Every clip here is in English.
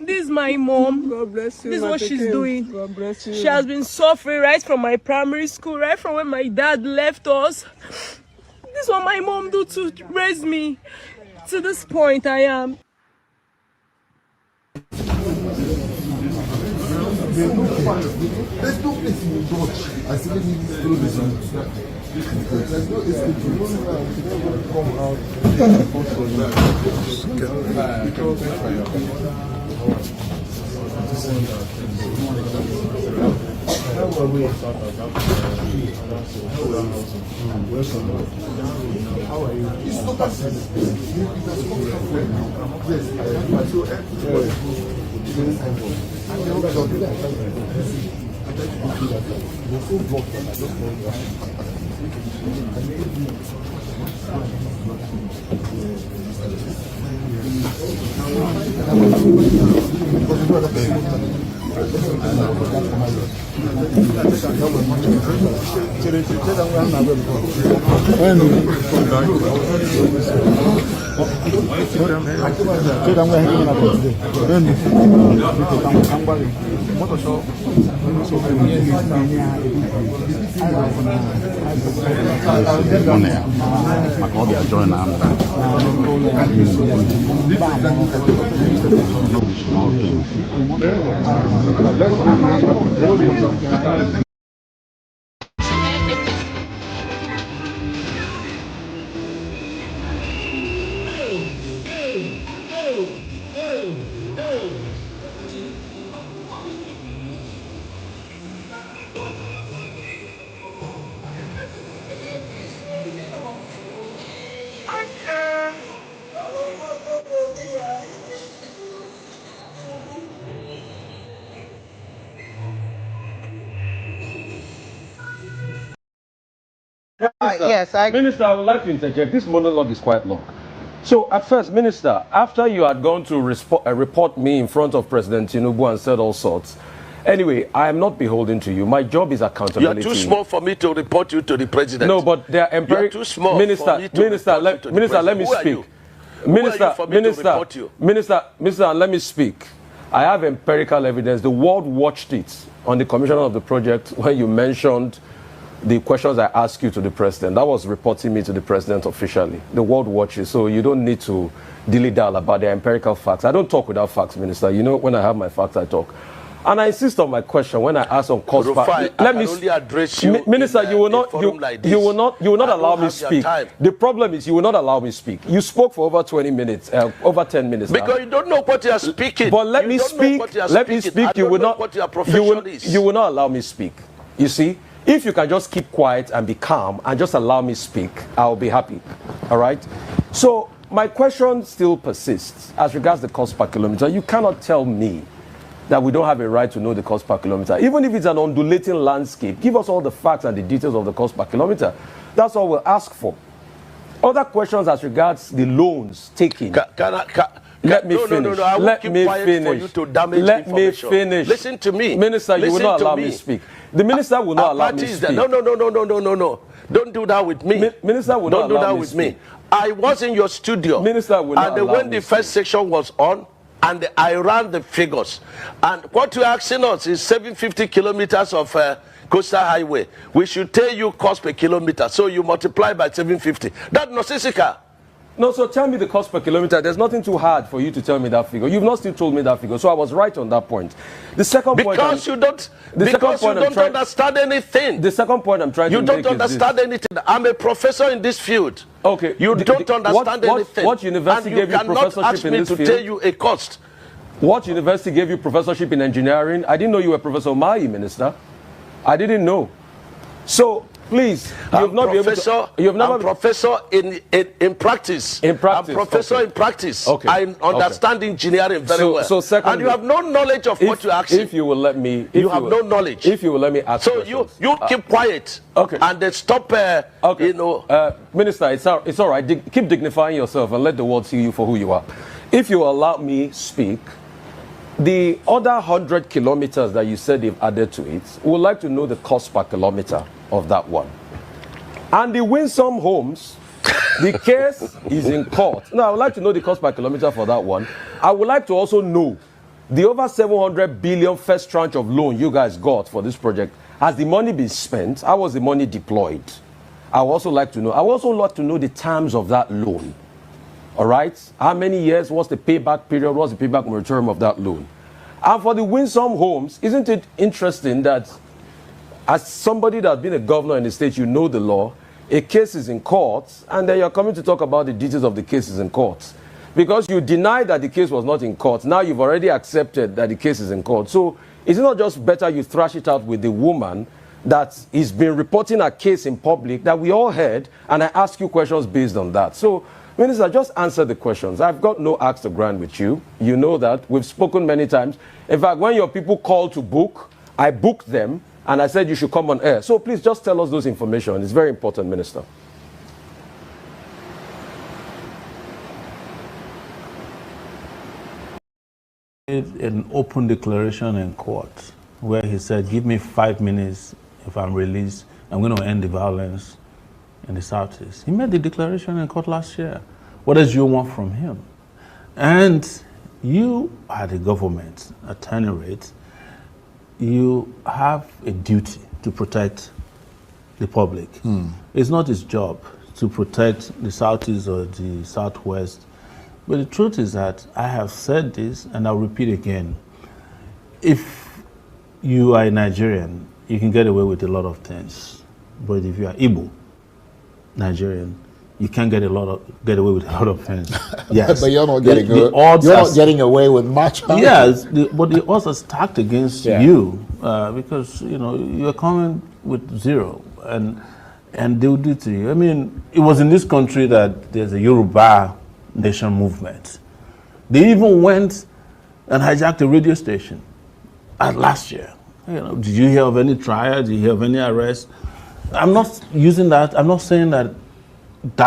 This is my mom. God bless you. This is what she's doing. God bless you. She has been suffering right from my primary school, right from when my dad left us. This is what my mom do to raise me to this point I am. There's no place in Dutch. I still need to do this. There's no escape. You don't come out. How are you? It's not passive. Yes, Minister, I would like to interject. This monologue is quite long. So, at first, Minister, after you had gone to report me in front of President Tinubu and said all sorts, anyway, I am not beholden to you. My job is accountability. You're too small for me to report you to the president. No, but they are You're too small Minister, for me to Minister, report you to Minister, the let me president. speak. Minister, Minister, Minister, let me speak. I have empirical evidence. The world watched it on the commissioner of the project when you mentioned the questions I asked you to the president. That was reporting me to the president officially. The world watches, so you don't need to dilly-dally about the empirical facts. I don't talk without facts, Minister. You know, when I have my facts, I talk. And I insist on my question when I ask on cost. Let me only address you. Minister, you will not allow me speak. The problem is you will not allow me speak. You spoke for over 20 minutes, over 10 minutes. Because you don't know what you are speaking. But let me speak. Let me speak. You will not. What your profession is. You will not allow me speak. You see, if you can just keep quiet and be calm and just allow me speak, I'll be happy. All right. So my question still persists as regards the cost per kilometer. You cannot tell me that we don't have a right to know the cost per kilometer. Even if it's an undulating landscape, give us all the facts and the details of the cost per kilometer. That's all we'll ask for. Other questions as regards the loans taken. Let me finish. No, I will keep quiet for you to damage information. Let me finish. Listen to me. Minister, you will not allow me to speak. The minister will not allow me to speak. No. Don't do that with me. Minister will not allow me to speak. I was in your studio. Minister will not allow me to speak. And when the first section was on, and I ran the figures. And what you're asking us is 750 kilometers of coastal highway. We should tell you cost per kilometer. So you multiply by 750. That's nonsensical. No, so tell me the cost per kilometer. There's nothing too hard for you to tell me that figure. You've not still told me that figure. So I was right on that point. The second point... Because you don't understand anything. The second point I'm trying to make is You don't understand anything. I'm a professor in this field. Okay. You don't understand anything. What university gave you professorship in this field? And you cannot ask me to tell you a cost. What university gave you professorship in engineering? I didn't know you were Professor Mai, Minister. I didn't know. So... Please, I'm professor in practice. In practice. I'm professor in practice. Okay. I understand engineering very well. So secondly, and you have no knowledge of what you're asking. If you will let me... You have no knowledge. If you will let me ask questions. So you keep quiet. Okay. And then stop, you know... Minister, it's all right. Keep dignifying yourself and let the world see you for who you are. If you allow me speak, the other 100 kilometers that you said they've added to it, we would like to know the cost per kilometer of that one. And the Winsome Homes, the case is in court. Now, I would like to know the cost per kilometer for that one. I would like to also know The over 700 billion first tranche of loan you guys got for this project, has the money been spent? How was the money deployed? I would also like to know. I would also like to know the terms of that loan. All right? How many years? What's the payback period? What's the payback term of that loan? And for the Winsome Homes, isn't it interesting that as somebody that's been a governor in the state, you know the law, a case is in court, and then you're coming to talk about the details of the cases in court. Because you denied that the case was not in court. Now you've already accepted that the case is in court. So is it not just better you thrash it out with the woman that has been reporting a case in public that we all heard, and I ask you questions based on that? So, Minister, just answer the questions. I've got no axe to grind with you. You know that. We've spoken many times. In fact, when your people called to book, I booked them, and I said you should come on air. So please just tell us those information. It's very important, Minister. An open declaration in court where he said, give me 5 minutes if I'm released, I'm going to end the violence in the Southeast. He made the declaration in court last year. What does you want from him? And you are the government, at any rate, you have a duty to protect the public. It's not his job to protect the Southeast or the Southwest. But the truth is that I have said this, and I'll repeat again. If you are a Nigerian, you can get away with a lot of things. But if you are Igbo, Nigerian, you can't get away with a lot of things. Yes, but you're not getting not getting away with much. Yes, but the odds are stacked against you because you're coming with zero, and they will do to you. I mean, it was in this country that there's a Yoruba nation movement. They even went and hijacked a radio station last year. Did you hear of any trial? Did you hear of any arrest? I'm not using that. I'm not saying that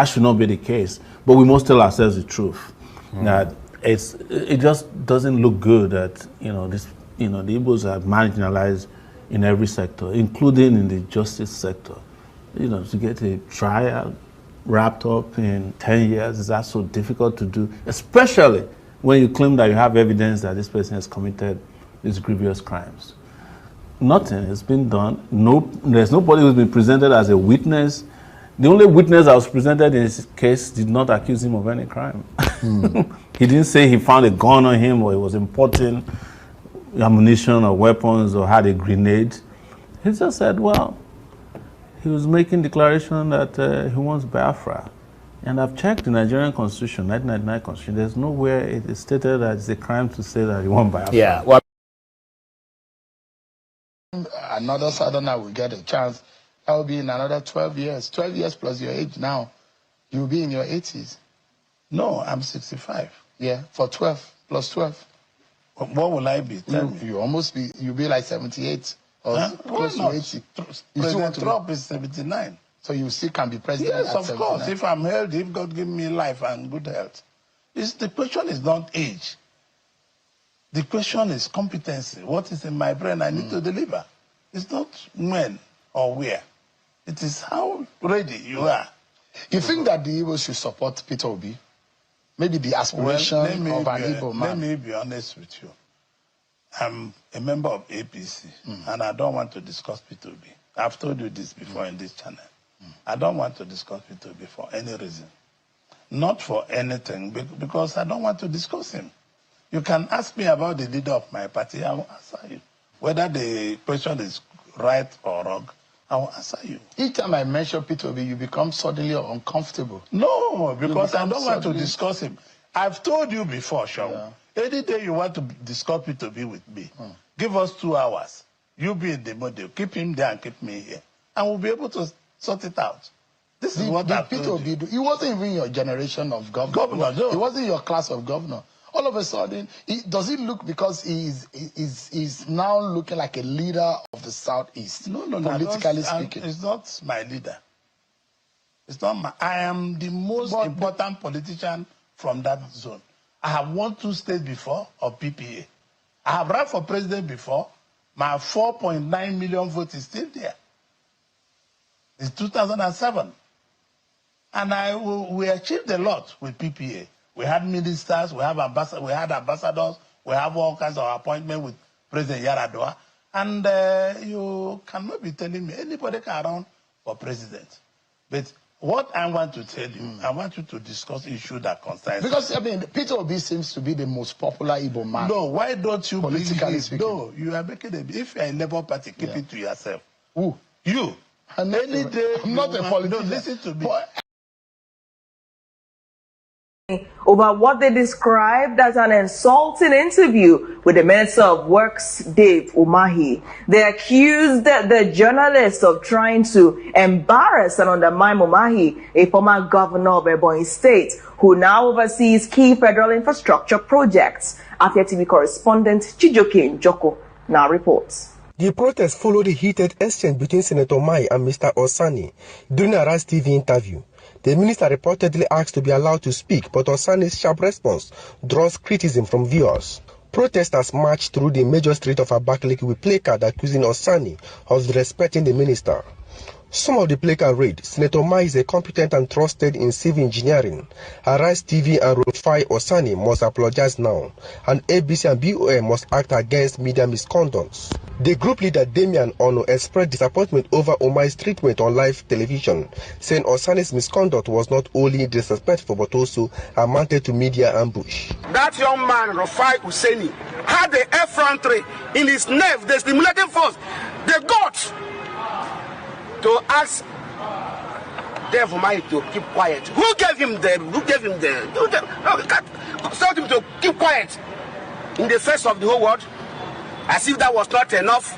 should not be the case, but we must tell ourselves the truth. That it just doesn't look good that the Igbos are marginalized in every sector, including in the justice sector. To get a trial wrapped up in 10 years, is that so difficult to do, especially when you claim that you have evidence that this person has committed these grievous crimes. Nothing has been done. There's nobody who's been presented as a witness. The only witness that was presented in this case did not accuse him of any crime. He didn't say he found a gun on him or he was importing ammunition or weapons or had a grenade. He just said, well, he was making declaration that he wants Biafra. And I've checked the Nigerian Constitution, 1999 Constitution. There's nowhere it is stated that it's a crime to say that you want Biafra. Yeah. Well, another Southerner will get a chance. That will be in another 12 years. 12 years plus your age now. You'll be in your 80s. No, I'm 65. Yeah, for 12 plus 12. What will I be? You'll be like 78 or close to 80. President Trump is 79. So you still can be president Yes, at of 79. course. If I'm healthy, if God give me life and good health. The question is not age. The question is competency. What is in my brain I need to deliver? It's not when or where. It is how ready you are. You think that the Igbo should support Peter Obi? Maybe the aspiration of an Igbo man. Let me be honest with you. I'm a member of APC, and I don't want to discuss Peter Obi. I've told you this before in this channel. I don't want to discuss Peter Obi for any reason. Not for anything, because I don't want to discuss him. You can ask me about the leader of my party, I will answer you. Whether the question is right or wrong, I will answer you. Each time I mention Peter Obi, you become suddenly uncomfortable. No, because I don't want to discuss him. I've told you before, Sean. Any day you want to discuss Peter Obi with me, give us 2 hours. You be in the model, keep him there and keep me here. And we'll be able to sort it out. This is what I've told you. He wasn't even your generation of governor. No. He wasn't your class of governor. All of a sudden, does it look because he's now looking like a leader of the Southeast? No. Politically speaking. It's not my leader. It's not I am the most important politician from that zone. I have won 2 states before of PPA. I have run for president before. My 4.9 million vote is still there. It's 2007. And we achieved a lot with PPA. We had ministers, we had ambassadors, We have all kinds of appointments with President Yaradua. And you cannot be telling me anybody can run for president. But what I want to tell you, I want you to discuss issues that concern. Because, I mean, Peter Obi seems to be the most popular Igbo man. No, why don't you politically speaking? No, you are making a... If you are in Labour Party, keep it to yourself. Who? You. Any day... I'm not a politician. No, listen to me. Over what they described as an insulting interview with the Minister of Works, Dave Umahi. They accused the journalist of trying to embarrass and undermine Umahi, a former governor of Ebonyi State, who now oversees key federal infrastructure projects. Afia TV correspondent Chijoke Njoko now reports. The protest followed a heated exchange between Senator Umahi and Mr. Osani during a Rise TV interview. The minister reportedly asked to be allowed to speak, but Osani's sharp response draws criticism from viewers. Protesters marched through the major street of Abakaliki with placards accusing Osani of disrespecting the minister. Some of the placards read, Senator Umahi is a competent and trusted in civil engineering. Arise TV and Rufai Osani must apologize now, and ABC and BOM must act against media misconduct. The group leader Damian Ono expressed disappointment over Umahi's treatment on live television, saying Osani's misconduct was not only disrespectful but also amounted to media ambush. That young man, Rufai Husseini, had the effrontery in his nerve, the stimulating force, the guts to ask Dave Umahi to keep quiet. Who gave him the told him to keep quiet in the face of the whole world? As if that was not enough,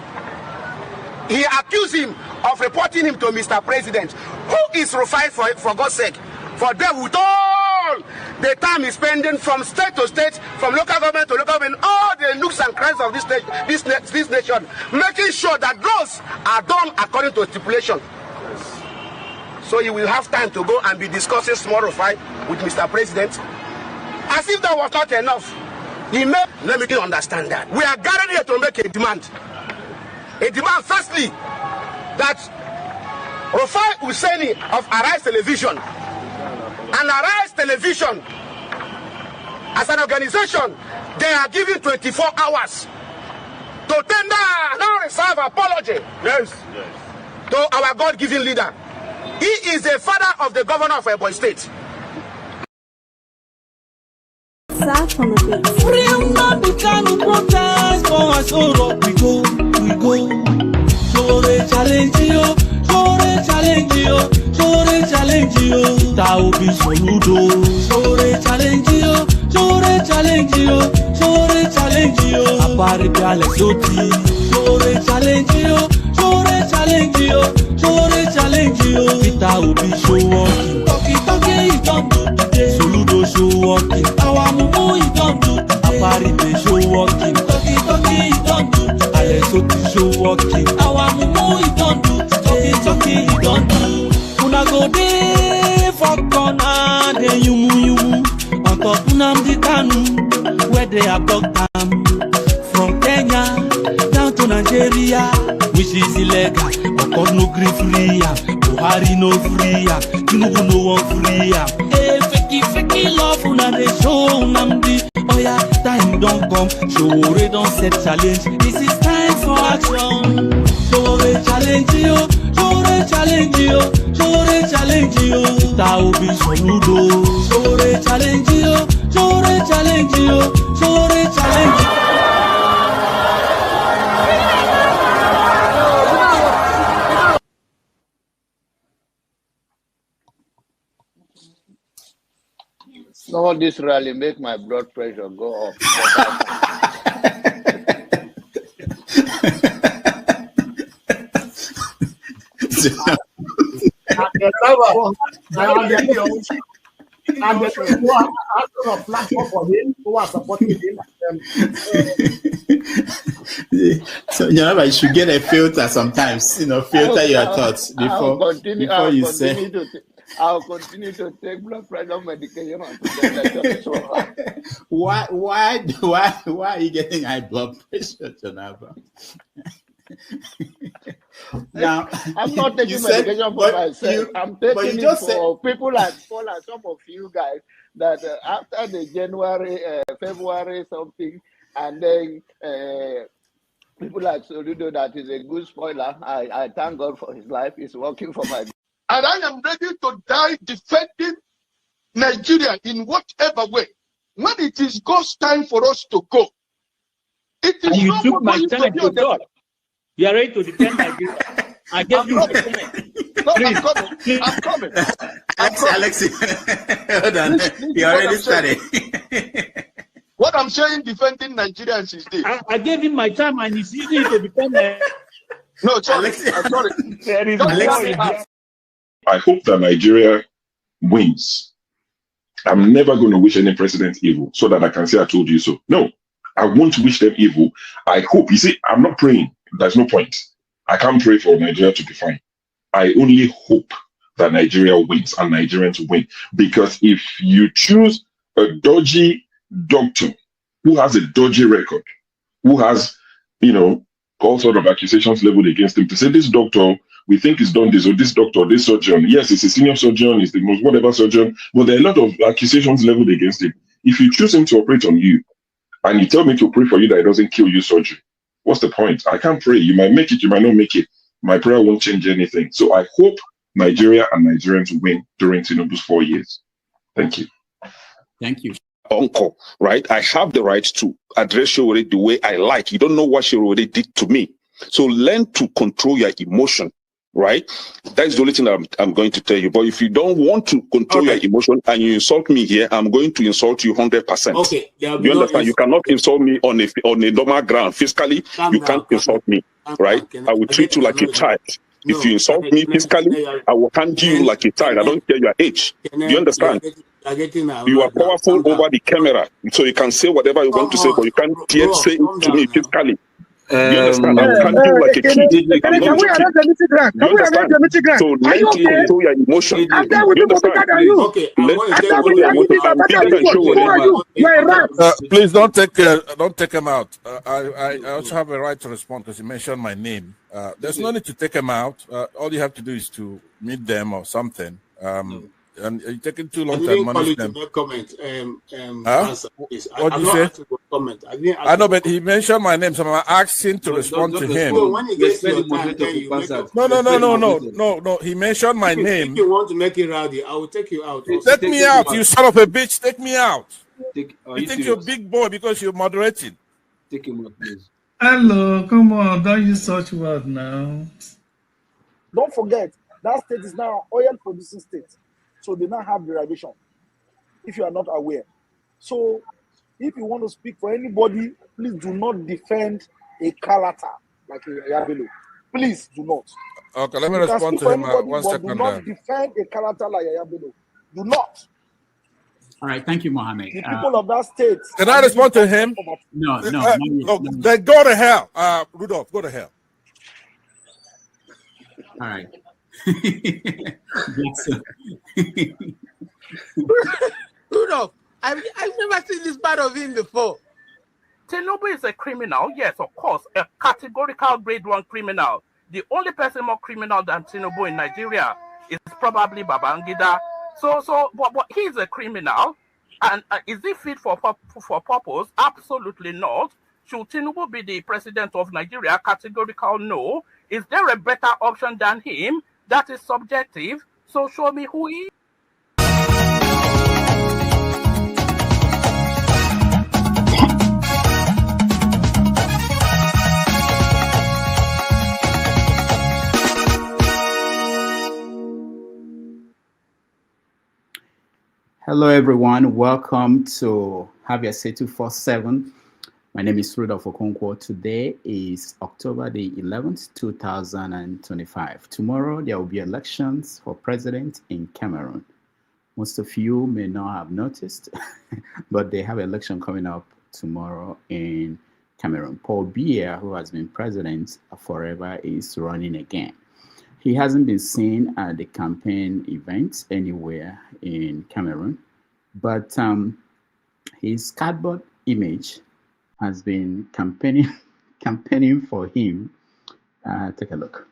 he accused him of reporting him to Mr. President. Who is Rufai for God's sake? For them with all the time he's spending from state to state, from local government to local government, all the nooks and crannies of this nation, making sure that those are done according to stipulation. So he will have time to go and be discussing small Rufai with Mr. President. As if that was not enough. Let me understand that. We are gathered here to make a demand. A demand, firstly, that Rufai Husseini of Arise Television and Arise Television, as an organization, they are given 24 hours to tender non-reserve apology to our God-given leader. He is the father of the governor of Ebonyi State. Free Nnamdi Kanu protest for us, we go. Sowore challenge you, that will be Soludo. Sowore challenge you, Apari Biale Soti. Sowore challenge you, Peter will be show walking. Talkie, you don't do today. Soludo show walking. Our mumu you don't do today. Apari they show walking. Talkie, you don't do today. Alesoti show walking. Our mumu you don't do today. Talkie, you don't do. Una go dey for corner, then yumu on top Nnamdi Kanu, where they abduct them from Kenya down to Nigeria, which is illegal. Because no gree free, Buhari no free, Tinubu no one free. Hey, fakey love, una dey show Nnamdi. Oh yeah, time don't come. Sowore don't set challenge. This is time for action. Sowore challenge you. That will be Soludo. Sowore challenge you. Some of this rally make my blood pressure go up. And the people who are asking a platform for him, who are supporting him. So you should get a filter sometimes, filter your thoughts before you say. I'll continue to take blood pressure medication. Why are you getting high blood pressure, Jonaba? Now, I'm not taking medication for myself. I'm taking it for people like Paul and some of you guys that after the February something, And then people like Soludo, that is a good spoiler. I thank God for his life. He's working for my. And I am ready to die defending Nigeria in whatever way. When it is God's time for us to go, it is you no took more my going time to be to on the talk. You are ready to defend Nigeria. I gave you my time. No, I'm coming. I'm coming. Alexi, hold on. You already started. What I'm saying, defending Nigerians is this. I gave him my time and he's using it to defend Nigeria. No, sorry. I'm sorry. I hope that Nigeria wins. I'm never going to wish any president evil so that I can say I told you so. No, I won't wish them evil. I hope. You see, I'm not praying. There's no point. I can't pray for Nigeria to be fine. I only hope that Nigeria wins and Nigerians win. Because if you choose a dodgy doctor who has a dodgy record, who has, all sort of accusations leveled against him, to say this doctor, we think he's done this, or this doctor, this surgeon, yes, he's a senior surgeon, he's the most whatever surgeon, but there are a lot of accusations leveled against him. If you choose him to operate on you, and you tell me to pray for you that it doesn't kill you surgery, what's the point? I can't pray. You might make it, you might not make it. My prayer won't change anything. So I hope Nigeria and Nigerians win during Tinubu's 4 years. Thank you. Thank you. Uncle, right? I have the right to address Sowore the way I like. You don't know what Sowore did to me. So learn to control your emotion, right? That's the only thing I'm going to tell you. But if you don't want to control your emotion and you insult me here, I'm going to insult you 100%. Okay. You understand? You cannot insult me on a normal ground. Physically, you can't insult me, right? I will treat you like a child. If you insult me physically, I will handle you like a child. I don't care your age. Do you understand? You are powerful over the camera, so you can say whatever you want to say, but you can't yet say it to me physically. You understand? I will handle you like a kid. I'm not joking. You understand? So learn to control your emotion. You understand? Okay. Please don't take him out. I also have a right to respond because you mentioned my name. There's no need to take him out. All you have to do is to meet them or something. And you're taking too long to manage them. Comment. What did you say? Comment. I know, but he mentioned my name, so I'm asking to respond to him. When he gets your time, then you make up. No. He mentioned my name. If you want to make it rowdy, I will take you out. Take me out, you son of a bitch. Take me out. You think you're a big boy because you're moderating. Take him out, please. Hello, come on. Don't use such word now. Don't forget, that state is now oil producing state. So they now have derivation, if you are not aware. So if you want to speak for anybody, please do not defend a character like Yabelo. Please do not. Okay, let me respond to him. 1 second. Do not defend a character like Yabelo. Do not. All right, thank you, Mohammed. The people of that state. Can I respond to him? No. Then go to hell. Rudolph, go to hell. All right. Rudolph, I've never seen this part of him before. Tinubu is a criminal, yes, of course, a categorical grade 1 criminal. The only person more criminal than Tinubu in Nigeria is probably Babangida. But he's a criminal, and is he fit for purpose? Absolutely not. Should Tinubu be the president of Nigeria? Categorical no. Is there a better option than him? That is subjective. So show me who he is. Hello, everyone. Welcome to Have Your Say 247. My name is Rudolph Okonkwo. Today is October the 11th, 2025. Tomorrow, there will be elections for president in Cameroon. Most of you may not have noticed, but they have an election coming up tomorrow in Cameroon. Paul Biya, who has been president forever, is running again. He hasn't been seen at the campaign events anywhere in Cameroon, but his cardboard image has been campaigning for him. Take a look.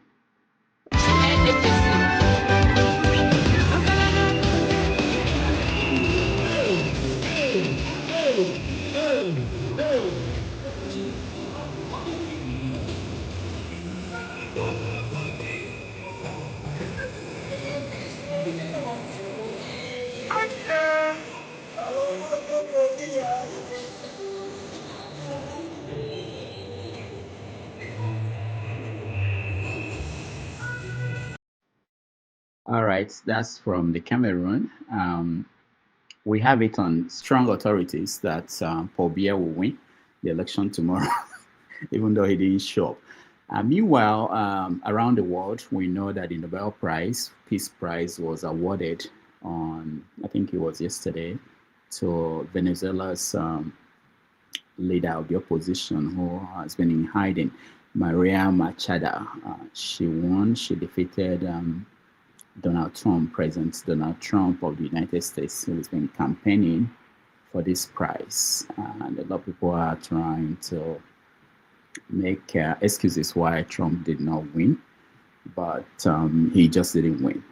All right, that's from the Cameroon. We have it on strong authorities that Paul Biya will win the election tomorrow, even though he didn't show up. Meanwhile, around the world, we know that the Nobel Peace Prize was awarded on, I think it was yesterday, to Venezuela's leader of the opposition who has been in hiding, Maria Machada. She won. She defeated Donald Trump, President Donald Trump of the United States, who has been campaigning for this prize. And a lot of people are trying to make excuses why Trump did not win, but he just didn't win.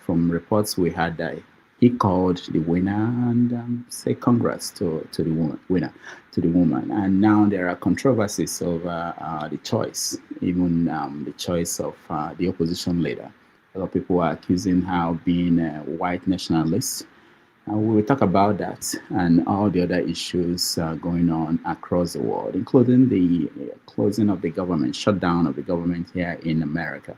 From reports we had that he called the winner and said congrats to the winner, to the woman. And now there are controversies over the choice, even the choice of the opposition leader. A lot of people are accusing her of being a white nationalist. We will talk about that and all the other issues going on across the world, including the closing of the government, shutdown of the government here in America.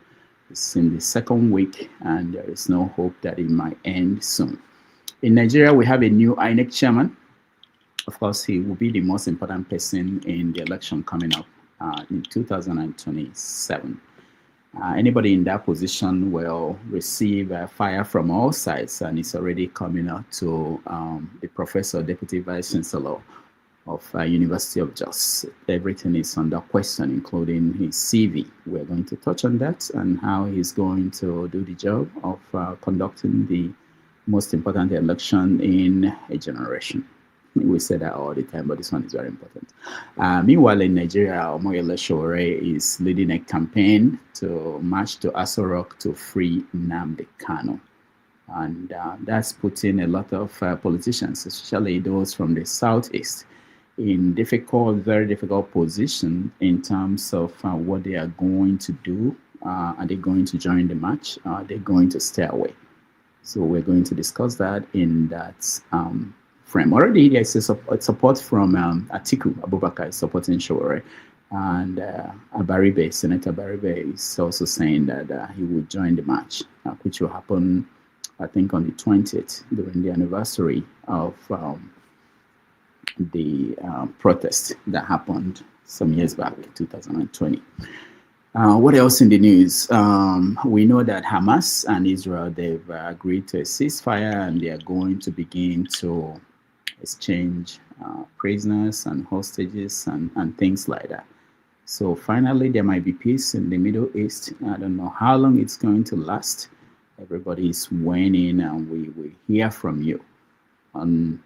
It's in the second week, and there is no hope that it might end soon. In Nigeria, we have a new INEC chairman. Of course, he will be the most important person in the election coming up in 2027. Anybody in that position will receive fire from all sides, and it's already coming out to the professor, deputy vice chancellor of University of Jos. Everything is under question, including his CV. We're going to touch on that and how he's going to do the job of conducting the most important election in a generation. We say that all the time, but this one is very important. Meanwhile, in Nigeria, Sowore is leading a campaign to march to Aso Rock to free Nnamdi Kanu. And that's putting a lot of politicians, especially those from the southeast, in very difficult position in terms of what they are going to do. Are they going to join the march? Are they going to stay away? So we're going to discuss that in that frame. Already there is a support from Atiku Abubakar is supporting Sowore, and Abaribe, Senator Abaribe is also saying that he will join the march, which will happen, I think, on the 20th during the anniversary of the protest that happened some years back, 2020. What else in the news? We know that Hamas and Israel, they've agreed to a ceasefire, and they are going to begin to exchange prisoners and hostages and things like that. So finally, there might be peace in the Middle East. I don't know how long it's going to last. Everybody is weighing in, and we hear from you. On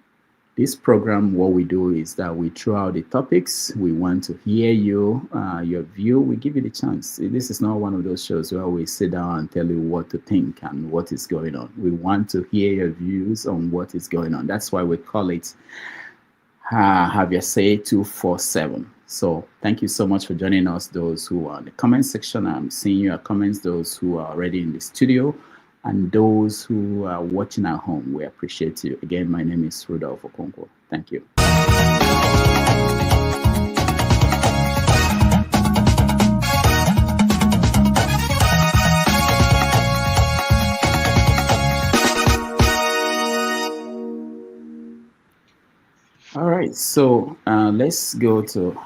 this program, what we do is that we throw out the topics. We want to hear you, your view. We give you the chance. This is not one of those shows where we sit down and tell you what to think and what is going on. We want to hear your views on what is going on. That's why we call it Have Your Say 247. So thank you so much for joining us, those who are in the comment section. I'm seeing your comments, those who are already in the studio, and those who are watching at home. We appreciate you. Again, my name is Rudolph Okonkwo. Thank you. All right, so let's go to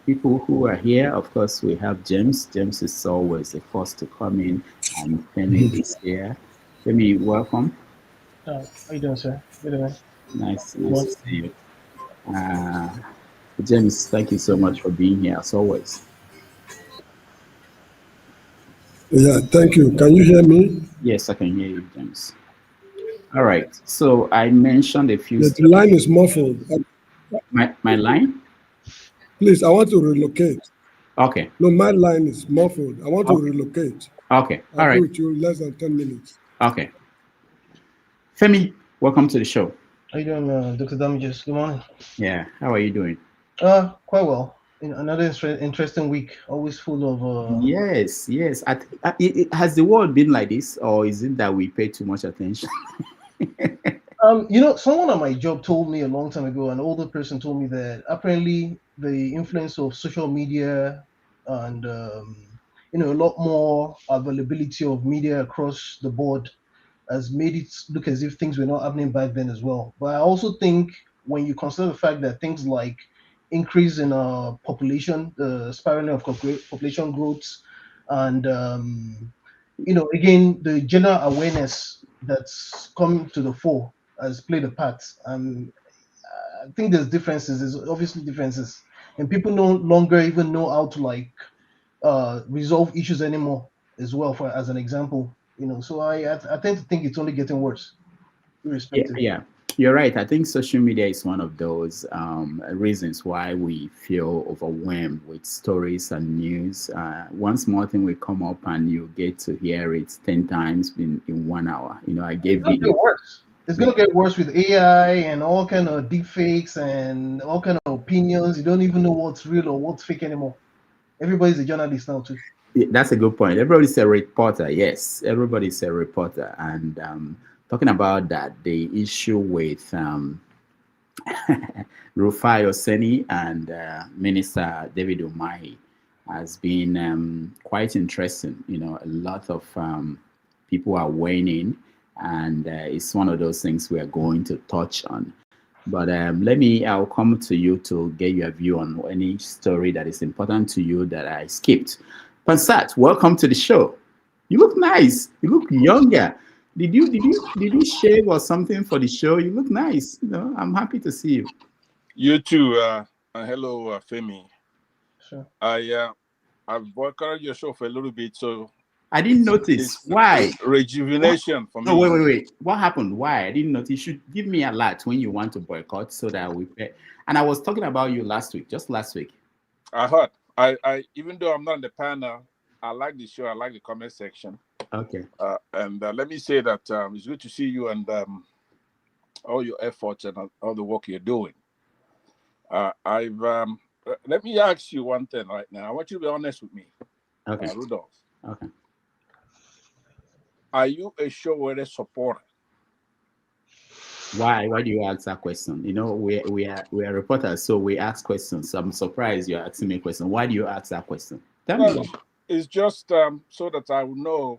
people who are here. Of course, we have James. James is always the first to come in, and Femi is here. Femi, welcome. How you doing, sir? Good evening. Nice to see you. James, thank you so much for being here, as always. Yeah, thank you. Can you hear me? Yes, I can hear you, James. All right, so I mentioned a few... The line is muffled. My line? Please, I want to relocate. Okay. No, my line is muffled. I want to relocate. Okay, all I'll right. be with you less than 10 minutes. Okay. Femi, welcome to the show. How you doing, Dr. Damages? Good morning. Yeah, how are you doing? Quite well. Another interesting week, always full of. Yes, yes. Has the world been like this, or is it that we pay too much attention? Someone at my job told me a long time ago, an older person told me that apparently the influence of social media and a lot more availability of media across the board has made it look as if things were not happening back then as well. But I also think when you consider the fact that things like increase in population, the spiraling of population growth, and again the general awareness that's come to the fore has played a part. I think there's differences. There's obviously differences, and people no longer even know how to resolve issues anymore. As well, for as an example, So I tend to think it's only getting worse, irrespective. Yeah, you're right. I think social media is one of those reasons why we feel overwhelmed with stories and news. One small thing will come up and you get to hear it 10 times in 1 hour. I gave you. It's going to get worse with AI and all kind of deep fakes and all kind of opinions. You don't even know what's real or what's fake anymore. Everybody's a journalist now too. That's a good point. Everybody's a reporter. Yes, everybody's a reporter. And talking about that, the issue with Rufai Oseni and Minister David Umahi has been quite interesting. A lot of people are weighing in, and it's one of those things we are going to touch on. But I'll come to you to get your view on any story that is important to you that I skipped. Pansat, welcome to the show. You look nice. You look younger. Did you shave or something for the show? You look nice. I'm happy to see you. You too. Hello, Femi. Sure. I've boycotted your show for a little bit, so I didn't notice. Why? Rejuvenation for me. No, wait. What happened? Why? I didn't notice. You should give me a lot when you want to boycott so that we pay. And I was talking about you just last week. I heard. I even though I'm not in the panel, I like the show. I like the comment section. Okay. And let me say that it's good to see you and all your efforts and all the work you're doing. Let me ask you one thing right now. I want you to be honest with me. Okay. Rudolph. Okay. Are you a Sowore supporter? Why do you ask that question? We are reporters, so we ask questions. So I'm surprised you're asking me a question. Why do you ask that question? Tell me. It's just so that I will know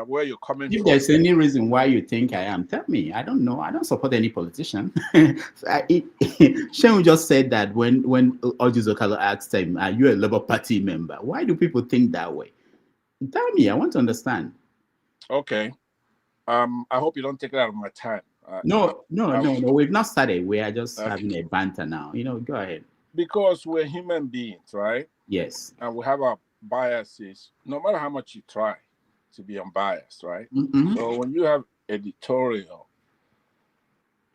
where you're coming from. If there's any reason why you think I am, tell me. I don't know. I don't support any politician. Shehu just said that when Oji Zokalo asked him, "Are you a Labour Party member?" Why do people think that way? Tell me. I want to understand. Okay. I hope you don't take it out of my time. No. We've not started. We are just having a banter now. Go ahead. Because we're human beings, right? Yes. And we have our biases, no matter how much you try to be unbiased, right? Mm-hmm. So when you have editorial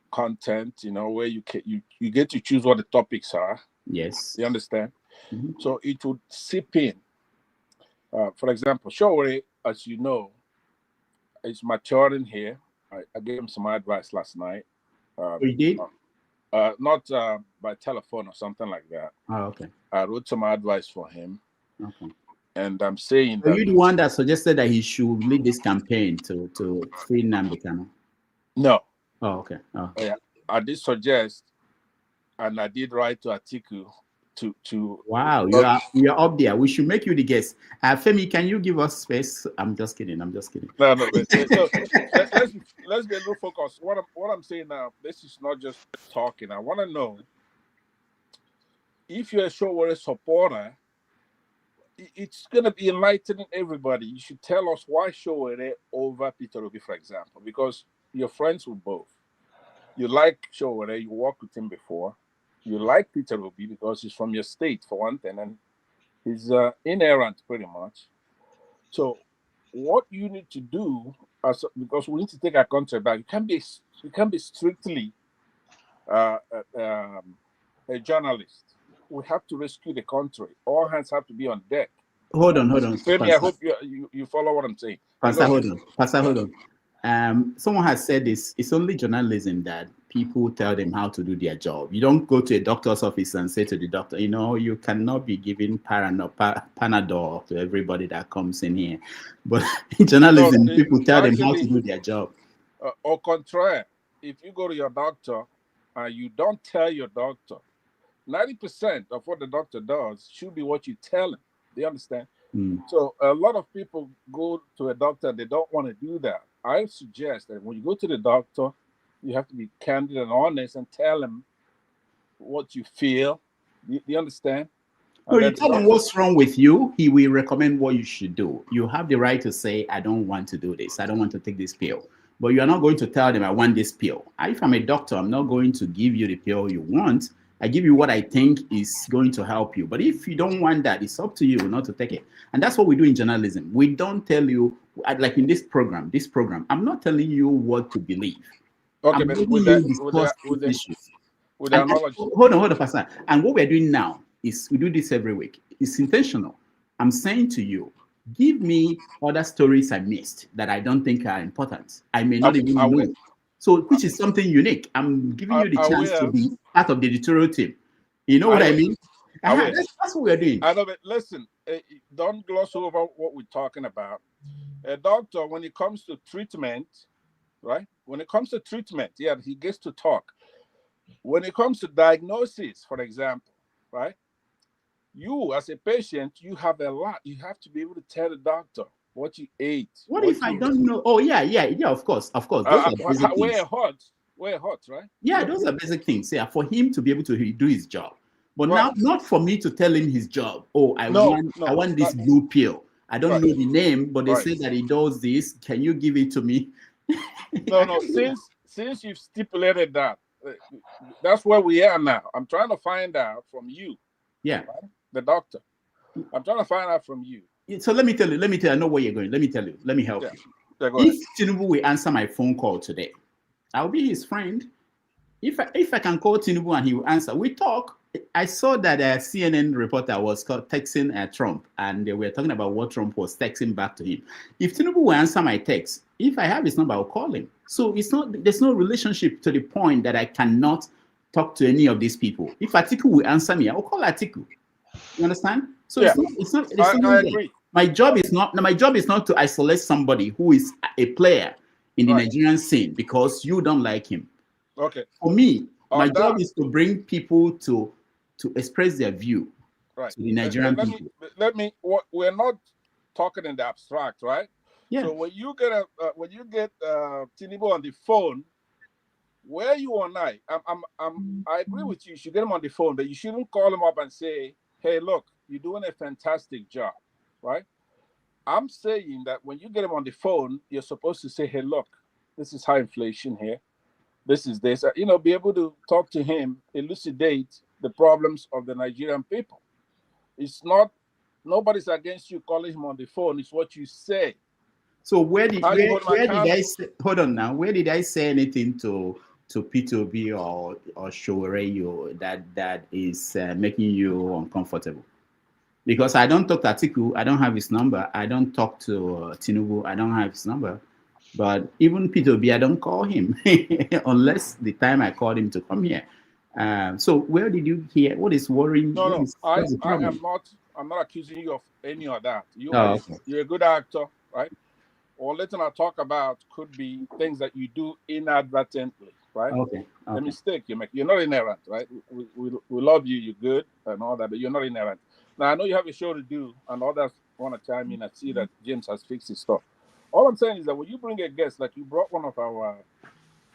content, where you get to choose what the topics are. Yes. You understand? Mm-hmm. So it would seep in. For example, Sowore, as you know, is maturing here. I gave him some advice last night. You did? Not by telephone or something like that. Oh, okay. I wrote some advice for him. Okay. And I'm saying Are you the one that suggested that he should lead this campaign to free Nnamdi Kanu? No. Oh, okay. Oh. Yeah, I did suggest, and I did write to Atiku to. Wow, you are up there. We should make you the guest. Femi, can you give us space? I'm just kidding. No. So, let's be a little focused. What I'm saying now, this is not just talking. I want to know if you're a Sowore supporter. It's going to be enlightening everybody. You should tell us why Sowore over Peter Obi, for example, because you're friends with both. You like Sowore, you worked with him before. You like Peter Obi because he's from your state, for one thing, and he's inerrant pretty much. So what you need to do, because we need to take our country back, you can't be strictly a journalist. We have to rescue the country. All hands have to be on deck. Hold on. Femi, I hope you follow what I'm saying. Pastor, hold on. Someone has said this, it's only journalism that people tell them how to do their job. You don't go to a doctor's office and say to the doctor, you know, you cannot be giving Panadol to everybody that comes in here. But in journalism, people tell them how to do their job. Au contraire, if you go to your doctor and you don't tell your doctor, 90% of what the doctor does should be what you tell him. Do you understand? So a lot of people go to a doctor and they don't want to do that. I suggest that when you go to the doctor, you have to be candid and honest and tell him what you feel. Do you understand? No, you tell him what's wrong with you. He will recommend what you should do. You have the right to say, I don't want to do this. I don't want to take this pill. But you are not going to tell them, I want this pill. If I'm a doctor, I'm not going to give you the pill you want. I give you what I think is going to help you. But if you don't want that, it's up to you not to take it. And that's what we do in journalism. We don't tell you, like in this program, I'm not telling you what to believe. Okay, but with the knowledge. Hold on, Pastor. And what we're doing now is we do this every week. It's intentional. I'm saying to you, give me other stories I missed that I don't think are important. I may not even know. So, which is something unique. I'm giving you the chance to be part of the editorial team. You know what I mean? That's what we're doing. I know, but listen, don't gloss over what we're talking about. A doctor, when it comes to treatment, right? When it comes to treatment, yeah, he gets to talk. When it comes to diagnosis, for example, right? You, as a patient, you have a lot. You have to be able to tell the doctor what you ate. What if I don't know? Oh, yeah, of course. Those are basic things. We're hot, right? Yeah, those are basic things. Yeah, for him to be able to do his job. But now, not for me to tell him his job. Oh, I want this blue pill. I don't know the name, but they say that he does this. Can you give it to me? No. Since you've stipulated that, that's where we are now. I'm trying to find out from you. Yeah. Right? The doctor. I'm trying to find out from you. So let me tell you, I know where you're going. Let me tell you. Let me help you. Yeah, if Tinubu will answer my phone call today, I'll be his friend. If I can call Tinubu and he will answer, we talk. I saw that a CNN reporter was texting Trump, and they were talking about what Trump was texting back to him. If Tinubu will answer my text, if I have his number, I'll call him. So there's no relationship to the point that I cannot talk to any of these people. If Atiku will answer me, I'll call Atiku. You understand? So it's not. I agree. My job is not to isolate somebody who is a player in the Nigerian scene because you don't like him. Okay. For me, my job is to bring people to express their view to the Nigerian people. We're not talking in the abstract, right? Yeah. So when you get Tinubu on the phone, where you and I agree with you. You should get him on the phone, but you shouldn't call him up and say, "Hey, look, you're doing a fantastic job," right? I'm saying that when you get him on the phone, you're supposed to say, "Hey, look, this is high inflation here. This is this." Be able to talk to him, elucidate the problems of the Nigerian people. It's not, nobody's against you calling him on the phone. It's what you say. So where did I say? Hold on now. Where did I say anything to P2B or Sowore that is making you uncomfortable? Because I don't talk to Atiku, I don't have his number. I don't talk to Tinubu, I don't have his number. But even P2B, I don't call him unless the time I called him to come here. So where did you hear? What is worrying? No. I'm not accusing you of any of that. You're a good actor, right? Or letting I talk about could be things that you do inadvertently, right? Okay. The mistake you make. You're not inherent, right? We love you. You're good and all that, but you're not inherent. Now I know you have a show to do, and others want to chime in and see that James has fixed his stuff. All I'm saying is that when you bring a guest, like you brought one of our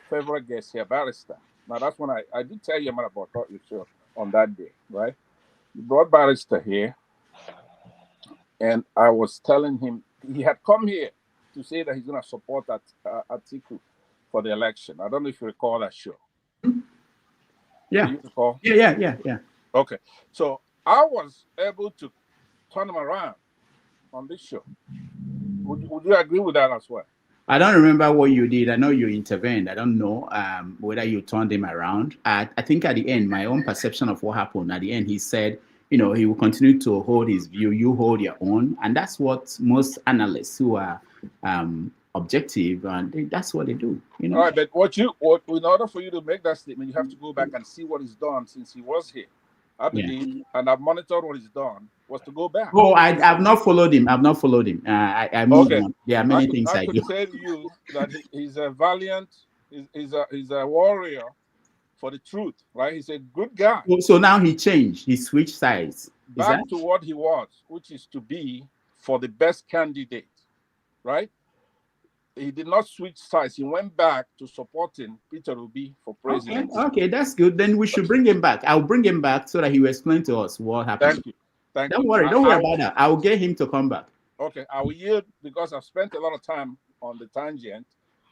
favorite guests here, Barrister. Now that's when I did tell you about your show on that day, right? You brought Barrister here, and I was telling him he had come here to say that he's going to support Atiku for the election. I don't know if you recall that show. Yeah. Do you recall? Yeah. Okay. So I was able to turn him around on this show. Would you agree with that as well? I don't remember what you did. I know you intervened. I don't know whether you turned him around. I think at the end, my own perception of what happened, at the end, he said, he will continue to hold his view. You hold your own. And that's what most analysts who are objective, and that's what they do. You know. All right, but in order for you to make that statement, you have to go back and see what he's done since he was here. I believe, and I've monitored what he's done, was to go back. Oh, I've not followed him. I've not followed him. I moved on. There are many things I do. I could tell you that he's a valiant, he's a warrior for the truth, right? He's a good guy. So now he changed. He switched sides. Back to what he was, which is to be for the best candidate, right? He did not switch sides. He went back to supporting Peter Obi for president. Okay, that's good. Then we should bring him back. I'll bring him back so that he will explain to us what happened. Thank you. Don't worry about that. I'll get him to come back. Okay, I will yield because I've spent a lot of time on the tangent.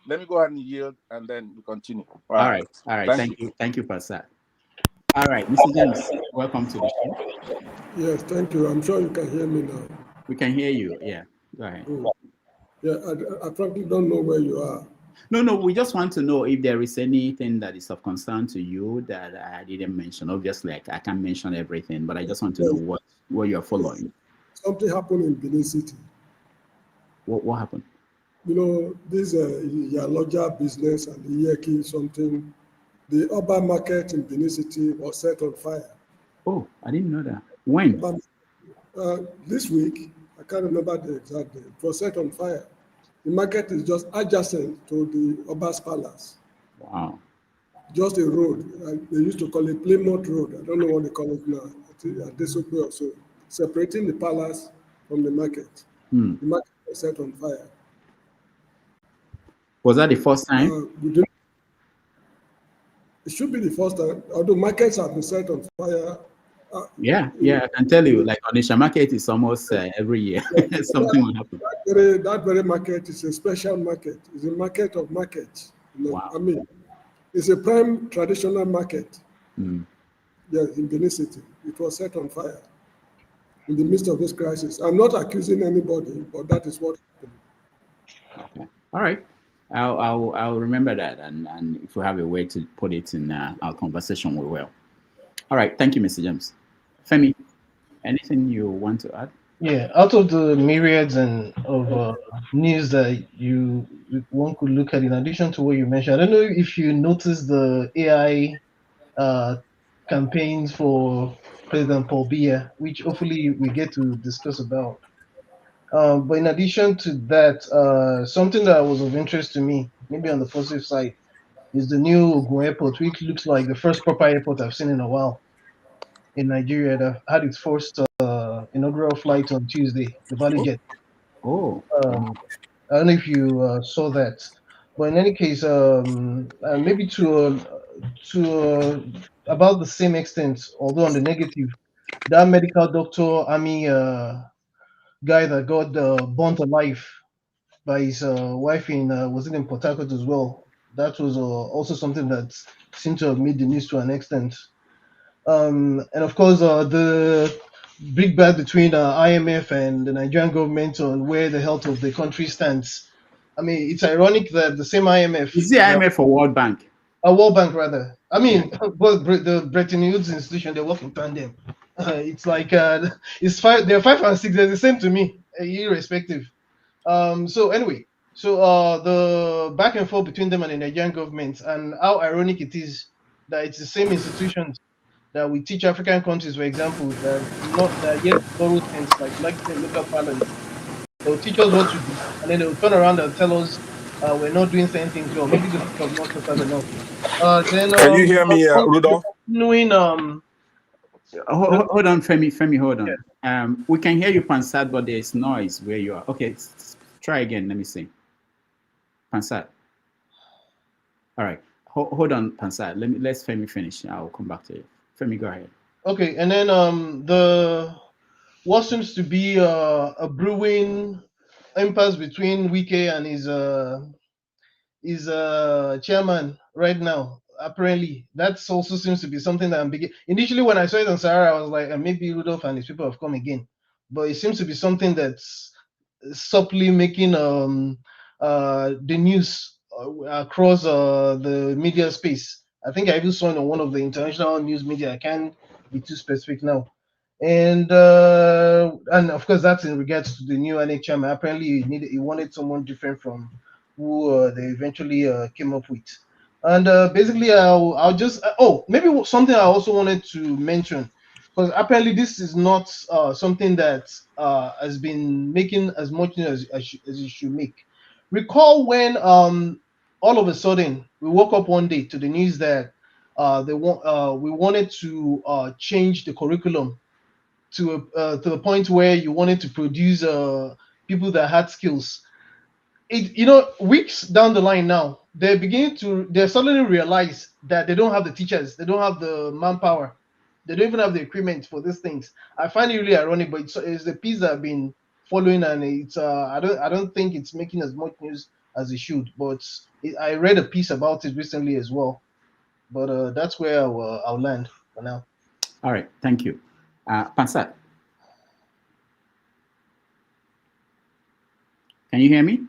Let me go ahead and yield, and then we continue. All right. Thank you. Thank you, Pastor. All right, Mr. James, welcome to the show. Yes, thank you. I'm sure you can hear me now. We can hear you. Yeah, go ahead. Yeah, I frankly don't know where you are. No, we just want to know if there is anything that is of concern to you that I didn't mention. Obviously, I can't mention everything, but I just want to know what you're following. Something happened in Benin City. What happened? You know, this Yaloja business and the Yeki something, the urban market in Benin City was set on fire. Oh, I didn't know that. When? This week, I can't remember the exact date. It was set on fire. The market is just adjacent to the Oba's Palace. Wow. Just a road. They used to call it Plymouth Road. I don't know what they call it now. This will be also separating the palace from the market. The market was set on fire. Was that the first time? It should be the first time. Although markets have been set on fire. Yeah, I can tell you, like Onisha market is almost every year. Something will happen. That very market is a special market. It's a market of markets. Wow. I mean, it's a prime traditional market. Yes, in Benin City. It was set on fire in the midst of this crisis. I'm not accusing anybody, but that is what happened. Okay. All right. I'll remember that, and if we have a way to put it in our conversation, we will. All right. Thank you, Mr. James. Femi, anything you want to add? Yeah, out of the myriads of news that one could look at, in addition to what you mentioned, I don't know if you noticed the AI campaigns for President Paul Biya, which hopefully we get to discuss about. But in addition to that, something that was of interest to me, maybe on the positive side, is the new Ogun Airport, which looks like the first proper airport I've seen in a while in Nigeria, that had its first inaugural flight on Tuesday, the Valley Jet. Oh. I don't know if you saw that. But in any case, maybe to about the same extent, although on the negative, that medical doctor, army guy that got burnt alive by his wife was it in Port Harcourt as well? That was also something that seemed to have made the news to an extent. And of course, the big bat between IMF and the Nigerian government on where the health of the country stands. I mean, it's ironic that the same IMF... Is the IMF or World Bank? World Bank, rather. I mean, both the Bretton Woods institution, they work in tandem. It's like, it's five. They're 5 and 6. They're the same to me, irrespective. So anyway, the back and forth between them and the Nigerian government, and how ironic it is that it's the same institutions that we teach African countries, for example, that yet borrow things like the local parlance. They'll teach us what to do, and then they'll turn around and tell us we're not doing certain things well. Maybe just because not tough enough. Can you hear me, Rudolph? Hold on, Femi, hold on. Yeah. We can hear you, Pansat, but there's noise where you are. Okay, try again. Let me see. Pansat. All right. Hold on, Pansat. Let's Femi finish. I'll come back to you. Femi, go ahead. Okay, and then what seems to be a brewing impasse between Wike and his chairman right now. Apparently, that also seems to be something that I'm beginning. Initially, when I saw it on Sahara, I was like, maybe Rudolph and his people have come again. But it seems to be something that's subtly making the news across the media space. I think I even saw it on one of the international news media. I can't be too specific now. And of course, that's in regards to the new INEC chairman. Apparently, he wanted someone different from who they eventually came up with. And basically, I'll just maybe something I also wanted to mention, because apparently this is not something that has been making as much news as it should make. Recall when all of a sudden we woke up one day to the news that we wanted to change the curriculum to the point where you wanted to produce people that had skills. Weeks down the line now, they're suddenly realize that they don't have the teachers, they don't have the manpower, they don't even have the equipment for these things. I find it really ironic, but it's the piece that I've been following, and it's I don't think it's making as much news as it should. But I read a piece about it recently as well. But that's where I'll land for now. All right, thank you. Pansat, can you hear me?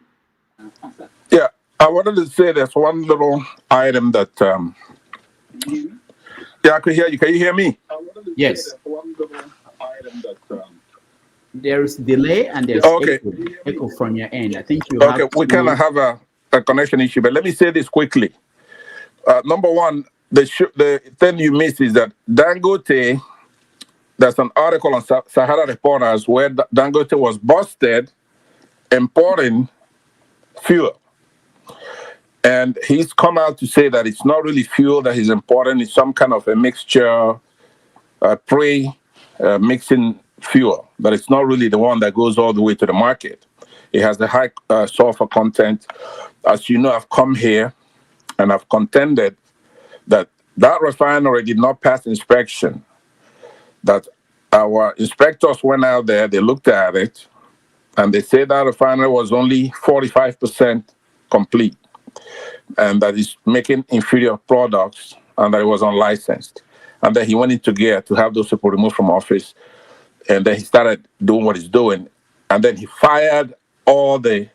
Yeah, I wanted to say there's one little item that yeah, I could hear you. Can you hear me? Yes. There is delay and there's echo from your end. I think you have we kind of have a connection issue, but let me say this quickly. Number one, the thing you missed is that Dangote, there's an article on Sahara Reporters where Dangote was busted importing fuel. And he's come out to say that it's not really fuel that he's importing, it's some kind of a mixture, mixing fuel, but it's not really the one that goes all the way to the market. It has the high sulfur content. As you know, I've come here and I've contended that refinery did not pass inspection, that our inspectors went out there, they looked at it, and they said that refinery was only 45% complete, and that is making inferior products, and that it was unlicensed. And then he went into gear to have those people removed from office, and then he started doing what he's doing, and then he fired all the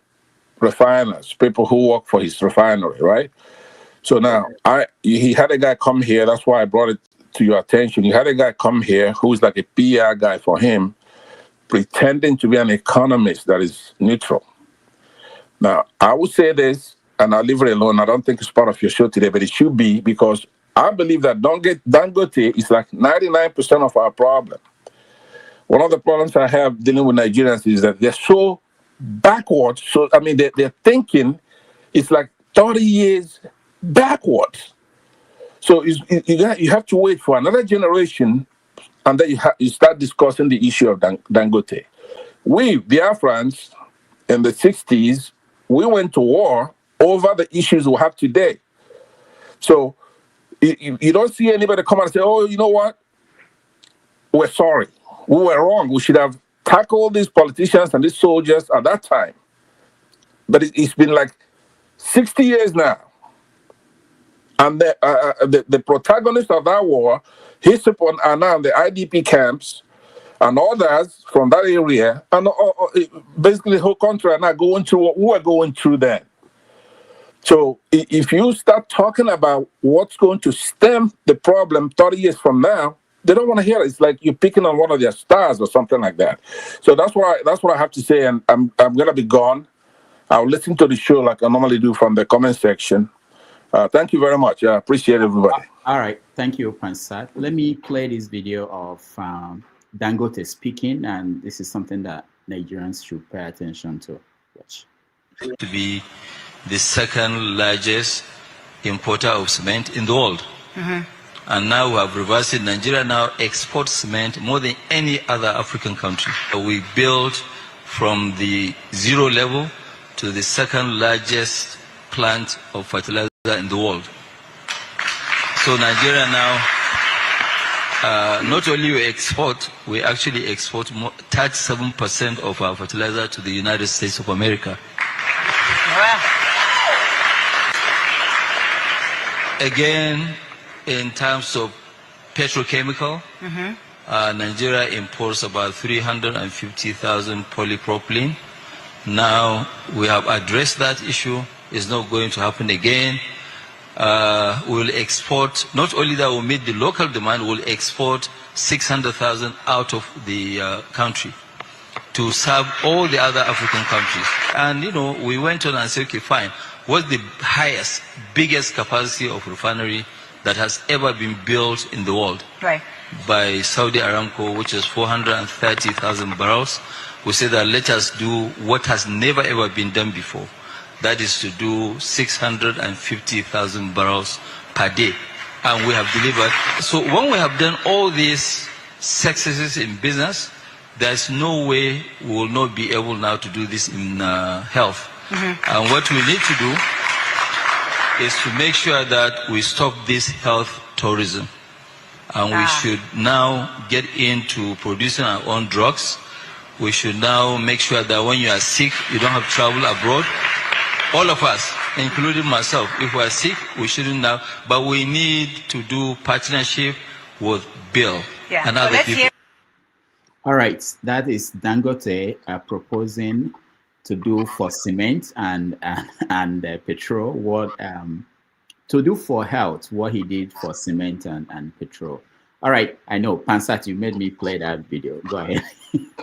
refiners, people who work for his refinery, right? So now, he had a guy come here, that's why I brought it to your attention. He had a guy come here who's like a PR guy for him, pretending to be an economist that is neutral. Now, I would say this, and I'll leave it alone. I don't think it's part of your show today, but it should be, because I believe that Dangote is like 99% of our problem. One of the problems I have dealing with Nigerians is that they're so backwards. So, I mean, their thinking is like 30 years backwards. So you have to wait for another generation, and then you start discussing the issue of Dangote. We, Biafrans, in the 60s, we went to war over the issues we have today. So you don't see anybody come and say, oh, you know what? We're sorry. We were wrong. We should have tackled these politicians and these soldiers at that time. But it's been like 60 years now. And the protagonists of that war, his people are now in the IDP camps, and others from that area, and basically the whole country are not going through what we were going through then. So if you start talking about what's going to stem the problem 30 years from now, they don't want to hear it. It's like you're picking on one of their stars or something like that. So that's what I have to say, and I'm gonna be gone. I'll listen to the show like I normally do from the comment section. Thank you very much. I appreciate everybody. All right, thank you, Pansat. Let me play this video of Dangote speaking, and this is something that Nigerians should pay attention to. Watch. To be the second largest importer of cement in the world. And now we have reversed it. Nigeria now exports cement more than any other African country. We built from the zero level to the second largest plant of fertilizer in the world. So Nigeria now, not only we actually export 37% of our fertilizer to the United States of America. Again, in terms of petrochemical, Nigeria imports about 350,000 polypropylene. Now we have addressed that issue. It's not going to happen again. We'll export, not only that we'll meet the local demand, we'll export 600,000 out of the country to serve all the other African countries. And, you know, we went on and said, okay, fine. What's the highest, biggest capacity of refinery that has ever been built in the world? Right. By Saudi Aramco, which is 430,000 barrels. We said that let us do what has never ever been done before. That is to do 650,000 barrels per day. And we have delivered. So when we have done all these successes in business, there's no way we will not be able now to do this in health. And what we need to do is to make sure that we stop this health tourism. And we should now get into producing our own drugs. We should now make sure that when you are sick, you don't have to travel abroad. All of us, including myself, if we are sick, we shouldn't now. But we need to do partnership with Bill and other people. All right, that is Dangote proposing to do for cement and petrol what to do for health what he did for cement and petrol. All right, I know, Pansat, you made me play that video. Go ahead.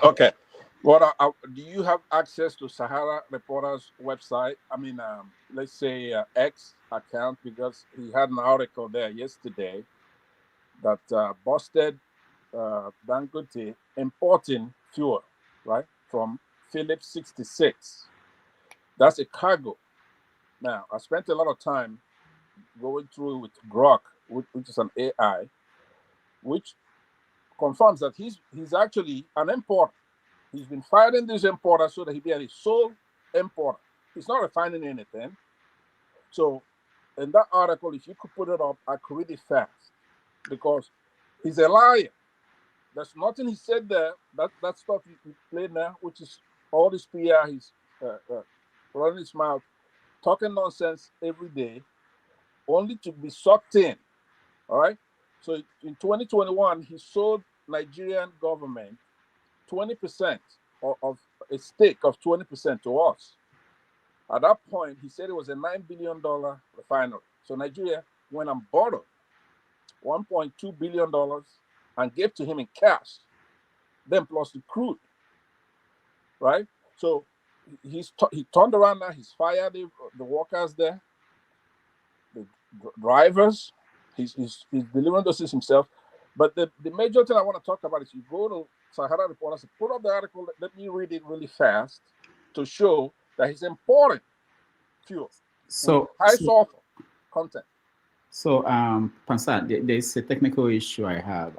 Okay. Well, do you have access to Sahara Reporter's website? I mean, let's say X account, because he had an article there yesterday that busted Dangote importing fuel, right, from Phillips 66. That's a cargo. Now, I spent a lot of time going through with Grok, which is an AI, which confirms that he's actually an importer. He's been firing this importer so that he be a sole importer. He's not refining anything. So in that article, if you could put it up, I could read it fast, because he's a liar. There's nothing he said there. That stuff you played now, which is all this PR, he's running his mouth, talking nonsense every day, only to be sucked in. All right. So in 2021, he sold Nigerian government 20% of a stake of 20% to us. At that point, he said it was a $9 billion refinery. So Nigeria went and borrowed $1.2 billion and gave to him in cash, then plus the crude, right? So he turned around now, he's fired the workers there, the drivers, he's delivering those things himself. But the major thing I want to talk about is you go to Sahara Reporters, put up the article, let me read it really fast to show that he's importing fuel. So high sulfur content. So, Pansat, there's a technical issue I have.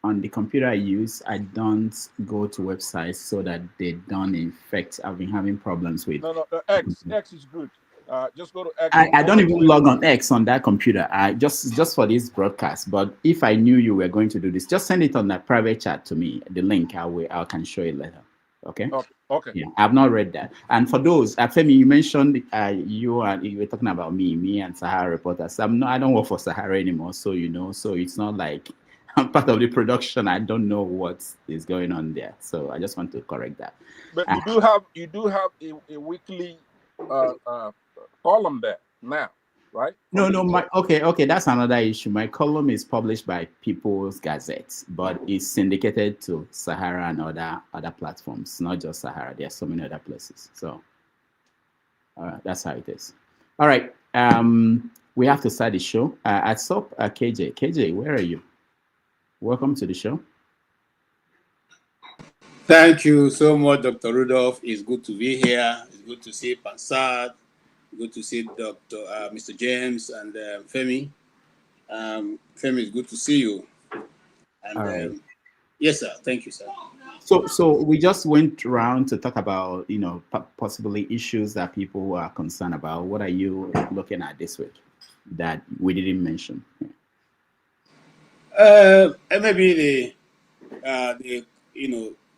On the computer I use, I don't go to websites so that they don't infect. I've been having problems with. No, X is good. Just go to X. I don't even log on X on that computer. I just for this broadcast. But if I knew you were going to do this, just send it on a private chat to me. The link I can show you later. Okay. Okay. Yeah, I've not read that. And for those, Femi, you mentioned you were talking about me and Sahara Reporters. I don't work for Sahara anymore, so you know. So it's not like I'm part of the production. I don't know what is going on there. So I just want to correct that. But you do have a weekly column there now, right? No. Okay. That's another issue. My column is published by People's Gazette, but it's syndicated to Sahara and other platforms, not just Sahara. There are so many other places. So that's how it is. All right. We have to start the show. I saw KJ. KJ, where are you? Welcome to the show. Thank you so much, Dr. Rudolph. It's good to be here. It's good to see Pansat. Good to see Mr. James and Femi. Femi, it's good to see you. And all right. Yes, sir. Thank you, sir. So we just went around to talk about, possibly issues that people are concerned about. What are you looking at this week that we didn't mention? Maybe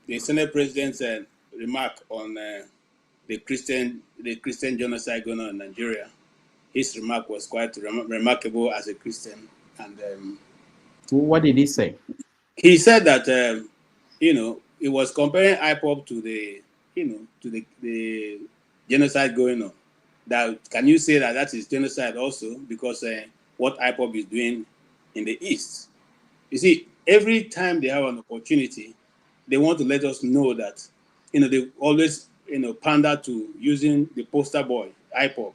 the Senate President's remark on the Christian genocide going on in Nigeria. His remark was quite remarkable as a Christian. And what did he say? He said that he was comparing IPOB to the genocide going on. That can you say that is genocide also, because what IPOB is doing in the East? You see, every time they have an opportunity, they want to let us know that they always, pander to using the poster boy, IPOB,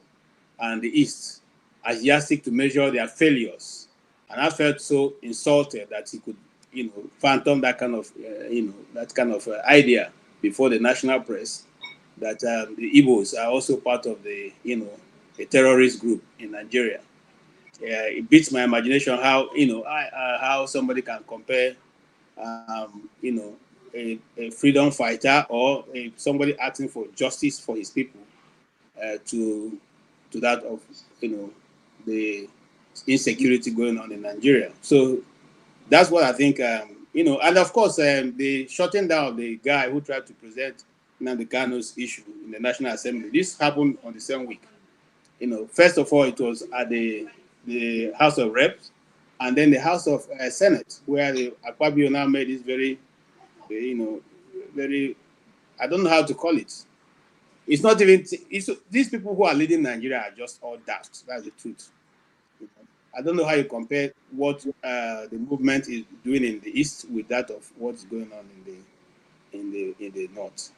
and the East as yardstick to measure their failures. And I felt so insulted that he could, phantom that kind of, idea before the national press that the Igbos are also part of the, a terrorist group in Nigeria. It beats my imagination how, how somebody can compare, a freedom fighter or somebody asking for justice for his people to that of, the insecurity going on in Nigeria. So that's what I think, and of course, the shutting down of the guy who tried to present Nnamdi Kanu's issue in the National Assembly. This happened on the same week. First of all, it was at the House of Reps, and then the House of Senate, where the Akpabio now made this very, very, I don't know how to call it. It's not even, these people who are leading Nigeria are just all daft. That's the truth. I don't know how you compare what the movement is doing in the East with that of what's going on in the North.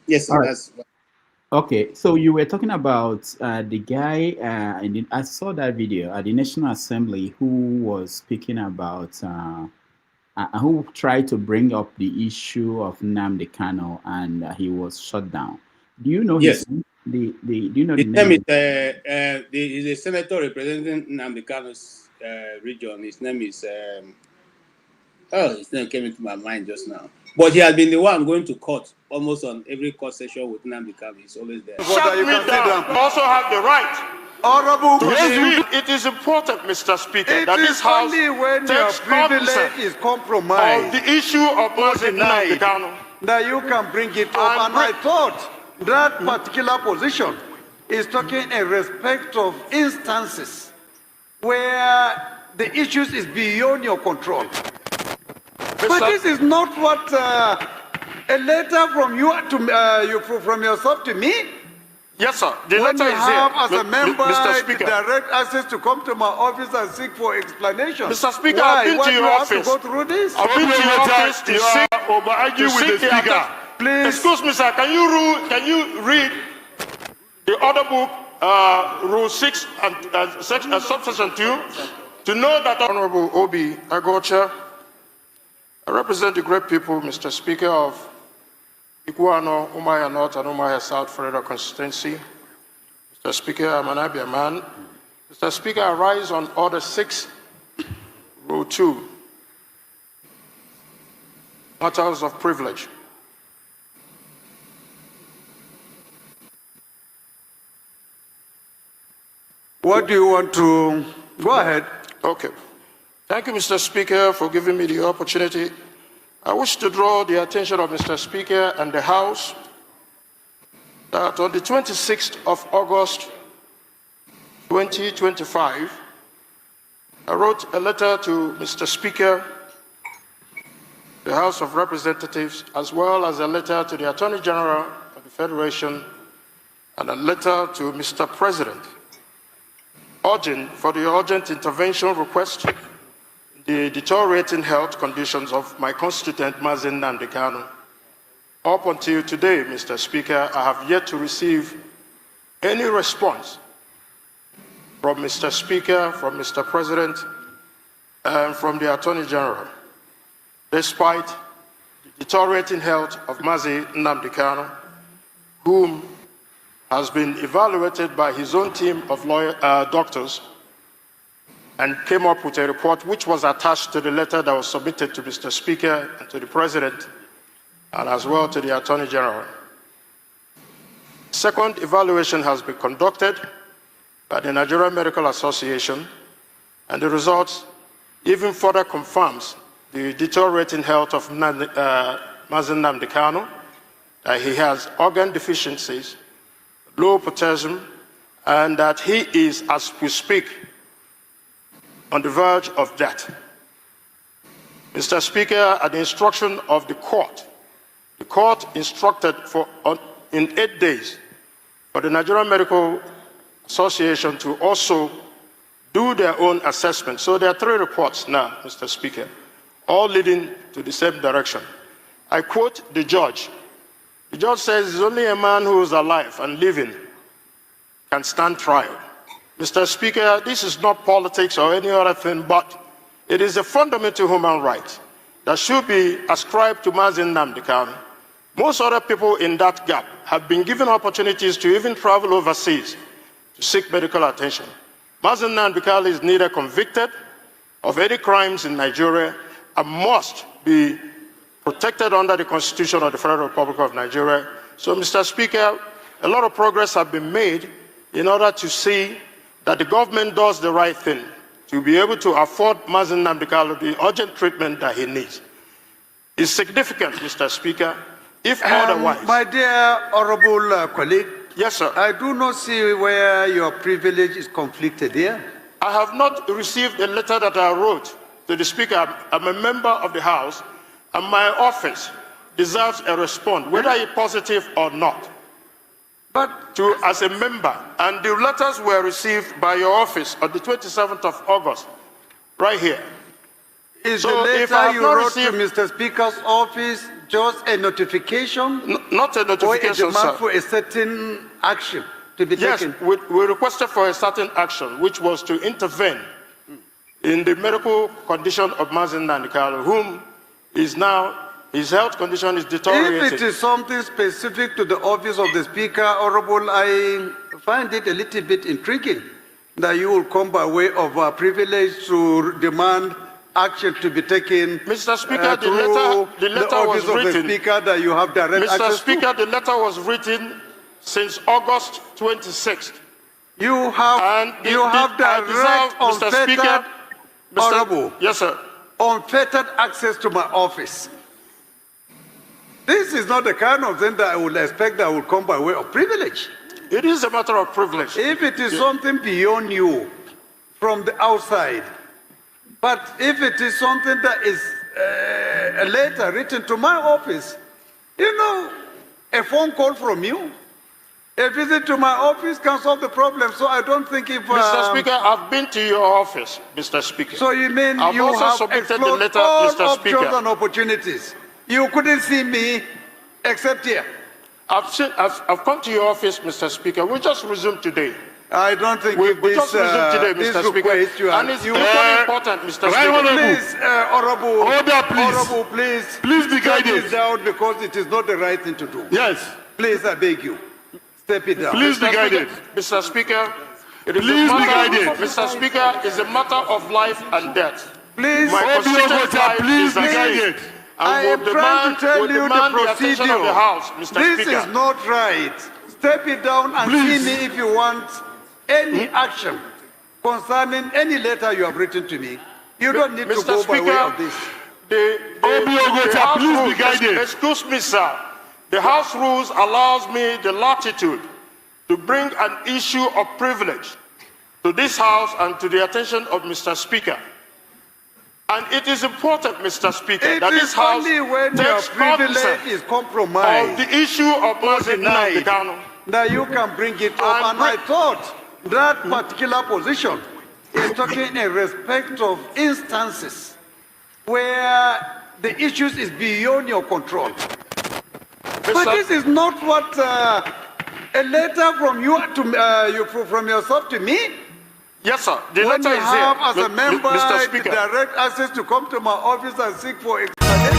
Yes, All right. that's. Okay, so you were talking about the guy, and I saw that video at the National Assembly who was speaking about, who tried to bring up the issue of Nnamdi Kanu, and he was shut down. Do you know Yes. do you know His the name name? is a senator representing Nnamdi Kanu's region. His name is, his name came into my mind just now. But he has been the one going to court almost on every court session with Nnamdi Kanu. He's always there. Shut me down. You also have the right. Honorable, It is important, Mr. Speaker, it that is this House only when your takes privilege cognizance is compromised of the issue of Nnamdi Kanu that you can bring it up. And I thought that particular position is talking in respect of instances where the issues is beyond your control. But this is not what a letter from you to from yourself to me. Yes, sir. The when letter you is have, here, as a member, Mr. Speaker. direct access to come to my office and seek for explanation. Mr. Speaker, why? I've been Why to do your you office. have to go through this? I've been to your office to seek the speaker. Please. Excuse me, sir. Can you read the order book, Rule 6 and subsection 2, to know that Honorable Obi Agocha, I represent the great people, Mr. Speaker, of Iguano, Umaya North and Umaya South Federal Constituency. Mr. Speaker, I'm an Abia man. Mr. Speaker, I rise on Order 6, Rule 2, matters of privilege. What do you want to... Go ahead. Okay. Thank you, Mr. Speaker, for giving me the opportunity. I wish to draw the attention of Mr. Speaker and the House that on the 26th of August, 2025, I wrote a letter to Mr. Speaker, the House of Representatives, as well as a letter to the Attorney General of the Federation and a letter to Mr. President, urging for the urgent intervention request the deteriorating health conditions of my constituent, Mazen Nnamdi Kanu. Up until today, Mr. Speaker, I have yet to receive any response from Mr. Speaker, from Mr. President, and from the Attorney General, despite the deteriorating health of Mazen Nnamdi Kanu, whom has been evaluated by his own team of doctors and came up with a report which was attached to the letter that was submitted to Mr. Speaker and to the President and as well to the Attorney General. Second evaluation has been conducted by the Nigerian Medical Association, and the results even further confirms the deteriorating health of Mazen Nnamdi Kanu, that he has organ deficiencies, low potassium, and that he is, as we speak, on the verge of death. Mr. Speaker, at the instruction of the court instructed in 8 days for the Nigerian Medical Association to also do their own assessment. So there are 3 reports now, Mr. Speaker, all leading to the same direction. I quote the judge. The judge says, it's only a man who is alive and living can stand trial. Mr. Speaker, this is not politics or any other thing, but it is a fundamental human right that should be ascribed to Nnamdi Kanu. Most other people in that gap have been given opportunities to even travel overseas to seek medical attention. Nnamdi Kanu is neither convicted of any crimes in Nigeria and must be protected under the Constitution of the Federal Republic of Nigeria. So, Mr. Speaker, a lot of progress has been made in order to see that the government does the right thing to be able to afford Nnamdi Kanu the urgent treatment that he needs. It's significant, Mr. Speaker, if otherwise. My dear honorable colleague. Yes, sir. I do not see where your privilege is conflicted here. I have not received a letter that I wrote to the Speaker. I'm a member of the House, and my office deserves a response, whether it's positive or not. But as a member, and the letters were received by your office on the 27th of August, right here. Is the letter you wrote to Mr. Speaker's office just a notification? Not a notification, or a demand for a certain action to be taken? Yes, we requested for a certain action, which was to intervene in the medical condition of Nnamdi Kanu, whom is now, his health condition is deteriorating. If it is something specific to the office of the Speaker, Honorable, I find it a little bit intriguing that you will come by way of a privilege to demand action to be taken. Mr. Speaker, the letter was written. Of the Speaker that you have direct Mr. Speaker, the letter was written since August 26th. You have direct, unfettered, Honorable. Yes, sir. Unfettered access to my office. This is not the kind of thing that I would expect that would come by way of privilege. It is a matter of privilege. If it is something beyond you, from the outside, but if it is something that is a letter written to my office, you know, a phone call from you, a visit to my office can solve the problem. So I don't think if... Mr. Speaker, I've been to your office, Mr. Speaker. So you mean I've you also have submitted the explored letter, all Mr. options Speaker. and opportunities. You couldn't see me except here. I've come to your office, Mr. Speaker. We just resumed today. I don't think we just resumed today, Mr. Speaker. And it's very important, Mr. Speaker. Please, Honorable, Order, please. Honorable, please. Please be guided. Step it down because it is not the right thing to do. Yes. Please, I beg you. Step it down. Please be guided. Mr. Speaker, it is please be guided. Mr. Speaker, it's a matter of life and death. Please, my constituent life please is at stake. I am trying to tell you the procedure. The House, Mr. This Speaker. is not right. Step it down and see me if you want any action concerning any letter you have written to me. You don't need to go by way of this. The House rules, be guided. Excuse me, sir. The House rules allows me the latitude to bring an issue of privilege to this House and to the attention of Mr. Speaker. And it is important, Mr. Speaker, that this House takes privilege is compromised of the issue of Nnamdi Kanu. That you can bring it up. And I thought that particular position is talking in respect of instances where the issues is beyond your control. But this is not what a letter from you to from yourself to me. Yes, sir. The when letter you is have, here, as a member, Mr. Speaker, direct access to come to my office and seek for explanation.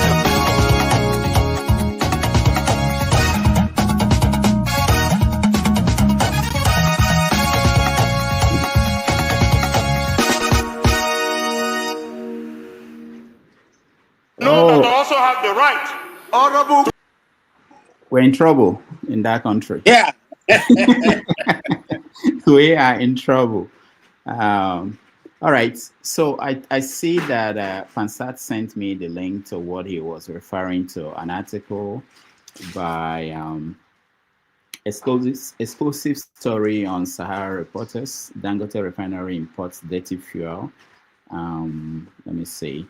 No, but I also have the right. Honorable. We're in trouble in that country. Yeah. We are in trouble. All right. So I see that Fansat sent me the link to what he was referring to, an article by Explosive Story on Sahara Reporters. Dangote Refinery imports dirty fuel. Let me see.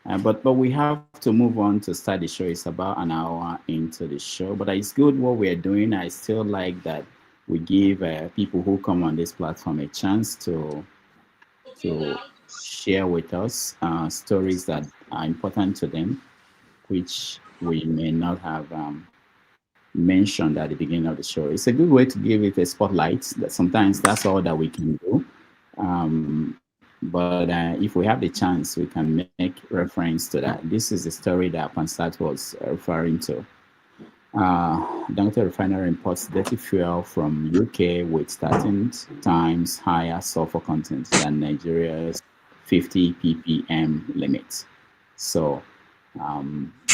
But we have to move on to start the show. It's about an hour into the show, but it's good what we're doing. I still like that we give people who come on this platform a chance to share with us stories that are important to them. which we may not have mentioned at the beginning of the show. It's a good way to give it a spotlight. That sometimes that's all that we can do. But if we have the chance, we can make reference to that. This is the story that Pansat was referring to. Dangote Refinery imports dirty fuel from UK with 13 times higher sulfur content than Nigeria's 50 ppm limit. So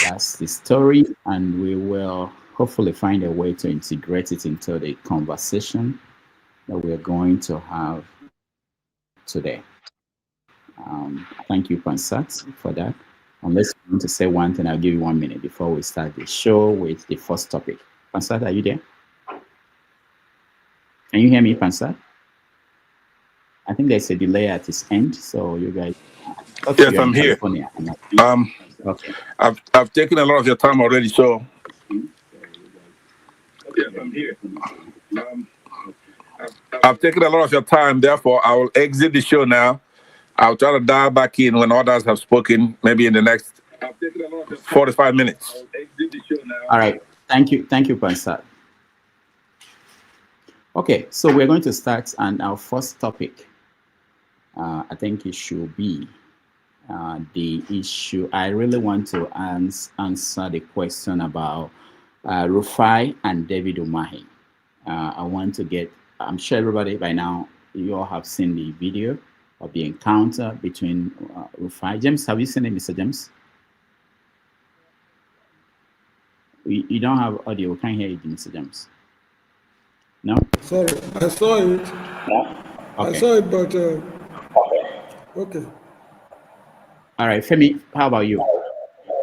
that's the story, and we will hopefully find a way to integrate it into the conversation that we're going to have today. Thank you, Pansat, for that. Unless you want to say one thing, I'll give you 1 minute before we start the show with the first topic. Pansat, are you there? Can you hear me, Pansat? I think there's a delay at his end, so you guys. Yes, I'm here. Okay. I've taken a lot of your time already, so. Yes, I'm here. I've taken a lot of your time, therefore I will exit the show now. I'll try to dial back in when others have spoken, maybe in the next 45 minutes. All right. Thank you, Pansat. Okay, so we're going to start, and our first topic, I think it should be the issue. I really want to answer the question about Rufai and David Umahi. I want to get, I'm sure everybody by now, you all have seen the video of the encounter between Rufai. James, have you seen it, Mr. James? You don't have audio. We can't hear you, Mr. James. No? Sorry, I saw it. Yeah? Okay. I saw it, but okay. All right, Femi, how about you?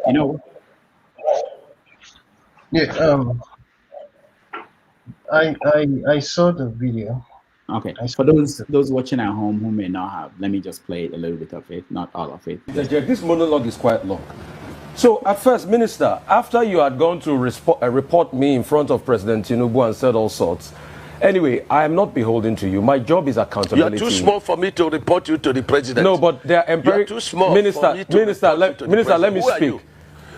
You know? Yeah, I saw the video. Okay, for those watching at home who may not have, let me just play a little bit of it, not all of it. This monologue is quite long. So at first, Minister, after you had gone to report me in front of President Tinubu and said all sorts, anyway, I am not beholden to you. My job is accountability. You are too small for me to report you to the president. No, but they are You are too small Minister, for me to Minister, report you to the Minister, let me president. speak.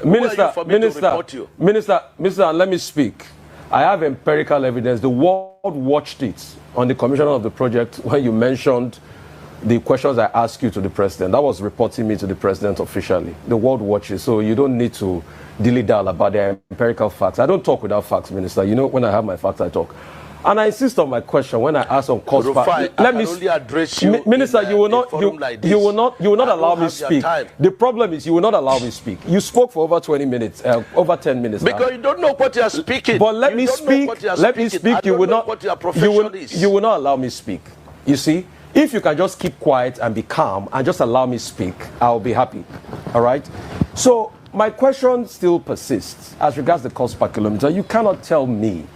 Who are you for me to report you? Minister, let me speak. I have empirical evidence. The world watched it on the commissioner of the project when you mentioned the questions I asked you to the president. That was reporting me to the president officially. The world watches, so you don't need to dilly-dally about the empirical facts. I don't talk without facts, Minister. You know, when I have my facts, I talk. And I insist on my question when I ask on cost. Let me only address you. Minister, you will not allow me speak. The problem is you will not allow me speak. You spoke for over 20 minutes, over 10 minutes. Because you don't know what you are speaking. But let me speak. Let me speak. You will not. What your profession is. You will not allow me speak. You see, if you can just keep quiet and be calm and just allow me speak, I'll be happy. All right. So my question still persists as regards the cost per kilometer. You cannot tell me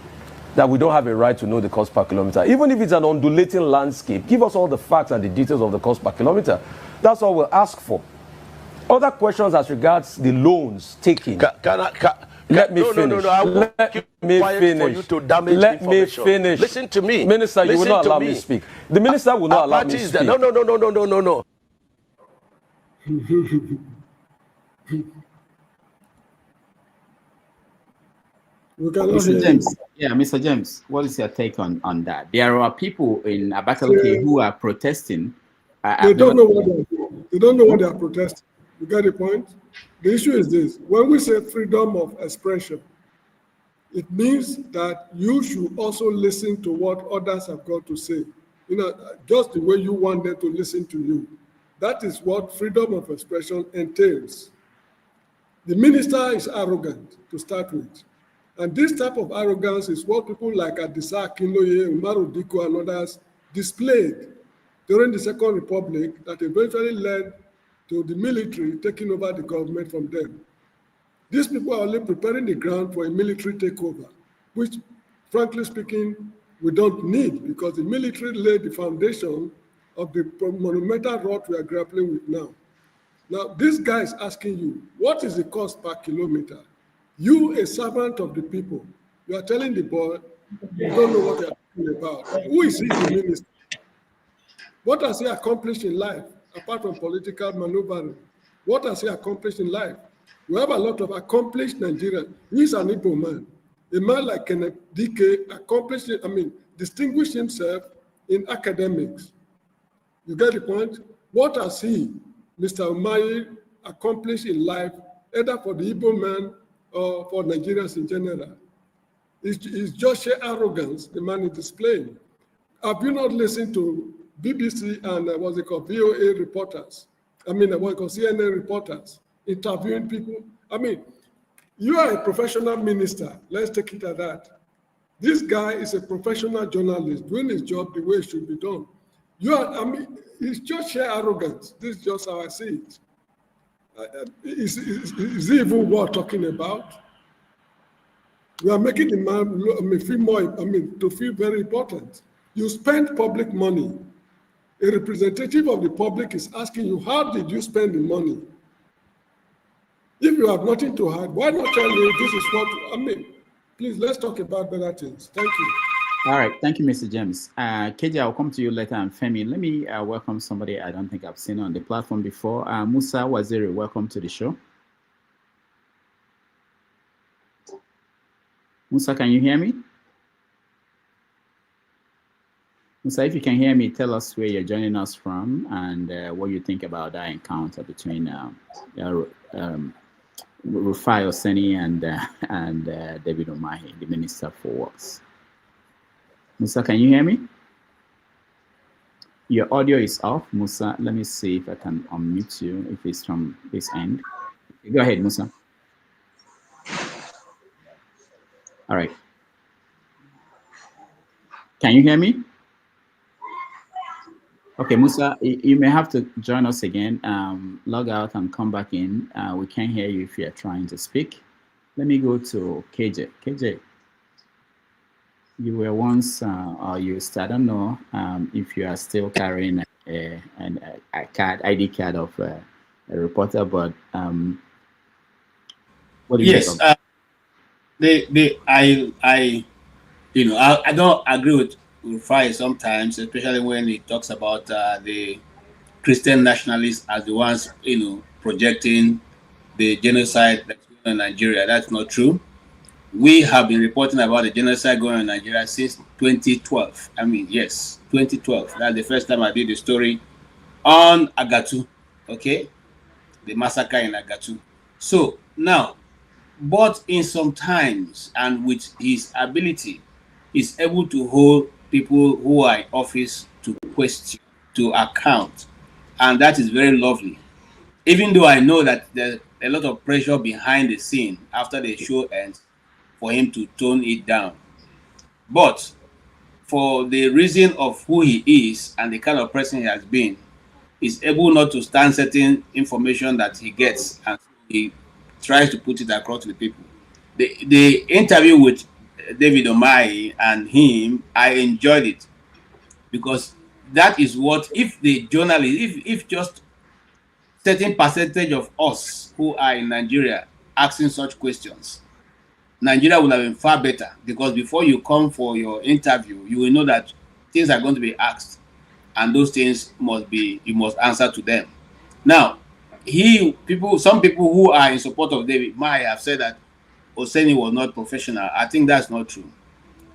that we don't have a right to know the cost per kilometer. Even if it's an undulating landscape, give us all the facts and the details of the cost per kilometer. That's all we'll ask for. Other questions as regards the loans taken. Let me finish. Let me finish. Let me finish. Listen to me. Minister, you will not allow me to speak. The minister will not allow me to speak. No. Mr. James, Mr. James, what is your take on that? There are people in Abakaliki who are protesting. They don't know what they are protesting. You get the point? The issue is this: when we say freedom of expression, it means that you should also listen to what others have got to say. You know, just the way you want them to listen to you. That is what freedom of expression entails. The minister is arrogant to start with. And this type of arrogance is what people like Adisa Akinloye, Umaru Diko, and others displayed during the Second Republic that eventually led to the military taking over the government from them. These people are only preparing the ground for a military takeover, which, frankly speaking, we don't need, because the military laid the foundation of the monumental rot we are grappling with now. Now, this guy is asking you, what is the cost per kilometer? You, a servant of the people, you are telling the boy, you don't know what you are talking about. Who is he, the minister? What has he accomplished in life, apart from political maneuvering? What has he accomplished in life? We have a lot of accomplished Nigerians. He's an Igbo man. A man like Kenneth Dike distinguished himself in academics. You get the point? What has he, Mr. Umahi, accomplished in life, either for the Igbo man or for Nigerians in general? It's just sheer arrogance the man is displaying. Have you not listened to BBC and what's it called, VOA reporters? CNN reporters interviewing people? You are a professional minister. Let's take it at that. This guy is a professional journalist doing his job the way it should be done. It's just sheer arrogance. This is just how I see it. Is it even worth talking about? We are making the man feel more, to feel very important. You spend public money. A representative of the public is asking you, how did you spend the money? If you have nothing to hide, why not tell you this is what, please, let's talk about better things. Thank you. All right, thank you, Mr. James. KJ, I'll come to you later, and Femi, let me welcome somebody I don't think I've seen on the platform before. Musa Waziri, welcome to the show. Musa, can you hear me? Musa, if you can hear me, tell us where you're joining us from and what you think about that encounter between Rufai Oseni and David Umahi, the Minister for Works. Musa, can you hear me? Your audio is off, Musa. Let me see if I can unmute you, if it's from this end. Go ahead, Musa. All right. Can you hear me? Okay, Musa, you may have to join us again. Log out and come back in. We can't hear you if you're trying to speak. Let me go to KJ. KJ, you were once, or you still, I don't know if you are still carrying a ID card of a reporter, but what do you think of I don't agree with Rufai sometimes, especially when he talks about the Christian nationalists as the ones, projecting the genocide that's going on in Nigeria. That's not true. We have been reporting about the genocide going on in Nigeria since 2012. Yes, 2012. That's the first time I did the story on Agatu, okay? The massacre in Agatu. So now, but in some times and with his ability, he's able to hold people who are in office to question, to account. And that is very lovely. Even though I know that there's a lot of pressure behind the scene after the show ends for him to tone it down. But for the reason of who he is and the kind of person he has been, he's able not to stand certain information that he gets, and he tries to put it across to the people. The interview with David Umahi and him, I enjoyed it, because that is what, if the journalists, if just certain percentage of us who are in Nigeria asking such questions, Nigeria would have been far better, because before you come for your interview, you will know that things are going to be asked, and those things you must answer to them. Now, some people who are in support of David Umahi have said that Oseni was not professional. I think that's not true.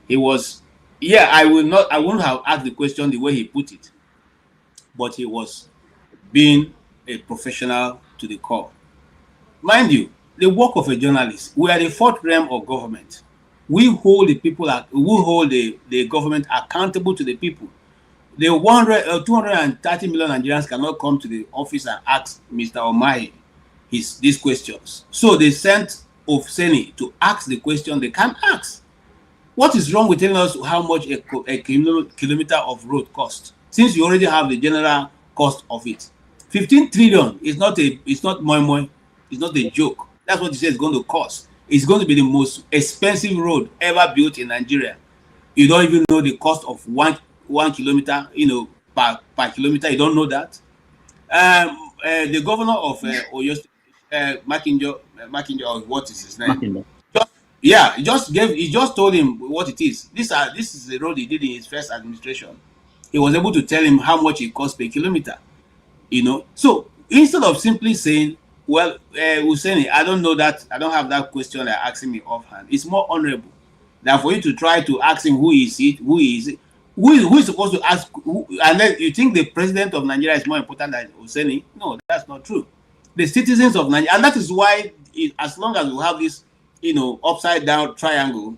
He was, I wouldn't have asked the question the way he put it, but he was being a professional to the core. Mind you, the work of a journalist, we are the fourth realm of government. We hold the people, we hold the government accountable to the people. The 230 million Nigerians cannot come to the office and ask Mr. Umahi these questions. So they sent Oseni to ask the question they can't ask. What is wrong with telling us how much a kilometer of road costs, since you already have the general cost of it? 15 trillion is not moi, it's not a joke. That's what he says it's going to cost. It's going to be the most expensive road ever built in Nigeria. You don't even know the cost of one kilometer, per kilometer. You don't know that. The governor of Oyo State, Makinjo, or what is his name? He just told him what it is. This is the road he did in his first administration. He was able to tell him how much it costs per kilometer. So instead of simply saying Well, Hussein, I don't know that. I don't have that question they're asking me offhand. It's more honorable than for you to try to ask him who is it, who is it, who is supposed to ask, who, and then you think the president of Nigeria is more important than Hussein? No, that's not true. The citizens of Nigeria, and that is why, as long as we have this, upside down triangle,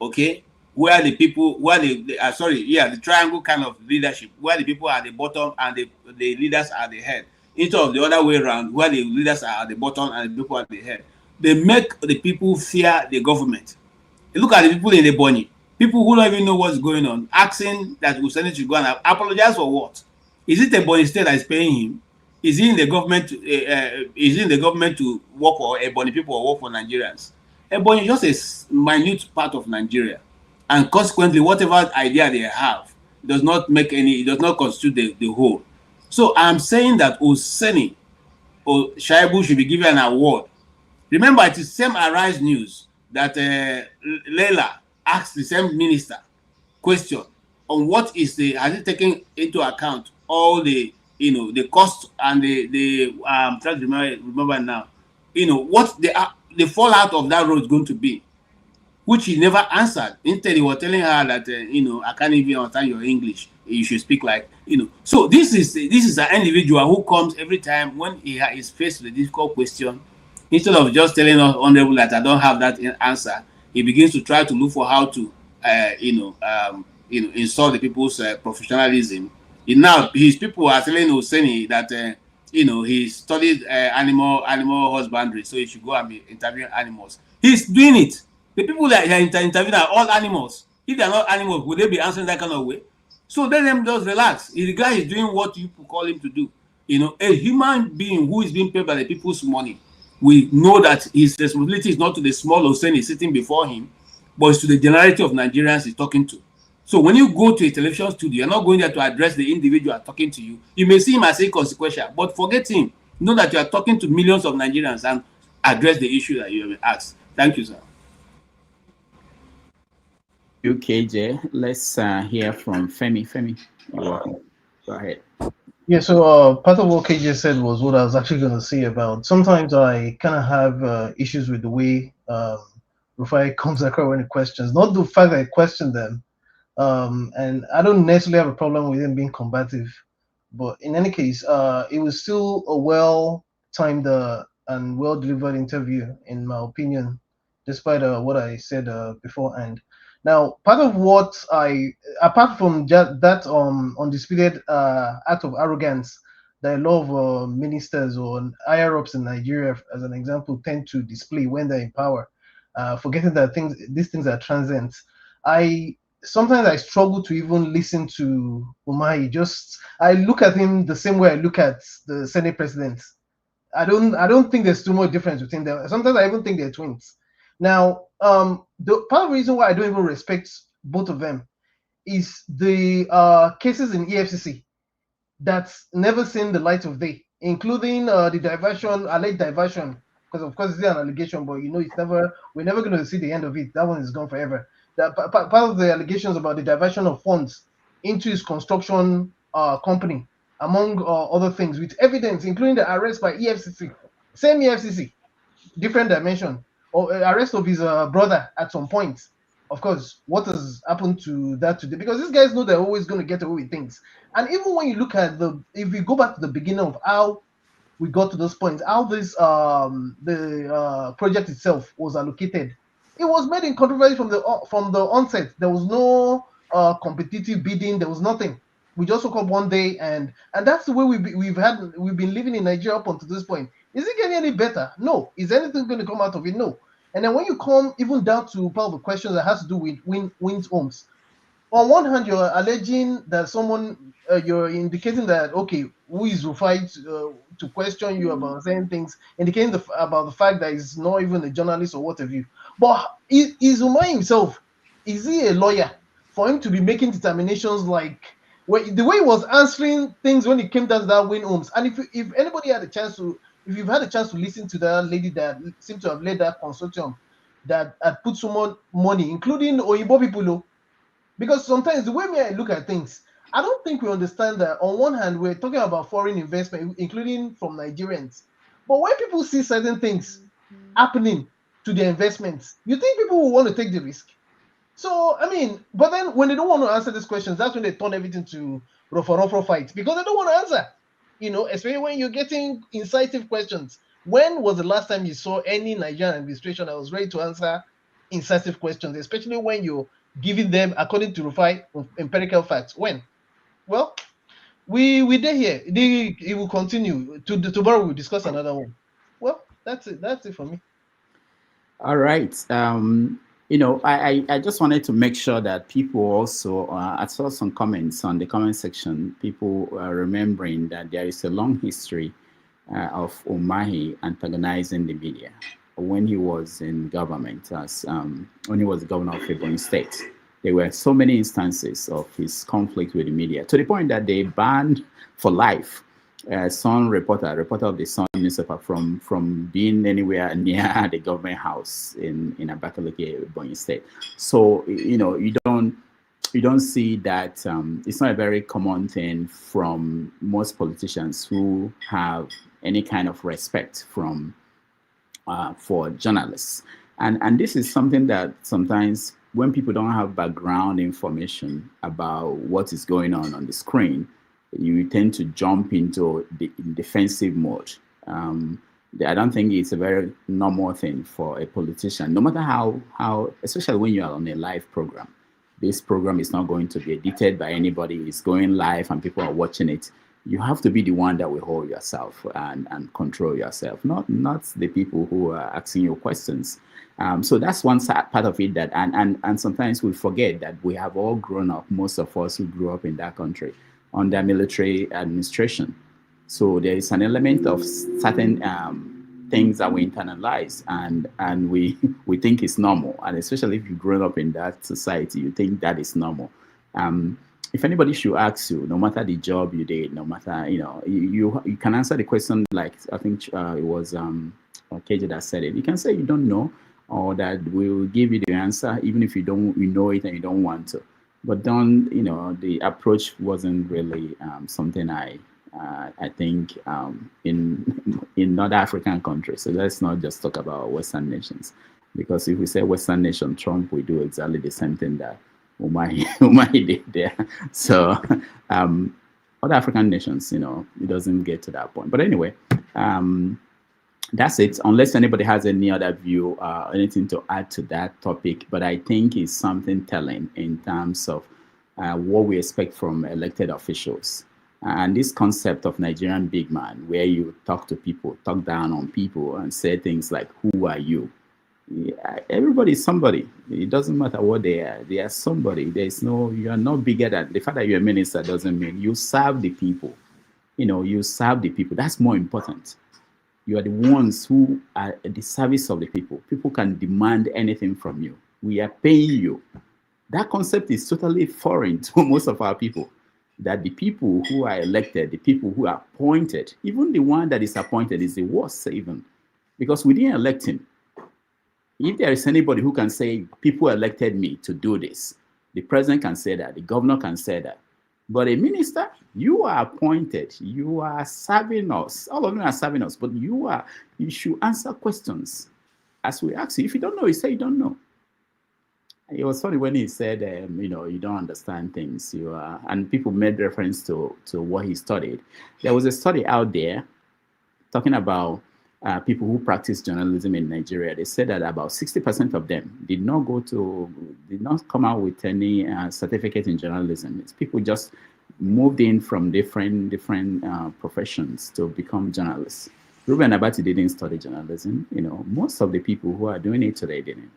okay, where the people, where the triangle kind of leadership, where the people are at the bottom and the leaders are at the head, instead of the other way around, where the leaders are at the bottom and the people are at the head. They make the people fear the government. You look at the people in the Bonny, people who don't even know what's going on, asking that Hussein should go and apologize for what? Is it a Bonny state that is paying him? Is he in the government? Is he in the government to work for a Bonny people or work for Nigerians? A Bonny is just a minute part of Nigeria, and consequently, whatever idea they have does not make any. It does not constitute the whole. So I'm saying that Hussein or Shaibu should be given an award. Remember, it is same Arise News that Leila asked the same minister question on what is has it taken into account all the the cost and I'm trying to remember now, what the fallout of that road is going to be, which he never answered. Instead, he was telling her that I can't even understand your English. You should speak like So this is an individual who comes every time when he is faced with a difficult question. Instead of just telling us honorable that I don't have that answer, he begins to try to look for how to insult the people's professionalism. Now his people are telling Hussein that he studied animal husbandry, so he should go and be interviewing animals. He's doing it. The people that are interviewing are all animals. If they are not animals, would they be answering that kind of way? So let them just relax. The guy is doing what you call him to do. A human being who is being paid by the people's money, we know that his responsibility is not to the small Hussein sitting before him, but it's to the generality of Nigerians he's talking to. So when you go to a television studio, you're not going there to address the individual talking to you. You may see him as inconsequential, but forget him. Know that you are talking to millions of Nigerians and address the issue that you have asked. Thank you, sir. KJ, let's hear from Femi. Femi, you're welcome. Go ahead. Yeah, so part of what KJ said was what I was actually going to say about sometimes I kind of have issues with the way Rufai comes across when he questions, not the fact that I question them, and I don't necessarily have a problem with him being combative, but in any case, it was still a well-timed and well-delivered interview, in my opinion, despite what I said beforehand. Now, part of what apart from that undisputed act of arrogance that a lot of ministers or higher-ups in Nigeria, as an example, tend to display when they're in power, forgetting that these things are transient. Sometimes I struggle to even listen to Umahi. I look at him the same way I look at the Senate president. I don't think there's too much difference between them. Sometimes I even think they're twins. Now, the part of the reason why I don't even respect both of them is the cases in EFCC that's never seen the light of day, including the alleged diversion, because of course it's an allegation, but we're never going to see the end of it. That one is gone forever. That part of the allegations about the diversion of funds into his construction company, among other things, with evidence, including the arrest by EFCC, same EFCC, different dimension, or arrest of his brother at some point. Of course, what has happened to that today? Because these guys know they're always going to get away with things. And even when you look at if we go back to the beginning of how we got to those points, how this the project itself was allocated, it was made in controversy from the onset. There was no competitive bidding. There was nothing. We just woke up one day, and that's the way we've been living in Nigeria up until this point. Is it getting any better? No. Is anything going to come out of it? No. And then when you come even down to part of the questions that has to do with Wins Homes, on one hand, you're alleging that you're indicating that, okay, who is Rufai to question you about certain things, indicating about the fact that he's not even a journalist or what have you. But is Umar himself, is he a lawyer for him to be making determinations like the way he was answering things when it came down to that Win Homes? And if anybody had a chance to, if you've had a chance to listen to that lady that seemed to have led that consortium that had put so much money, including Oyibo people, because sometimes the way I look at things, I don't think we understand that on one hand, we're talking about foreign investment, including from Nigerians. But when people see certain things happening to their investments, you think people will want to take the risk? So, I mean, but then when they don't want to answer these questions, that's when they turn everything to rough fight because they don't want to answer. You know, especially when you're getting incisive questions. When was the last time you saw any Nigerian administration that was ready to answer incisive questions, especially when you're giving them, according to Rufai, empirical facts? When? Well, we did here. It will continue. Tomorrow we'll discuss another one. Well, that's it. That's it for me. All right. You know, I just wanted to make sure that people also, I saw some comments on the comment section, people are remembering that there is a long history of Umahi antagonizing the media when he was in government, as when he was the governor of Ebonyi State. There were so many instances of his conflict with the media, to the point that they banned for life Sun reporter of the Sun newspaper from being anywhere near the government house in Abakaliki, Ebonyi State. So you know, you don't see that. It's not a very common thing from most politicians who have any kind of respect from for journalists, and this is something that sometimes when people don't have background information about what is going on the screen, you tend to jump into the defensive mode. I don't think it's a very normal thing for a politician, no matter how, especially when you are on a live program. This program is not going to be edited by anybody. It's going live and people are watching it. You have to be the one that will hold yourself and control yourself, not the people who are asking you questions. So that's one part of it, that and sometimes we forget that we have all grown up, most of us who grew up in that country, under military administration. So there is an element of certain things that we internalize and we think is normal. And especially if you grown up in that society, you think that is normal. If anybody should ask you, no matter the job you did, no matter, you know, you can answer the question like, I think it was KJ that said it. You can say you don't know, or that we'll give you the answer, even if you know it and you don't want to. But don't, you know, the approach wasn't really something I think in other African countries. So let's not just talk about Western nations, because if we say Western nation, Trump will do exactly the same thing that Umahi did there. So other African nations, you know, it doesn't get to that point. But anyway, that's it. Unless anybody has any other view, anything to add to that topic. But I think it's something telling in terms of what we expect from elected officials. And this concept of Nigerian big man, where you talk to people, talk down on people and say things like, who are you? Yeah, everybody is somebody. It doesn't matter what they are. They are somebody. You are not bigger than, the fact that you're a minister doesn't mean you serve the people. You know, you serve the people. That's more important. You are the ones who are at the service of the people. People can demand anything from you. We are paying you. That concept is totally foreign to most of our people. That the people who are elected, the people who are appointed, even the one that is appointed is the worst even, because we didn't elect him. If there is anybody who can say, people elected me to do this, the president can say that, the governor can say that. But a minister, you are appointed, you are serving us. All of them are serving us, but you should answer questions as we ask you. If you don't know, you say you don't know. It was funny when he said, you know, you don't understand things. And people made reference to what he studied. There was a study out there talking about people who practice journalism in Nigeria. They said that about 60% of them did not come out with any certificate in journalism. It's people just moved in from different professions to become journalists. Ruben Abati didn't study journalism. You know, most of the people who are doing it today didn't.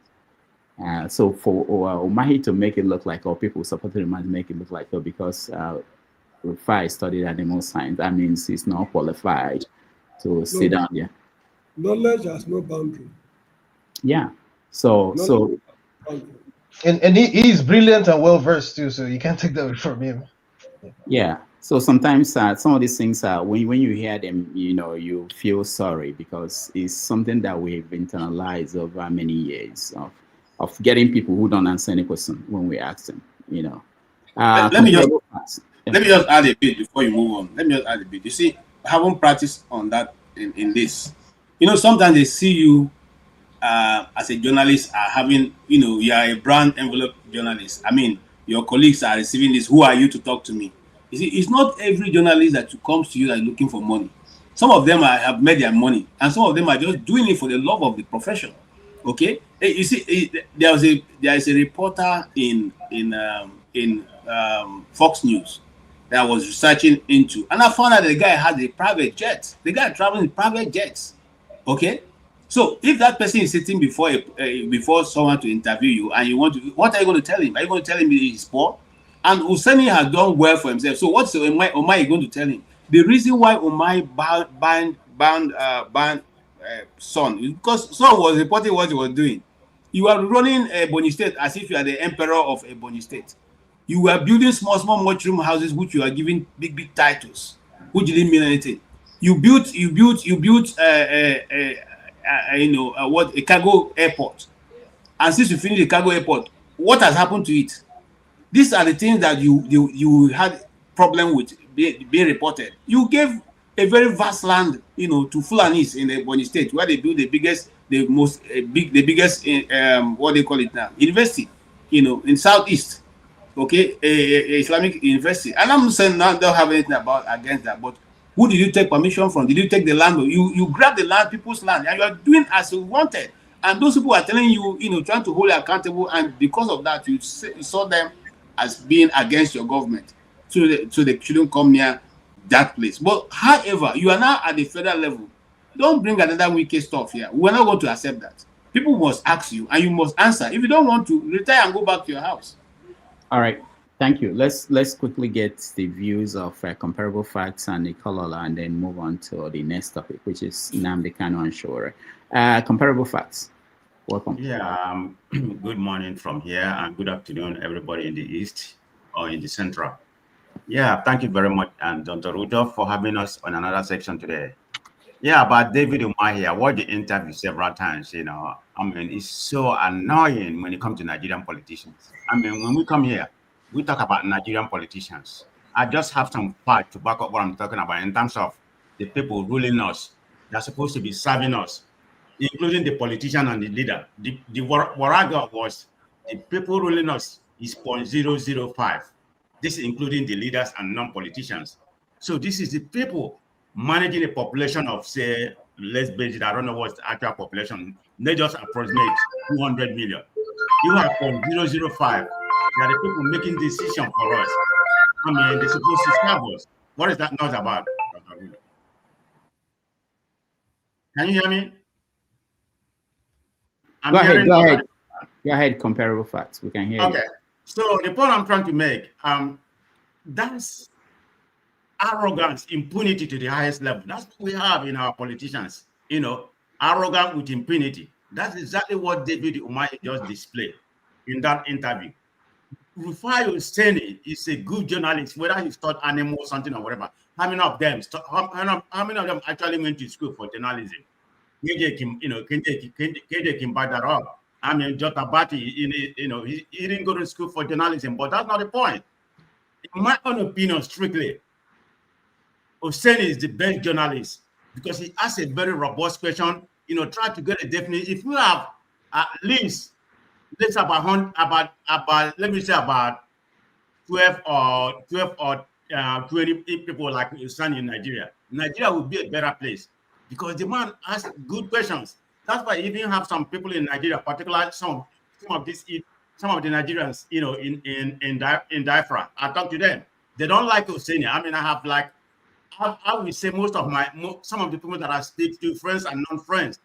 So for Umahi to make it look like, or people supporting him to make it look like, because Rufai studied animal science, that means he's not qualified to sit down here. Knowledge has no boundary. Yeah. So and he is brilliant and well versed too, so you can't take that away from him. Yeah. So sometimes some of these things when you hear them, you know, you feel sorry, because it's something that we've internalized over many years of getting people who don't answer any question when we ask them, you know. Let me just add a bit before you move on. Let me just add a bit. You see, I haven't practiced on that in this. You know, sometimes they see you as a journalist having, you know, you are a brand envelope journalist. I mean, your colleagues are receiving this. Who are you to talk to me? You see, it's not every journalist that comes to you that is looking for money. Some of them have made their money, and some of them are just doing it for the love of the profession. Okay, you see, there is a reporter in Fox News that I was researching into, and I found out the guy had a private jet. The guy traveling in private jets. Okay, so if that person is sitting before before someone to interview you, and you want to, what are you going to tell him? Are you going to tell him he's poor? And Husseini has done well for himself. So what's Omai going to tell him? The reason why Omai banned Son is because Son was reporting what he was doing. You are running Ebonyi State as if you are the emperor of Ebonyi State. You were building small mushroom houses, which you are giving big titles, which didn't mean anything. You built a cargo airport, and since you finished the cargo airport, what has happened to it? These are the things that you had problem with being reported. You gave a very vast land, you know, to Fulanis in the Ebonyi State, where they build the biggest what they call it now, university, you know, in Southeast. Okay, a Islamic university. And I'm saying now don't have anything against that, but who did you take permission from? Did you take the land? You grab the land, people's land, and you are doing as you wanted. And those people are telling you, you know, trying to hold you accountable, and because of that, you saw them as being against your government. So they shouldn't come near that place. But however, you are now at the federal level. Don't bring another wicked stuff here. We're not going to accept that. People must ask you, and you must answer. If you don't want to, retire and go back to your house. All right. Thank you. Let's quickly get the views of comparable facts and Nikolola, and then move on to the next topic, which is Nnamdi Kanu and Sowore. Comparable facts. Welcome. Yeah. Good morning from here, and good afternoon, everybody in the East or in the Central. Yeah. Thank you very much, and Dr. Rudolph, for having us on another section today. Yeah, about David Umahi, I watched the interview several times. You know, I mean, it's so annoying when it comes to Nigerian politicians. I mean, when we come here, we talk about Nigerian politicians. I just have some facts to back up what I'm talking about in terms of the people ruling us. They're supposed to be serving us, including the politician and the leader. The Waraga was the people ruling us is 0.005. This is including the leaders and non-politicians. So this is the people managing a population of, say, let's base it, I don't know what's the actual population. They just approximate 200 million. You have 0.005. They are the people making decisions for us. I mean, they're supposed to serve us. What is that not about? Can you hear me? Go ahead, comparable facts. We can hear you. Okay. So the point I'm trying to make, that's arrogance, impunity to the highest level. That's what we have in our politicians. You know, arrogant with impunity. That's exactly what David Umahi just displayed in that interview. Rufai Husseini is a good journalist, whether he taught animals or something or whatever. How many of them actually went to school for journalism? Can you back that up? I mean, Jota Bati, you know, he didn't go to school for journalism, but that's not the point. In my own opinion, strictly, Husseini is the best journalist because he asks a very robust question. You know, try to get a definite. If you have at least, let's say about let me say about 12 or 20 people like Husseini in Nigeria. Nigeria would be a better place because the man asks good questions. That's why you even have some people in Nigeria, particularly some of the Nigerians, you know, in diaspora. I talk to them. They don't like Husseini. I mean, I would say some of the people that I speak to, friends and non-friends,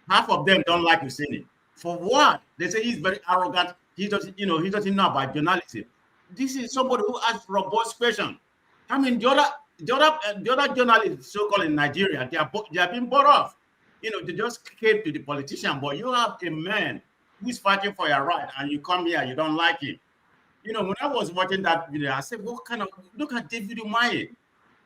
half of them don't like Husseini. For what? They say he's very arrogant. He doesn't know about journalism. This is somebody who asks robust questions. I mean, the other journalists, so-called in Nigeria, they are being bought off. You know, they just came to the politician. But you have a man who's fighting for your right, and you come here, you don't like him. You know, when I was watching that video, I said, what kind of, look at David Umahi.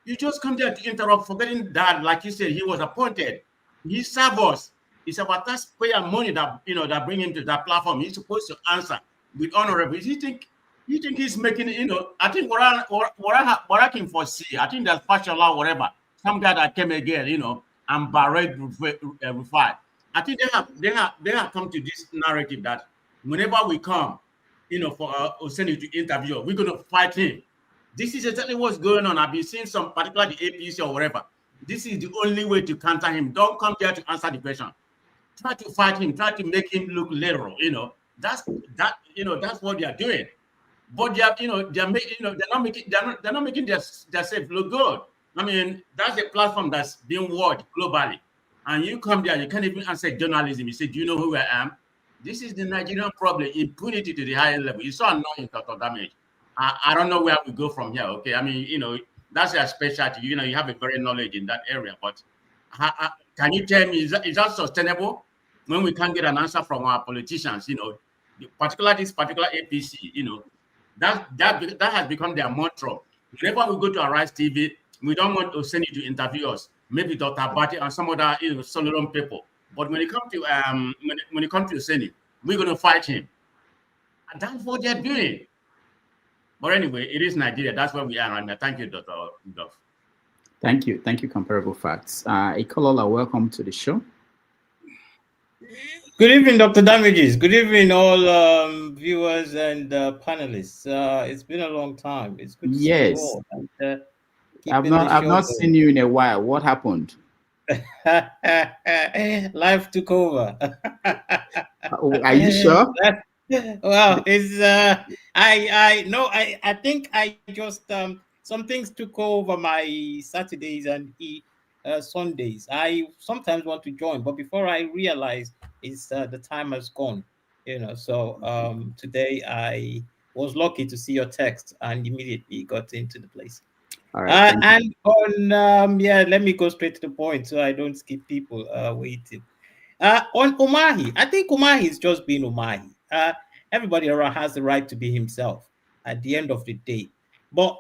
You just come there to interrupt, forgetting that, like you said, he was appointed. He served us. It's about taxpayer money that, you know, that bring him to that platform. He's supposed to answer with honorable. You think he's making, you know, I think what I can foresee, I think that's Fashola or whatever, some guy that came again, you know, and berate Rufai. I think they have come to this narrative that whenever we come, for Oseni to interview, we're going to fight him. This is exactly what's going on. I've been seeing some, particularly the APC or whatever. This is the only way to counter him. Don't come here to answer the question. Try to fight him. Try to make him look literal. That's what they are doing. But they are, they're not making themselves look good. I mean, that's a platform that's being watched globally. And you come there, you can't even answer journalism. You say, do you know who I am? This is the Nigerian problem, impunity to the highest level. You saw annoying total damage. I don't know where we go from here, okay? I mean, that's your specialty. You have a very knowledge in that area. But can you tell me, is that sustainable when we can't get an answer from our politicians, particularly this particular APC, that has become their mantra. Whenever we go to Arise TV, we don't want Oseni to interview us. Maybe Dr. Abati and some other Solomon people. But when it comes to Oseni, we're going to fight him. And that's what they're doing. But anyway, it is Nigeria. That's where we are right now. Thank you, Dr. Rudolph. Thank you, Comparable Facts. Ikolola, welcome to the show. Good evening, Dr. Damages. Good evening, all viewers and panelists. It's been a long time. It's good to see you all. And, I've not seen you in a while. What happened? Life took over. Are you sure? Well, it's I think I just some things took over my Saturdays and Sundays. I sometimes want to join, but before I realize it's the time has gone. So today I was lucky to see your text and immediately got into the place. All right, and on let me go straight to the point so I don't skip people waiting. On Umahi, I think Umahi is just being Umahi. Everybody has the right to be himself at the end of the day. But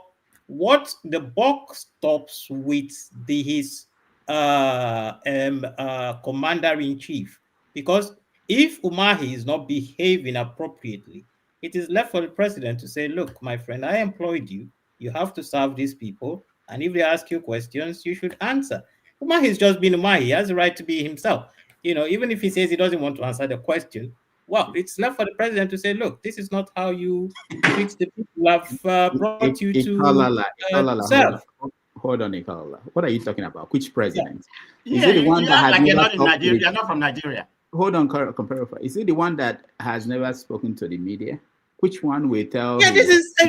what the buck stops with his commander-in-chief, because if Umahi is not behaving appropriately, it is left for the president to say, look, my friend, I employed you. You have to serve these people. And if they ask you questions, you should answer. Umahi is just being Umahi. He has the right to be himself. Even if he says he doesn't want to answer the question, well, it's left for the president to say, look, this is not how you treat the people who have brought you to serve. Hold on, Ikolola. What are you talking about? Which president? Is it the one that has never talked to the... You're not from Nigeria. Hold on, Comparable. Is it the one that has never spoken to the media? Which one will tell? Yeah,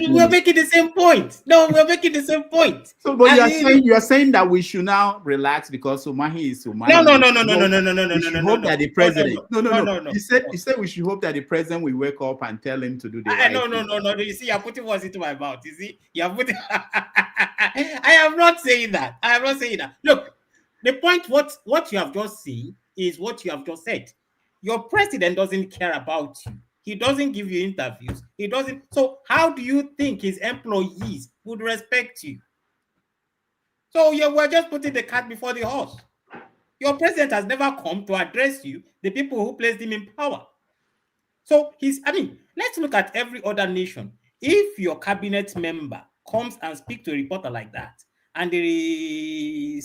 we're making the same point. No, we're making the same point. So, but you are saying that we should now relax because Umahi is Umahi. No. Hope that the president. No. You said we should hope that the president will wake up and tell him to do the right thing. No. You see, you're putting words into my mouth. You see, you're putting. I am not saying that. Look, the point. What you have just seen is what you have just said. Your president doesn't care about you. He doesn't give you interviews. He doesn't. So how do you think his employees would respect you? So we're just putting the cart before the horse. Your president has never come to address you, the people who placed him in power. So let's look at every other nation. If your cabinet member comes and speaks to a reporter like that, and the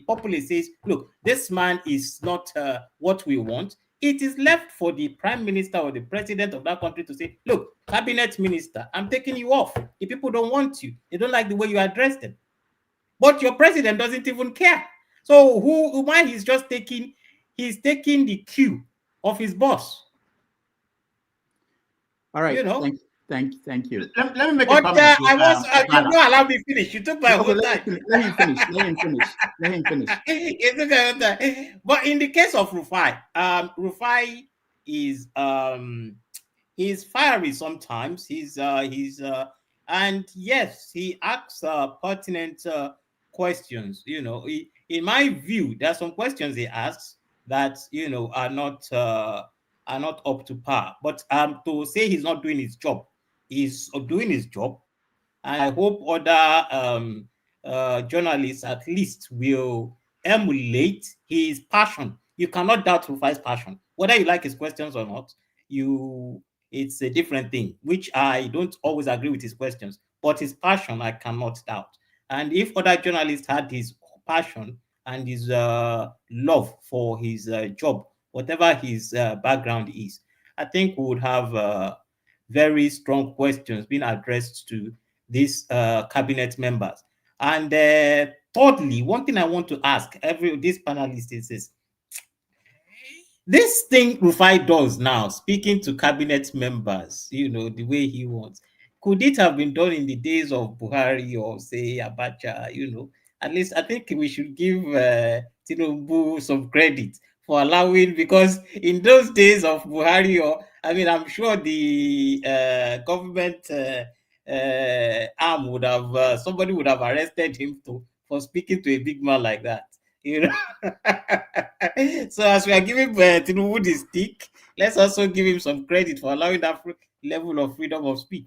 populace says, look, this man is not what we want, it is left for the prime minister or the president of that country to say, look, cabinet minister, I'm taking you off. The people don't want you. They don't like the way you address them. But your president doesn't even care. So Umahi is just taking the cue of his boss. All right. Thank you. Let me make a comment. You don't allow me finish. You took my whole time. Let him finish. But in the case of Rufai, Rufai is he's fiery sometimes. And yes, he asks pertinent questions. In my view, there are some questions he asks that are not up to par. But to say he's not doing his job, he's doing his job, and I hope other journalists at least will emulate his passion. You cannot doubt Rufai's passion, whether you like his questions or not. It's a different thing, which I don't always agree with his questions, but his passion I cannot doubt. And if other journalists had his passion and his love for his job, whatever his background is, I think we would have very strong questions being addressed to these cabinet members. And thirdly, one thing I want to ask these panelists is this thing Rufai does now, speaking to cabinet members, the way he wants. Could it have been done in the days of Buhari or say Abacha? At least I think we should give Tinubu some credit for allowing, because in those days of Buhari, I'm sure the government arm would have, somebody would have arrested him for speaking to a big man like that. So as we are giving Tinubu the stick, let's also give him some credit for allowing that level of freedom of speech.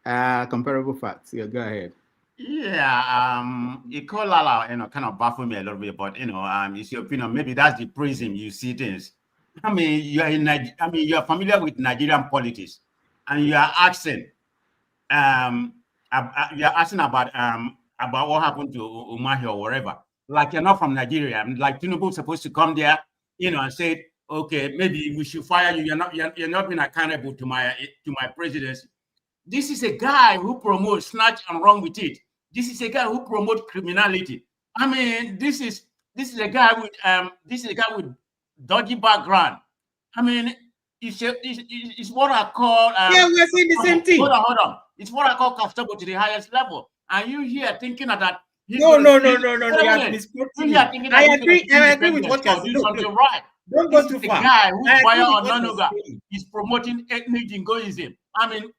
Comparable facts. Yeah, go ahead. Yeah, Ikolala, kind of baffled me a little bit, but it's your opinion. Maybe that's the prism you see things. You're familiar with Nigerian politics, and you are asking, about what happened to Umahi or wherever. Like, you're not from Nigeria. Like, Tinubu is supposed to come there, and say, okay, maybe we should fire you. You're not being accountable to my presidency. This is a guy who promotes snatch and run with it. This is a guy who promotes criminality. This is a guy with dodgy background. It's what I call yeah, we're saying the same thing. Hold on. It's what I call comfortable to the highest level. And you here thinking that no. I agree with what you're saying. Something right. Don't go too far. The guy who's fire on Nonuga is promoting ethnic jingoism.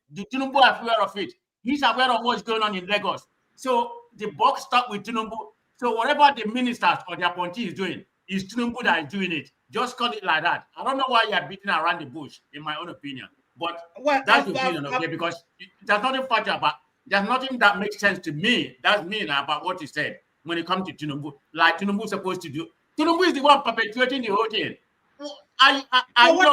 The Tinubu are aware of it. He's aware of what's going on in Lagos. So the buck stopped with Tinubu. So whatever the ministers or the appointee is doing, is Tinubu that is doing it. Just call it like that. I don't know why you're beating around the bush, in my own opinion. But that's the opinion, okay? Because there's nothing factual about. There's nothing that makes sense to me. That's me about what you said when it comes to Tinubu. Like Tinubu's supposed to do. Tinubu is the one perpetuating the whole thing. What are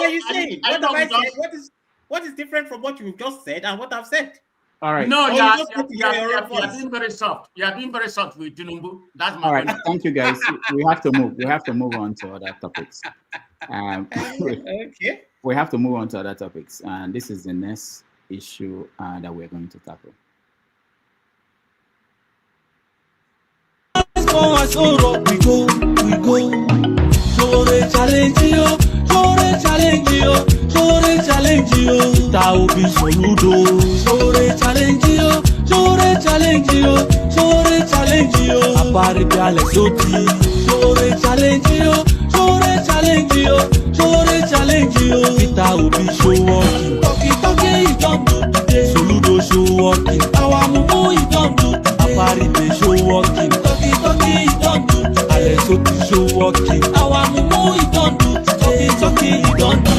you saying? What have I said? What is different from what you've just said and what I've said? All right. No, you're being very soft. You're being very soft with Tinubu. That's my point. Thank you, guys. We have to move. We have to move on to other topics. Okay. We have to move on to other topics, and this is the next issue that we're going to tackle. We go. Sowore challenge you. Tao be soludo. Sowore challenge you. Apari bi ale soti. Sowore challenge you. Tao be show walking. Talking you don't do today. Soludo show walking. Our mumu you don't do today. Apari be show walking. Talking you don't do today. Ale soti show walking. Our mumu you don't do today. Talking you don't do.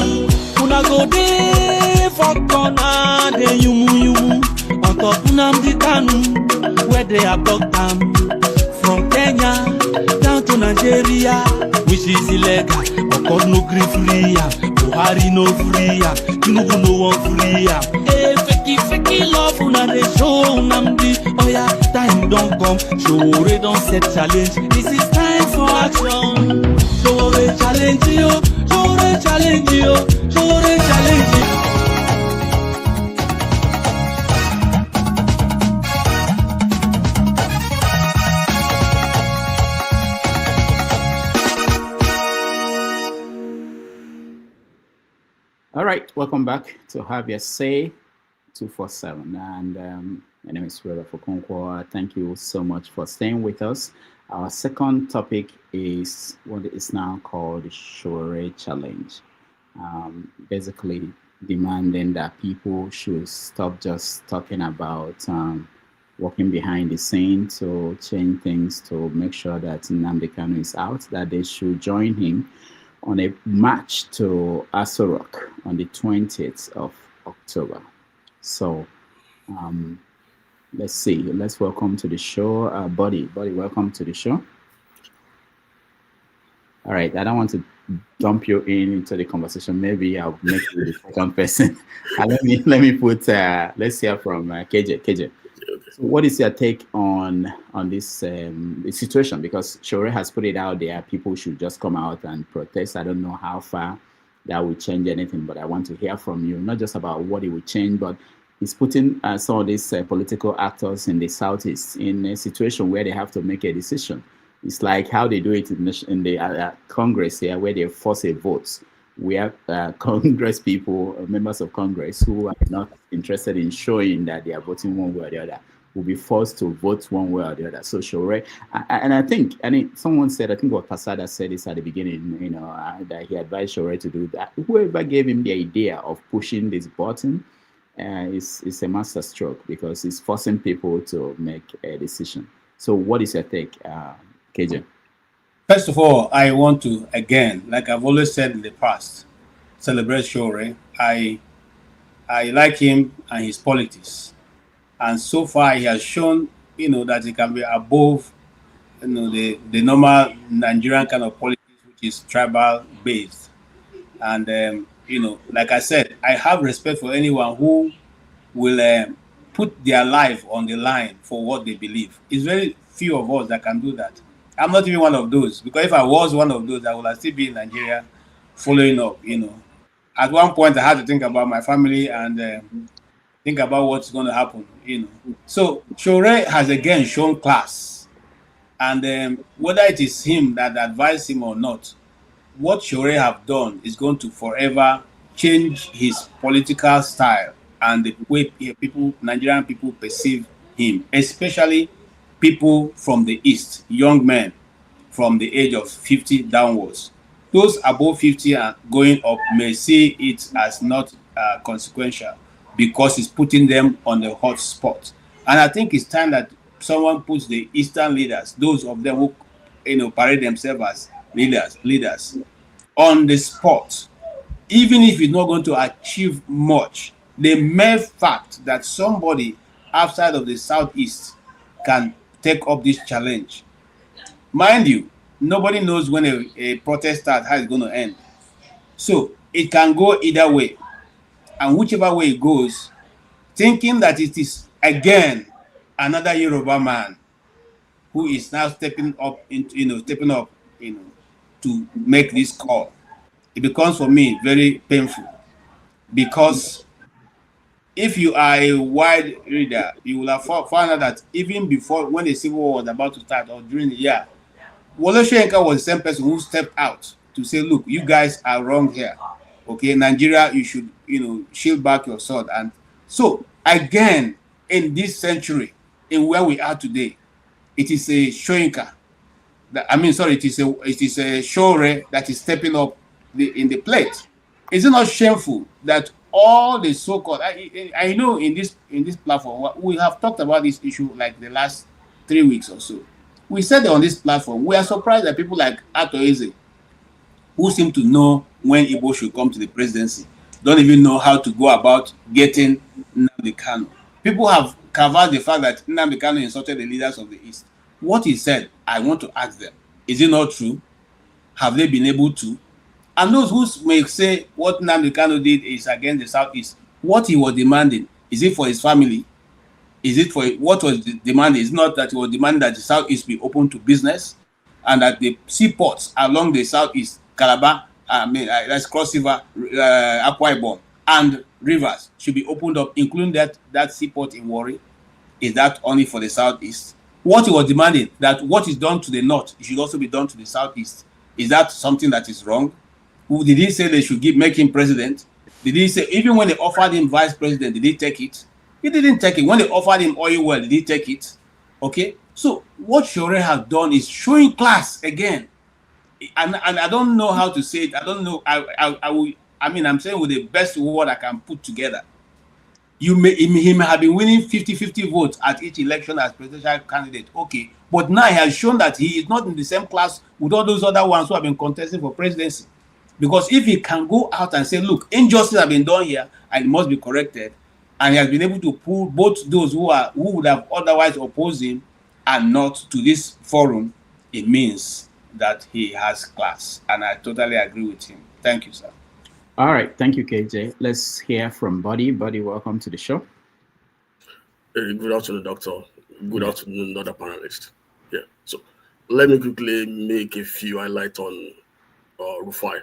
Una go dey for corner, dey yumu on top Nnamdi Kanu, where they abduct am from Kenya down to Nigeria, which is illegal. Because no gree free am, Buhari no free am, Tinubu no wan free am. Hey, fake love una dey show Nnamdi. Oh yeah, time don come. Sowore don set challenge. This is time for action. Sowore challenge you. Sowore challenge you. All right, welcome back to Have Your Say 247. And my name is Rhoda Fokonkwo. Thank you so much for staying with us. Our second topic is what is now called the Sowore Challenge. Basically demanding that people should stop just talking about working behind the scene to change things, to make sure that Nnamdi Kanu is out, that they should join him on a march to Aso Rock on the 20th of October. So let's see. Let's welcome to the show, Buddy. Buddy, welcome to the show. All right, I don't want to dump you into the conversation. Maybe I'll make you the second person. Let me put. Let's hear from KJ. KJ. So what is your take on this situation? Because Sowore has put it out there, people should just come out and protest. I don't know how far that will change anything, but I want to hear from you, not just about what it will change, but it's putting some of these political actors in the Southeast in a situation where they have to make a decision. It's like how they do it in the Congress here, where they force a vote. We have Congress people, members of Congress, who are not interested in showing that they are voting one way or the other, will be forced to vote one way or the other. So Sowore, and I think, someone said, I think what Pasada said this at the beginning, that he advised Sowore to do that. Whoever gave him the idea of pushing this button is a master stroke, because it's forcing people to make a decision. So what is your take, KJ? First of all, I want to, again, like I've always said in the past, celebrate Sowore. I like him and his politics. And so far, he has shown, that he can be above, the normal Nigerian kind of politics, which is tribal-based. And, like I said, I have respect for anyone who will put their life on the line for what they believe. It's very few of us that can do that. I'm not even one of those, because if I was one of those, I would have still be in Nigeria following up, At one point, I had to think about my family and think about what's going to happen, So Sowore has again shown class. And whether it is him that advised him or not, what Sowore have done is going to forever change his political style and the way Nigerian people perceive him, especially people from the East, young men from the age of 50 downwards. Those above 50 and going up may see it as not consequential, because it's putting them on the hot spot. And I think it's time that someone puts the Eastern leaders, those of them who parade themselves as leaders, on the spot. Even if it's not going to achieve much, the mere fact that somebody outside of the Southeast can take up this challenge. Mind you, nobody knows when a protest starts, how it's going to end. So it can go either way. And whichever way it goes, thinking that it is again another Yoruba man who is now stepping up to make this call, it becomes for me very painful. Because if you are a wide reader, you will have found out that even before, when the Civil War was about to start, or during the year, Wole Soyinka was the same person who stepped out to say, look, you guys are wrong here. Okay, Nigeria, you should, shield back your sword. And so, again, in this century, in where we are today, it is a Soyinka. It is a Sowore that is stepping up in the plate. Is it not shameful that all the so-called, I know in this platform, we have talked about this issue like the last 3 weeks or so. We said on this platform, we are surprised that people like Ato Eze, who seem to know when Igbo should come to the presidency, don't even know how to go about getting Nnamdi Kanu. People have covered the fact that Nnamdi Kanu insulted the leaders of the East. What he said, I want to ask them, is it not true? Have they been able to? And those who may say what Nnamdi Kanu did is against the Southeast, what he was demanding, is it for his family? Is it for what was demanded? It's not that he was demanding that the Southeast be open to business and that the seaports along the Southeast, Calabar, that's Cross River, Akwa Ibom, and rivers should be opened up, including that seaport in Warri. Is that only for the Southeast? What he was demanding, that what is done to the North, it should also be done to the Southeast. Is that something that is wrong? Did he say they should make him president? Did he say, even when they offered him vice president, did he take it? He didn't take it. When they offered him oil well, did he take it? Okay. So what Sowore has done is showing class again. And I don't know how to say it. I don't know. I'm saying with the best word I can put together. He may have been winning 50-50 votes at each election as presidential candidate. Okay. But now he has shown that he is not in the same class with all those other ones who have been contesting for presidency. Because if he can go out and say, look, injustice has been done here and it must be corrected, and he has been able to pull both those who would have otherwise opposed him and not to this forum, it means that he has class. And I totally agree with him. Thank you, sir. All right. Thank you, KJ. Let's hear from Buddy. Buddy, welcome to the show. Good afternoon, Doctor. Good afternoon, other panelists. Yeah, so let me quickly make a few highlights on Rufai.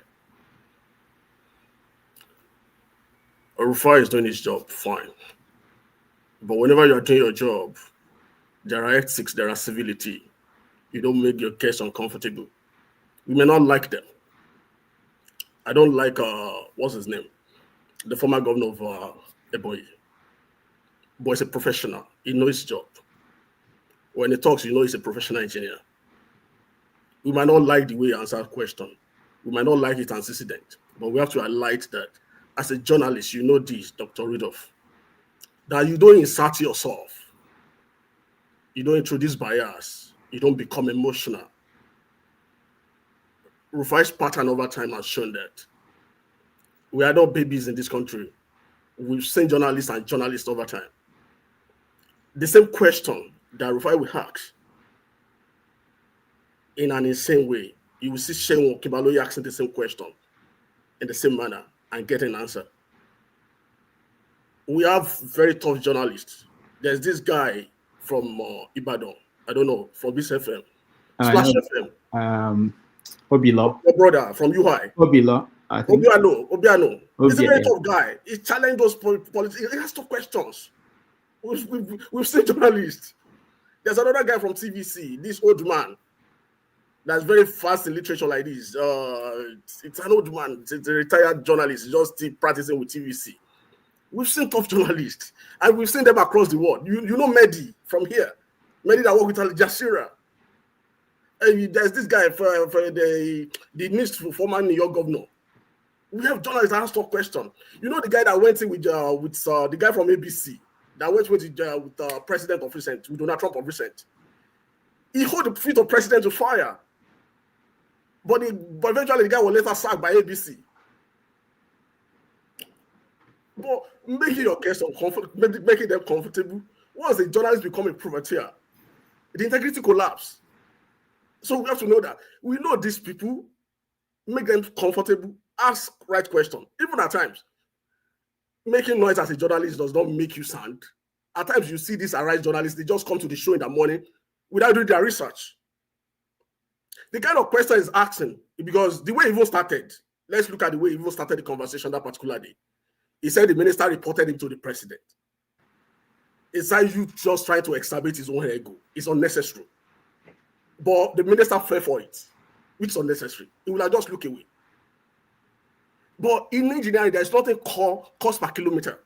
Rufai is doing his job fine. But whenever you are doing your job, there are ethics, there are civility. You don't make your case uncomfortable. We may not like them. I don't like, what's his name? The former governor of Ebonyi. But he's a professional. He knows his job. When he talks, you know he's a professional engineer. We might not like the way he answers questions. We might not like it antecedent. But we have to highlight that as a journalist, you know this, Dr. Rudolph, that you don't insert yourself. You don't introduce bias. You don't become emotional. Rufai's pattern over time has shown that we are not babies in this country. We've seen journalists and journalists over time. The same question that Rufai will ask in an insane way. You will see Shehu Kibaloyi asking the same question in the same manner and get an answer. We have very tough journalists. There's this guy from Ibadan, I don't know, from this FM, Splash FM. Obilo. Your brother from UI. Obilo. Obiano. He's a very tough guy. He challenged those politics. He has tough questions. We've seen journalists. There's another guy from TVC, this old man that's very fast in literature like this. It's an old man. It's a retired journalist. He's just still practicing with TVC. We've seen tough journalists, and we've seen them across the world. You know Mehdi from here. Mehdi that work with Al Jazeera. There's this guy for the former New York governor. We have journalists that ask tough questions. You know the guy that went in with the guy from ABC that went with the president of recent, with Donald Trump of recent. He hold the feet of president to fire, but eventually the guy was later sacked by ABC. But making your case making them comfortable. Once the journalist become a privateer, the integrity collapse. So we have to know that. We know these people, make them comfortable, ask right question. Even at times, making noise as a journalist does not make you sound. At times you see these Arise journalists, they just come to the show in the morning without doing their research. The kind of question is asking, because the way Ivo started, let's look at the way Ivo started the conversation that particular day. He said the minister reported him to the president. It's like you just trying to exacerbate his own ego. It's unnecessary. But the minister fell for it, which is unnecessary. He will have just look away. But in engineering, there's nothing called cost per kilometer.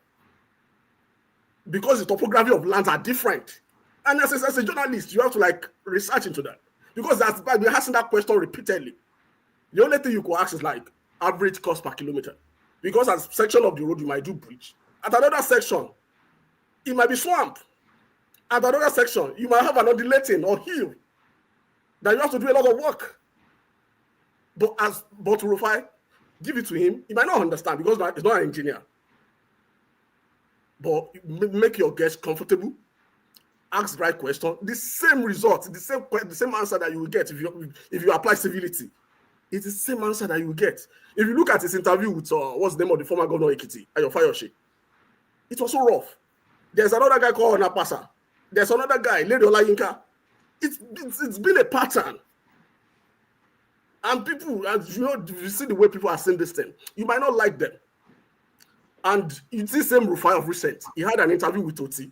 Because the topography of lands are different. And as a journalist, you have to research into that. Because that's why we're asking that question repeatedly. The only thing you could ask is average cost per kilometer. Because as a section of the road, you might do bridge. At another section, it might be swamp. At another section, you might have an undulating or hill that you have to do a lot of work. But Rufai, give it to him. He might not understand because he's not an engineer. But make your guest comfortable. Ask the right question. The same result, the same answer that you will get if you apply civility. It's the same answer that you will get. If you look at his interview with what's the name of the former governor of Ekiti, Ayo Fayose, it was so rough. There's another guy called Napasa. There's another guy, Lady Olayinka. It's been a pattern. And people, you see the way people are saying this thing, you might not like them. And you see same Rufai of recent. He had an interview with Oti,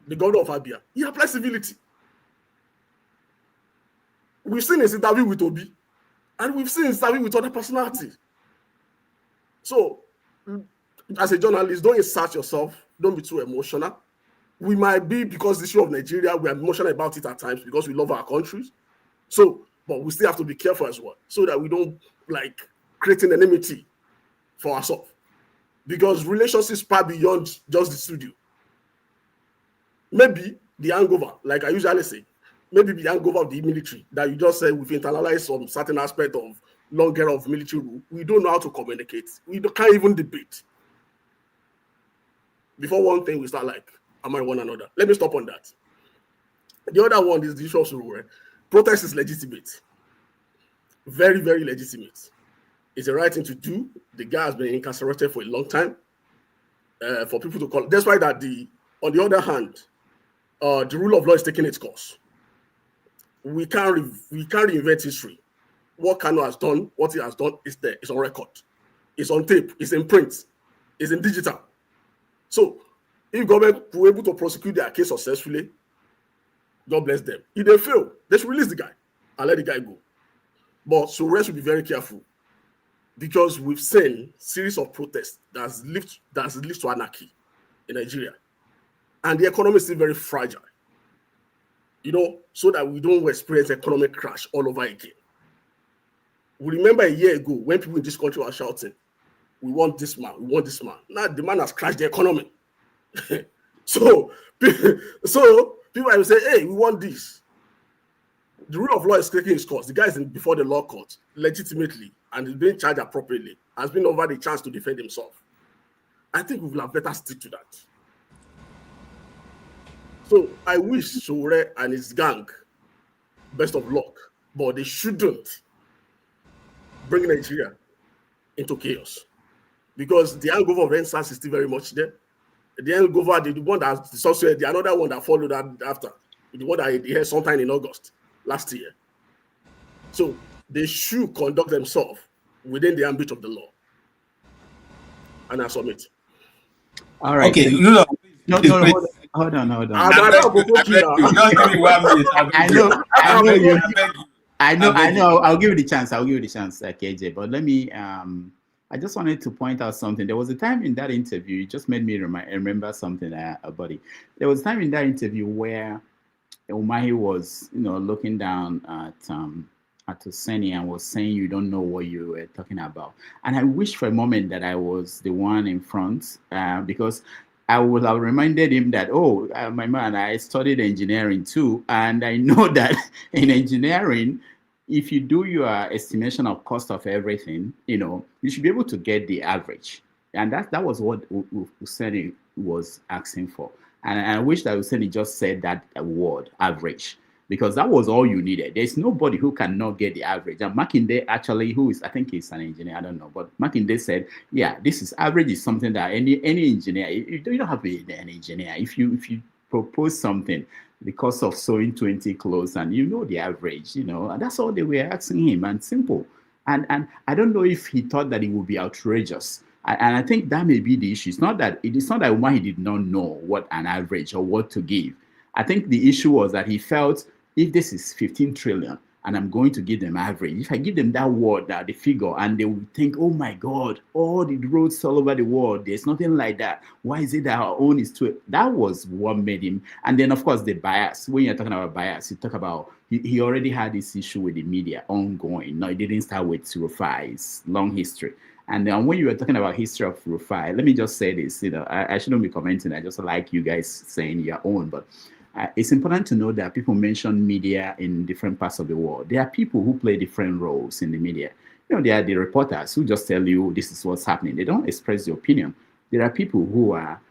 the governor of Abia. He applied civility. We've seen his interview with Obi, and we've seen his interview with other personalities. So, as a journalist, don't insert yourself. Don't be too emotional. We might be, because the issue of Nigeria, we are emotional about it at times because we love our countries. So, but we still have to be careful as well, so that we don't create an enmity for ourselves. Because relationships span beyond just the studio. Maybe the hangover, like I usually say, maybe the hangover of the military that you just said we've internalized some certain aspect of long era of military rule. We don't know how to communicate. We can't even debate. Before one thing, we start am I one another? Let me stop on that. The other one is the issue of Sowore. Protest is legitimate. Very, very legitimate. It's the right thing to do. The guy has been incarcerated for a long time. For people to call. That's why that the On the other hand, the rule of law is taking its course. We can't reinvent history. What Kanu has done, what he has done is there. It's on record. It's on tape. It's in print. It's in digital. So if government were able to prosecute their case successfully, God bless them. If they fail, they should release the guy and let the guy go. But Sowore should be very careful, because we've seen series of protests that's led to anarchy in Nigeria, and the economy is still very fragile. So that we don't experience economic crash all over again. We remember a year ago when people in this country were shouting, "We want this man, we want this man." Now the man has crashed the economy. So people will say, "Hey, we want this." The rule of law is taking its course. The guy is before the law court legitimately and is being charged appropriately, has been offered the chance to defend himself. I think we will have better stick to that. So I wish Sowore and his gang best of luck, but they shouldn't bring Nigeria into chaos, because the hangover of NSAS is still very much there. The hangover, the one that the another one that followed that after, the one that he had sometime in August last year. So they should conduct themselves within the ambit of the law. And I submit. All right. Okay, hold on. I know. I'll give you the chance. KJ. But let me. I just wanted to point out something. There was a time in that interview. It just made me remember something about it. There was a time in that interview where Umahi was, looking down at Hussaini and was saying, "You don't know what you were talking about." And I wish for a moment that I was the one in front, because I would have reminded him that, my man, I studied engineering too, and I know that in engineering, if you do your estimation of cost of everything, you should be able to get the average. And that was what Hussaini was asking for. And I wish that Hussaini just said that word, average, because that was all you needed. There's nobody who cannot get the average. And Makinde actually, I think he's an engineer, I don't know, but Makinde said, yeah, this is average is something that any engineer, you don't have to be an engineer. If you propose something, the cost of sewing 20 clothes, and the average, and that's all they were asking him, and simple. And I don't know if he thought that it would be outrageous. And I think that may be the issue. It's not that Umahi did not know what an average or what to give. I think the issue was that he felt, if this is 15 trillion and I'm going to give them average, if I give them that word, the figure, and they will think, oh my God, all the roads all over the world, there's nothing like that. Why is it that our own is too? That was what made him. And then, of course, the bias. When you're talking about bias, you talk about, he already had this issue with the media ongoing. No, it didn't start with Rufai. It's long history. And then when you were talking about history of Rufai, let me just say this, I shouldn't be commenting. I just like you guys saying your own, but it's important to know that people mention media in different parts of the world. There are people who play different roles in the media. There are the reporters who just tell you this is what's happening. They don't express their opinion. There are people who are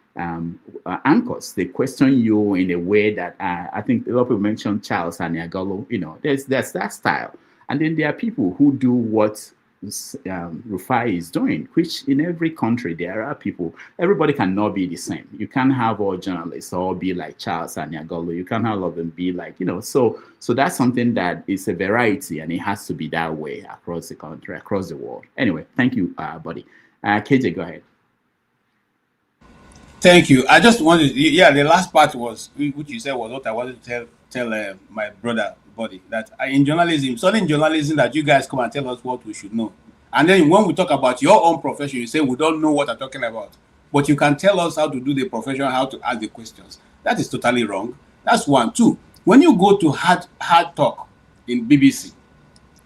anchors. They question you in a way that I think a lot of people mention Charles Aniagolo. There's that style. And then there are people who do what Rufai is doing, which in every country there are people. Everybody cannot be the same. You can't have all journalists all be like Charles Aniagolo. You can't have all of them be like, so that's something that is a variety, and it has to be that way across the country, across the world. Anyway, thank you, buddy. KJ, go ahead. Thank you. I just wanted, the last part was, which you said was what I wanted to tell my brother, Buddy, that in journalism, certain journalism that you guys come and tell us what we should know. And then when we talk about your own profession, you say we don't know what I'm talking about. But you can tell us how to do the profession, how to ask the questions. That is totally wrong. That's one. Two, when you go to hard talk in BBC,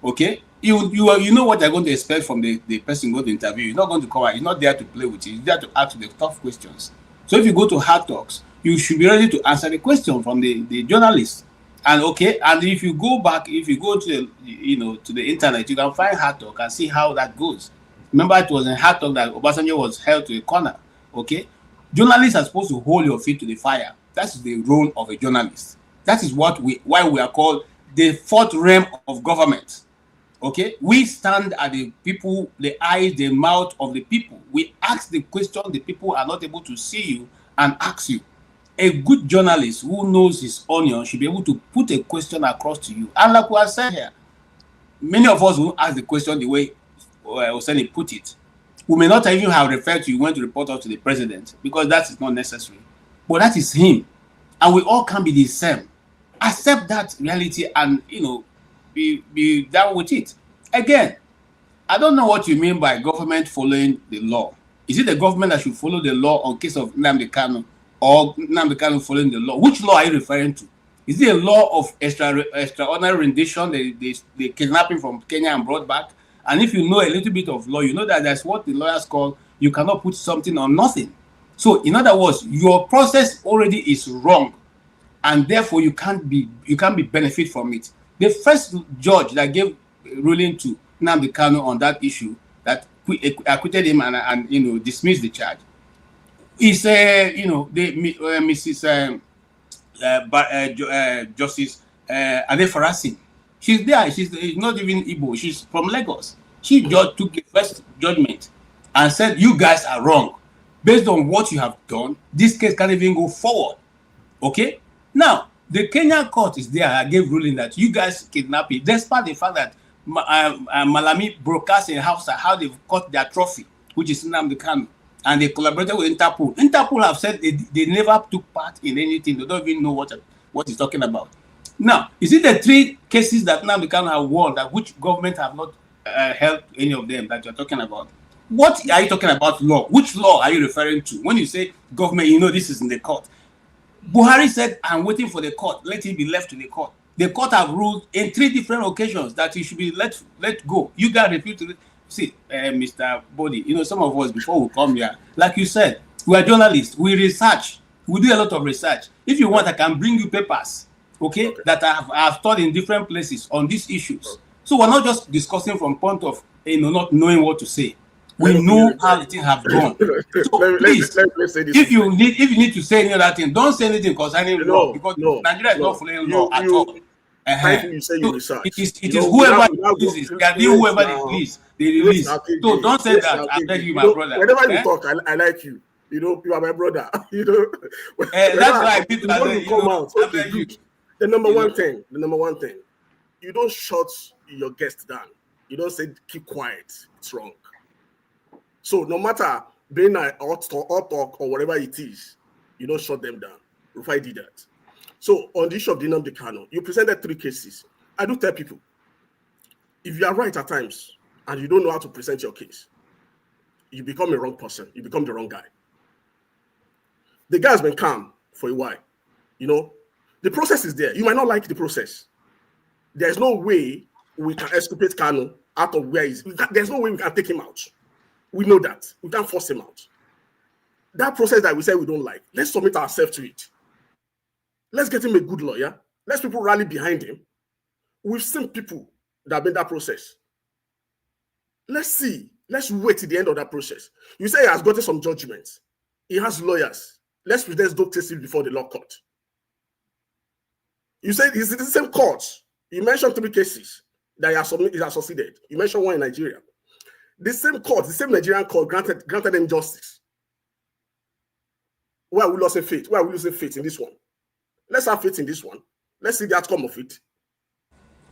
okay, you know what you're going to expect from the person going to interview. He's not going to come out. He's not there to play with you. He's there to ask the tough questions. So if you go to hard talks, you should be ready to answer the question from the journalist. And if you go to to the internet, you can find hard talk and see how that goes. Remember, it was in hard talk that Obasanjo was held to a corner. Okay, journalists are supposed to hold your feet to the fire. That's the role of a journalist. That is why we are called the fourth realm of government. Okay, we stand at the people, the eyes, the mouth of the people. We ask the question the people are not able to see you and ask you. a good journalist who knows his onion should be able to put a question across to you. And like we have said here, many of us will ask the question the way Oseni put it. We may not even have referred to you when to report us to the president, because that is not necessary. But that is him. And we all can be the same. Accept that reality and, be down with it. Again, I don't know what you mean by government following the law. Is it the government that should follow the law on case of Nnamdi Kanu, or Nnamdi Kanu following the law? Which law are you referring to? Is it a law of extraordinary rendition, the kidnapping from Kenya and brought back? And if you know a little bit of law, you know that that's what the lawyers call, you cannot put something on nothing. So in other words, your process already is wrong, and therefore you can't be benefit from it. The first judge that gave ruling to Nnamdi Kanu on that issue, that acquitted him and dismissed the charge, is Mrs. Justice Adefarasi. She's there. She's not even Igbo. She's from Lagos. She just took the first judgment and said, "You guys are wrong. Based on what you have done, this case can't even go forward." Okay. Now the Kenyan court is there. I gave ruling that you guys kidnapped it, despite the fact that Malami broadcast in Hausa how they've got their trophy, which is Nnamdi Kanu, and they collaborated with Interpol. Interpol have said they never took part in anything. They don't even know what he's talking about. Now, is it the 3 cases that Nnamdi Kanu have won, that which government have not held any of them that you're talking about? What are you talking about law? Which law are you referring to? When you say government, this is in the court. Buhari said, I'm waiting for the court. Let him be left to the court. The court have ruled in 3 different occasions that he should be let go. You guys refuse to see, Mr. Body. Some of us before we come here, like you said, we are journalists. We research. We do a lot of research. If you want, I can bring you papers. Okay, that I have taught in different places on these issues. So we're not just discussing from point of not knowing what to say. We know how the thing have gone. So please, if you need to say any other thing, don't say anything concerning law, because Nigeria is not following law at all. You say you research. It is whoever releases. They are whoever they release. They release. So don't say that. I beg you, my brother. Whenever you talk, I like you. You are my brother. That's why people come out. Okay, The number one thing, you don't shut your guest down. You don't say keep quiet. It's wrong. So no matter being an hot talk or whatever it is, you don't shut them down. Rufai did that. So on the issue of Nnamdi Kanu, you presented 3 cases. I do tell people, if you are right at times and you don't know how to present your case, you become a wrong person. You become the wrong guy. The guy has been calm for a while. The process is there. You might not like the process. There's no way we can exculpate Kanu out of where he's. There's no way we can take him out. We know that. We can't force him out. That process that we say we don't like, let's submit ourselves to it. Let's get him a good lawyer. Let's people rally behind him. We've seen people that have been that process. Let's see. Let's wait till the end of that process. You say he has gotten some judgments. He has lawyers. Let's present those cases before the law court. You said it's the same court. You mentioned 3 cases that he has succeeded. You mentioned one in Nigeria. The same court, the same Nigerian court granted him justice. Why are we losing faith? Why are we losing faith in this one? Let's have faith in this one. Let's see the outcome of it.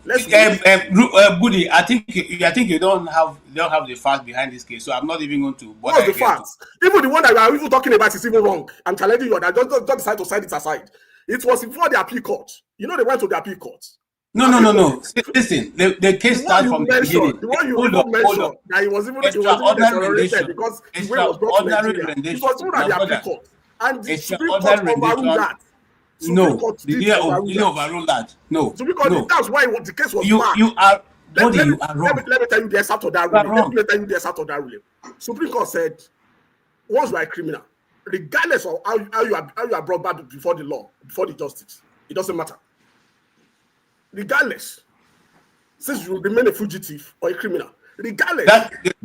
Budi, I think you don't have the facts behind this case, so I'm not even going to. What's the facts? Even the one that we are even talking about is even wrong. I'm challenging you that don't decide to side it aside. It was before the appeal court. They went to the appeal court. No. Listen, the case starts from the beginning. The one you mentioned that it was even extraordinary because the way it was brought to Nigeria. It was even at the appeal court. And the Supreme Court overruled that. No, did overrule that? No. So because that's why the case was bad. You are wrong. Let me tell you the excerpt of that ruling. Supreme Court said, once you are a criminal, regardless of how you are brought back before the law, before the justice, it doesn't matter. Regardless, since you remain a fugitive or a criminal, regardless.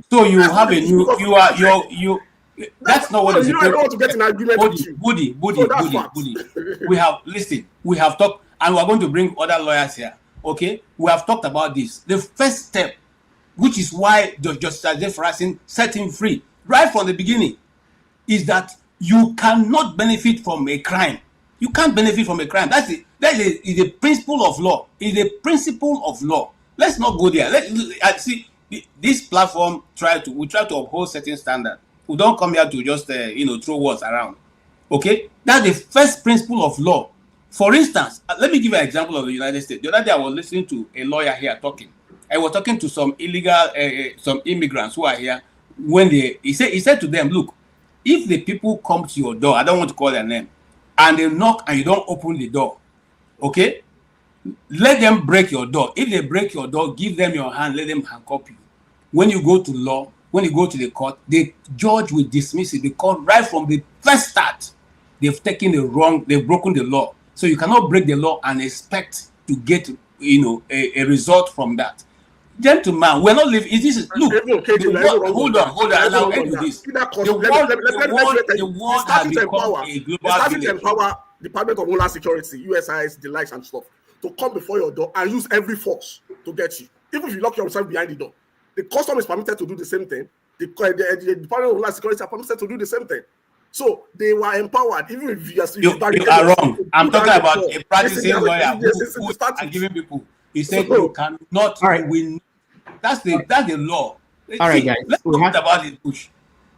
So you have a new. You. That's not what is. I don't want to get an argument with you. Budi. We have talked, and we are going to bring other lawyers here. Okay, we have talked about this. The first step, which is why Justice Adefarasi set him free right from the beginning, is that you cannot benefit from a crime You can't benefit from a crime. That is the principle of law. It's a principle of law. Let's not go there. I see this platform we try to uphold certain standard. We don't come here to just throw words around. Okay, that's the first principle of law. For instance, let me give you an example of the United States. The other day I was listening to a lawyer here talking. I was talking to some some immigrants who are here. When he said to them, look, if the people come to your door, I don't want to call their name, and they knock and you don't open the door, okay, let them break your door. If they break your door, give them your hand, let them handcuff you. When you go to law, when you go to the court, the judge will dismiss it because right from the first start, they've broken the law. So you cannot break the law and expect to get a result from that. Gentlemen, we're not living. Hold on. I'll end with this. The world has become a global village. Empower Department of Homeland Security, USIS, the likes and stuff, to come before your door and use every force to get you. Even if you lock yourself behind the door, the custom is permitted to do the same thing. The Department of Homeland Security are permitted to do the same thing. So they were empowered. Even if you are wrong. I'm talking about a practicing lawyer who are giving people. He said you cannot win. That's the law. All right, guys. Let's talk about it. Push.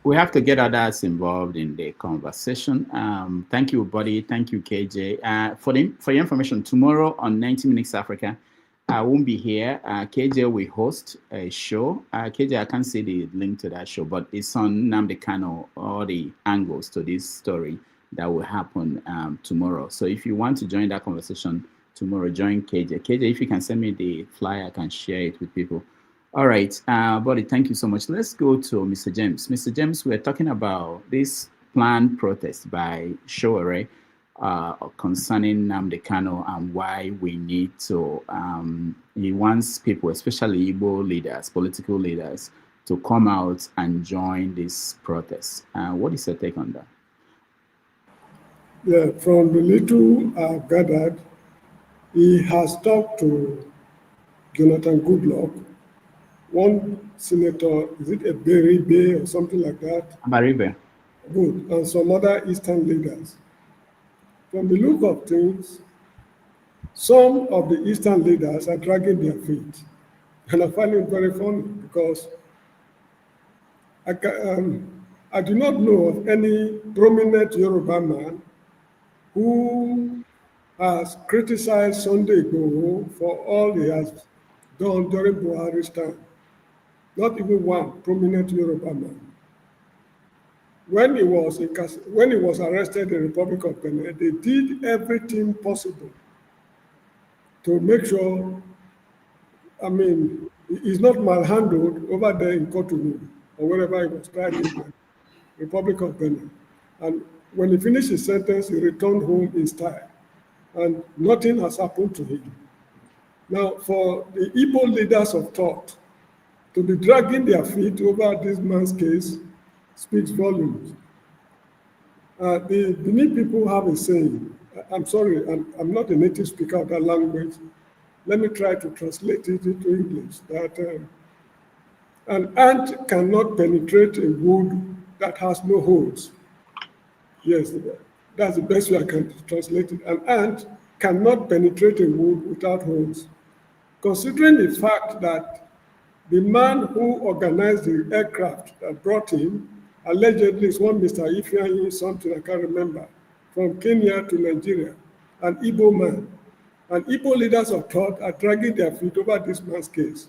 We have to get others involved in the conversation. Thank you, buddy. Thank you, KJ. For your information, tomorrow on 90 Minutes Africa, I won't be here. KJ will host a show. KJ, I can't see the link to that show, but it's on Nnamdi Kanu, all the angles to this story that will happen tomorrow. So if you want to join that conversation tomorrow, join KJ. KJ, if you can send me the flyer, I can share it with people. All right, buddy, thank you so much. Let's go to Mr. James. Mr. James, we're talking about this planned protest by Sowore concerning Nnamdi Kanu and why we need to, he wants people, especially Igbo leaders, political leaders, to come out and join this protest. What is your take on that? Yeah, from the little I've gathered, he has talked to Jonathan Goodluck, one senator, is it a Beribe or something like that? Beribe. Good, and some other Eastern leaders. From the look of things, some of the Eastern leaders are dragging their feet. And I find it very funny because I do not know of any prominent Yoruba man who has criticized Sunday Igboho for all he has done during Buhari's time. Not even one prominent Yoruba man. When he was arrested in the Republic of Benin, they did everything possible to make sure, he's not malhandled over there in Cotonou or wherever he was tried in the Republic of Benin. And when he finished his sentence, he returned home in style. And nothing has happened to him. Now, for the Igbo leaders of thought to be dragging their feet over this man's case speaks volumes. The Benin people have a saying, I'm sorry, I'm not a native speaker of that language. Let me try to translate it into English, that an ant cannot penetrate a wood that has no holes. Yes, that's the best way I can translate it. An ant cannot penetrate a wood without holes. Considering the fact that the man who organized the aircraft that brought him allegedly is one Mr. Ifeanyi, something I can't remember, from Kenya to Nigeria, an Igbo man. And Igbo leaders of thought are dragging their feet over this man's case.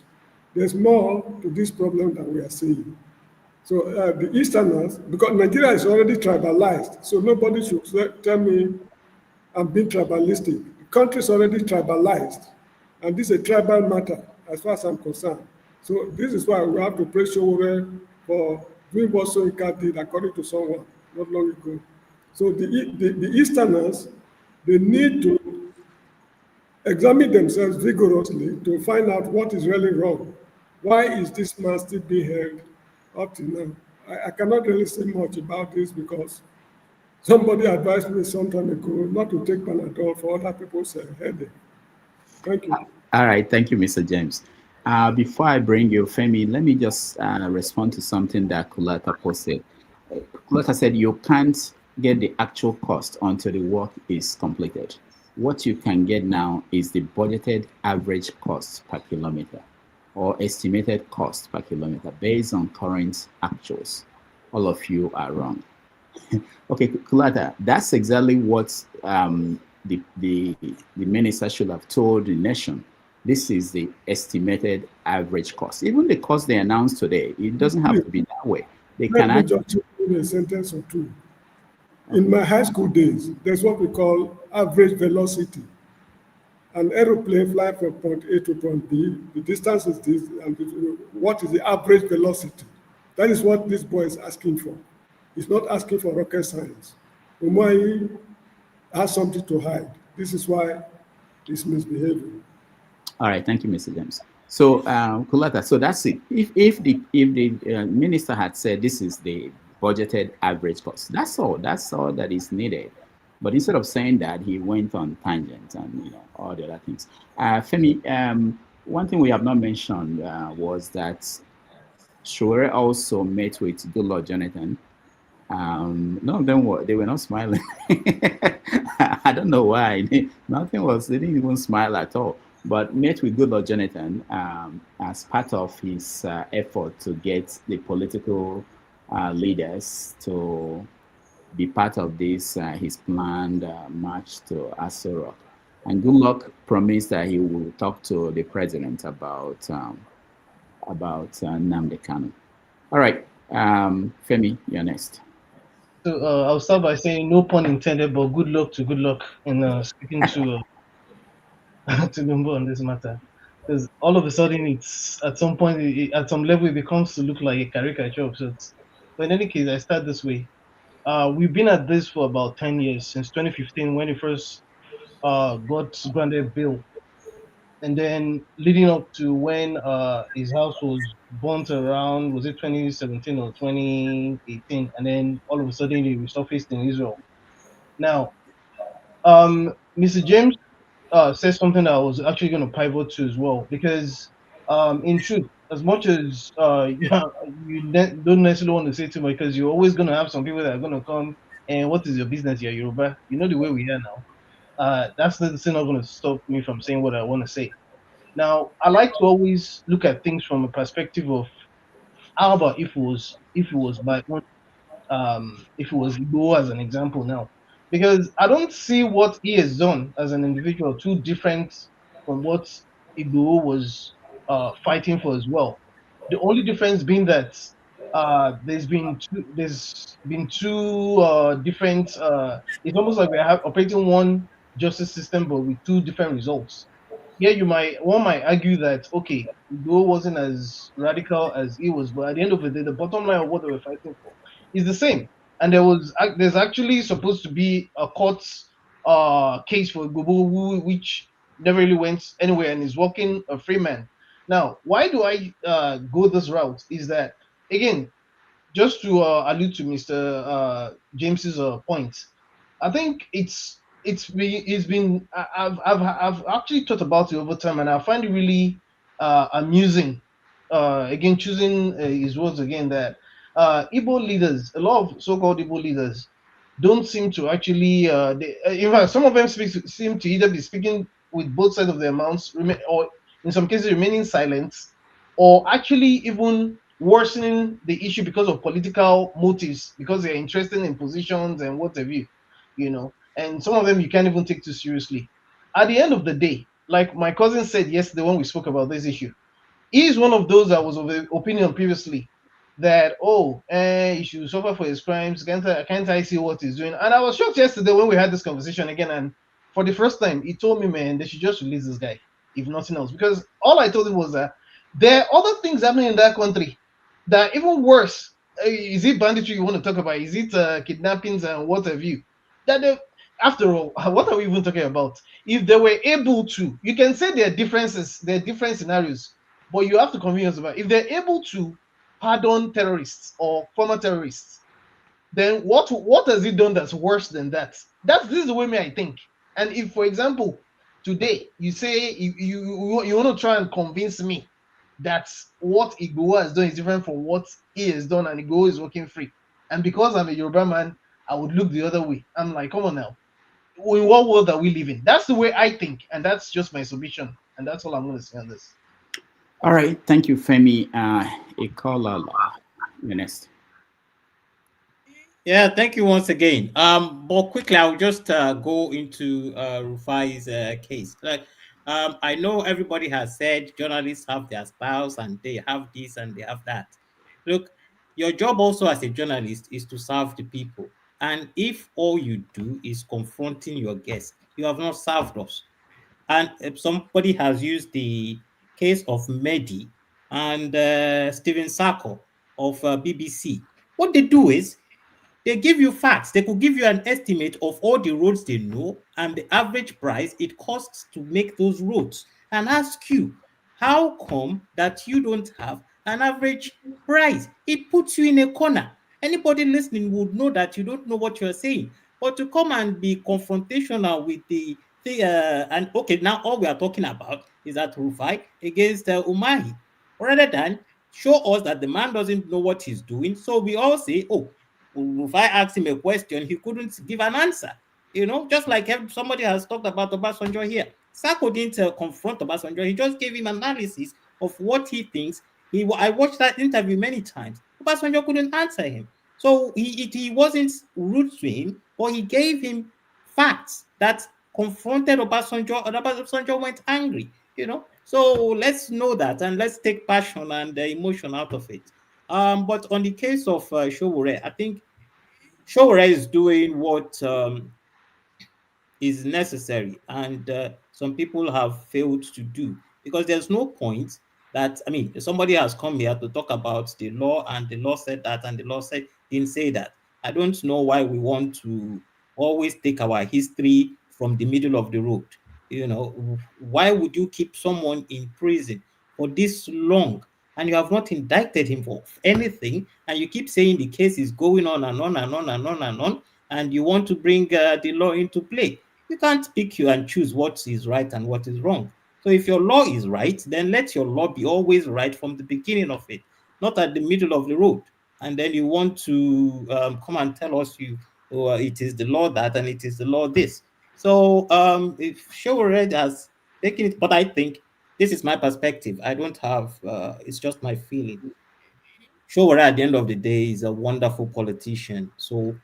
There's more to this problem than we are seeing. So the Easterners, because Nigeria is already tribalized, so nobody should tell me I'm being tribalistic. The country is already tribalized, and this is a tribal matter as far as I'm concerned. So this is why we have to praise Sowore for doing what Soyinka did, according to someone not long ago. So the Easterners, they need to examine themselves vigorously to find out what is really wrong. Why is this man still being held up to now? I cannot really say much about this because somebody advised me some time ago not to take Panadol for other people's headache. Thank you. All right, thank you, Mr. James. Before I bring you, Femi, let me just respond to something that Kulata posted. Kulata said, you can't get the actual cost until the work is completed. What you can get now is the budgeted average cost per kilometer or estimated cost per kilometer based on current actuals. All of you are wrong. Okay, Kolade, that's exactly what the minister should have told the nation. This is the estimated average cost. Even the cost they announced today, it doesn't have to be that way. They Let can me just give you a sentence or two. In my high school days, there's what we call average velocity. An aeroplane flying from point A to point B, the distance is this, and what is the average velocity? That is what this boy is asking for. He's not asking for rocket science. Umai has something to hide. This is why he's misbehaving. All right, thank you, Mr. James. So, Kolade, so that's it. If the minister had said this is the budgeted average cost, that's all that is needed. But instead of saying that, he went on tangents and all the other things. Femi, one thing we have not mentioned was that Sowore also met with Goodluck Jonathan. None of them were not smiling. I don't know why. They didn't even smile at all. But met with Goodluck Jonathan as part of his effort to get the political leaders to be part of this his planned march to Aso Rock. And Goodluck promised that he will talk to the president about Nnamdi Kanu. All right, Femi, you're next. So I'll start by saying no pun intended, but good luck in speaking to Tinubu on this matter. Because all of a sudden, it's at some point, at some level, it becomes to look like a caricature of sorts. But in any case, I start this way. We've been at this for about 10 years, since 2015 when he first got granted bail. And then leading up to when his house was burnt around, was it 2017 or 2018? And then all of a sudden he resurfaced in Israel. Now, Mr. James said something that I was actually going to pivot to as well, because in truth, as much as you don't necessarily want to say too much, because you're always going to have some people that are going to come and what is your business, you're Yoruba? You know the way we are now. That's not going to stop me from saying what I want to say. Now, I like to always look at things from a perspective of how about if it was my own, if it was Igbo as an example now, because I don't see what he has done as an individual too different from what Igbo was fighting for as well. The only difference being that there's been two different. It's almost like we're operating one justice system, but with two different results. Yeah, one might argue that okay, Igbo wasn't as radical as he was, but at the end of the day, the bottom line of what they were fighting for is the same. And there's actually supposed to be a court case for Igbo which never really went anywhere and is working a free man. Now, why do I go this route? Is that again, just to allude to Mr. James's point, I think I've actually thought about it over time, and I find it really amusing. Again, choosing his words again, that Igbo leaders, a lot of so-called Igbo leaders, don't seem to actually. In fact, some of them seem to either be speaking with both sides of their mouths, or in some cases remaining silent, or actually even worsening the issue because of political motives, because they're interested in positions and what have you, and some of them you can't even take too seriously. At the end of the day, like my cousin said yesterday when we spoke about this issue, he's one of those that was of the opinion previously that he should suffer for his crimes. Can't I see what he's doing? And I was shocked yesterday when we had this conversation again, and for the first time he told me, man, they should just release this guy, if nothing else, because all I told him was that there are other things happening in that country that are even worse. Is it banditry you want to talk about? Is it kidnappings and what have you? After all, what are we even talking about? If they were able to, you can say there are differences, there are different scenarios, but you have to convince us about if they're able to pardon terrorists or former terrorists, then what has it done that's worse than that? This is the way I think. And if, for example, today you say you want to try and convince me that what Igbo has done is different from what he has done, and Igbo is working free, and because I'm a Yoruba man, I would look the other way. I'm like, come on now. In what world are we living? That's the way I think, and that's just my submission, and that's all I'm going to say on this. All right, thank you, Femi. Ikolala, you're next. Yeah, thank you once again. But quickly, I'll just go into Rufai's case. Like, I know everybody has said journalists have their styles and they have this and they have that. Look, your job also as a journalist is to serve the people. And if all you do is confronting your guests, you have not served us. And if somebody has used the case of Mehdi and Stephen Sako of BBC. What they do is they give you facts. They could give you an estimate of all the roads they know and the average price it costs to make those roads and ask you, how come that you don't have an average price? It puts you in a corner. Anybody listening would know that you don't know what you're saying. But to come and be confrontational with and okay, now all we are talking about is that Rufai against Umahi, rather than show us that the man doesn't know what he's doing. So we all say, oh, if I asked him a question, he couldn't give an answer. You know, just like somebody has talked about Obasanjo here. Sako didn't confront Obasanjo. He just gave him analysis of what he thinks. I watched that interview many times. Obasanjo couldn't answer him. So he wasn't rude to him, but he gave him facts that confronted Obasanjo, and Obasanjo went angry, you know. So let's know that, and let's take passion and emotion out of it. But on the case of Sowore, I think Sowore is doing what is necessary, and some people have failed to do, because there's no point that, I mean, somebody has come here to talk about the law, and the law said that, and the law didn't say that. I don't know why we want to always take our history from the middle of the road. You know, why would you keep someone in prison for this long and you have not indicted him for anything, and you keep saying the case is going on and on and on and on and on, and you want to bring the law into play? You can't pick you and choose what is right and what is wrong. So if your law is right, then let your law be always right from the beginning of it, not at the middle of the road. And then you want to come and tell us it is the law that and it is the law this. So if Sowore has taken it, but I think this is my perspective. I don't have, it's just my feeling. Sowore at the end of the day is a wonderful politician. So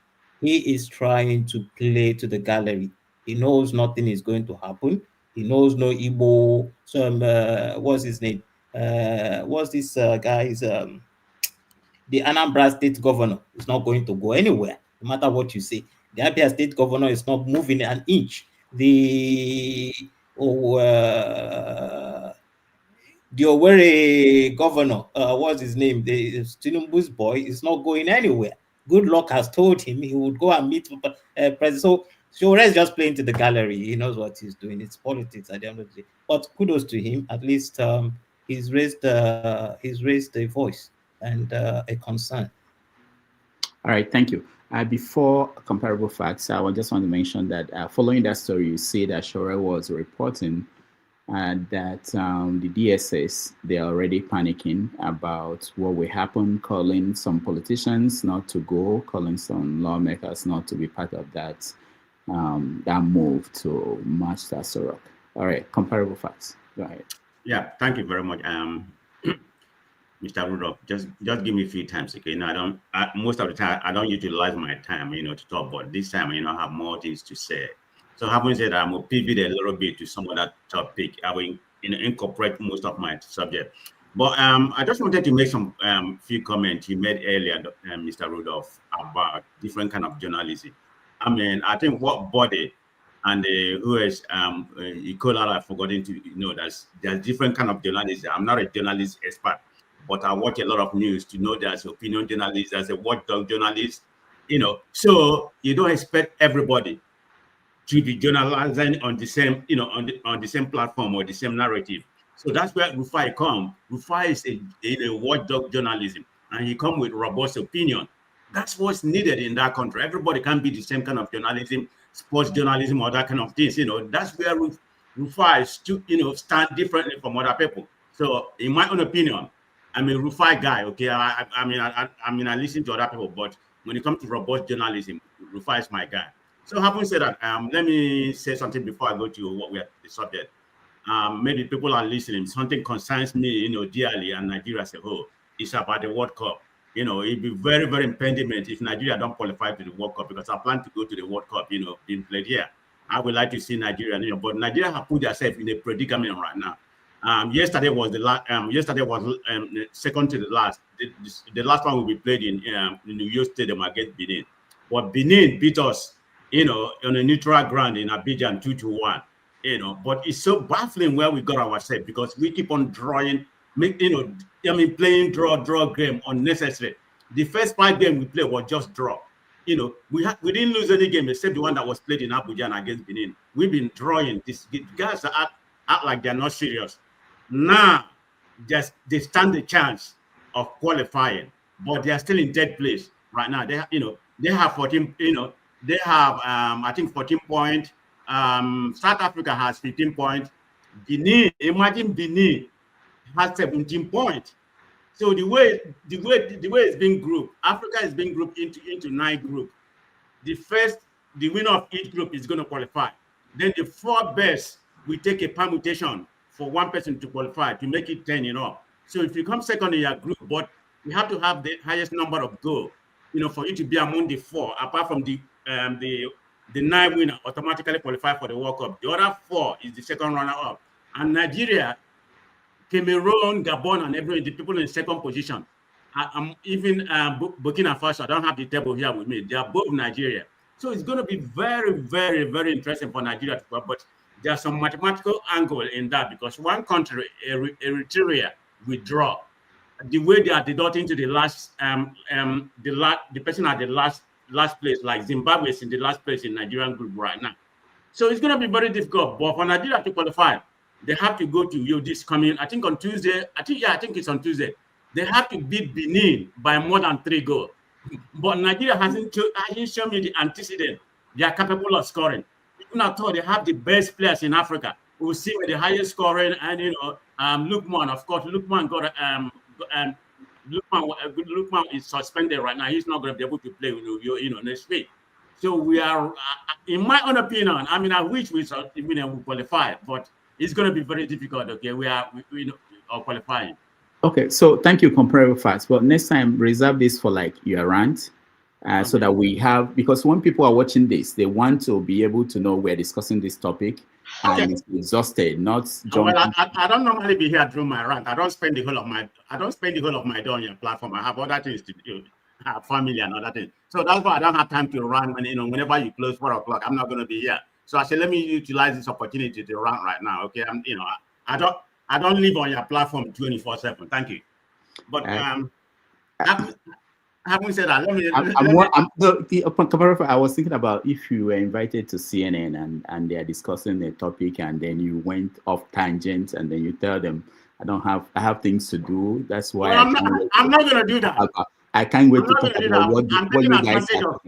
he is trying to play to the gallery. He knows nothing is going to happen. He knows no Igbo, what's his name? What's this guy's, the Anambra state governor is not going to go anywhere, no matter what you say. The Abia state governor is not moving an inch. The Owerri governor, what's his name? The Tinubu's boy is not going anywhere. Good luck has told him he would go and meet President. So Sowore is just playing to the gallery. He knows what he's doing. It's politics at the end of the day. But kudos to him. At least he's raised a voice and a concern. All right, thank you. Before comparable facts, I just want to mention that following that story, you see that Sowore was reporting that the DSS, they're already panicking about what will happen, calling some politicians not to go, calling some lawmakers not to be part of that that move to march to Aso Rock. All right, comparable facts. Go ahead. Yeah, thank you very much. Mr. Rudolph, just give me a few times, okay? Now, most of the time, I don't utilize my time, to talk, but this time, I have more things to say. So having said that, I'm going to pivot a little bit to some of that topic. I will incorporate most of my subject. But I just wanted to make some few comments you made earlier, Mr. Rudolph, about different kind of journalism. I mean, I think what body and who is Kolade, I've forgotten to there's different kind of journalism. I'm not a journalist expert, but I watch a lot of news to know there's opinion journalists, there's a watchdog journalist, so you don't expect everybody to be journalizing on the same, on the same platform or the same narrative. So that's where Rufai comes. Rufai is a watchdog journalism, and he comes with robust opinion. That's what's needed in that country. Everybody can't be the same kind of journalism, sports journalism, or that kind of things. That's where Rufai is stand differently from other people. So, in my own opinion, I'm a Rufai guy. Okay, I mean, I listen to other people, but when it comes to robust journalism, Rufai is my guy. So having said that, let me say something before I go to what we are the subject. Maybe people are listening. Something concerns me, dearly, and Nigeria as a whole. It's about the World Cup. It'd be very, very impediment if Nigeria don't qualify to the World Cup, because I plan to go to the World Cup, being played here. I would like to see Nigeria, but Nigeria have put themselves in a predicament right now. Yesterday was the last. Yesterday was second to the last. The last one will be played in New York Stadium against Benin. But Benin beat us, on a neutral ground in Abidjan 2-1. But it's so baffling where we got ourselves, because we keep on drawing, playing draw game unnecessary. The first 5 games we played was just draw. We didn't lose any game except the one that was played in Abuja against Benin. We've been drawing. These guys act like they're not serious. Now, they stand the chance of qualifying, but they are still in third place right now. They have 14. They have I think 14 points. South Africa has 15 points. Benin, imagine Benin has 17 points. So the way it's being grouped, Africa is being grouped into 9 groups. The winner of each group is going to qualify. Then the 4 best will take a permutation for one person to qualify to make it 10 So if you come second in your group, but you have to have the highest number of goals, for you to be among the 4, apart from the 9 winner automatically qualify for the World Cup. The other 4 is the second runner-up. And Nigeria, Cameroon, Gabon, and everyone, the people in second position. Even Burkina Faso, I don't have the table here with me. They are both Nigeria. So it's going to be very, very, very interesting for Nigeria to go. But there's some mathematical angle in that, because one country, Eritrea, withdraw. The way they are deducting to the last, the person at the last place, like Zimbabwe is in the last place in Nigerian group right now. So it's going to be very difficult. But for Nigeria to qualify, they have to go to this coming, I think on Tuesday. I think it's on Tuesday. They have to beat Benin by more than 3 goals. But Nigeria hasn't shown me the antecedent. They are capable of scoring. Even at all, they have the best players in Africa. We'll see with the highest scoring, and Lukman, of course, Lukman got Lukman is suspended right now. He's not going to be able to play next week. So we are, in my own opinion, I wish we qualify, but it's going to be very difficult. Okay, we are qualifying. Okay, so thank you, Comparable Facts. But next time, reserve this for your rant, so that we have, because when people are watching this, they want to be able to know we're discussing this topic, and it's exhausted, not jumping. Well, I don't normally be here through my rant. I don't spend the whole of my day on your platform. I have other things to do. I have family and other things. So that's why I don't have time to run whenever you close 4 o'clock, I'm not going to be here. So I said, let me utilize this opportunity to run right now. Okay, I don't live on your platform 24/7. Thank you. But having said that, I was thinking about if you were invited to CNN and they are discussing a topic, and then you went off tangent, and then you tell them, I have things to do. That's why I'm not going to do that. I can't wait to talk about what you guys are.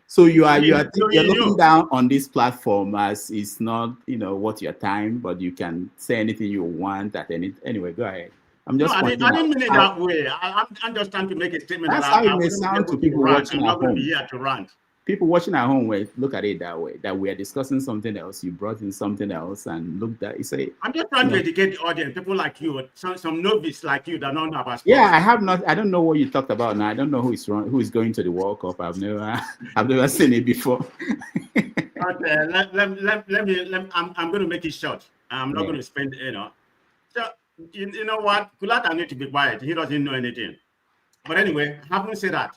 So you're looking down on this platform as it's not, what your time, but you can say anything you want at any. Anyway, go ahead. I'm just. No, I didn't mean it that way. I'm just trying to make a statement. That's how it may sound to people watching at home. I'm not going to be here to rant. People watching at home will look at it that way. That we are discussing something else. You brought in something else, and look that you say. I'm just trying to educate the audience. People like you, some novice like you that don't know about sports. Yeah, I don't know what you talked about now. I don't know who is going to the World Cup. I've never seen it before. Okay, let me. I'm going to make it short. I'm not going to spend. So you know what? Kolade need to be quiet. He doesn't know anything. But anyway, having said that,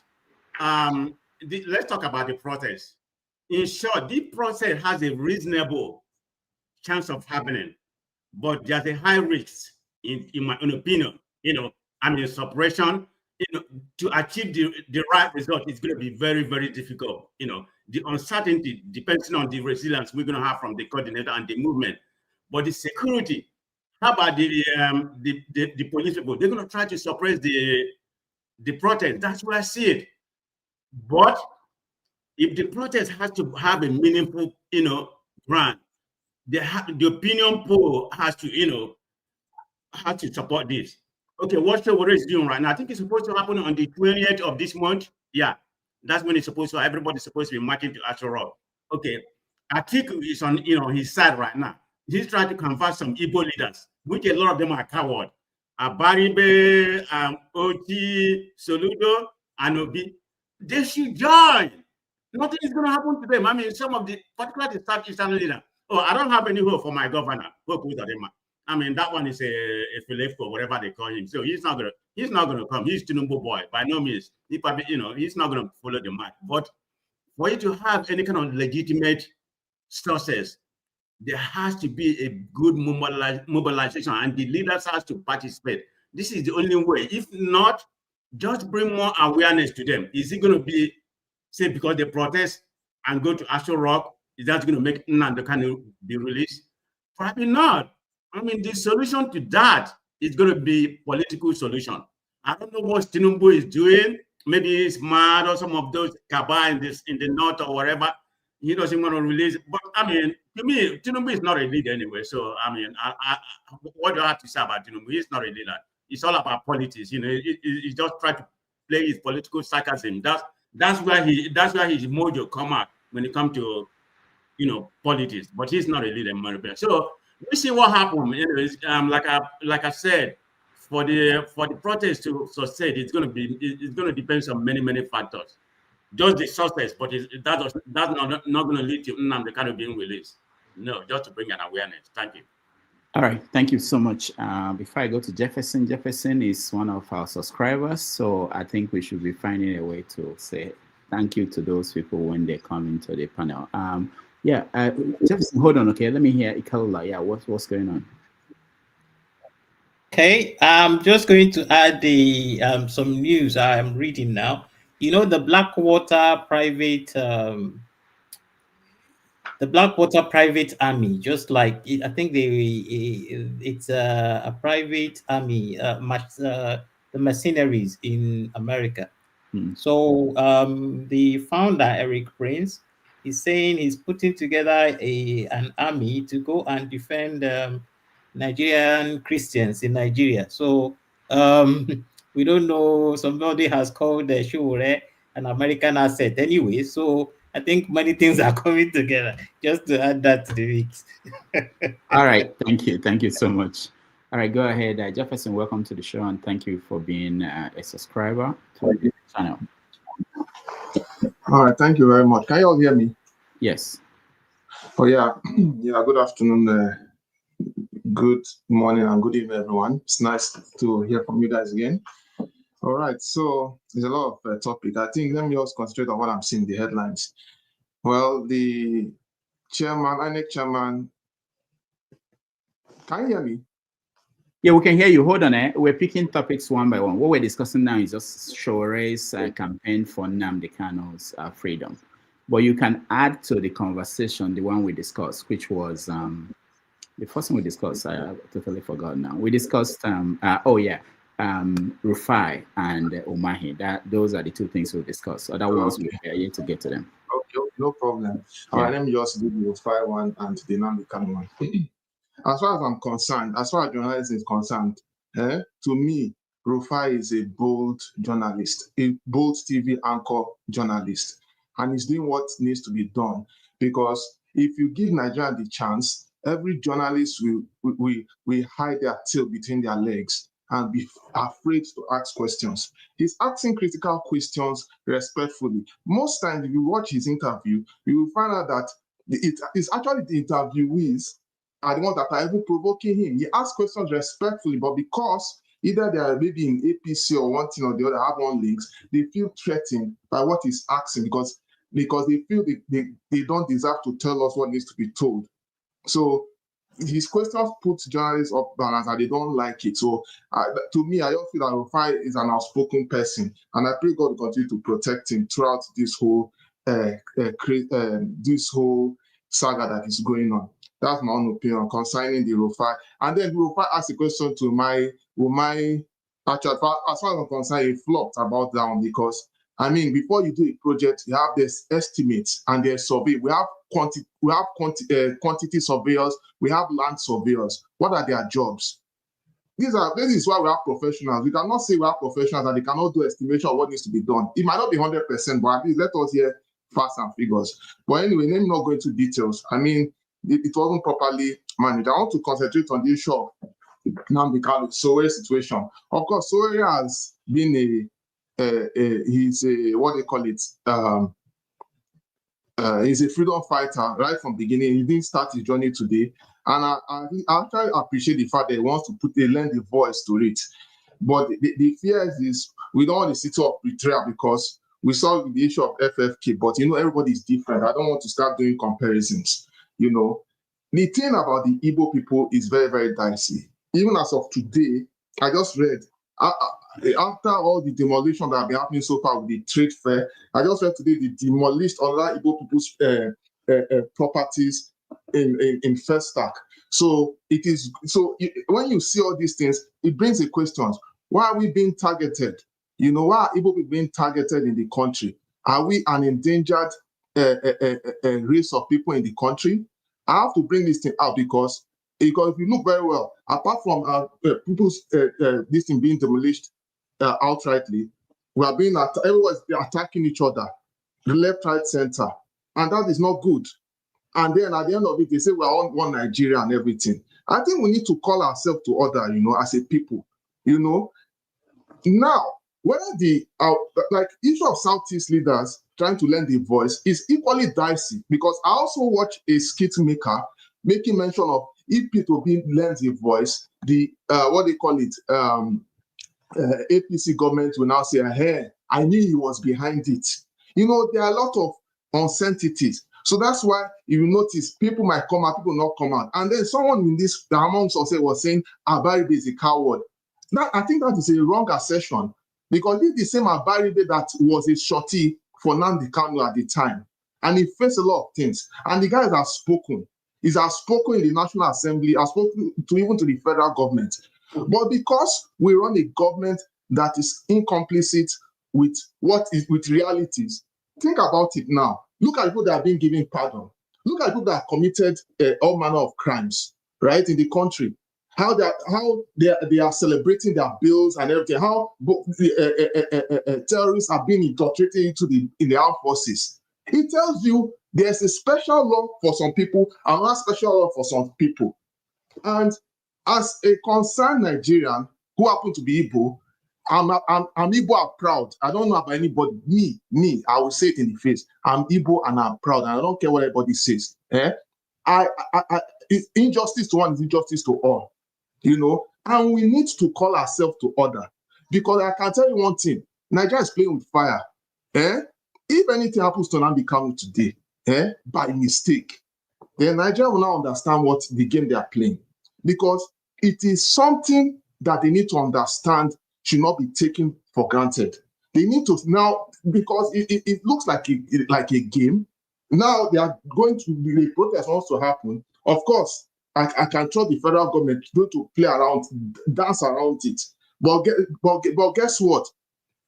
let's talk about the process. In short, this process has a reasonable chance of happening, but there's a high risk, in my own opinion. Suppression. To achieve the right result is going to be very, very difficult. The uncertainty depends on the resilience we're going to have from the coordinator and the movement. But the security, how about the police people? They're going to try to suppress the protest. That's where I see it. But if the protest has to have a meaningful, ground, the opinion poll has to support this. Okay, what Sowore is doing right now, I think it's supposed to happen on the 20th of this month. Yeah, That's when it's supposed to. Everybody's supposed to be marching to Aso Rock. Okay, Atiku is on his side right now. He's trying to convert some Igbo leaders, which a lot of them are coward. Abaribe, Oti, Soludo, and Obi. They should join. Nothing is going to happen to them. I mean, some of the, particularly the Southeastern leader. Oh, I don't have any hope for my governor. I mean, that one is a Filefko, whatever they call him. So he's not gonna come. He's Tinubu boy by no means. He probably, he's not gonna follow the mark. But for you to have any kind of legitimate sources, there has to be a good mobilization, and the leaders has to participate. This is the only way. If not, just bring more awareness to them. Is it going to be, say, because they protest and go to Aso Rock, is that going to make Nnamdi Kanu be released? Probably not. I mean, the solution to that is going to be political solution. I don't know what Tinubu is doing. Maybe he's mad, or some of those Kaba in the north or wherever. He doesn't want to release. But I mean, to me, Tinubu is not a leader anyway. So I mean, what do I have to say about Tinubu? He's not a leader. It's all about politics. He just try to play his political sarcasm. That's where his mojo come out when it comes to politics. But he's not a leader, in my opinion. So we see what happened. Anyways, like I said, for the protest to succeed, it's going to depend on many factors. Just the success, but that's not going to lead to Nnamdi Kanu being released. No, just to bring an awareness. Thank you. All right, thank you so much. Before I go to Jefferson, Jefferson is one of our subscribers, so I think we should be finding a way to say thank you to those people when they come into the panel. Jefferson, hold on, okay? Let me hear Ikaola. Yeah, what's going on? Okay, I'm just going to add some news I am reading now. The Blackwater private army, just like I think it's a private army, the mercenaries in America. So the founder, Eric Prince, is saying he's putting together an army to go and defend Nigerian Christians in Nigeria. So we don't know, somebody has called the Sowore an American asset anyway. So I think many things are coming together. Just to add that to the mix. All right, thank you so much. All right, go ahead, Jefferson. Welcome to the show, and thank you for being a subscriber to the channel. All right, thank you very much. Can you all hear me? Yes. Oh yeah, Good afternoon, good morning, and good evening, everyone. It's nice to hear from you guys again. All right, so there's a lot of topic. I think let me just concentrate on what I'm seeing in the headlines. Well, the chairman, INEC chairman, can you hear me? Yeah, we can hear you. Hold on, we're picking topics one by one. What we're discussing now is just Sowore's campaign for Nnamdi Kanu's freedom. But you can add to the conversation the one we discussed, which was the first one we discussed. I totally forgot now. We discussed Rufai and Umahi. Those are the two things we discussed. Other ones we are yet to get to them. Okay, no problem. All right, let me just do the Rufai one and the Nnamdi Kanu one. As far as I'm concerned, as far as journalism is concerned, to me, Rufai is a bold journalist, a bold TV anchor journalist, and he's doing what needs to be done. Because if you give Nigeria the chance, every journalist will hide their tail between their legs and be afraid to ask questions. He's asking critical questions respectfully. Most times, if you watch his interview, you will find out that it's actually the interviewees are the ones that are even provoking him. He asks questions respectfully, but because either they are maybe in APC or one thing or the other, have one links, they feel threatened by what he's asking because they feel they don't deserve to tell us what needs to be told. So his questions put journalists off balance and they don't like it. So to me, I don't feel that Rufai is an outspoken person, and I pray God will continue to protect him throughout this whole saga that is going on. That's my own opinion concerning the Rufai. And then Rufai asked a question to Umai. Actually, as far as I'm concerned, he flopped about that one because, I mean, before you do a project, you have this estimates and there's survey. We have quantity surveyors, we have land surveyors. What are their jobs? This is why we have professionals. We cannot say we have professionals and they cannot do estimation of what needs to be done. It might not be 100%, but at least let us hear facts and figures. But anyway, let me not go into details. I mean, it wasn't properly managed. I want to concentrate on the issue of Nnamdi Kanu, Sowore situation. Of course, Sowore has been he's a, what they call it, he's a freedom fighter right from the beginning. He didn't start his journey today. And I actually appreciate the fact that he wants to lend the voice to it. But the fear is we don't want the city of betrayal because we saw the issue of FFK, but everybody is different. I don't want to start doing comparisons. The thing about the Igbo people is very, very dicey. Even as of today, I just read, after all the demolition that have been happening so far with the trade fair, I just read today they demolished other Igbo people's properties in Festac. So when you see all these things, it brings the questions: why are we being targeted? Why are Igbo people being targeted in the country? Are we an endangered race of people in the country? I have to bring this thing out because if you look very well, apart from people's this thing being demolished outrightly, we are being everyone's attacking each other, the left, right, center, and that is not good. And then at the end of it, they say we're all one Nigeria and everything. I think we need to call ourselves to order, as a people. Now, whether the issue of Southeast leaders trying to lend a voice is equally dicey, because I also watch a skit maker making mention of if people being lends a voice, the what they call it, APC government will now say, hey, I knew he was behind it. There are a lot of uncertainties. So that's why you notice people might come out, people not come out. And then someone in this amongst us was saying Abaribe is a coward. I think that is a wrong assertion, because this is the same Abaribe that was a shorty for Nnamdi Kanu at the time. And he faced a lot of things. And the guys have spoken. He has spoken in the National Assembly, has spoken even to the federal government. But because we run a government that is incomplicit with realities, think about it now. Look at people that have been given pardon. Look at people that have committed all manner of crimes, right, in the country. How they are celebrating their bills and everything. How terrorists are being infiltrated in the armed forces. It tells you there's a special law for some people and not special law for some people. And as a concerned Nigerian who happen to be Igbo, I'm Igbo, I'm proud. I don't know about anybody. Me, I will say it in the face. I'm Igbo and I'm proud, and I don't care what everybody says. Injustice to one is injustice to all, and we need to call ourselves to order. Because I can tell you one thing, Nigeria is playing with fire. If anything happens to Nnamdi Kanu today, by mistake, then Nigeria will now understand what the game they are playing. Because it is something that they need to understand should not be taken for granted. They need to now, because it looks like a game. Now they are going to, the protest wants to happen. Of course, I can trust the federal government to play around, dance around it. But guess what?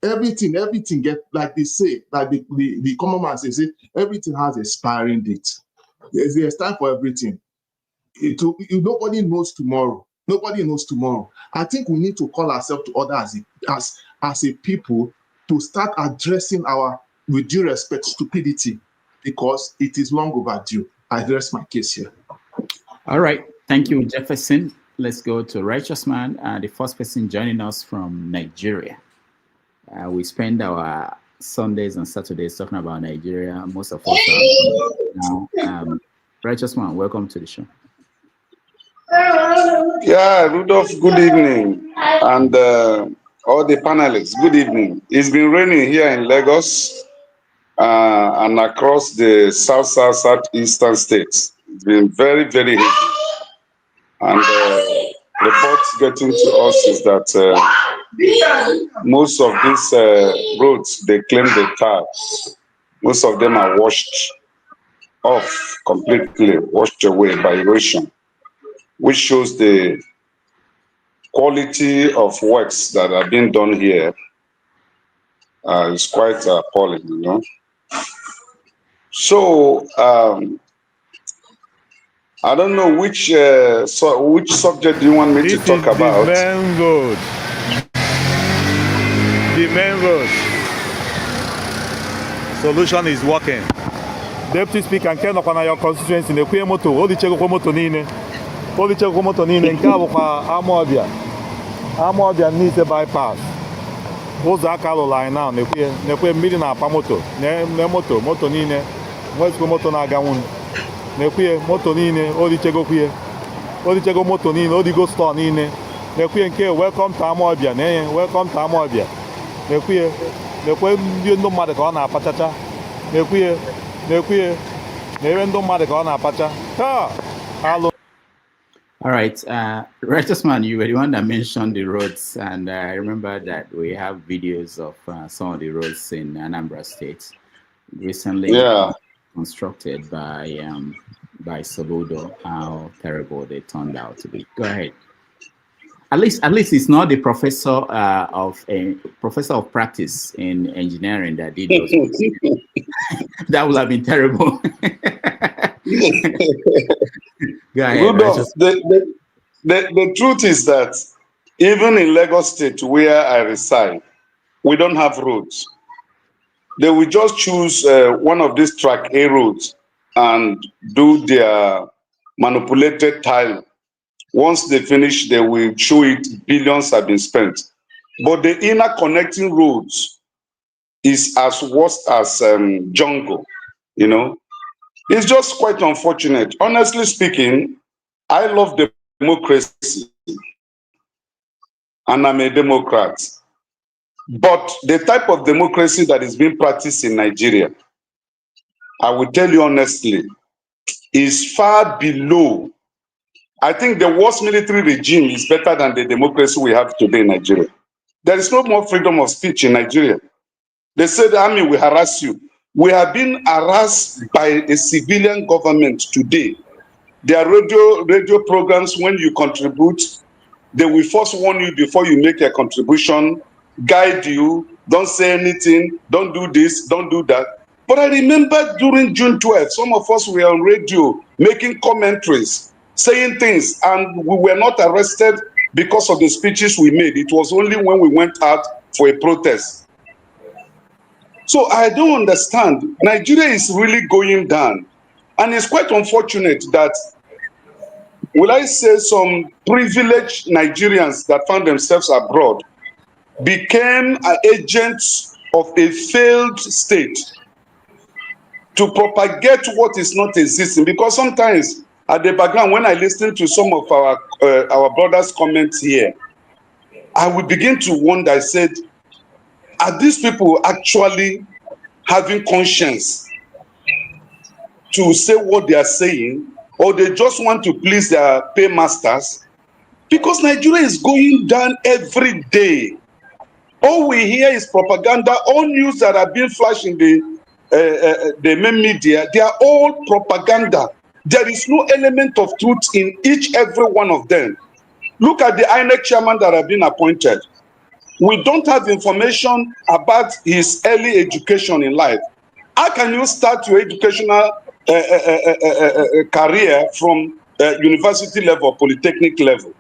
Everything get, like they say, like the common man says, everything has an expiring date. There's time for everything. Nobody knows tomorrow. Nobody knows tomorrow. I think we need to call ourselves to order as a people to start addressing with due respect, stupidity, because it is long overdue. I address my case here. All right. Thank you, Jefferson. Let's go to Righteous Man, the first person joining us from Nigeria. We spend our Sundays and Saturdays talking about Nigeria. Most of us are now. Righteous Man, welcome to the show. Yeah, Rudolph, good evening. And all the panelists, good evening. It's been raining here in Lagos and across the southeastern states. It's been very, very heavy. And reports getting to us is that most of these roads they claim they tar, most of them are washed off completely, washed away by erosion, which shows the quality of works that are being done here is quite appalling, So I don't know which subject do you want me to talk about. The main road. The main road. Solution is working. Deputy Speaker, nke nọkwa na your constituency na-ekwe moto, odichekwa moto niile. Odichekwa moto niile nke a bụkwa Amupitan n'ise bypass. Ụzọ aka lụrụ anyị na na-ekwe mmiri na-apa moto, na moto niile, nwezikwa moto na-aga nwunye. Na-ekwe moto niile, odichego moto niile, odigo store niile. Na-ekwe nke welcome to Amupitan, welcome to Amupitan. Na-ekwe ndị mmadụ ka ọ na-apachacha. Na-ekwe na-ebe ndị mmadụ ka ọ na-apacha. All right, Righteous Man, you were the one that mentioned the roads, and I remember that we have videos of some of the roads in Anambra State recently constructed by Soludo, how terrible they turned out to be. Go ahead. At least it's not the professor of practice in engineering that did those. That would have been terrible. Go ahead, Rudolph, the truth is that even in Lagos State, where I reside, we don't have roads. They will just choose one of these track A roads and do their manipulated tile. Once they finish, they will show it billions have been spent. But the inner connecting roads is as worse as jungle, you know. It's just quite unfortunate. Honestly speaking, I love democracy and I'm a Democrat. But the type of democracy that is being practiced in Nigeria, I will tell you honestly, is far below. I think the worst military regime is better than the democracy we have today in Nigeria. There is no more freedom of speech in Nigeria. They say the army will harass you. We have been harassed by a civilian government today. There are radio programs, when you contribute, they will first warn you before you make a contribution, guide you, don't say anything, don't do this, don't do that. But I remember during June 12th, some of us were on radio making commentaries, saying things, and we were not arrested because of the speeches we made. It was only when we went out for a protest. So I don't understand. Nigeria is really going down. And it's quite unfortunate that, will I say, some privileged Nigerians that found themselves abroad became agents of a failed state to propagate what is not existing. Because sometimes at the background, when I listen to some of our brothers' comments here, I will begin to wonder. I said, are these people actually having conscience to say what they are saying, or they just want to please their paymasters? Because Nigeria is going down every day. All we hear is propaganda. All news that are being flashed in the main media, they are all propaganda. There is no element of truth in every one of them. Look at the INEC chairman that have been appointed. We don't have information about his early education in life. How can you start your educational career from university level, polytechnic level,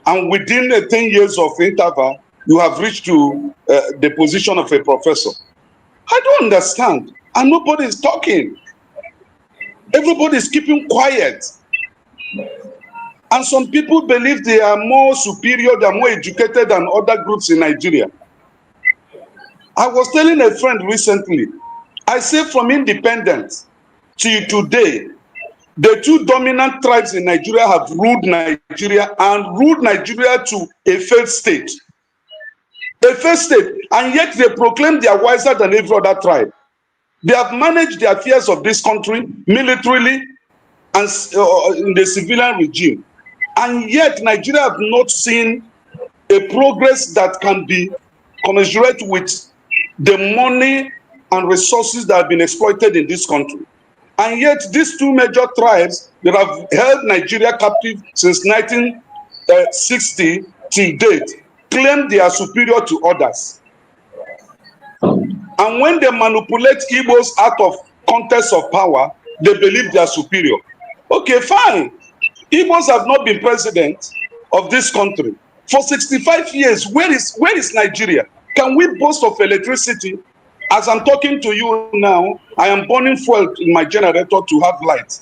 and within 10 years of interval, you have reached to the position of a professor? I don't understand. And nobody is talking. Everybody is keeping quiet. And some people believe they are more superior, they are more educated than other groups in Nigeria. I was telling a friend recently, I say from independence to today, the two dominant tribes in Nigeria have ruled Nigeria and ruled Nigeria to a failed state. A failed state, and yet they proclaim they are wiser than every other tribe. They have managed the affairs of this country militarily and in the civilian regime. And yet Nigeria have not seen a progress that can be commensurate with the money and resources that have been exploited in this country. And yet these two major tribes that have held Nigeria captive since 1960 till date claim they are superior to others. And when they manipulate Igbos out of context of power, they believe they are superior. Okay, fine. Igbos have not been president of this country for 65 years. Where is Nigeria? Can we boast of electricity? As I'm talking to you now, I am burning fuel in my generator to have light.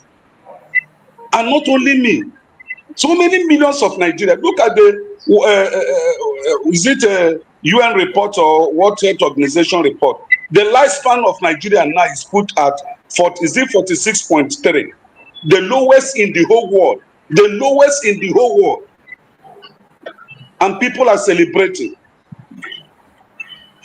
And not only me, so many millions of Nigerians. Look at the, is it a UN report or World Health Organization report? The lifespan of Nigeria now is put at 46.3, the lowest in the whole world. The lowest in the whole world. And people are celebrating.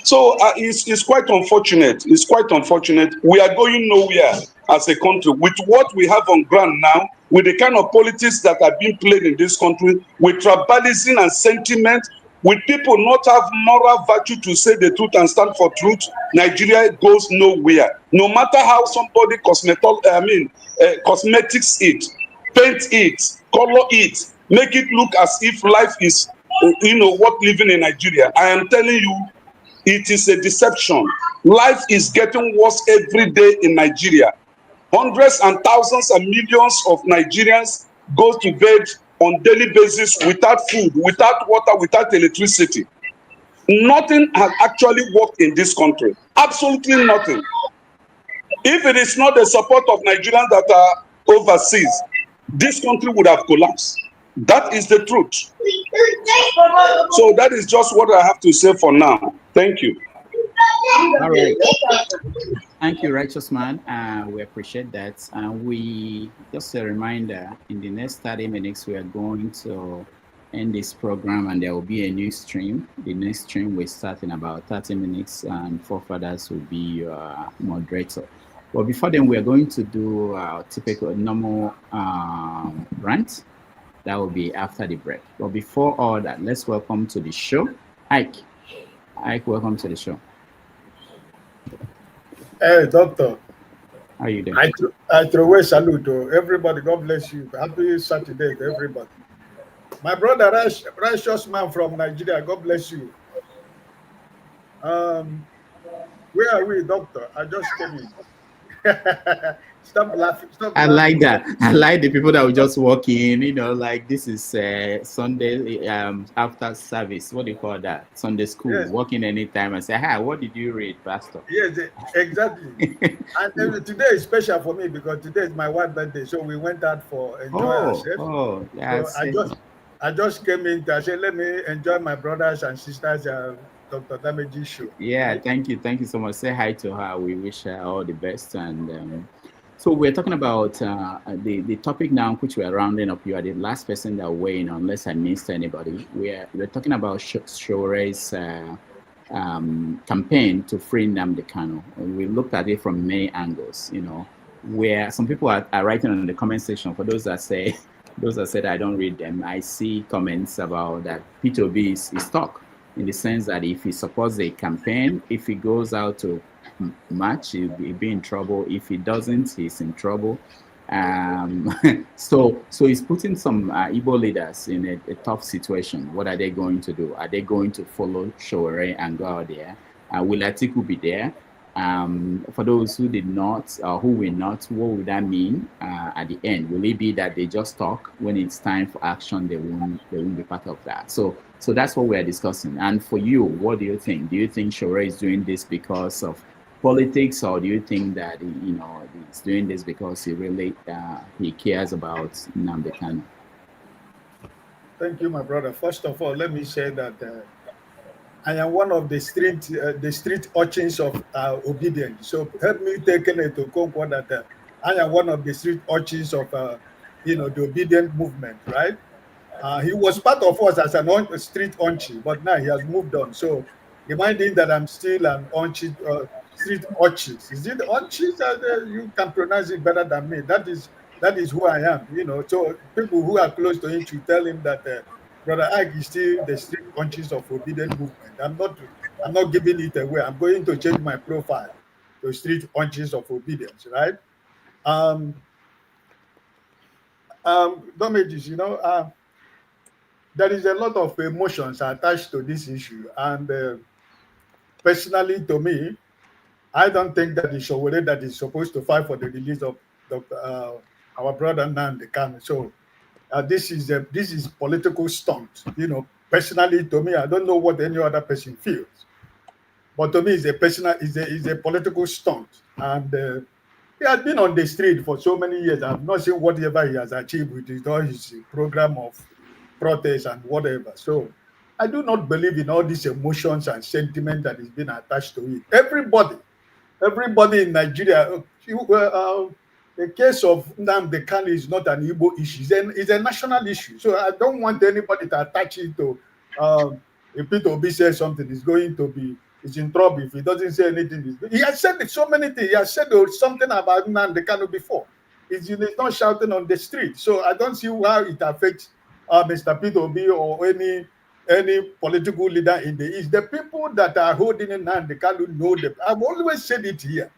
So it's quite unfortunate. It's quite unfortunate. We are going nowhere as a country with what we have on ground now, with the kind of politics that are being played in this country, with tribalism and sentiment, with people not have moral virtue to say the truth and stand for truth. Nigeria goes nowhere. No matter how somebody cosmetics it, paint it, color it, make it look as if life is, worth living in Nigeria. I am telling you, it is a deception. Life is getting worse every day in Nigeria. Hundreds and thousands and millions of Nigerians go to bed on daily basis without food, without water, without electricity. Nothing has actually worked in this country. Absolutely nothing. If it is not the support of Nigerians that are overseas, this country would have collapsed. That is the truth. So that is just what I have to say for now. Thank you. All right. Thank you, righteous man. We appreciate that. We just a reminder, in the next 30 minutes, we are going to end this program and there will be a new stream. The next stream will start in about 30 minutes and forefathers will be your moderator. But before then, we are going to do our typical normal rant. That will be after the break. But before all that, let's welcome to the show, Ike. Ike, welcome to the show. Hey, doctor. How are you doing? I throw away salute to everybody. God bless you. Happy Saturday to everybody. My brother, righteous man from Nigeria. God bless you. Where are we, doctor? I just came in. Stop laughing. Stop I laughing. like that. I like the people that will just walk in, like this is Sunday after service. What do you call that? Sunday school. Yes. Walk in anytime and say, hi, what did you read, Pastor? Yes, exactly. And today is special for me because today is my wife's birthday. So we went out for enjoy ourselves. Oh, yeah. So I just came in to say, let me enjoy my brothers and sisters Dr. Dameji's show. Yeah, thank you. Thank you so much. Say hi to her. We wish her all the best. And so we're talking about the topic now, which we're rounding up. You are the last person that weigh in, unless I missed anybody. We're talking about Sowore's campaign to free Nnamdi Kanu. We looked at it from many angles, where some people are writing in the comment section. For those that say, I don't read them, I see comments about that P2B is stuck, in the sense that if he supports a campaign, if he goes out to match, he'll be in trouble. If he doesn't, he's in trouble. So he's putting some Igbo leaders in a tough situation. What are they going to do? Are they going to follow Sowore and go out there? Will Atiku be there? For those who did not, or who will not, what would that mean at the end? Will it be that they just talk, when it's time for action, they won't be part of that? So that's what we're discussing. And for you, what do you think? Do you think Sowore is doing this because of politics, or do you think that he's doing this because he cares about Nnamdi Kanu? Thank you, my brother. First of all, let me say that I am one of the street urchins of obedience. So help me take it to Congo that I am one of the street urchins of the obedient movement, right? He was part of us as a street urchin, but now he has moved on. So reminding that I'm still an urchin, street urchins. Is it urchins? You can pronounce it better than me. That is who I am. So people who are close to him should tell him that Brother Ike is still the street urchins of obedient movement. I'm not giving it away. I'm going to change my profile to street urchins of obedience, right? Damages, there is a lot of emotions attached to this issue, and personally, to me, I don't think that the Sowore that is supposed to fight for the release of our brother Nnamdi Kanu. So this is political stunt. Personally, to me, I don't know what any other person feels, but to me, it's a political stunt, and he has been on the street for so many years. I've not seen whatever he has achieved with his program of protest and whatever. So I do not believe in all these emotions and sentiment that is being attached to it. Everybody in Nigeria, the case of Nnamdi Kanu is not an Igbo issue. It's a national issue. So I don't want anybody to attach it to if Peter Obi says something, it's in trouble. If he doesn't say anything, he has said so many things. He has said something about Nnamdi Kanu before. He's not shouting on the street. So I don't see how it affects Mr. Peter Obi or any political leader in the East. The people that are holding Nnamdi Kanu know them. I've always said it here,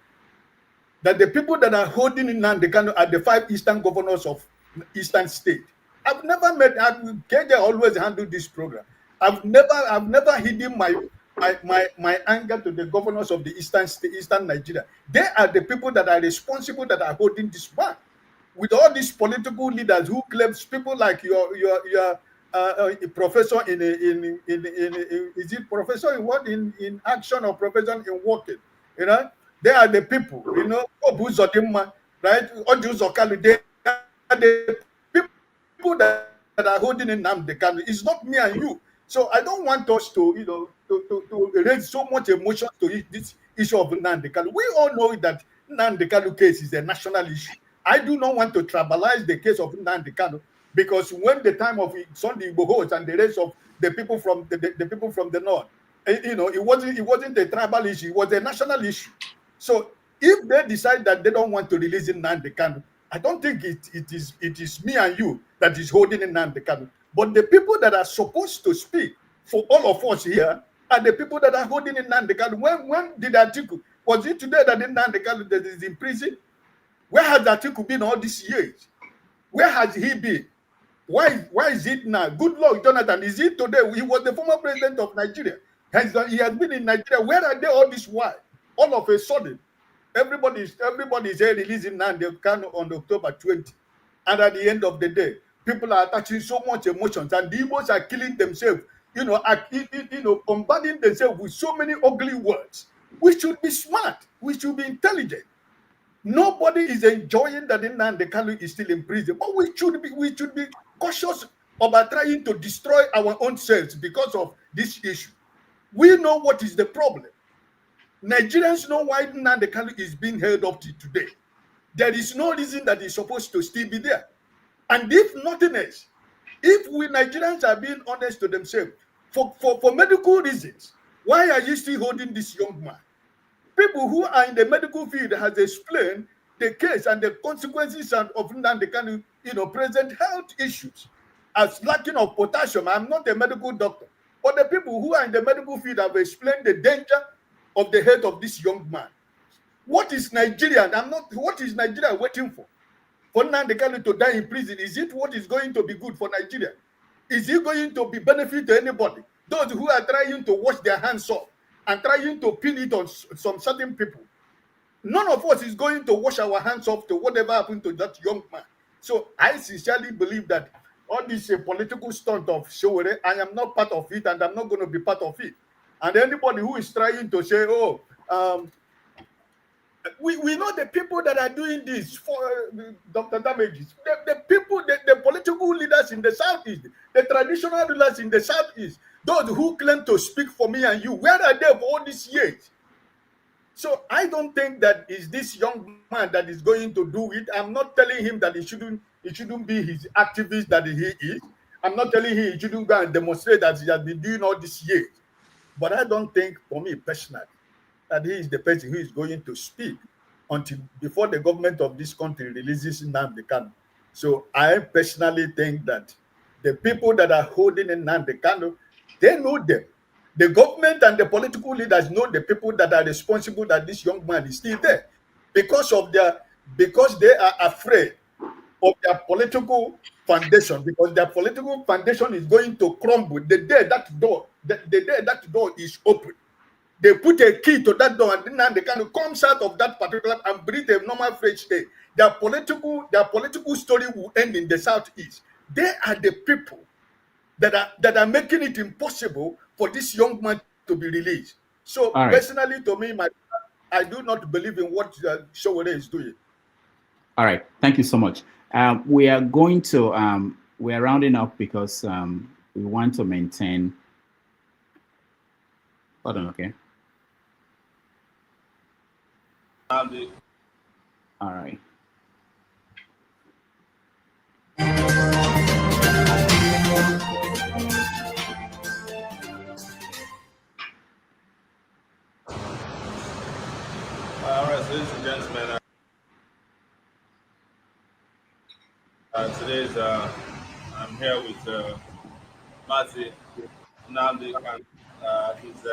that the people that are holding Nnamdi Kanu are the 5 eastern governors of eastern state. I've never met, KJ always handled this program. I've never hidden my anger to the governors of the eastern Nigeria. They are the people that are responsible, that are holding this back. With all these political leaders who claims, people like your professor is it professor in what, in action or professor in working? They are the people, right? They are the people that are holding in Nnamdi Kanu. It's not me and you. So I don't want us to raise so much emotion to this issue of Nnamdi Kanu. We all know that Nnamdi Kanu case is a national issue. I do not want to tribalize the case of Nnamdi Kanu, because when the time of Sunday Igboho and the rest of the people from the people from the north, it wasn't a tribal issue, it was a national issue. So if they decide that they don't want to release Nnamdi Kanu, I don't think it is me and you that is holding Nnamdi Kanu. But the people that are supposed to speak for all of us here are the people that are holding Nnamdi Kanu. When did Atiku? Was it today that Nnamdi Kanu that is in prison? Where has Atiku been all these years? Where has he been? Why is it now? Good luck, Jonathan. Is it today? He was the former president of Nigeria. He has been in Nigeria. Where are they all this while? All of a sudden, everybody is here releasing Nnamdi Kanu on October 20. And at the end of the day, people are attaching so much emotions, and the Igbos are killing themselves, bombarding themselves with so many ugly words. We should be smart. We should be intelligent. Nobody is enjoying that Nnamdi Kanu is still in prison, but we should be cautious about trying to destroy our own selves because of this issue. We know what is the problem. Nigerians know why Nnamdi Kanu is being held up to today. There is no reason that he's supposed to still be there. And if nothing else, if we Nigerians are being honest to themselves, for medical reasons, why are you still holding this young man? People who are in the medical field has explained the case and the consequences of Nnamdi Kanu, present health issues as lacking of potassium. I'm not a medical doctor, but the people who are in the medical field have explained the danger of the health of this young man. What is Nigeria? What is Nigeria waiting for? For Nnamdi Kanu to die in prison? Is it what is going to be good for Nigeria? Is it going to be benefit to anybody? Those who are trying to wash their hands off and trying to pin it on some certain people. None of us is going to wash our hands off to whatever happened to that young man. So I sincerely believe that all this political stunt of Sowore, I am not part of it, and I'm not going to be part of it. And anybody who is trying to say, we know the people that are doing this for Dr. Damages, the people, the political leaders in the Southeast, the traditional rulers in the Southeast, those who claim to speak for me and you, where are they for all these years? So I don't think that is this young man that is going to do it. I'm not telling him that he shouldn't be his activist that he is. I'm not telling him he shouldn't go and demonstrate that he has been doing all these years. But I don't think, for me personally, that he is the person who is going to speak before the government of this country releases Nnamdi Kanu. So I personally think that the people that are holding Nnamdi Kanu, they know them. The government and the political leaders know the people that are responsible that this young man is still there, because they are afraid of their political foundation, because their political foundation is going to crumble the day that door is open. They put a key to that door, and then they kind of comes out of that particular and breathe a normal fresh air. Their political story will end in the southeast. They are the people that are making it impossible for this young man to be released. So personally, to me, I do not believe in what Sowore is doing. All right, thank you so much. We are going to we are rounding up because we want to maintain. Hold on, okay. All right. All right, so ladies and gentlemen, today's I'm here with Mazi Nnamdi Kanu. He's,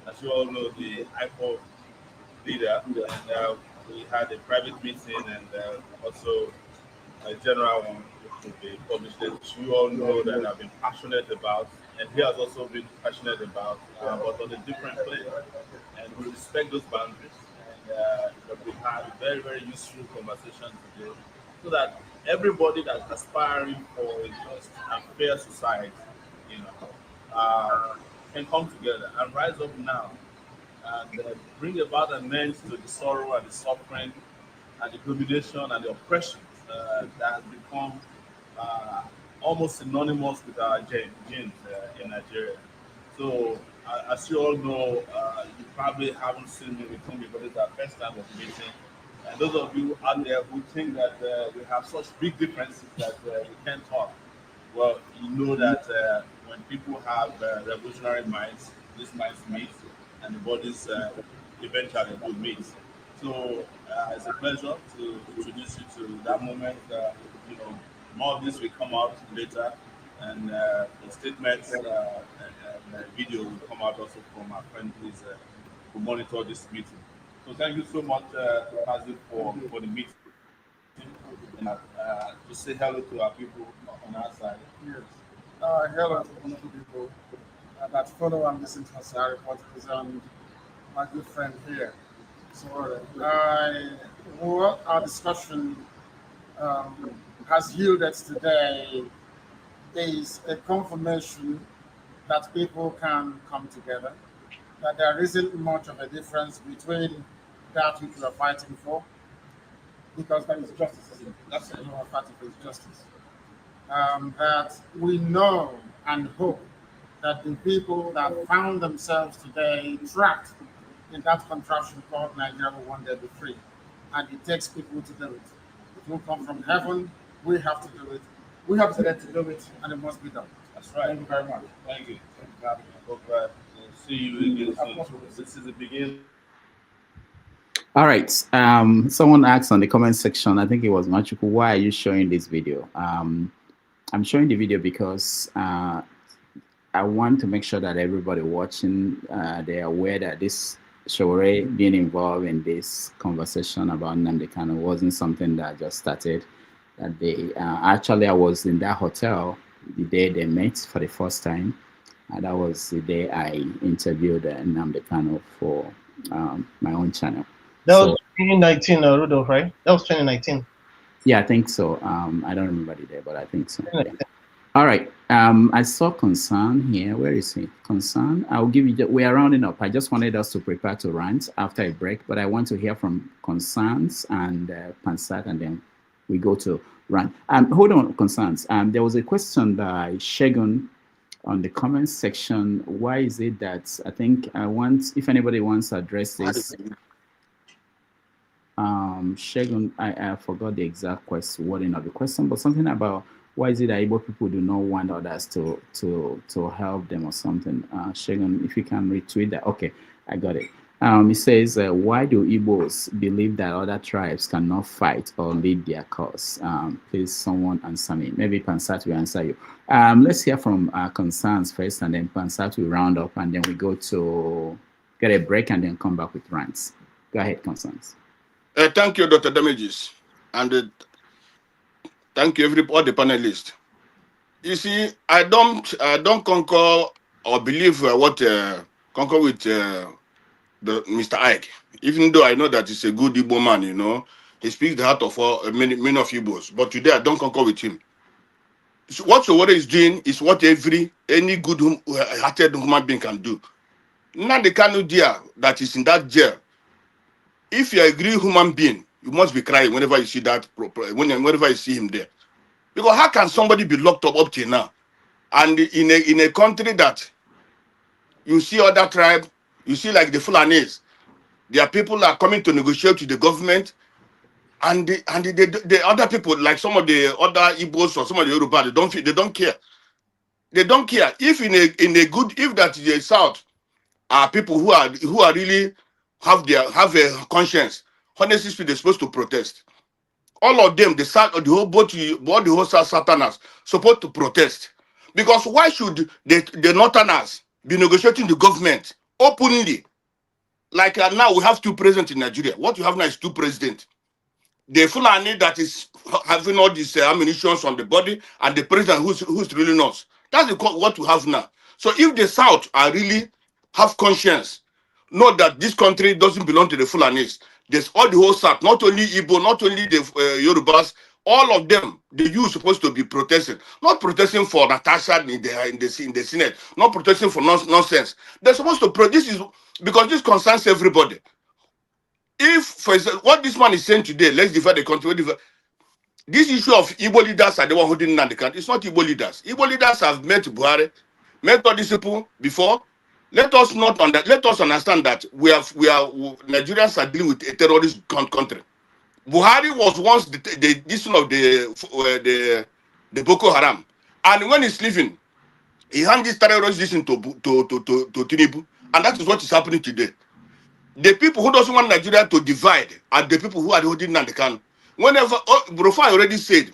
as you all know, the IPOB leader, and we had a private meeting and also a general one, which will be published. Which you all know that I've been passionate about, and he has also been passionate about, but on a different plane. And we respect those boundaries. And we had a very, very useful conversation today, so that everybody that's aspiring for a just and fair society, can come together and rise up now and bring about an end to the sorrow and the suffering and the domination and the oppression that has become almost synonymous with our genes in Nigeria. So, as you all know, you probably haven't seen me with him because it's our first time of meeting. And those of you out there who think that we have such big differences that we can't talk, well, you know that when people have revolutionary minds, these minds meet, and the bodies eventually will meet. So it's a pleasure to introduce you to that moment. More of this will come out later, and the statements and video will come out also from our friend who monitor this meeting. So thank you so much, Kazi, for the meeting. And to say hello to our people on our side. Yes. Hello to all people that follow and listen to us, our reporters and my good friend here. So what our discussion has yielded today is a confirmation that people can come together, that there isn't much of a difference between that which we are fighting for, because that is justice, isn't it? That's what we are fighting for, is justice. That we know and hope that the people that found themselves today trapped in that contraption called Nigeria will one day be free. And it takes people to do it. It will come from heaven. We have to do it. We have to let to do it, and it must be done. That's right. Thank you very much. Thank you. I hope to see you again soon. This is the beginning. All right. Someone asked on the comment section, I think it was Machuku, why are you showing this video? I'm showing the video because I want to make sure that everybody watching, they are aware that this Sowore being involved in this conversation about Nnamdi Kanu wasn't something that just started. That they actually, I was in that hotel the day they met for the first time. And that was the day I interviewed Nnamdi Kanu for my own channel. That was 2019, Rudolph, right? That was 2019. Yeah, I think so. I don't remember the day, but I think so. Yeah. All right. I saw Concern here. Where is he? Concern. I'll give you. We are rounding up. I just wanted us to prepare to rant after a break, but I want to hear from Concerns and Pansat, and then we go to rant. Hold on, Concerns. There was a question by Shegun on the comments section. Why is it that I think I want, if anybody wants to address this. Shegun, I forgot the exact wording of the question, but something about why is it that Igbo people do not want others to help them or something. Shegun, if you can retweet that. Okay, I got it. It says, why do Igbos believe that other tribes cannot fight or lead their cause? Please, someone answer me. Maybe Pansat will answer you. Let's hear from Concerns first, and then Pansat will round up, and then we go to get a break and then come back with rants. Go ahead, Concerns. Thank you, Dr. Damages, and thank you, all the panelists. You see, I don't concur or believe concur with Mr. Ike. Even though I know that he's a good Igbo man, you know, he speaks the heart of many of Igbos. But today I don't concur with him. So what Sowore is doing is what any good hearted human being can do. Nnamdi Kanu dear that is in that jail. If you're a great human being, you must be crying whenever you see that, whenever you see him there. Because how can somebody be locked up till now? And in a country that you see other tribe, you see like the Fulanis, their people are coming to negotiate with the government, and the other people, like some of the other Igbos or some of the Yoruba, they don't care. They don't care. If if that the South are people who are really have a conscience, honestly speaking, they're supposed to protest. All of them, the whole Southerners supposed to protest. Because why should the Northerners be negotiating the government openly? Like now we have two presidents in Nigeria. What you have now is two presidents. The Fulani that is having all these ammunitions on the body, and the president who's really not. That's what we have now. So if the South are really have conscience, know that this country doesn't belong to the Fulanis. There's all the whole South, not only Igbo, not only the Yorubas, all of them, the youth supposed to be protesting. Not protesting for Natasha in the Senate, not protesting for nonsense. They're supposed to protest because this concerns everybody. If, for example, what this man is saying today, let's divide the country. This issue of Igbo leaders are the one holding Nnamdi Kanu. It's not Igbo leaders. Igbo leaders have met Buhari, met all these people before. Let us understand that Nigerians are dealing with a terrorist country. Buhari was once this one of the Boko Haram, and when he's leaving, he handed this terrorist to Tinubu, and that is what is happening today. The people who doesn't want Nigeria to divide are the people who are holding Nnamdi Kanu. Whenever Rufai already said,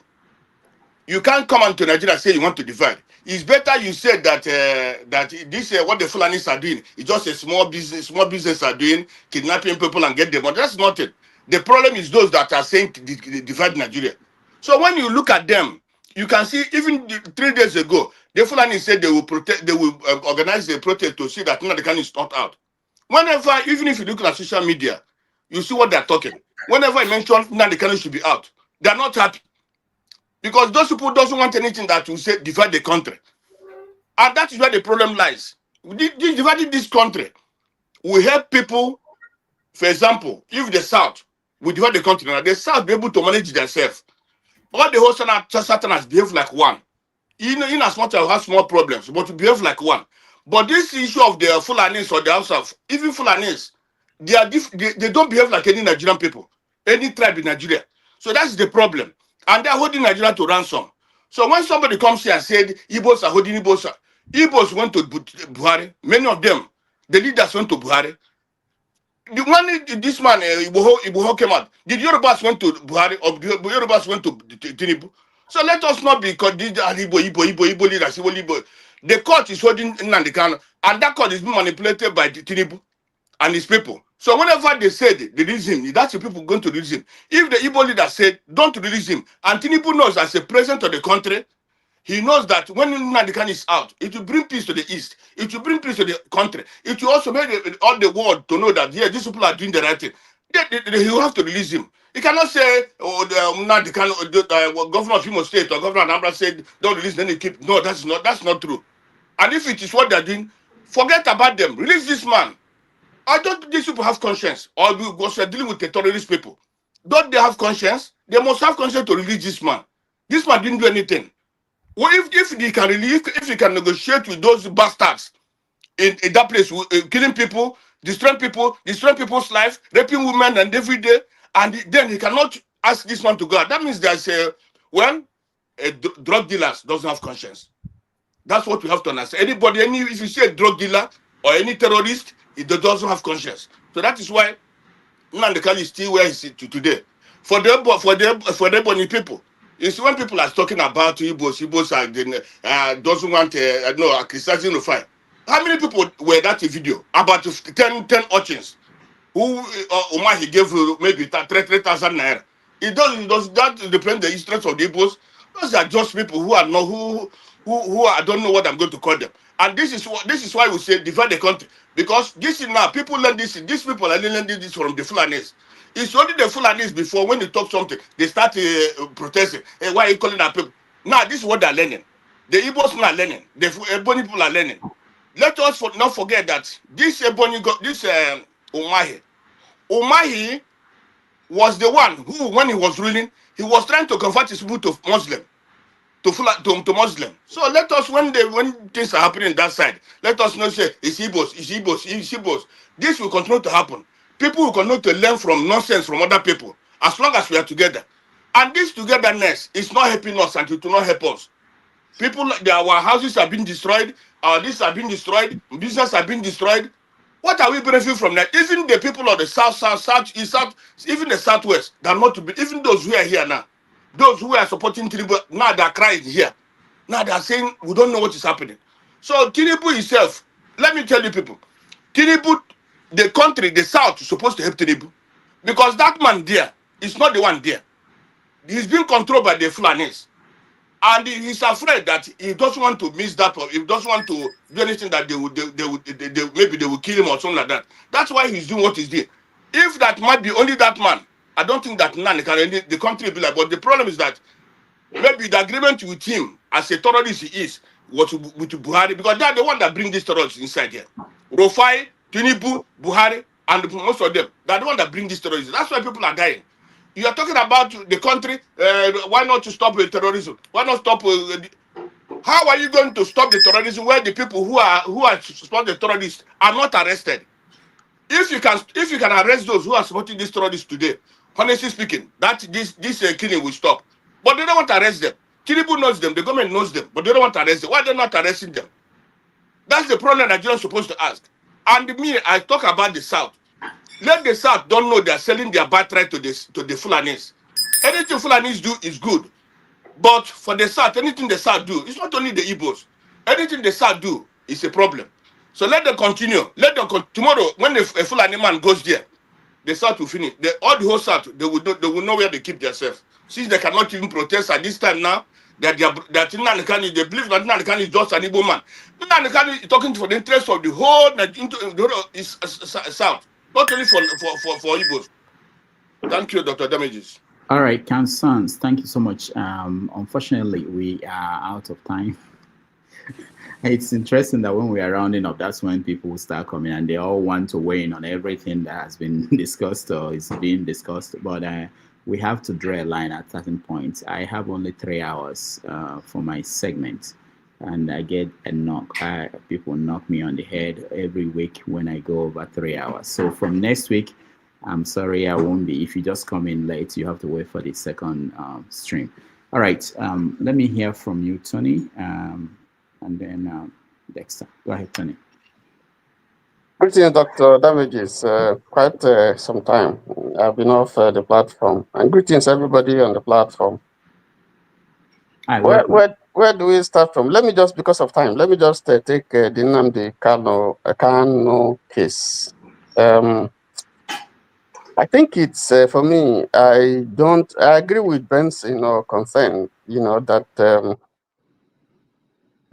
you can't come into Nigeria and say you want to divide. It's better you said that this what the Fulanis are doing is just a small business are doing, kidnapping people and get them. But that's not it. The problem is those that are saying divide Nigeria. So when you look at them, you can see even 3 days ago, the Fulani said they will organize a protest to see that Nnamdi Kanu is not out. Whenever, even if you look at social media, you see what they're talking. Whenever I mention Nnamdi Kanu should be out, they're not happy. Because those people doesn't want anything that will say divide the country. And that is where the problem lies. Dividing this country will help people. For example, if the South will divide the country, now the South be able to manage themselves. All the whole Southerners behave like one. In as much as have small problems, but to behave like one. But this issue of the Fulanis or the House of, even Fulanis, they don't behave like any Nigerian people, any tribe in Nigeria. So that's the problem. And they're holding Nigeria to ransom. So when somebody comes here and said, Igbos are holding Igbos went to Buhari. Many of them, the leaders went to Buhari. When this man, Ibuho came out, did Yorubas went to Buhari or Yorubas went to Tinubu? So let us not be called Igbo leaders, Igbo. The court is holding Nnamdi Kanu, and that court is being manipulated by Tinubu and his people. So whenever they said release him, that's the people going to release him. If the Igbo leader said don't release him, and Tinubu knows as a president of the country, he knows that when Nnamdi Kanu is out, it will bring peace to the east. It will bring peace to the country. It will also make all the world to know that yeah, these people are doing the right thing. He will have to release him. He cannot say, oh, Nnamdi Kanu, governor of Imo State or governor of Anambra said don't release, then he keep. No, that's not true. And if it is what they're doing, forget about them. Release this man. I don't think these people have conscience, or because we're dealing with the terrorist people. Don't they have conscience? They must have conscience to release this man. This man didn't do anything. Well, if he can release, if he can negotiate with those bastards in that place, killing people, destroying people's life, raping women and every day, and then he cannot ask this man to go out. That means there's drug dealers doesn't have conscience. That's what we have to understand. If you see a drug dealer or any terrorist, it doesn't have conscience. So that is why Nnamdi Kanu is still where he is today. For the Bonny people, you see when people are talking about Igbos doesn't want criticizing the fire. How many people were that a video? About 10 urchins who Omar he gave maybe 3,000 naira. It does that depend the interest of the Igbos. Those are just people who are not who I don't know what I'm going to call them. And this is why we say divide the country. Because this is now, people learn this, these people are learning this from the Fulanis. It's only the Fulanis before, when you talk something, they start protesting. Hey, why are you calling our people? Now, this is what they're learning. The Igbos are learning. The Ebony people are learning. Let us not forget that this Ebony, this Umahi was the one who, when he was ruling, he was trying to convert his people to Muslim. To Muslim. So let us, when things are happening on that side, let us not say it's Igbos. This will continue to happen. People will continue to learn from nonsense from other people as long as we are together. And this togetherness is not helping us, and it will not help us. People, our houses are being destroyed, our this are being destroyed, business are being destroyed. What are we benefiting from that? Even the people of the south, east, south, even the southwest, they're not to be, even those who are here now. Those who are supporting Tinubu, now they're crying here. Now they're saying, we don't know what is happening. So Tinubu himself, let me tell you people, Tinubu, the country, the South is supposed to help Tinubu. Because that man there is not the one there. He's being controlled by the Fulanis. And he's afraid that he doesn't want to miss that, or he doesn't want to do anything that maybe they will kill him or something like that. That's why he's doing what he's doing. If that might be only that man, I don't think that the country will be like. But the problem is that maybe the agreement with him as a terrorist he is was with Buhari, because they are the one that bring these terrorists inside here. Rufai, Tinubu, Buhari, and most of them, they are the one that bring these terrorists. That's why people are dying. You are talking about the country. Why not to stop terrorism? Why not stop? How are you going to stop the terrorism where the people who are supporting the terrorists are not arrested? If you can arrest those who are supporting these terrorists today, honestly speaking, that this killing will stop. But they don't want to arrest them. Tinubu knows them, the government knows them, but they don't want to arrest them. Why are they not arresting them? That's the problem Nigerians are supposed to ask. And me, I talk about the South. Let the South don't know they are selling their birthright to the Fulanis. Anything Fulanis do is good. But for the South, anything the South do, it's not only the Igbos. Anything the South do is a problem. So let them continue. Tomorrow, when a Fulani man goes there, the South will finish. All the whole South, they will know where they keep themselves. Since they cannot even protest at this time now, that Nnamdi Kanu, they believe that Nnamdi Kanu is just an Igbo man. Nnamdi Kanu is talking for the interest of the whole South, not only for Igbos. Thank you, Dr. Damages. All right, concerns. Thank you so much. Unfortunately, we are out of time. It's interesting that when we are rounding up, that's when people start coming and they all want to weigh in on everything that has been discussed or is being discussed. But we have to draw a line at certain points. I have only 3 hours for my segment, and I get a knock. People knock me on the head every week when I go over 3 hours. So from next week, I'm sorry, I won't be. If you just come in late, you have to wait for the second stream. All right, let me hear from you, Tony, and then Dexter. Go ahead, Tony. Greetings, Dr. Damages. Quite some time I've been off the platform. And greetings, everybody on the platform. Hi, where do we start from? Let me just, because of time, let me just take the Nnamdi Kanu case. I think it's, for me, I agree with Ben's, concern, that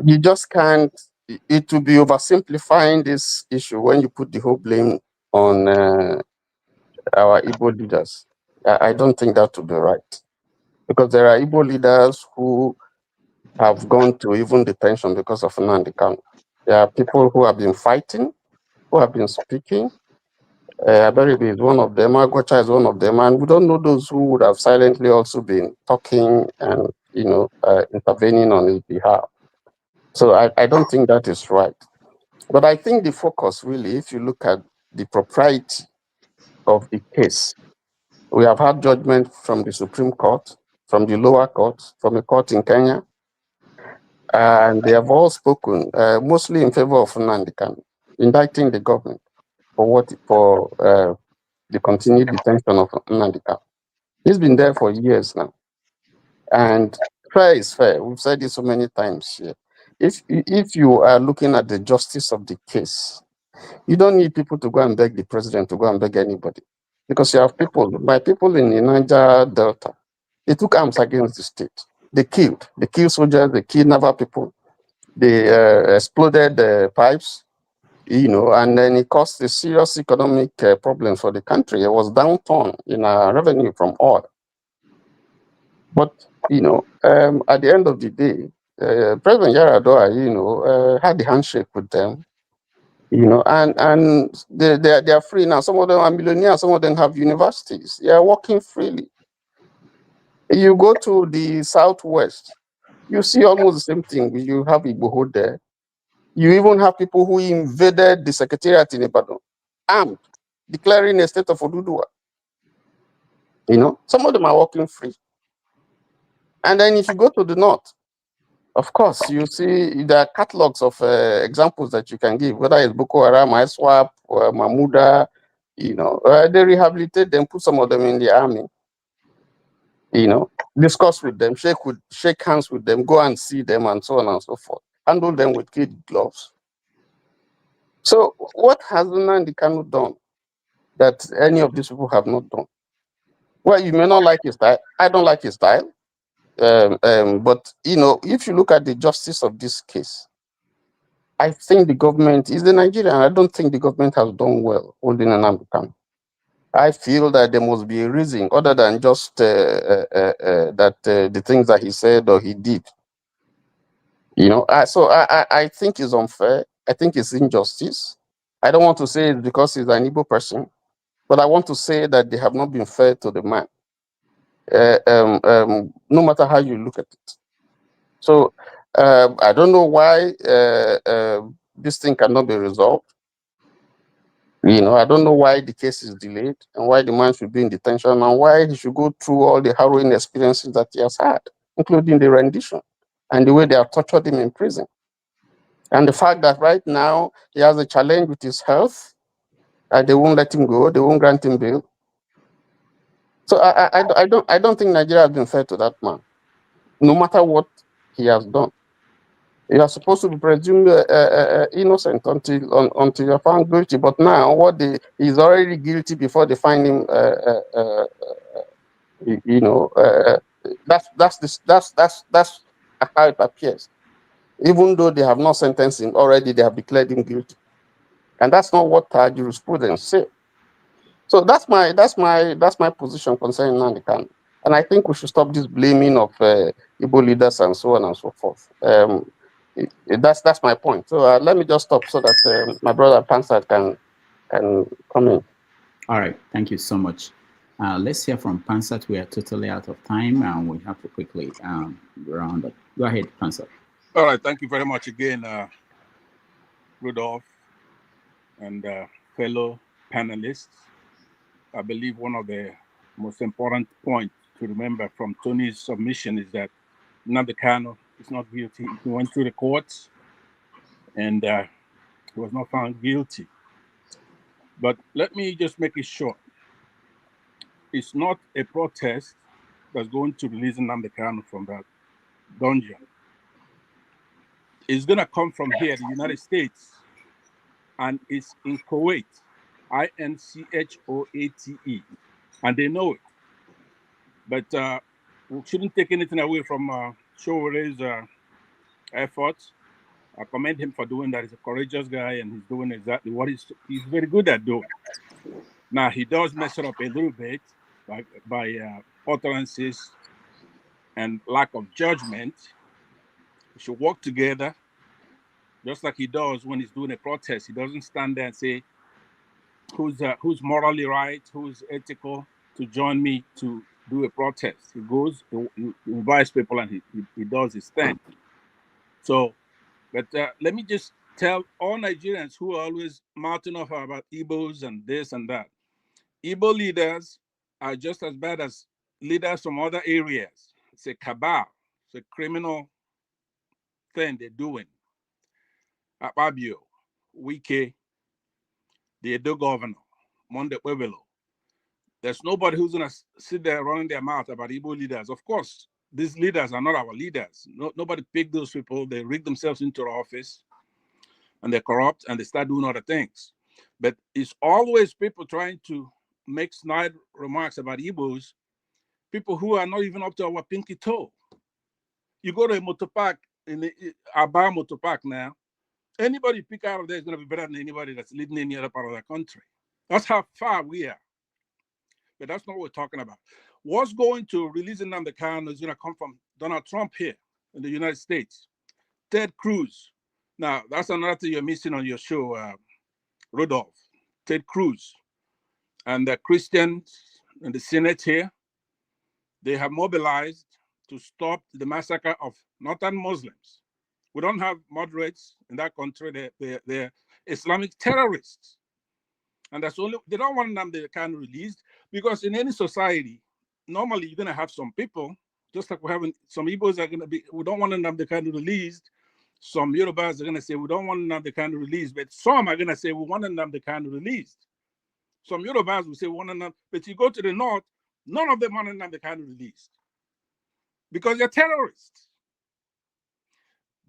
you just can't, it will be oversimplifying this issue when you put the whole blame on our Igbo leaders. I don't think that would be right. Because there are Igbo leaders who have gone to even detention because of Nnamdi Kanu. There are people who have been fighting, who have been speaking. Aberibe is one of them, Agocha is one of them, and we don't know those who would have silently also been talking and, intervening on his behalf. So I don't think that is right. But I think the focus really, if you look at the propriety of the case, we have had judgment from the Supreme Court, from the lower court, from a court in Kenya, and they have all spoken mostly in favor of Nnamdi Kanu, indicting the government for the continued detention of Nnamdi Kanu. He's been there for years now. And fair is fair. We've said this so many times here. If you are looking at the justice of the case, you don't need people to go and beg the president to go and beg anybody. Because you have my people in the Niger Delta, they took arms against the state. They killed soldiers, they killed naval people, they exploded the pipes, and then it caused a serious economic problem for the country. It was downturn in our revenue from oil. But, at the end of the day, President Yaradua, had the handshake with them, and they are free now. Some of them are millionaires, some of them have universities. They are working freely. You go to the Southwest, you see almost the same thing. You have Igboho there. You even have people who invaded the secretariat in Ibadan, armed, declaring a state of Oduduwa. Some of them are working free. And then if you go to the north, of course, you see there are catalogs of examples that you can give, whether it's Boko Haram, ISWAP, or Mahmuda, they rehabilitate them, put some of them in the army, discuss with them, shake hands with them, go and see them, and so on and so forth. Handle them with kid gloves. So what has Nnamdi Kanu done that any of these people have not done? Well, you may not like his style. I don't like his style. But, if you look at the justice of this case, I think the government is the Nigerian. I don't think the government has done well holding Nnamdi Kanu. I feel that there must be a reason other than just that the things that he said or he did. I think it's unfair. I think it's injustice. I don't want to say it's because he's an Igbo person, but I want to say that they have not been fair to the man. No matter how you look at it. So I don't know why this thing cannot be resolved. I don't know why the case is delayed and why the man should be in detention and why he should go through all the harrowing experiences that he has had, including the rendition and the way they have tortured him in prison. And the fact that right now he has a challenge with his health, and they won't let him go, they won't grant him bail. So I don't think Nigeria has been fair to that man, no matter what he has done. You are supposed to be presumed innocent until you're found guilty. But now, he's already guilty before they find him. That's how it appears. Even though they have not sentenced him already, they have declared him guilty, and that's not what our jurisprudence say. So that's my position concerning Nnamdi Kanu. And I think we should stop this blaming of Igbo leaders and so on and so forth. That's my point. So let me just stop so that my brother Pansat can come in. All right, thank you so much. Let's hear from Pansat. We are totally out of time and we have to quickly round up. Go ahead, Pansat. All right, thank you very much again, Rudolph and fellow panelists. I believe one of the most important points to remember from Tony's submission is that Nnamdi Kanu is not guilty. He went through the courts and he was not found guilty. But let me just make it short. It's not a protest that's going to release Nnamdi Kanu from that dungeon. It's going to come from here, the United States, and it's in Kuwait, INCHOATE, and they know it. But we shouldn't take anything away from Sowore's efforts. I commend him for doing that. He's a courageous guy, and he's doing exactly what he's very good at doing. Now, he does mess it up a little bit by utterances and lack of judgment. We should work together, just like he does when he's doing a protest. He doesn't stand there and say, who's morally right, who's ethical to join me to do a protest. He goes, he invites people, and he does his thing. So, but let me just tell all Nigerians who are always mouthing off about Igbos and this and that. Igbo leaders are just as bad as leaders from other areas. It's a cabal. It's a criminal thing they're doing. Akpabio, Wike, the Edo governor, Monde Pueblo. There's nobody who's going to sit there running their mouth about Igbo leaders. Of course, these leaders are not our leaders. Nobody picked those people. They rig themselves into the office, and they're corrupt, and they start doing other things. But it's always people trying to make snide remarks about Igbos, people who are not even up to our pinky toe. You go to a motor park, in the Aba motor park now, Anybody you pick out of there is going to be better than anybody that's leading any other part of the country. That's how far we are. But that's not what we're talking about. What's going to release Nnamdi Kanu is going to come from Donald Trump here in the United States. Ted Cruz. Now, that's another thing you're missing on your show, Rudolph. Ted Cruz and the Christians in the Senate here, they have mobilized to stop the massacre of northern Muslims. We don't have moderates in that country. They're Islamic terrorists. And that's only, they don't want Nnamdi Kanu released because in any society, normally you're going to have some people, just like we're having some Igbos are going to be, we don't want Nnamdi Kanu released. Some Yorubas are going to say, we don't want Nnamdi Kanu released. But some are going to say, we want Nnamdi Kanu released. Some Yorubas will say, we want Nnamdi, but you go to the north, none of them want Nnamdi Kanu released because they're terrorists.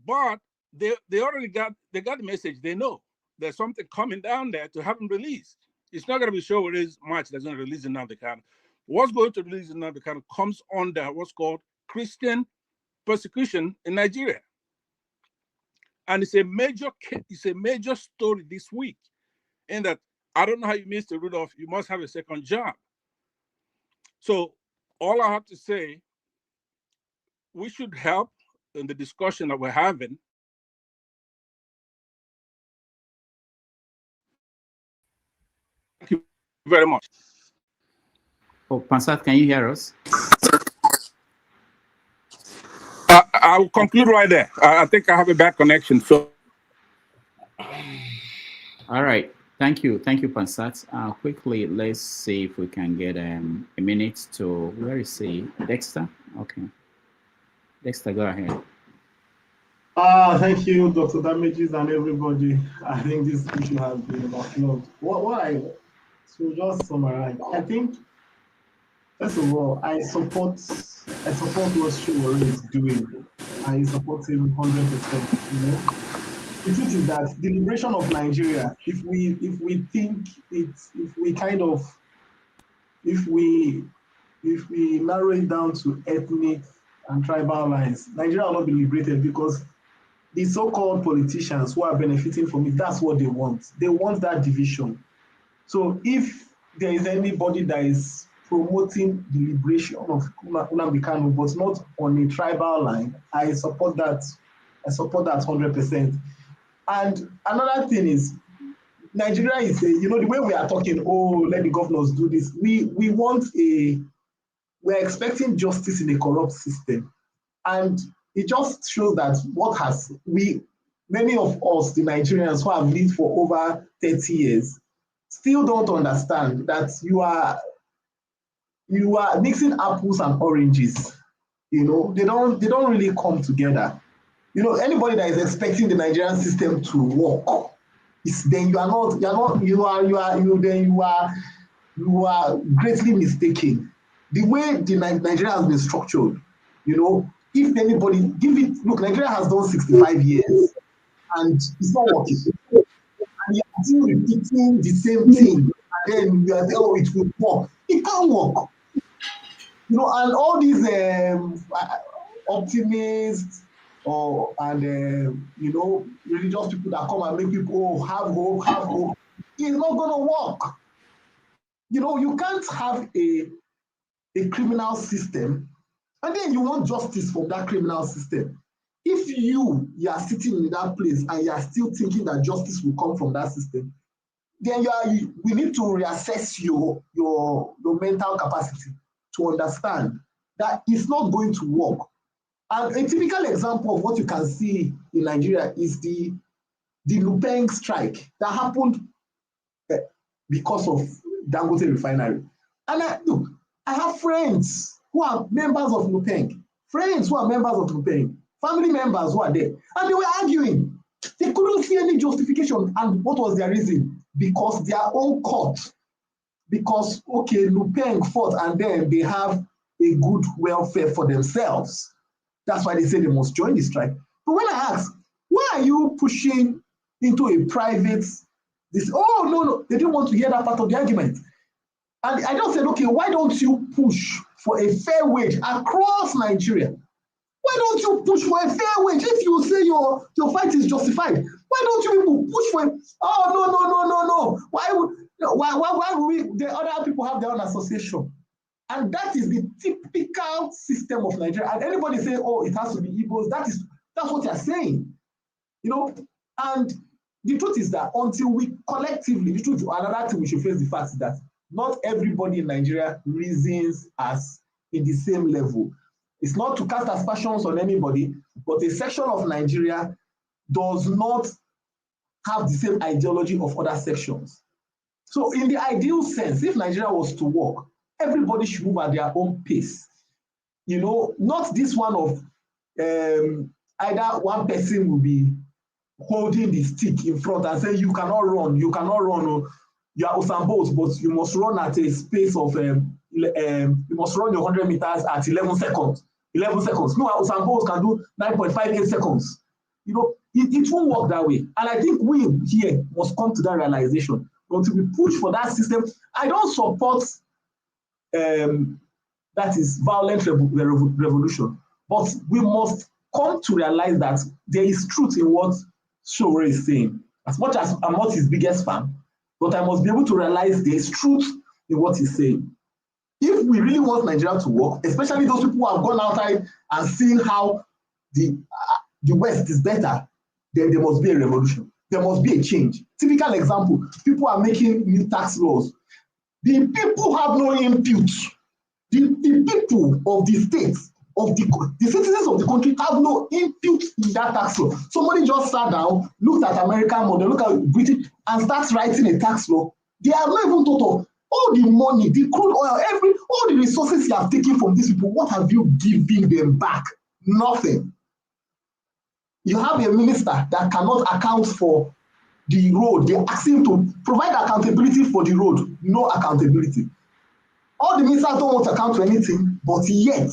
But they already got the message. They know there's something coming down there to have him released. It's not going to be Sowore's march that's going to release Nnamdi Kanu. What's going to release Nnamdi Kanu comes under what's called Christian persecution in Nigeria. And it's a major story this week. In that, I don't know how you missed it, Rudolph. You must have a second job. So all I have to say, we should help in the discussion that we're having. Thank you very much. Oh, Pansat, can you hear us? I will conclude right there. I think I have a bad connection. So, all right. Thank you, Pansat. Quickly, let's see if we can get a minute to, where is he? Dexter? Okay. Dexter, go ahead. Thank you, Dr. Damages and everybody. I think this issue has been overflowed. So just summarize. I think, first of all, I support what Sowore is doing. I support him 100%. You know, the truth is that the liberation of Nigeria, if we narrow it down to ethnic and tribal lines, Nigeria will not be liberated because the so-called politicians who are benefiting from it, that's what they want. They want that division. So if there is anybody that is promoting the liberation of Nnamdi Kanu, but not on a tribal line, I support that 100%. And another thing is, Nigeria is the way we are talking, let the governors do this. We're expecting justice in a corrupt system. And it just shows that many of us, the Nigerians who have lived for over 30 years, still don't understand that you are mixing apples and oranges. They don't really come together. Anybody that is expecting the Nigerian system to work, you are greatly mistaken. The way Nigeria has been structured, if anybody Nigeria has done 65 years and it's not working. And you're still repeating the same thing, and then you are saying, it will work. It can't work. And all these optimists religious people that come and make people have hope, it's not going to work. You can't have a criminal system and then you want justice from that criminal system. If you are sitting in that place and you are still thinking that justice will come from that system, then we need to reassess your mental capacity to understand that it's not going to work. And a typical example of what you can see in Nigeria is the Lupeng strike that happened because of Dangote refinery. And I have friends who are members of Lupeng, family members who are there, and they were arguing. They couldn't see any justification. And what was their reason? Because their own court. Because, Lupeng fought and then they have a good welfare for themselves. That's why they say they must join the strike. But when I ask, why are you pushing into a private, no, they didn't want to hear that part of the argument. And I just said, why don't you push for a fair wage across Nigeria? Why don't you push for a fair wage? If you say your fight is justified, why Why don't you people push for it? Oh, no. Why would we, the other people have their own association? And that is the typical system of Nigeria. And anybody say, oh, it has to be Igbos, that's what you're saying. You know, and the truth is that until we collectively, the truth, another thing we should face the fact is that not everybody in Nigeria reasons as in the same level. It's not to cast aspersions on anybody, but a section of Nigeria does not have the same ideology of other sections. So in the ideal sense, if Nigeria was to work, everybody should move at their own pace. You know, not this one of either one person will be holding the stick in front and saying, you cannot run, you are Usain Bolt, but you must run at a space of, you must run your 100 meters at 11 seconds. 11 seconds. No, Usain Bolt can do 9.58 seconds. You know, it won't work that way. And I think we here must come to that realization. Until we push for that system, I don't support that is violent revolution, but we must come to realize that there is truth in what Sowore is saying. As much as I'm not his biggest fan, but I must be able to realize there is truth in what he's saying. If we really want Nigeria to work, especially those people who have gone outside and seen how the West is better, then there must be a revolution. There must be a change. Typical example, people are making new tax laws. The people have no input. The people of the states, of the citizens of the country have no input in that tax law. Somebody just sat down, looked at American model, looked at British, and starts writing a tax law. They have not even thought of all the money, the crude oil, all the resources you have taken from these people. What have you given them back? Nothing. You have a minister that cannot account for the road. They ask him to provide accountability for the road. No accountability. All the ministers don't want to account for anything, but yet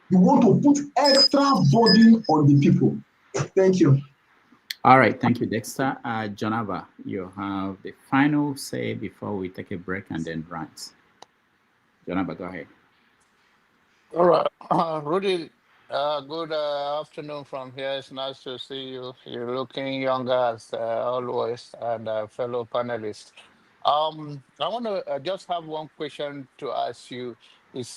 you want to put extra burden on the people. Thank you. All right, thank you, Dexter. Jonava, you have the final say before we take a break and then rant. Jonava, go ahead. All right, Rudy, good afternoon from here. It's nice to see you. You're looking younger as always, and fellow panelists. I want to just have one question to ask you.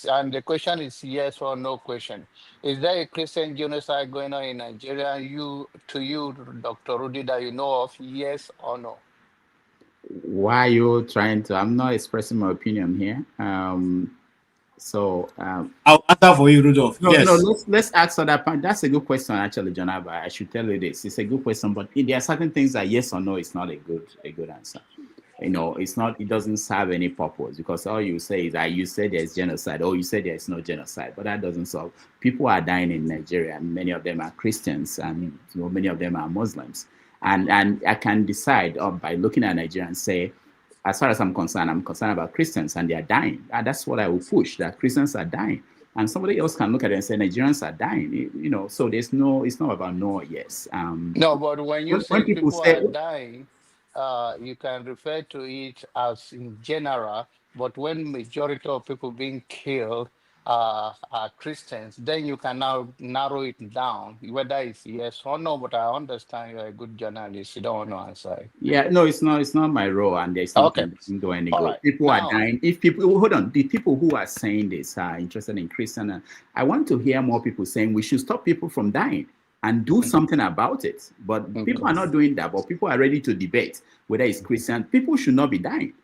And the question is yes or no question. Is there a Christian genocide going on in Nigeria? To you, Dr. Rudy, that you know of, yes or no? Why are you trying to? I'm not expressing my opinion here. I'll answer for you, Rudolph. Yes. No, let's ask on that point. That's a good question, actually, Jonava. I should tell you this. It's a good question, but there are certain things that yes or no is not a good answer. You know, it's not. It doesn't serve any purpose because all you say is that you said there's genocide, or you said there's no genocide, but that doesn't solve. People are dying in Nigeria, and many of them are Christians, and many of them are Muslims. And I can decide by looking at Nigeria and say, as far as I'm concerned about Christians and they are dying. And that's what I will push, that Christians are dying. And somebody else can look at it and say Nigerians are dying. You know, so it's not about no or yes. No, but when you say people are dying, you can refer to it as in general, but when majority of people being killed are Christians, then you can now narrow it down, whether it's yes or no, but I understand you're a good journalist. You don't want to answer. Yeah, no, it's not my role, and there's nothing that can do any good. Right. People are dying. If people, hold on, the people who are saying this are interested in Christian, I want to hear more people saying we should stop people from dying and do something about it. But people are not doing that, but people are ready to debate whether it's Christian. People should not be dying.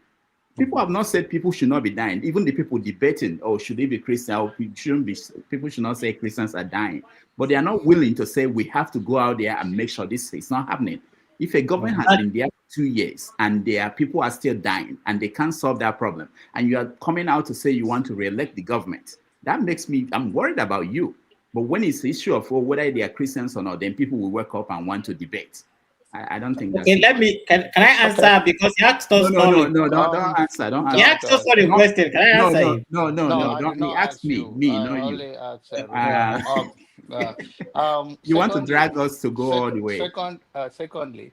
People have not said people should not be dying. Even the people debating, oh, should they be Christian? Or shouldn't be. People should not say Christians are dying. But they are not willing to say we have to go out there and make sure this is not happening. If a government has been there for 2 years and people are still dying and they can't solve that problem, and you are coming out to say you want to re-elect the government, that makes me, I'm worried about you. But when it's the issue of whether they are Christians or not, then people will wake up and want to debate. I don't think that's okay. Can I answer because you asked us? No, don't answer. Don't answer. You asked us for the question. Can I answer? No. Don't. He asked me, not you. You want to drag us to go all the way. Secondly,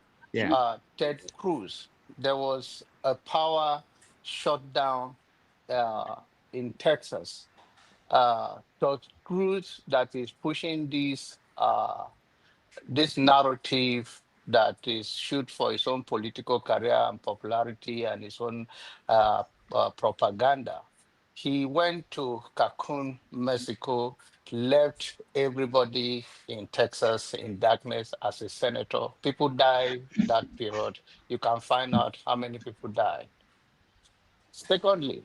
Ted Cruz, there was a power shutdown in Texas. Ted Cruz that is pushing this narrative that is shoot for his own political career and popularity and his own propaganda. He went to Cancun, Mexico, left everybody in Texas in darkness as a senator. People died that period. You can find out how many people died. Secondly,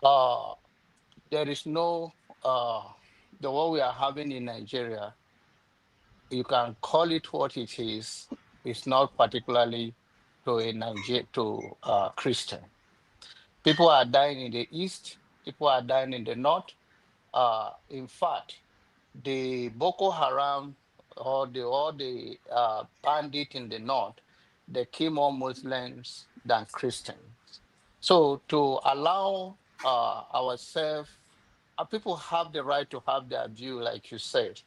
there is no the what we are having in Nigeria. You can call it what it is. It's not particularly to a Christian. People are dying in the east. People are dying in the north. In fact, the Boko Haram or the bandit in the north, they kill more Muslims than Christians. So to allow ourselves, people have the right to have their view, like you said.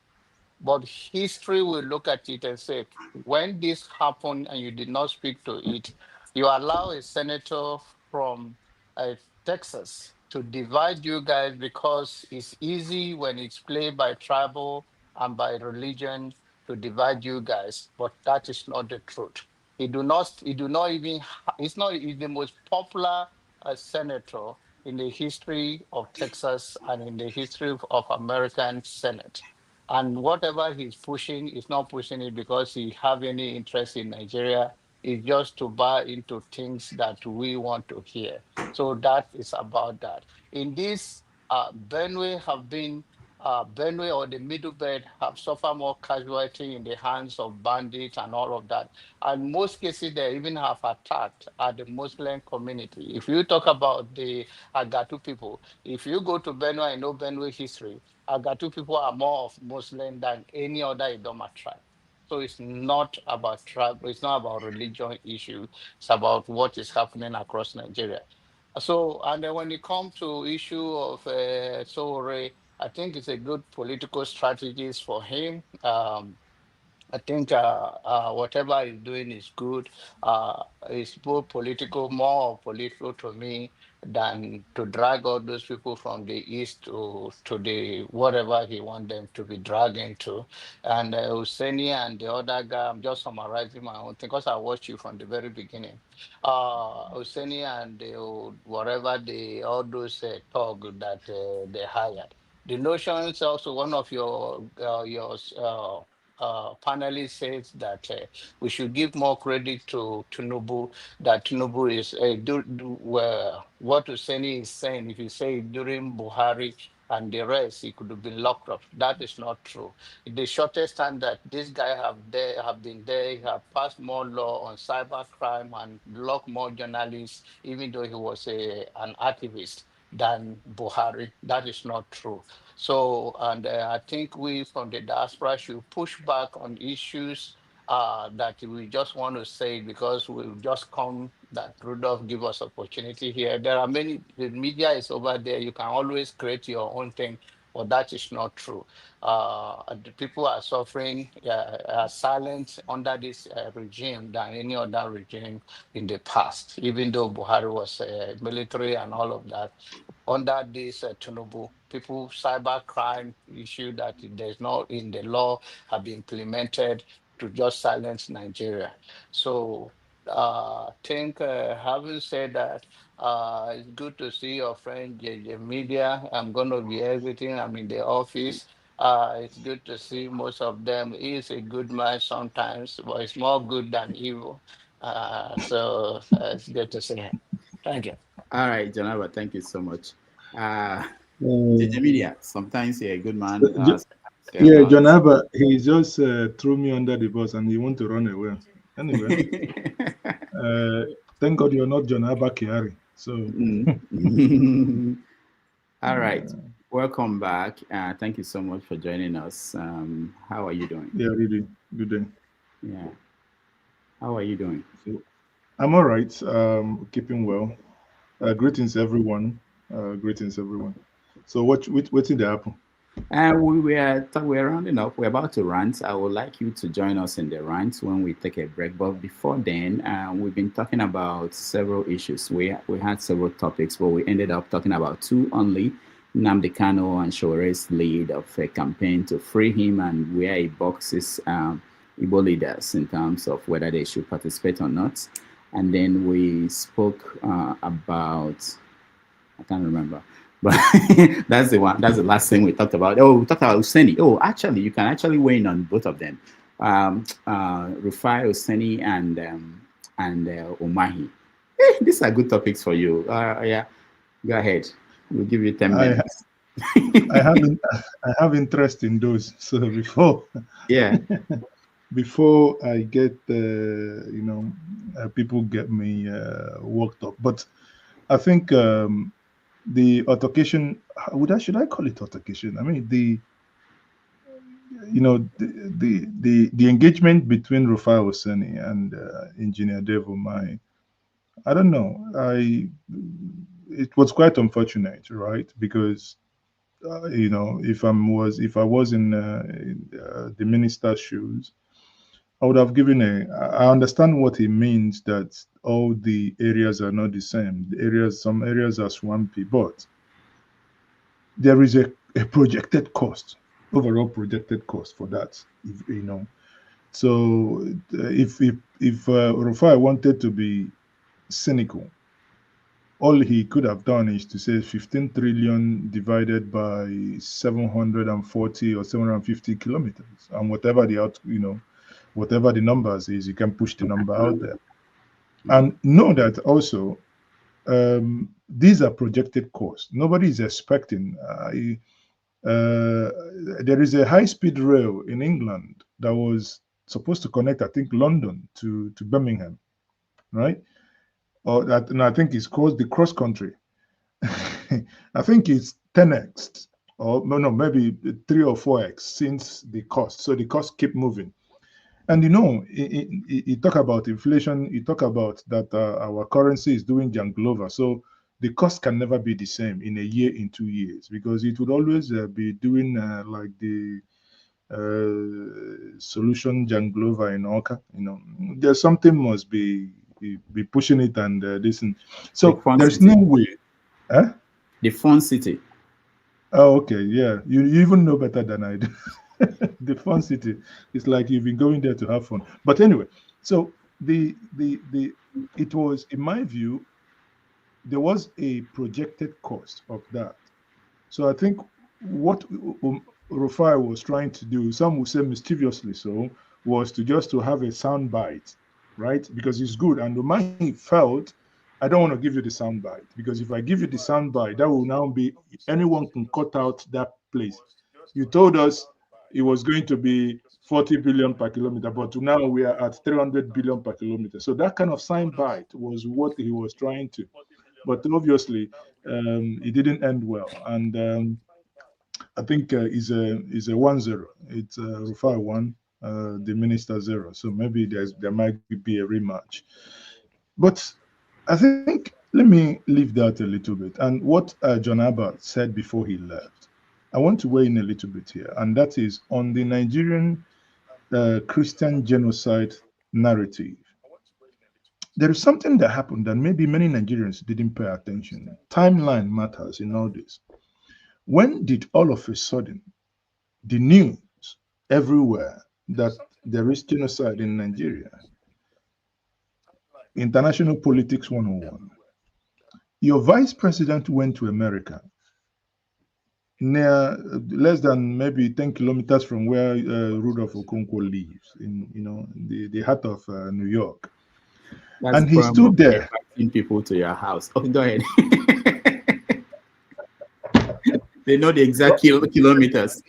But history will look at it and say, when this happened and you did not speak to it, you allow a senator from Texas to divide you guys because it's easy when it's played by tribal and by religion to divide you guys. But that is not the truth. He's the most popular senator in the history of Texas and in the history of American Senate. And whatever he's pushing, he's not pushing it because he have any interest in Nigeria. It's just to buy into things that we want to hear. So that is about that. In this, Benue or the Middle Belt have suffered more casualty in the hands of bandits and all of that. And most cases, they even have attacked at the Muslim community. If you talk about the Agatu people, if you go to Benue, I know Benue history, Agatu people are more of Muslim than any other Idoma tribe. So it's not about tribe, it's not about religion issue, it's about what is happening across Nigeria. So, and then when it comes to issue of Sowore, I think it's a good political strategist for him. I think whatever he's doing is good. It's more political to me than to drag all those people from the east to the whatever he wants them to be dragged into. And Husseini and the other guy, I'm just summarizing my own thing because I watched you from the very beginning. Husseini and all those talk that they hired. The notion is also one of your panelist says that we should give more credit to Tinubu, that Tinubu is what Husseini is saying. If you say during Buhari and the rest, he could have been locked up. That is not true. The shortest time that this guy have been there, he have passed more law on cybercrime and locked more journalists, even though he was an activist, than Buhari. That is not true. So, and I think we from the diaspora should push back on issues that we just want to say because we've just come that Rudolph give us opportunity here. There are many, the media is over there. You can always create your own thing, but that is not true. The people are suffering, are silent under this regime than any other regime in the past, even though Buhari was military and all of that. Under this Tinubu, people cyber crime issue that there's not in the law have been implemented to just silence Nigeria. So think having said that, it's good to see your friend JJ Media. I'm going to be everything. I'm in the office. It's good to see most of them. He is a good man sometimes, but it's more good than evil. So it's good to see him. Thank you. All right, Janaba, thank you so much. JJ Media, sometimes you're a good man. Yeah, Janaba, he just threw me under the bus and he want to run away. Anyway, thank God you're not Janaba Kiari. So, all right, welcome back. Thank you so much for joining us. How are you doing? Yeah, really good day. Yeah, how are you doing? So, I'm all right. Keeping well. Greetings, everyone. Greetings, everyone. So, what's in the happen? We're rounding up. We're about to rant. I would like you to join us in the rant when we take a break. But before then, we've been talking about several issues. We had several topics, but we ended up talking about two only: Nnamdi Kanu and Sowore's lead of a campaign to free him and where he boxes Igbo leaders in terms of whether they should participate or not. And then we spoke about, I can't remember, but that's the one. That's the last thing we talked about. Oh, we talked about Useni. Oh, actually, you can actually weigh in on both of them. Rufai, Useni, and Umahi. These are good topics for you. Yeah, go ahead. We'll give you 10 minutes. I have interest in those. So before, yeah, before I get people get me worked up. But I think the altercation, should I call it altercation? I mean the engagement between Rufai Oseni and Engineer Dave Umahi, I don't know. It was quite unfortunate, right? Because if I was in the minister's shoes, I would have given I understand what he means, that all the areas are not the same. Some areas are swampy, but there is a projected cost, overall projected cost for that. So if Rufai wanted to be cynical, all he could have done is to say 15 trillion divided by 740 or 750 kilometers, and whatever whatever the numbers is, you can push the number out there. And know that also, these are projected costs. Nobody is expecting. There is a high-speed rail in England that was supposed to connect, I think, London to Birmingham, right? Or that, and I think it's called the cross country. I think it's 10x, or no, maybe 3 or 4x since the cost. So the cost keep moving. And you talk about inflation, you talk about that our currency is doing janglova. So the cost can never be the same in a year, in 2 years, because it would always be doing like the solution janglova in Oka. There's something must be pushing it, and this. So there's no way. Huh? The Fun City. Oh, okay, yeah. You even know better than I do. The Fun City. It's like you've been going there to have fun. But anyway, so it was, in my view, there was a projected cost of that. So I think what Rufai was trying to do, some would say mischievously so, was to have a sound bite, right? Because it's good. And Umahi felt, I don't want to give you the sound bite, because if I give you the sound bite, that will now be, anyone can cut out that place. You told us it was going to be 40 billion per kilometer, but now we are at 300 billion per kilometer. So that kind of sound bite was what he was trying to. But obviously, it didn't end well. And I think is a 1-0. It's Rufai 1, the minister 0. So maybe there might be a rematch. But I think, let me leave that a little bit. And what John Abbott said before he left, I want to weigh in a little bit here. And that is on the Nigerian Christian genocide narrative. There is something that happened that maybe many Nigerians didn't pay attention. Timeline matters in all this. When did all of a sudden the news everywhere that there is genocide in Nigeria? International Politics 101. Your vice president went to America, near less than maybe 10 kilometers from where Rudolph Okonkwo lives, in the heart of New York. That's and he stood there. Inviting people to your house. Oh, go ahead. They know the exact kilometers.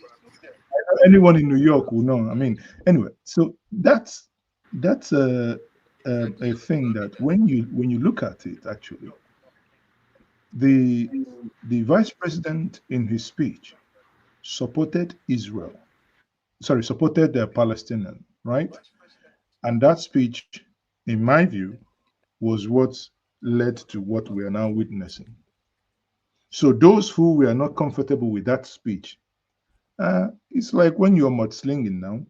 Anyone in New York will know. I mean, anyway, so that's a thing that when you look at it, actually, the vice president in his speech supported Israel. Sorry, supported the Palestinian, right? And that speech, in my view, was what led to what we are now witnessing. So those who were not comfortable with that speech, it's like when you're mudslinging now,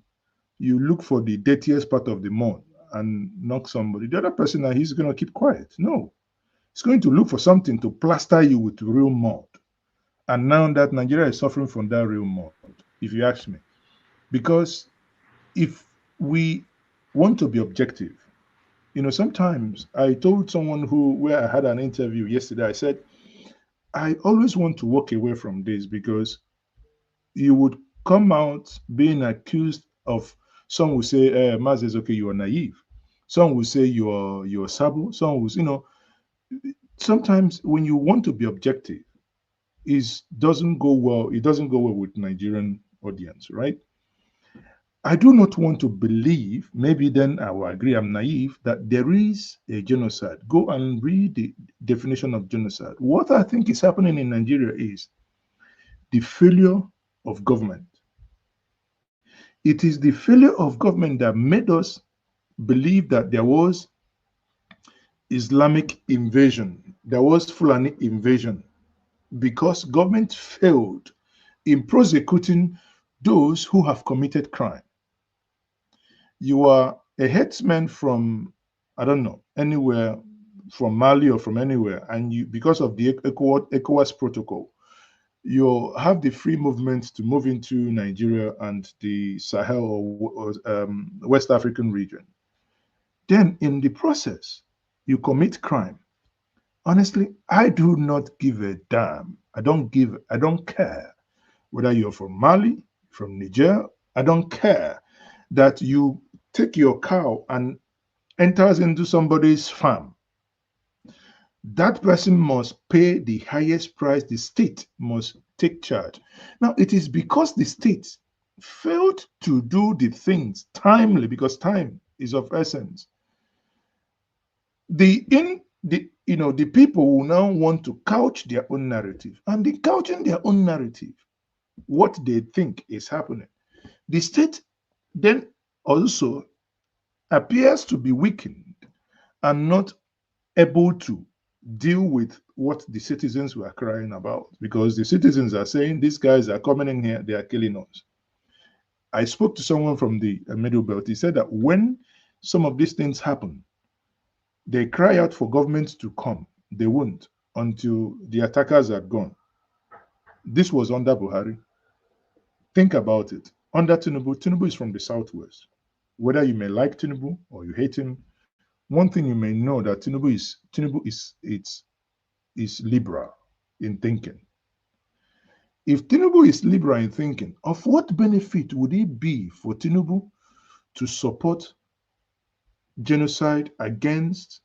you look for the dirtiest part of the mud and knock somebody. The other person, he's going to keep quiet. No, he's going to look for something to plaster you with real mud. And now that Nigeria is suffering from that real mud, if you ask me. Because if we want to be objective. You know, sometimes I told someone where I had an interview yesterday, I said, I always want to walk away from this because you would come out being accused of, some will say, Maz is okay, you are naive. Some will say you're sabo. Some will, sometimes when you want to be objective, it doesn't go well with Nigerian audience, right? I do not want to believe, maybe then I will agree, I'm naive, that there is a genocide. Go and read the definition of genocide. What I think is happening in Nigeria is the failure of government. It is the failure of government that made us believe that there was Islamic invasion, there was Fulani invasion, because government failed in prosecuting those who have committed crime. You are a headsman from, I don't know, anywhere, from Mali or from anywhere, and you, because of the ECOWAS protocol, you have the free movement to move into Nigeria and the Sahel or West African region. Then in the process, you commit crime. Honestly, I do not give a damn. I don't care whether you're from Mali, from Niger. I don't care that you take your cow and enters into somebody's farm. That person must pay the highest price. The state must take charge. Now, it is because the state failed to do the things timely, because time is of essence. The people will now want to couch their own narrative, and in couching their own narrative, what they think is happening, the state then also appears to be weakened and not able to deal with what the citizens were crying about, because the citizens are saying, these guys are coming in here, they are killing us. I spoke to someone from the Middle Belt. He said that when some of these things happen, they cry out for government to come. They won't until the attackers are gone. This was under Buhari. Think about it. Under Tinubu, Tinubu is from the Southwest. Whether you may like Tinubu or you hate him, one thing you may know that Tinubu is liberal in thinking. If Tinubu is liberal in thinking, of what benefit would it be for Tinubu to support genocide against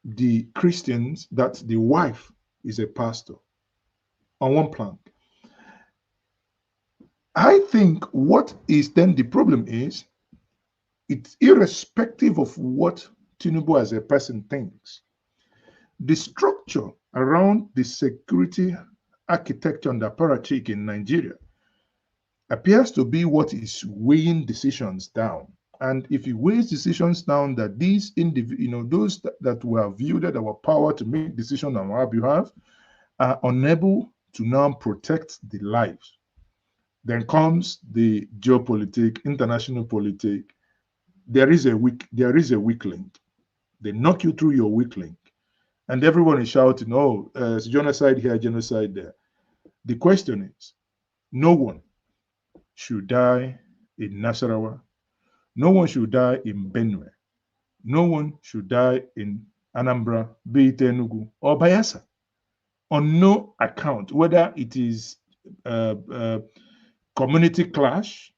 the Christians that the wife is a pastor on one plank? I think what is then the problem is, it's irrespective of what Tinubu as a person thinks. The structure around the security architecture and apparatchik in Nigeria appears to be what is weighing decisions down. And if it weighs decisions down, that these those that were wielded our power to make decisions on our behalf are unable to now protect the lives, then comes the geopolitics, international politics. There is a weak link. They knock you through your weak link, and everyone is shouting, "Oh, it's genocide here, genocide there." The question is, no one should die in Nasarawa. No one should die in Benue. No one should die in Anambra, be it Enugu or Bayelsa, on no account, whether it is community clash,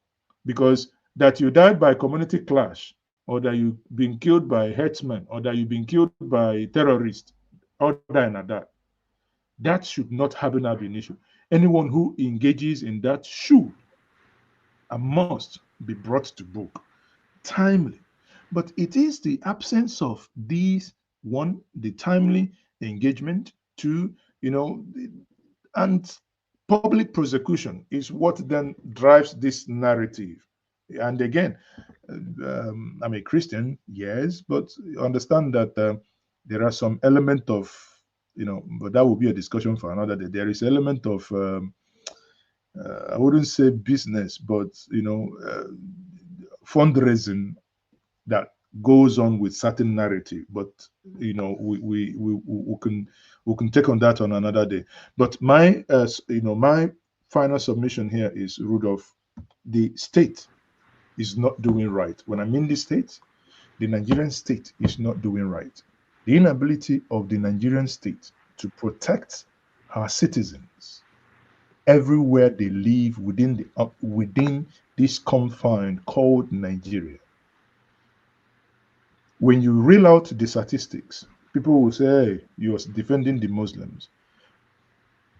because that you died by community clash, or that you've been killed by herdsmen, or that you've been killed by terrorists, or that should not have an issue. Anyone who engages in that should and must be brought to book timely. But it is the absence of these, one, the timely engagement, two, and public prosecution is what then drives this narrative. And again, I'm a Christian, yes, but understand that there are some element of, but that will be a discussion for another day. There is element of, I wouldn't say business, but fundraising that goes on with certain narrative. But we can take on that on another day. But my my final submission here is, Rudolph, the state is not doing right. When I mean the state, the Nigerian state is not doing right. The inability of the Nigerian state to protect our citizens everywhere they live within this confine called Nigeria. When you reel out the statistics, people will say, hey, you're defending the Muslims.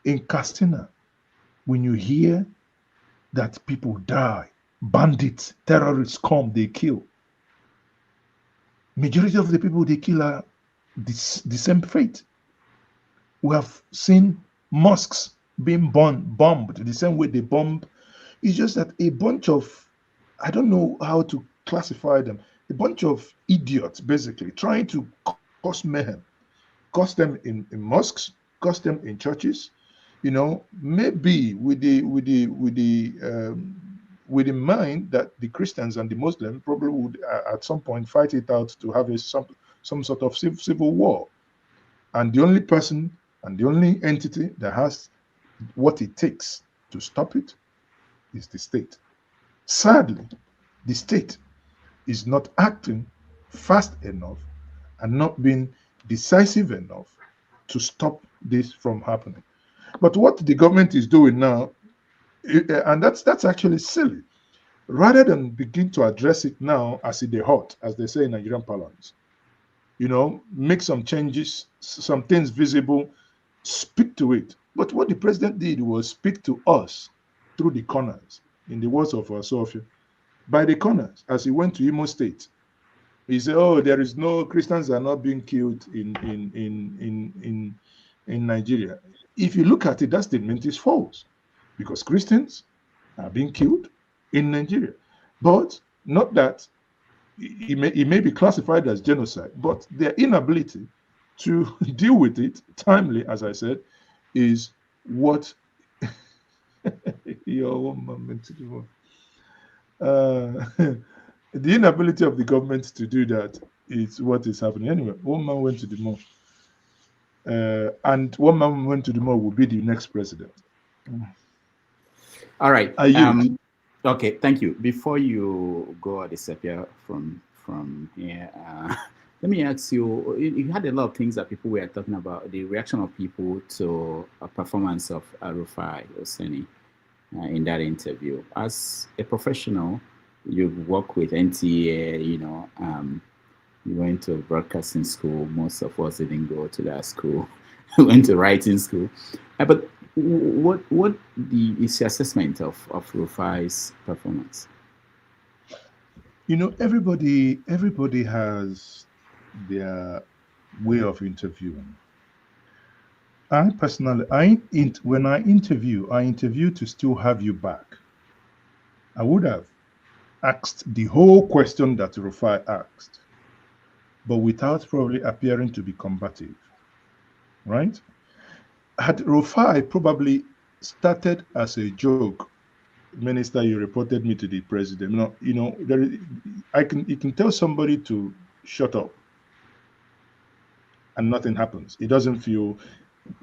In Castina, when you hear that people die, bandits, terrorists come, they kill. Majority of the people they kill are the same fate. We have seen mosques being bombed the same way they bomb. It's just that a bunch of, I don't know how to classify them, a bunch of idiots basically trying to cause mayhem, cause them in mosques, cause them in churches, you know, maybe with the mind that the Christians and the Muslims probably would at some point fight it out to have some sort of civil war. And the only person and the only entity that has what it takes to stop it is the state. Sadly, the state is not acting fast enough and not being decisive enough to stop this from happening. But what the government is doing now, and that's actually silly, rather than begin to address it now as it is hot, as they say in Nigerian parlance, you know, make some changes, some things visible, speak to it. But what the president did was speak to us through the corners, in the words of Sowore, by the corners, as he went to Imo State. He said, "Oh, there is no Christians are not being killed in Nigeria." If you look at it, that statement is false, because Christians are being killed in Nigeria, but not that it may be classified as genocide, but their inability to deal with it timely, as I said, is what your moment to do. The inability of the government to do that is what is happening. Anyway, one man went to the mall, and one man went to the mall will be the next president. All right. Okay, thank you. Before you go disappear from here, let me ask you, you had a lot of things that people were talking about, the reaction of people to a performance of Rufai Oseni in that interview. As a professional, you work with NTA, you know, you went to broadcasting school. Most of us didn't go to that school. We went to writing school. But what is your assessment of Rufai's performance? You know, everybody has their way of interviewing. I personally, when I interview to still have you back. I would have asked the whole question that Rufai asked, but without probably appearing to be combative, right? Had Rufai probably started as a joke, Minister, you reported me to the president. You know, you can tell somebody to shut up, and nothing happens. It doesn't feel.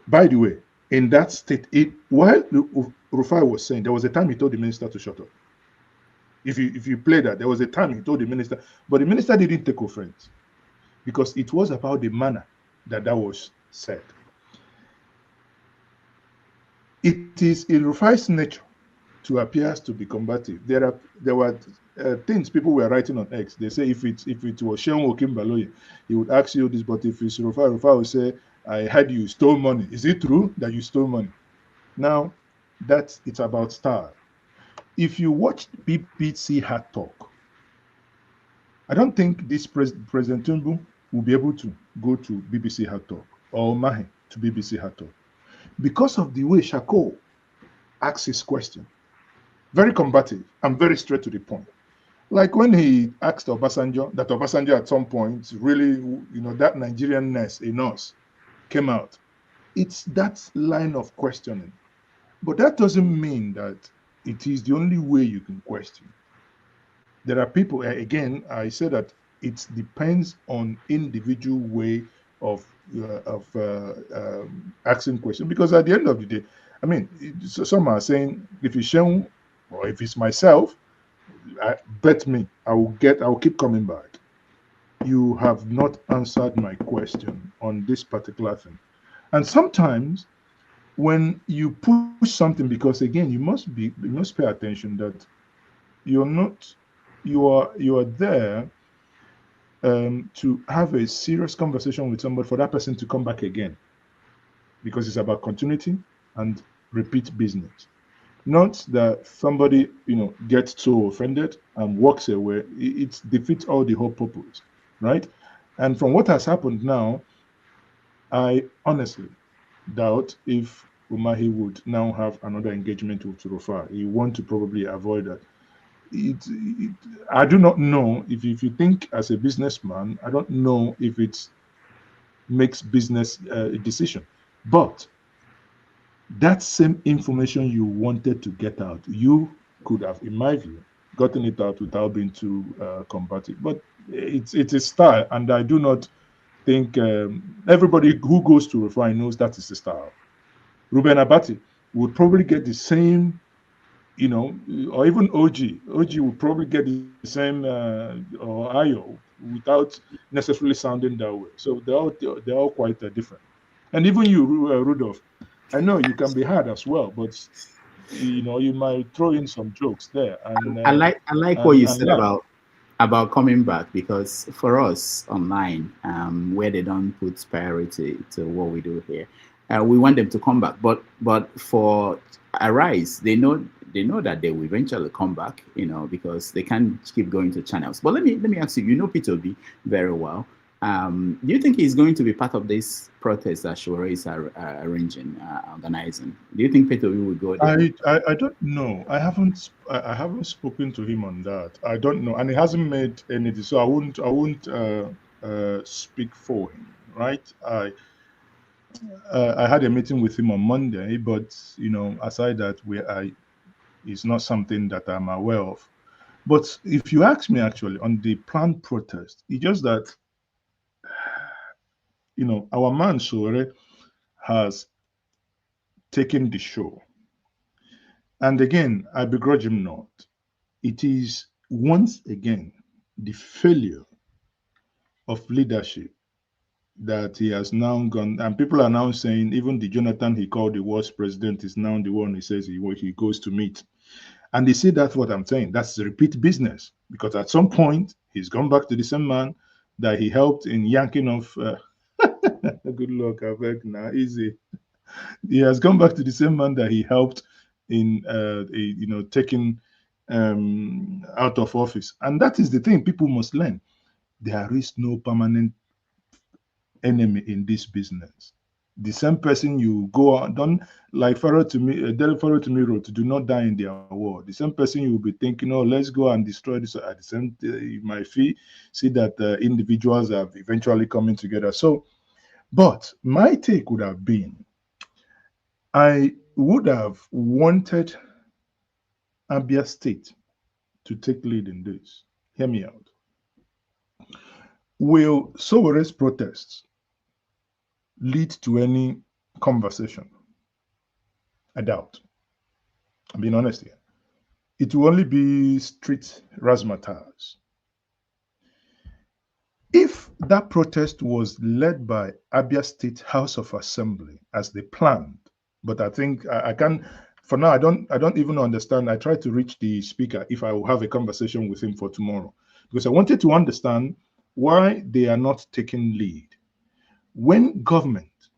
By the way, in that state, while Rufai was saying, there was a time he told the minister to shut up. If you play that, there was a time he told the minister, but the minister didn't take offense because it was about the manner that was said. It is in Rufai's nature to appear to be combative. There were things people were writing on X. They say if it was Sheon Okimbaloye, he would ask you this, but if it's Rufai will say, "I heard you stole money. Is it true that you stole money?" Now, it's about style. If you watch BBC Hard Talk, I don't think this President Tinubu will be able to go to BBC Hard Talk or Mahe to BBC Hard Talk because of the way Shako asks his question. Very combative and very straight to the point. Like when he asked Obasanjo, that Obasanjo at some point really, you know, that Nigerian-ness in us came out. It's that line of questioning. But that doesn't mean that it is the only way you can question. There are people, again, I say that it depends on individual way of asking questions. Because at the end of the day, I mean, some are saying if it's Sheon or if it's myself, bet me, I will keep coming back. You have not answered my question on this particular thing. And sometimes when you push something, because again, you must pay attention that you are there to have a serious conversation with somebody for that person to come back again, because it's about continuity and repeat business. Not that somebody gets so offended and walks away. It defeats all the whole purpose, right? And from what has happened now, I honestly doubt if Umahi would now have another engagement with Rufai. He want to probably avoid that. I do not know if you think as a businessman, I don't know if it makes business a decision. But that same information you wanted to get out, you could have, in my view, gotten it out without being too combative. But it's a style, and I do not think everybody who goes to Rufai knows that is the style. Ruben Abati would probably get the same, or even OG. OG would probably get the same, or Ayo, without necessarily sounding that way. So they're all quite different. And even you, Rudolph, I know you can be hard as well, but you might throw in some jokes there. And I like what you said about coming back, because for us online, where they don't put priority to what we do here, we want them to come back. But for Arise, they know that they will eventually come back, because they can't keep going to channels. But let me ask you, P2B very well. Do you think he's going to be part of this protest that Sowore is organizing? Do you think P2B will go there? I don't know. I haven't spoken to him on that. I don't know, and he hasn't made anything, so I won't speak for him, right? I had a meeting with him on Monday, but aside that, it's not something that I'm aware of. But if you ask me, actually, on the planned protest, it's just that our man Sowore has taken the show. And again, I begrudge him not. It is once again the failure of leadership that he has now gone, and people are now saying even the Jonathan he called the worst president is now the one he says he goes to meet. And they see that's what I'm saying. That's repeat business, because at some point he's gone back to the same man that he helped in yanking off. Good luck, I beg now, easy. He has gone back to the same man that he helped in taking out of office. And that is the thing people must learn. There is no permanent enemy in this business. The same person you go on, don't like Pharaoh to me wrote, do not die in their war. The same person you will be thinking, oh, let's go and destroy this. At the same time, you might see that individuals have eventually coming together. So, but my take would have been, I would have wanted Abia State to take lead in this. Hear me out. Will Sowore's protests lead to any conversation? I doubt. I'm being honest here. It will only be street razzmatazz. If that protest was led by Abia State House of Assembly as they planned, but I think I can, for now, I don't even understand. I try to reach the speaker if I will have a conversation with him for tomorrow, because I wanted to understand why they are not taking lead. When government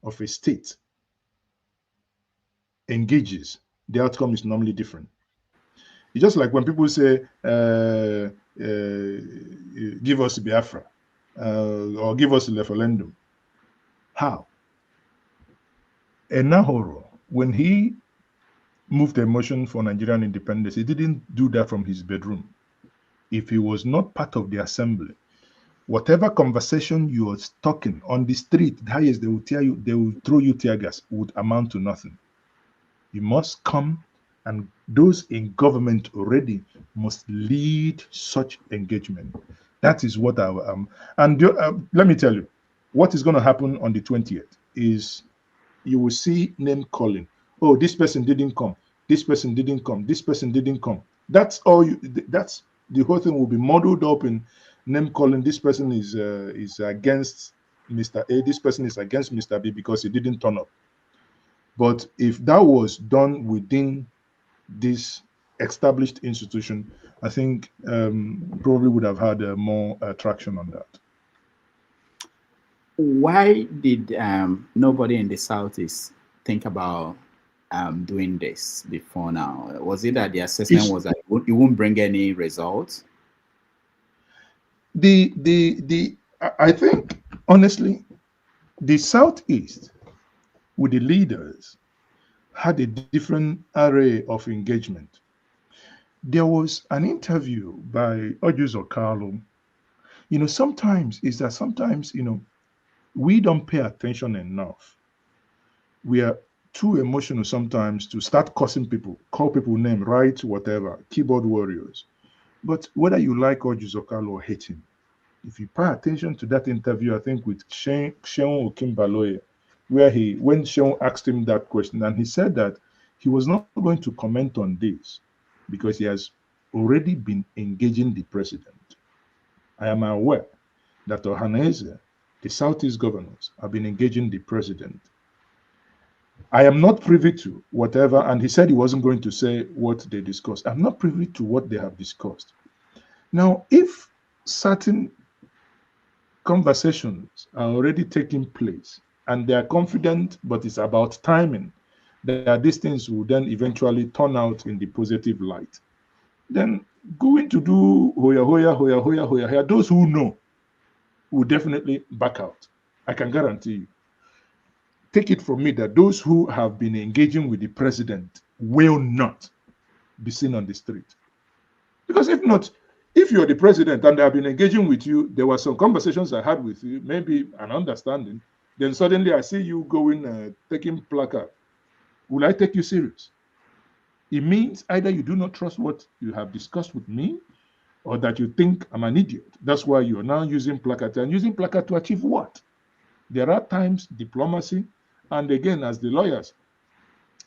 of a state engages, the outcome is normally different. It's just like when people say, give us Biafra, or give us the referendum. How? Enahoro, when he moved the motion for Nigerian independence, he didn't do that from his bedroom. If he was not part of the assembly, whatever conversation you are talking on the street, the highest they will throw you tear gas, would amount to nothing. You must come, and those in government already must lead such engagement. That is what I am. And let me tell you, what is going to happen on the 20th is you will see name calling. Oh, this person didn't come. This person didn't come. This person didn't come. That's all. That's the whole thing will be muddled up in name calling. This person is against Mr. A. This person is against Mr. B because he didn't turn up. But if that was done within this established institution, I think probably would have had more traction on that. Why did nobody in the Southeast think about doing this before now? Was it that the assessment was that it won't bring any results? I think honestly, the Southeast with the leaders had a different array of engagement. There was an interview by Ojuzo Carlo. Sometimes we don't pay attention enough. We are too emotional sometimes to start cursing people, call people name, write whatever, keyboard warriors. But whether you like Ojuzo Carlo or hate him, if you pay attention to that interview, I think with Sheon Okimbaloye, where when Sheon asked him that question, and he said that he was not going to comment on this because he has already been engaging the president. I am aware that Ohaneze, the Southeast governors, have been engaging the president. I am not privy to whatever, and he said he wasn't going to say what they discussed. I'm not privy to what they have discussed. Now, if certain conversations are already taking place and they are confident, but it's about timing, that these things will then eventually turn out in the positive light, then going to do hoya, those who know will definitely back out. I can guarantee you. Take it from me that those who have been engaging with the president will not be seen on the street. Because if not, if you're the president and they have been engaging with you, there were some conversations I had with you, maybe an understanding, then suddenly I see you going, taking placard. Will I take you serious? It means either you do not trust what you have discussed with me, or that you think I'm an idiot. That's why you're now using placard. And using placard to achieve what? There are times diplomacy, and again, as the lawyers,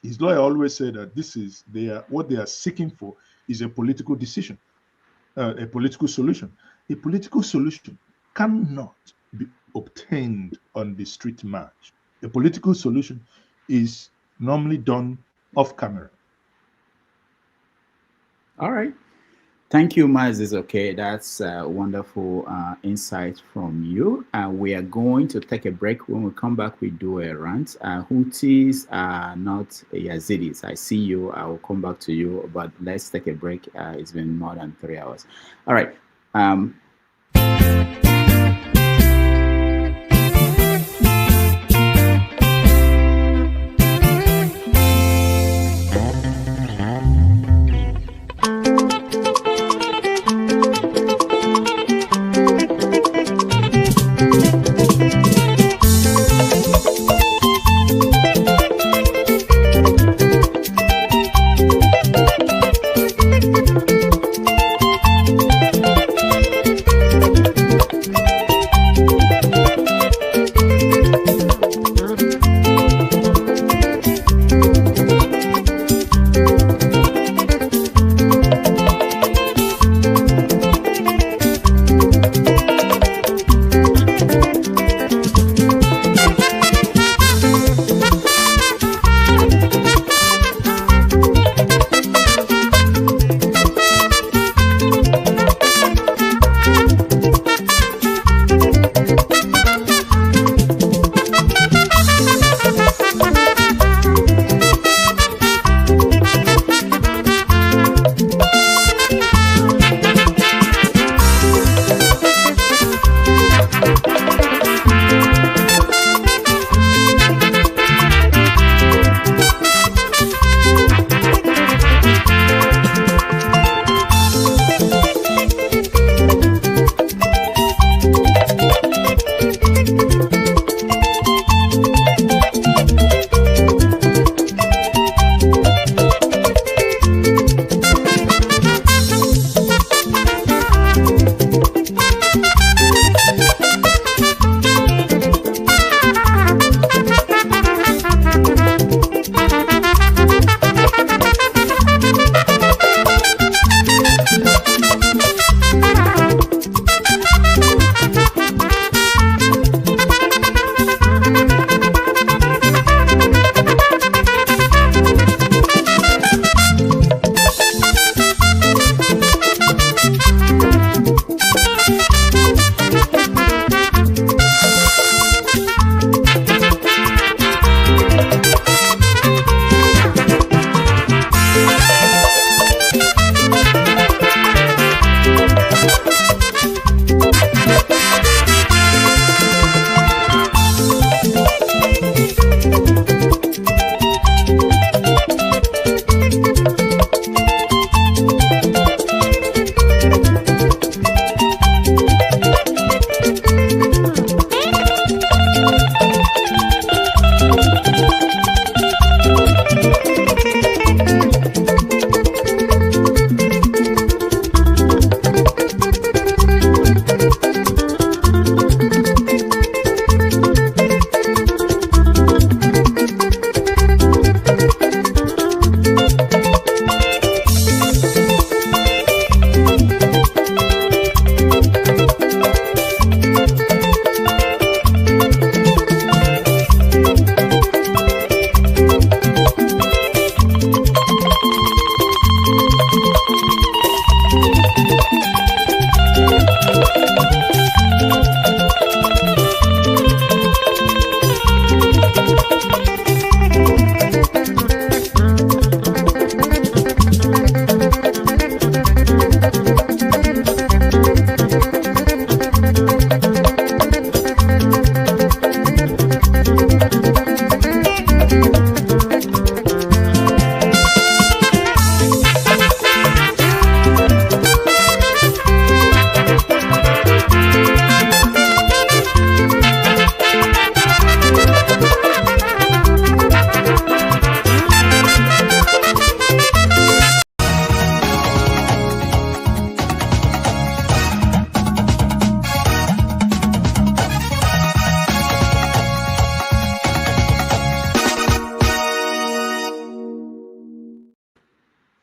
his lawyer always said that what they are seeking for is a political decision, a political solution. A political solution cannot be obtained on the street march. A political solution is normally done off camera. All right. Thank you, Mazis. Okay, that's a wonderful insight from you. We are going to take a break. When we come back, we do a rant. Houthis are not Yazidis. I see you. I will come back to you, but let's take a break. It's been more than 3 hours. All right.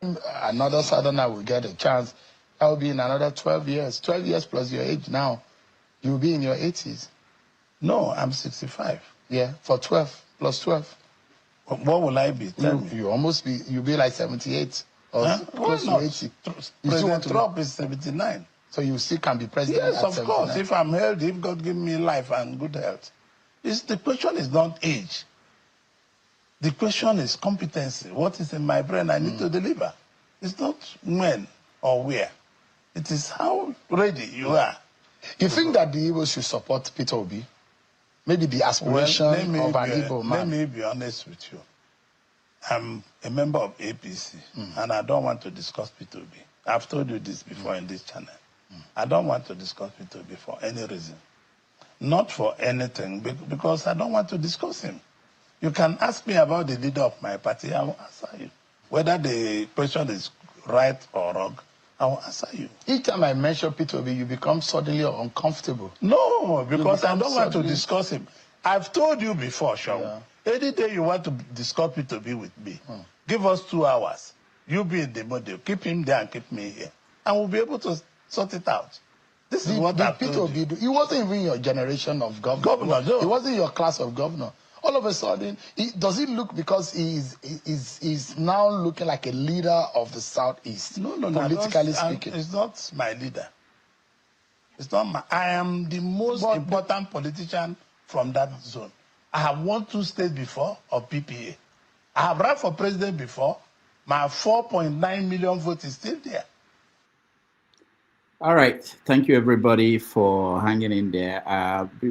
another Southerner will get a chance, that will be in another 12 years. 12 years plus your age now, you'll be in your 80s. No, I'm 65. Yeah, for 12 plus 12. What will I be? Tell me. You'll be like 78 or close to 80. President Trump is 79. So you still can be president Yes, at of 79. course. If I'm healthy, if God give me life and good health. The question is not age. The question is competency. What is in my brain I need to deliver? It's not when or where. It is how ready you are. You think that the Igbo should support Peter Obi? Maybe the aspiration of an Igbo man. Let me be honest with you. I'm a member of APC, and I don't want to discuss Peter Obi. I've told you this before in this channel. I don't want to discuss Peter Obi for any reason. Not for anything, because I don't want to discuss him. You can ask me about the leader of my party, I will answer you. Whether the question is right or wrong, I will answer you. Each time I mention Peter Obi, you become suddenly uncomfortable. No, because I don't want to discuss him. I've told you before, Sean. Yeah. Any day you want to discuss Peter Obi with me, give us 2 hours. You be in the model. Keep him there and keep me here. And we'll be able to sort it out. This is what I've Peter told you. Obi, he wasn't even your generation of governor. No. He wasn't your class of governor. All of a sudden, does it look because he's now looking like a leader of the Southeast? No, politically speaking. It's not my leader. It's not my. I am the most important politician from that zone. I have won 2 states before of PPA. I have run for president before. My 4.9 million vote is still there. All right. Thank you, everybody, for hanging in there.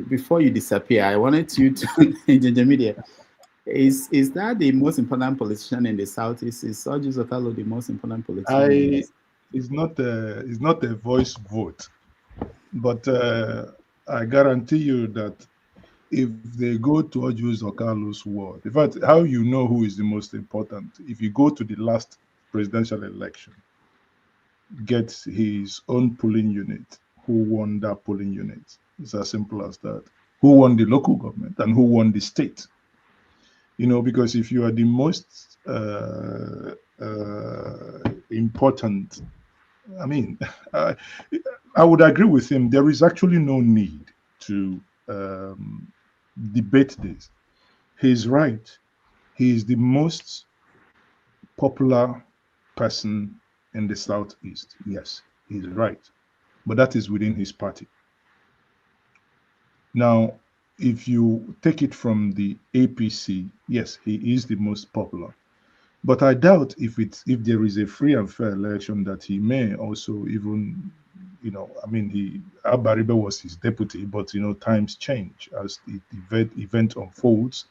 Before you disappear, I wanted you to, in media, is that the most important politician in the Southeast? Is Sergio Zotalo the most important politician? It's not a voice vote, but I guarantee you that if they go to Sergio Zotalo's word, in fact, how you know who is the most important? If you go to the last presidential election, get his own polling unit, who won that polling unit. It's as simple as that. Who won the local government and who won the state? You know, because if you are the most important, I mean, I would agree with him. There is actually no need to debate this. He's right. He is the most popular person in the Southeast. Yes, he's right. But that is within his party. Now, if you take it from the APC, yes, he is the most popular. But I doubt if there is a free and fair election that he may also even, you know, I mean, Abaribe was his deputy, but, you know, times change as the event unfolds,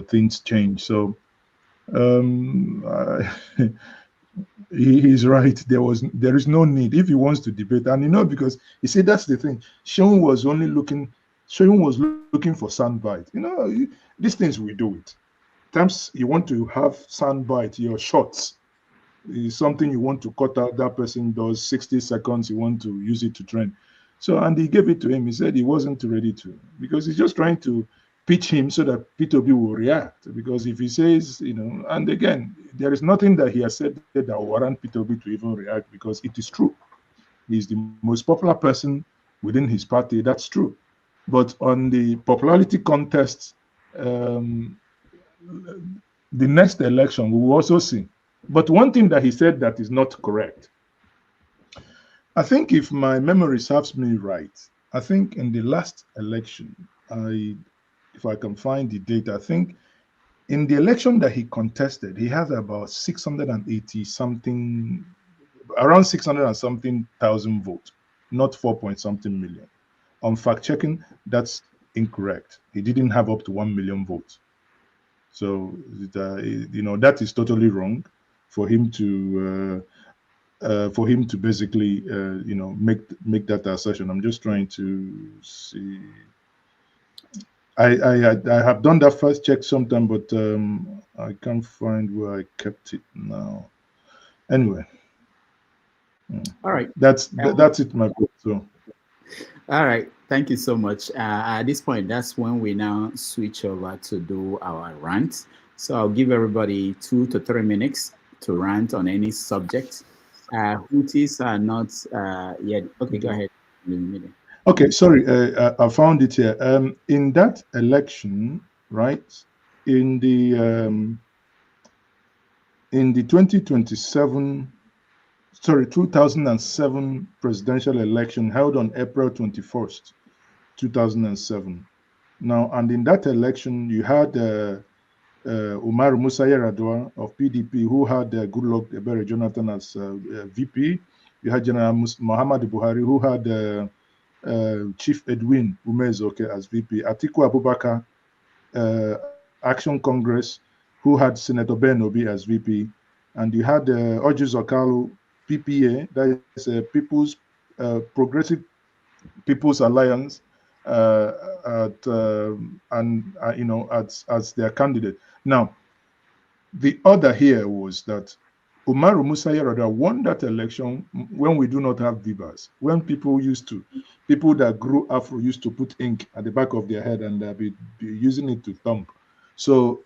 things change. So he's right. There is no need if he wants to debate, and you know, because you see that's the thing. Seun was looking for soundbite. You know, these things we do it. Times you want to have soundbite, your shots is something you want to cut out. That person does 60 seconds. You want to use it to trend. So and he gave it to him. He said he wasn't ready to, because he's just trying to pitch him so that Peter Obi will react. Because if he says, you know, and again, there is nothing that he has said that will warrant Peter Obi to even react, because it is true. He's the most popular person within his party. That's true. But on the popularity contest, the next election, we will also see. But one thing that he said that is not correct, I think if my memory serves me right, I think in the last election, if I can find the data, I think in the election that he contested, he has about 680 something, around 600 and something thousand votes, not 4-point-something million. On fact checking, that's incorrect. He didn't have up to 1 million votes. So, you know, that is totally wrong for him to basically, you know, make that assertion. I'm just trying to see. I have done that first check sometime, but I can't find where I kept it now. Anyway, all right, that's it, my book. So, all right, thank you so much. At this point, that's when we now switch over to do our rant. So I'll give everybody 2 to 3 minutes to rant on any subject. Houthis are not yet. Okay, go ahead. Okay, sorry, I found it here. In that election, right, in the 2007 presidential election held on April 21st, 2007. Now, and in that election, you had Umar Musa Yar'Adua of PDP, who had Goodluck Ebele Jonathan as VP. You had General Muhammad Buhari, who had Chief Edwin Umezoke as VP. Atiku Abubakar, Action Congress, who had Senator Ben Obi as VP. And you had Orji Zokalu, PPA, that is People's Progressive People's Alliance, as their candidate. Now, the order here was that Umaru Musa Yar'Adua won that election when we do not have Vivas. When people that grew Afro used to put ink at the back of their head and be using it to thump. So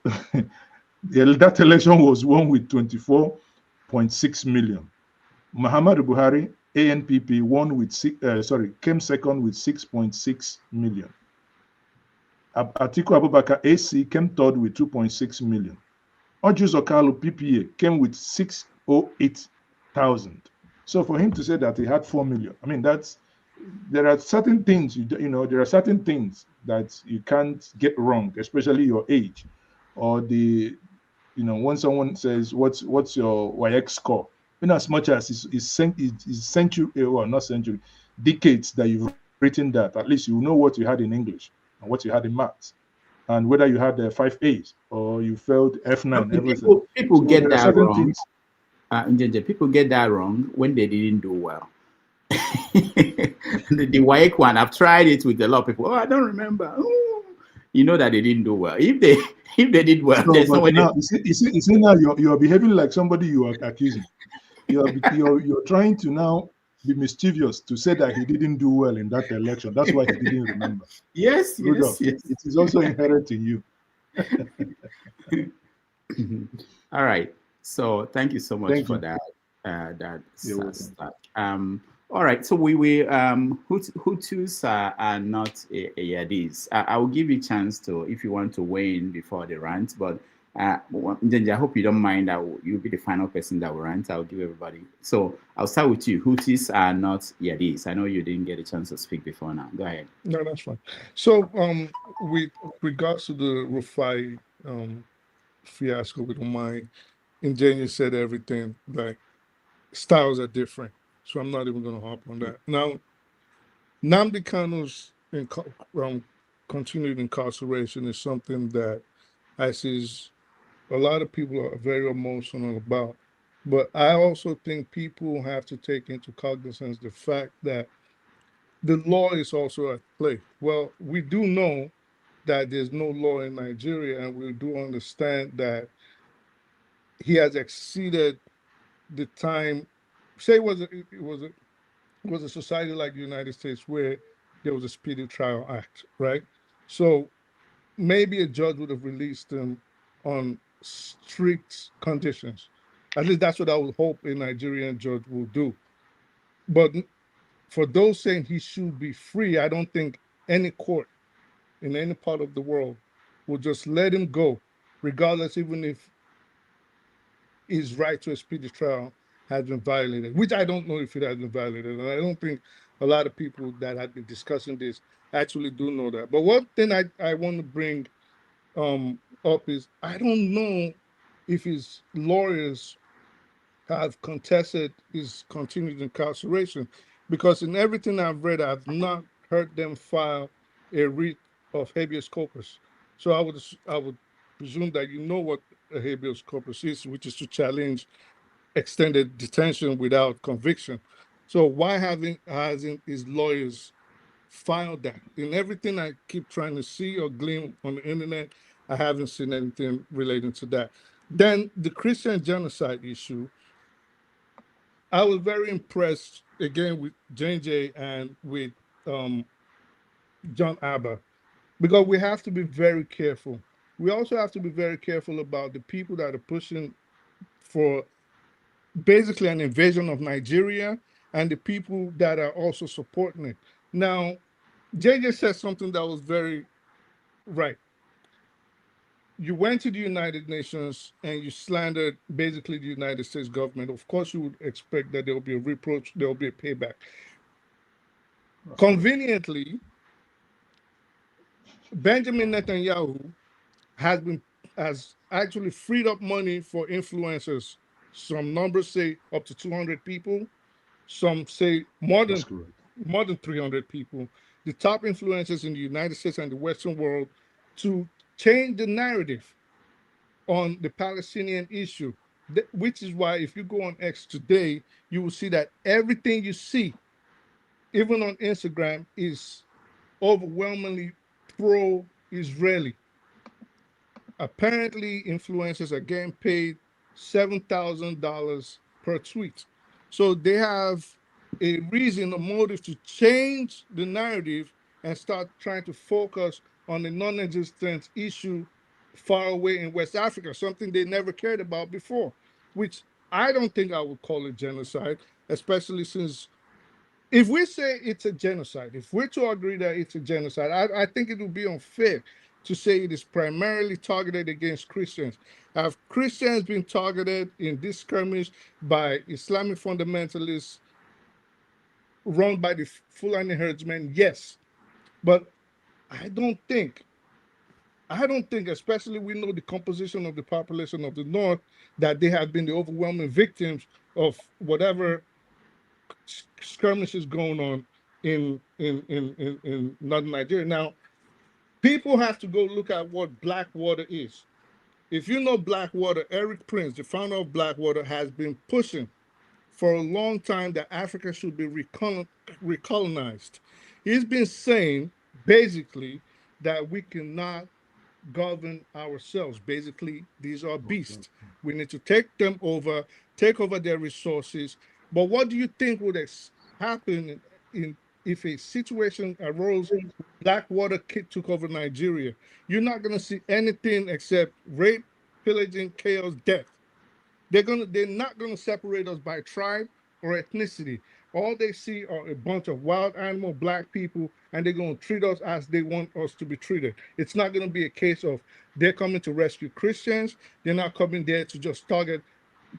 that election was won with 24.6 million. Muhammad Buhari, ANPP, came second with 6.6 million. Atiku Abubakar, AC, came third with 2.6 million. Orji Zokalu, PPA, came with 608,000. So for him to say that he had 4 million, I mean, there are certain things, there are certain things that you can't get wrong, especially your age, or when someone says, what's your YX score? In as much as it's century, well, not century, decades that you've written that, at least you know what you had in English and what you had in maths, and whether you had 5 A's or you failed F9, everything. People get that wrong. People get that wrong when they didn't do well. the WAEC one, I've tried it with a lot of people. Oh, I don't remember. Ooh. You know that they didn't do well. If they did well, no, but now, you see now you're behaving like somebody you are accusing. You're trying to now be mischievous to say that he didn't do well in that election. That's why he didn't remember. Yes. It is also inherent in you. All right. So thank you so much for that. All right. So we Hutus are not Yadis. I will give you a chance to, if you want to weigh in before the rant, but I hope you don't mind. You'll be the final person that will rant. I'll give everybody. So I'll start with you. Hutus are not Yadis. I know you didn't get a chance to speak before now. Go ahead. No, that's fine. So with regards to the Rufai fiasco with Umai, Ingenious said everything, like styles are different. So I'm not even going to harp on that. Now, Nnamdi Kanu's continued incarceration is something that I see a lot of people are very emotional about. But I also think people have to take into cognizance the fact that the law is also at play. Well, we do know that there's no law in Nigeria, and we do understand that he has exceeded the time. Say it was a society like the United States where there was a Speedy Trial Act, right? So maybe a judge would have released him on strict conditions. At least that's what I would hope a Nigerian judge will do. But for those saying he should be free, I don't think any court in any part of the world will just let him go, regardless, even if his right to a speedy trial has been violated, which I don't know if it has been violated. And I don't think a lot of people that have been discussing this actually do know that. But one thing I want to bring up is I don't know if his lawyers have contested his continued incarceration, because in everything I've read, I've not heard them file a writ of habeas corpus. So I would presume that you know what a habeas corpus is, which is to challenge extended detention without conviction. So why hasn't his lawyers filed that? In everything I keep trying to see or glean on the internet, I haven't seen anything relating to that. Then the Christian genocide issue, I was very impressed again with J and with John Abba, because we have to be very careful. We also have to be very careful about the people that are pushing for basically an invasion of Nigeria and the people that are also supporting it. Now, JJ said something that was very right. You went to the United Nations and you slandered basically the United States government. Of course, you would expect that there will be a reproach, there will be a payback. Conveniently, Benjamin Netanyahu has actually freed up money for influencers. Some numbers say up to 200 people. Some say more than 300 people. The top influencers in the United States and the Western world to change the narrative on the Palestinian issue. Which is why if you go on X today, you will see that everything you see, even on Instagram, is overwhelmingly pro-Israeli. Apparently, influencers are getting paid $7,000 per tweet. So they have a reason, a motive to change the narrative and start trying to focus on the non-existent issue far away in West Africa, something they never cared about before, which I don't think I would call it genocide, especially since if we say it's a genocide, if we're to agree that it's a genocide, I think it would be unfair to say it is primarily targeted against Christians. Have Christians been targeted in this skirmish by Islamic fundamentalists run by the Fulani herdsmen? Yes. But I don't think, especially we know the composition of the population of the North, that they have been the overwhelming victims of whatever skirmishes going on in northern Nigeria. Now, people have to go look at what Blackwater is. If you know Blackwater, Eric Prince, the founder of Blackwater, has been pushing for a long time that Africa should be recolonized. He's been saying basically that we cannot govern ourselves. Basically, these are beasts. We need to take them over, take over their resources. But what do you think would happen if a situation arose, Blackwater took over Nigeria? You're not going to see anything except rape, pillaging, chaos, death. They're not going to separate us by tribe or ethnicity. All they see are a bunch of wild animal black people, and they're going to treat us as they want us to be treated. It's not going to be a case of they're coming to rescue Christians. They're not coming there to just target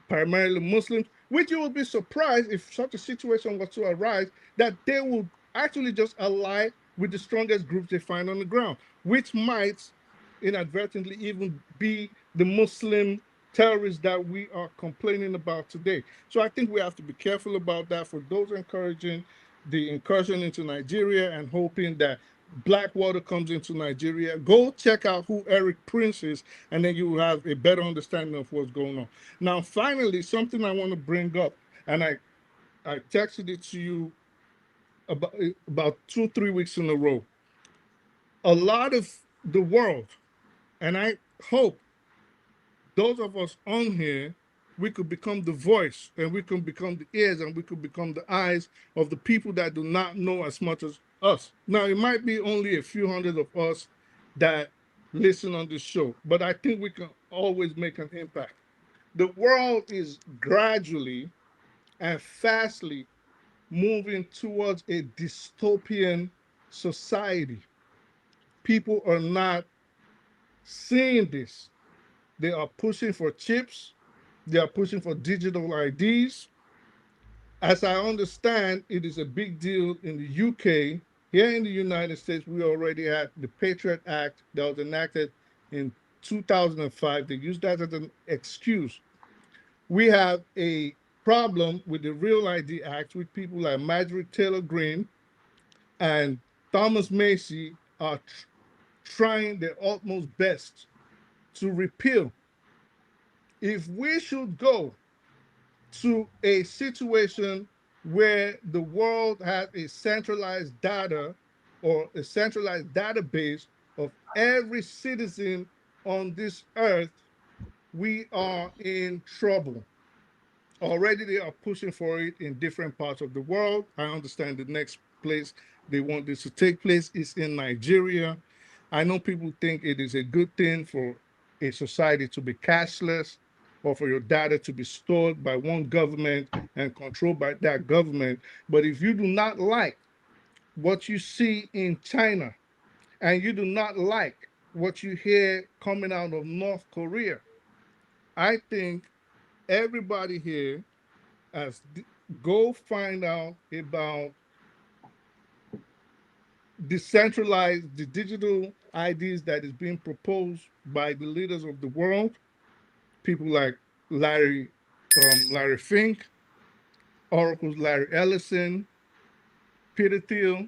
primarily Muslims, which you would be surprised if such a situation was to arise, that they will actually just ally with the strongest groups they find on the ground, which might inadvertently even be the Muslim terrorists that we are complaining about today. So I think we have to be careful about that. For those encouraging the incursion into Nigeria and hoping that Blackwater comes into Nigeria, go check out who Eric Prince is, and then you will have a better understanding of what's going on. Now, finally, something I want to bring up, and I texted it to you about 2-3 weeks in a row. A lot of the world, and I hope those of us on here, we could become the voice, and we can become the ears, and we could become the eyes of the people that do not know as much as us. Now, it might be only a few hundred of us that listen on this show, but I think we can always make an impact. The world is gradually and fastly moving towards a dystopian society. People are not seeing this. They are pushing for chips. They are pushing for digital IDs. As I understand, it is a big deal in the UK. Here in the United States, we already had the Patriot Act that was enacted in 2005. They used that as an excuse. We have a problem with the Real ID Act with people like Marjorie Taylor Greene and Thomas Macy are trying their utmost best to repeal. If we should go to a situation where the world has a centralized data or a centralized database of every citizen on this earth, we are in trouble. Already they are pushing for it in different parts of the world. I understand the next place they want this to take place is in Nigeria. I know people think it is a good thing for a society to be cashless or for your data to be stored by one government and controlled by that government. But if you do not like what you see in China, and you do not like what you hear coming out of North Korea, I think everybody here has go find out about decentralized the digital IDs that is being proposed by the leaders of the world, people like Larry Fink, Oracle's Larry Ellison, Peter Thiel,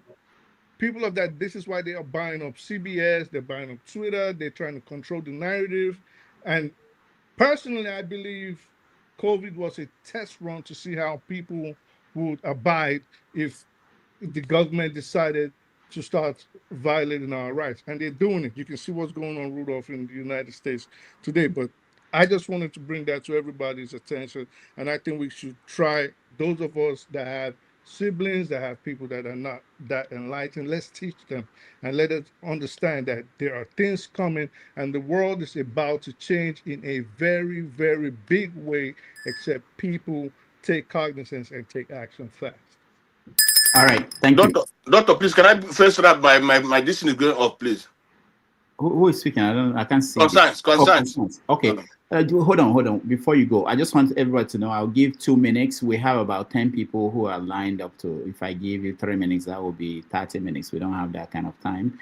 people of that. This is why they are buying up CBS, they're buying up Twitter, they're trying to control the narrative. And personally, I believe COVID was a test run to see how people would abide if the government decided to start violating our rights. And they're doing it. You can see what's going on, Rudolph, in the United States today. But I just wanted to bring that to everybody's attention. And I think we should try, those of us that have siblings, that have people that are not that enlightened, let's teach them and let us understand that there are things coming and the world is about to change in a very, very big way, except people take cognizance and take action fast. All right, thank you. Doctor, please, can I first wrap my this is going off, please? Who is speaking? I can't see. Concerns. Okay. Hold on. Before you go, I just want everybody to know I'll give 2 minutes. We have about 10 people who are lined up to. If I give you 3 minutes, that will be 30 minutes. We don't have that kind of time.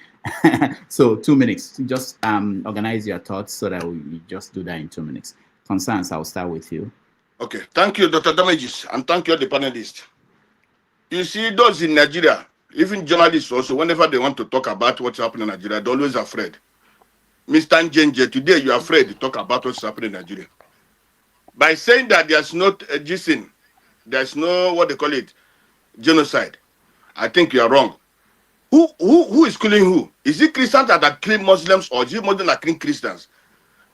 So 2 minutes. Just organize your thoughts so that we just do that in 2 minutes. Concerns, I'll start with you. Okay. Thank you, Dr. Damages, and thank you, the panelists. You see, those in Nigeria, even journalists also, whenever they want to talk about what's happening in Nigeria, they're always afraid. Mr. Njenje, today you're afraid to talk about what's happening in Nigeria. By saying that there's not a GSIN, there's no, what they call it, genocide, I think you're wrong. Who is killing who? Is it Christians that are killing Muslims, or is it Muslims that are killing Christians?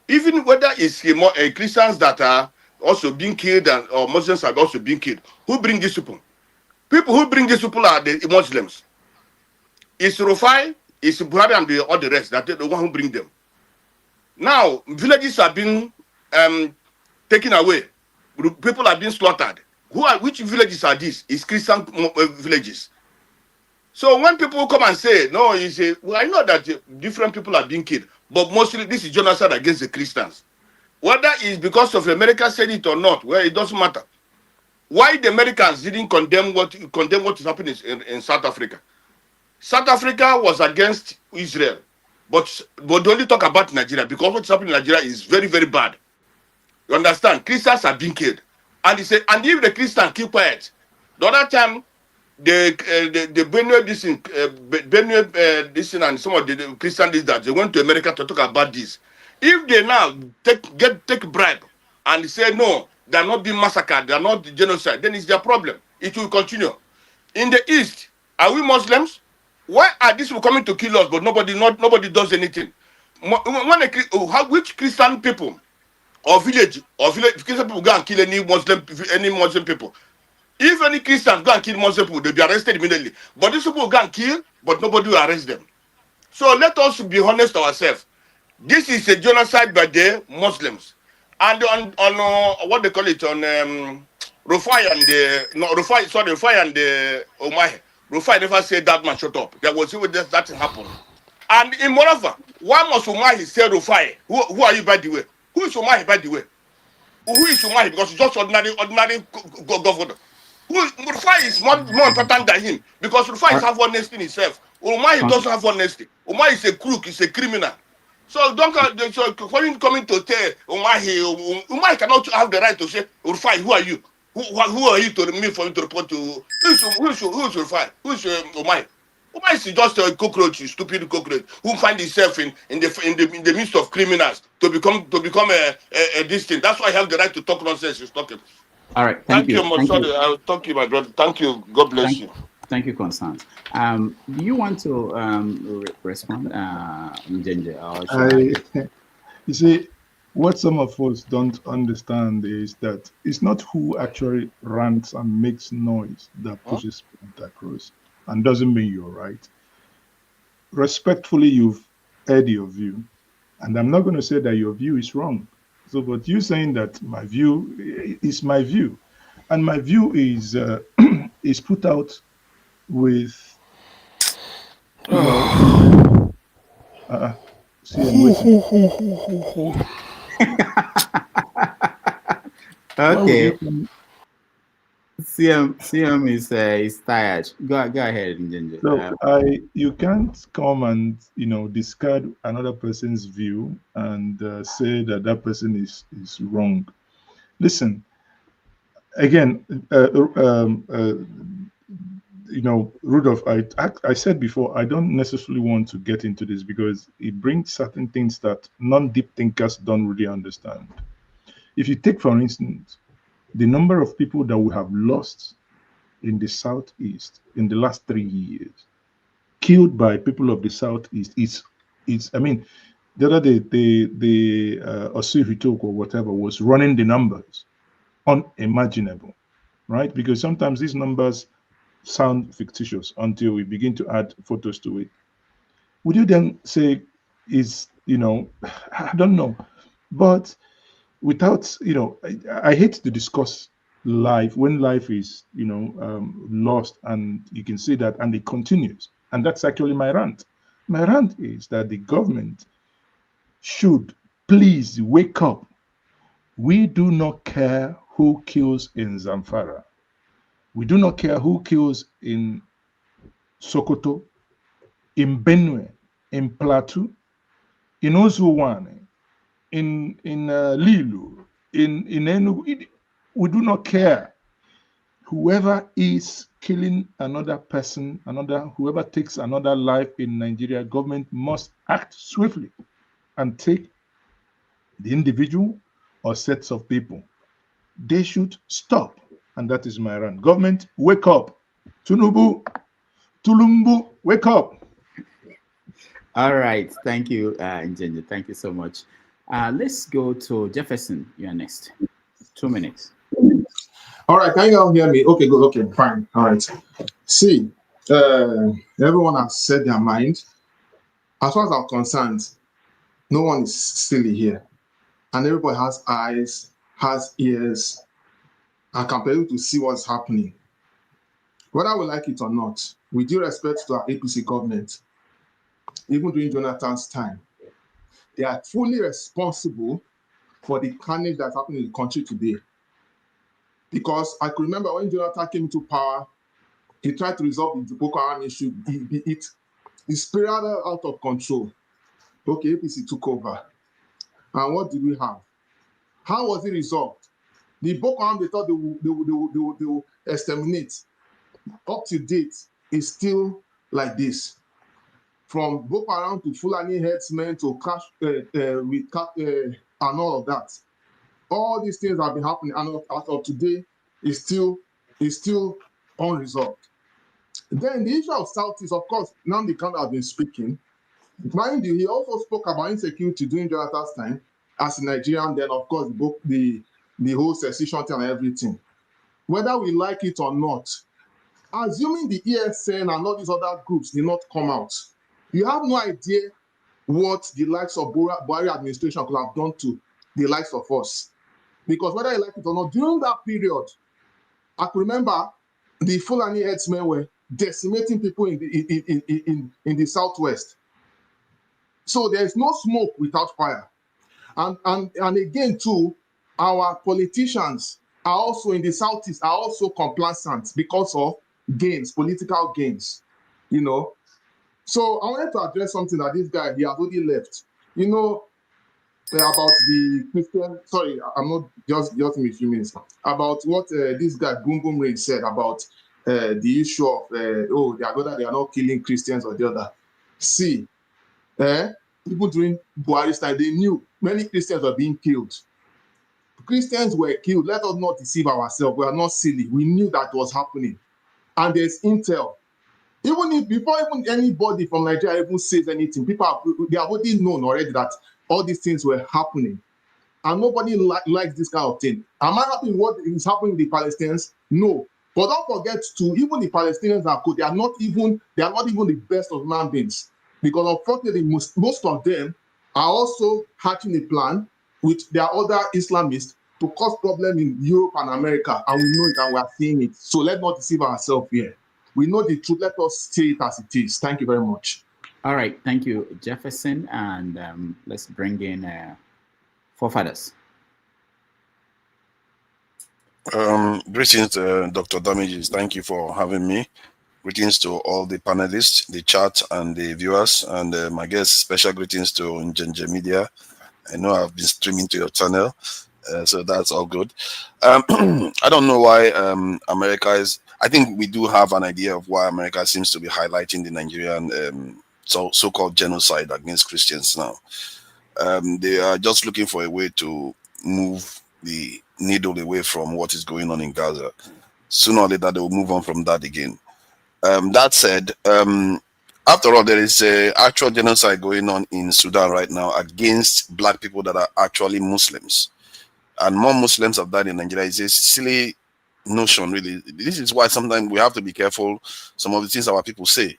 Even whether it's Christians that are also being killed or Muslims are also being killed, who bring these people? People who bring these people are the Muslims. It's Rufai, it's Buhari, and all the rest that are the one who bring them. Now, villages are being taken away. People are being slaughtered. Which villages are these? It's Christian villages. So when people come and say, no, you say, well, I know that different people are being killed, but mostly this is genocide against the Christians. Whether it's because of America said it or not, well, it doesn't matter. Why the Americans didn't condemn what is happening in South Africa? South Africa was against Israel, but they only talk about Nigeria because what's happening in Nigeria is very, very bad. You understand? Christians are being killed, and he said, and if the Christians keep quiet, the other time the Benue this and some of the Christian leaders, they went to America to talk about this. If they now take bribe and say no, they are not being massacred, they are not genocide, then it's their problem. It will continue. In the East, are we Muslims? Why are these people coming to kill us, but nobody does anything? Which Christian people or village Christian people go and kill any Muslim people? If any Christians go and kill Muslim people, they'll be arrested immediately. But these people go and kill, but nobody will arrest them. So let us be honest to ourselves. This is a genocide by the Muslims. And on what they call it, on Rufai and Rufai and the Omahe. Rufai never said that man shut up. There was even that happened. And in moreover, why must Omahe say Rufai? Who are you, by the way? Who is Omahe, by the way? Who is Omahe? Because he's just ordinary governor. Rufai is more important than him, because Rufai has honesty in himself. Omahe doesn't have honesty. Omahe is a crook, he's a criminal. So don't coming to tell Omahe cannot have the right to say, Rufai, who are you? Who are you to me for me to report to? Who is Rufai? Who is Omahe? Omahe is just a cockroach, a stupid cockroach who find himself in the midst of criminals to become a this thing. That's why I have the right to talk nonsense. He's talking. All right, thank you. I'll talk to you, my brother. Thank you. God bless you. Thank you, Constance. Do you want to respond, Njenje? You see, what some of us don't understand is that it's not who actually rants and makes noise that pushes point across, and doesn't mean you're right. Respectfully, you've aired your view, and I'm not going to say that your view is wrong. So, but you saying that my view is my view, and my view is is put out with, you know, see, I'm waiting. Why would you Okay. come? CM is tired. Go ahead, Njenje. So you can't come and discard another person's view and say that that person is wrong. Listen, again, Rudolph, I said before, I don't necessarily want to get into this because it brings certain things that non-deep thinkers don't really understand. If you take, for instance, the number of people that we have lost in the Southeast in the last 3 years, killed by people of the Southeast, I mean, the other day, the Osuhitoko or whatever was running the numbers, unimaginable, right? Because sometimes these numbers sound fictitious until we begin to add photos to it. Would you then say I don't know, but without, I hate to discuss life when life is, lost, and you can see that, and it continues. And that's actually my rant. My rant is that the government should please wake up. We do not care who kills in Zamfara. We do not care who kills in Sokoto, in Benue, in Plateau, in Ozuwane, in Lilu, in Enugu. We do not care. Whoever is killing another person, whoever takes another life in Nigeria, government must act swiftly and take the individual or sets of people. They should stop. And that is my rant. Government, wake up. Tinubu, Tulumbu, wake up. All right. Thank you, Njenje. Thank you so much. Let's go to Jefferson. You're next. 2 minutes. All right, can you all hear me? Okay, good. Okay, fine. All right. See, everyone has said their mind. As far as I'm concerned, no one is silly here. And everybody has eyes, has ears, and can be able to see what's happening. Whether we like it or not, with due respect to our APC government, even during Jonathan's time, they are fully responsible for the carnage that's happening in the country today. Because I could remember when Jonathan came into power, he tried to resolve the Boko Haram issue. It spiraled out of control. Okay, APC took over. And what did we have? How was it resolved? The Boko Haram, they thought they will exterminate. Up to date, it's still like this. From Boko Haram to Fulani herdsmen to cash and all of that. All these things have been happening, and as of today, is still unresolved. Then the issue of Southeast, of course, Nnamdi Kanu has been speaking. Mind you, he also spoke about insecurity during Jonathan's time as a Nigerian. Then, of course, the whole secession thing and everything. Whether we like it or not, assuming the ESN and all these other groups did not come out, you have no idea what the likes of Buhari administration could have done to the likes of us. Because whether you like it or not, during that period, I could remember the Fulani herdsmen were decimating people in the Southwest. So there's no smoke without fire. And again, too, our politicians are also in the Southeast, are also complacent because of gains, political gains, So I wanted to address something that this guy, he has already left. About the Christian, sorry, I'm not, just in a few minutes, about what this guy, Boom Boom Rain, said about the issue of, whether they are not killing Christians or the other. See, people during Buhari's time, they knew many Christians were being killed. Christians were killed. Let us not deceive ourselves. We are not silly. We knew that was happening. And there's intel. Before anybody from Nigeria even says anything, they have already known already that all these things were happening. And nobody likes this kind of thing. Am I happy with what is happening with the Palestinians? No. But don't forget too, even the Palestinians they are not even the best of human beings. Because unfortunately, most of them are also hatching a plan with their other Islamists to cause problem in Europe and America, and we know it and we are seeing it. So let's not deceive ourselves here. We know the truth. Let us say it as it is. Thank you very much. All right, thank you, Jefferson, and let's bring in forefathers. Greetings, Dr. Damages. Thank you for having me. Greetings to all the panelists, the chat, and the viewers, and my guest. Special greetings to Njenje Media. I know I've been streaming to your channel, so that's all good. I don't know why America is. I think we do have an idea of why America seems to be highlighting the Nigerian so-called genocide against Christians now. They are just looking for a way to move the needle away from what is going on in Gaza. Sooner or later, they will move on from that again. That said, after all, there is a actual genocide going on in Sudan right now against black people that are actually Muslims. And more Muslims have died in Nigeria. It's a silly notion, really. This is why sometimes we have to be careful some of the things our people say.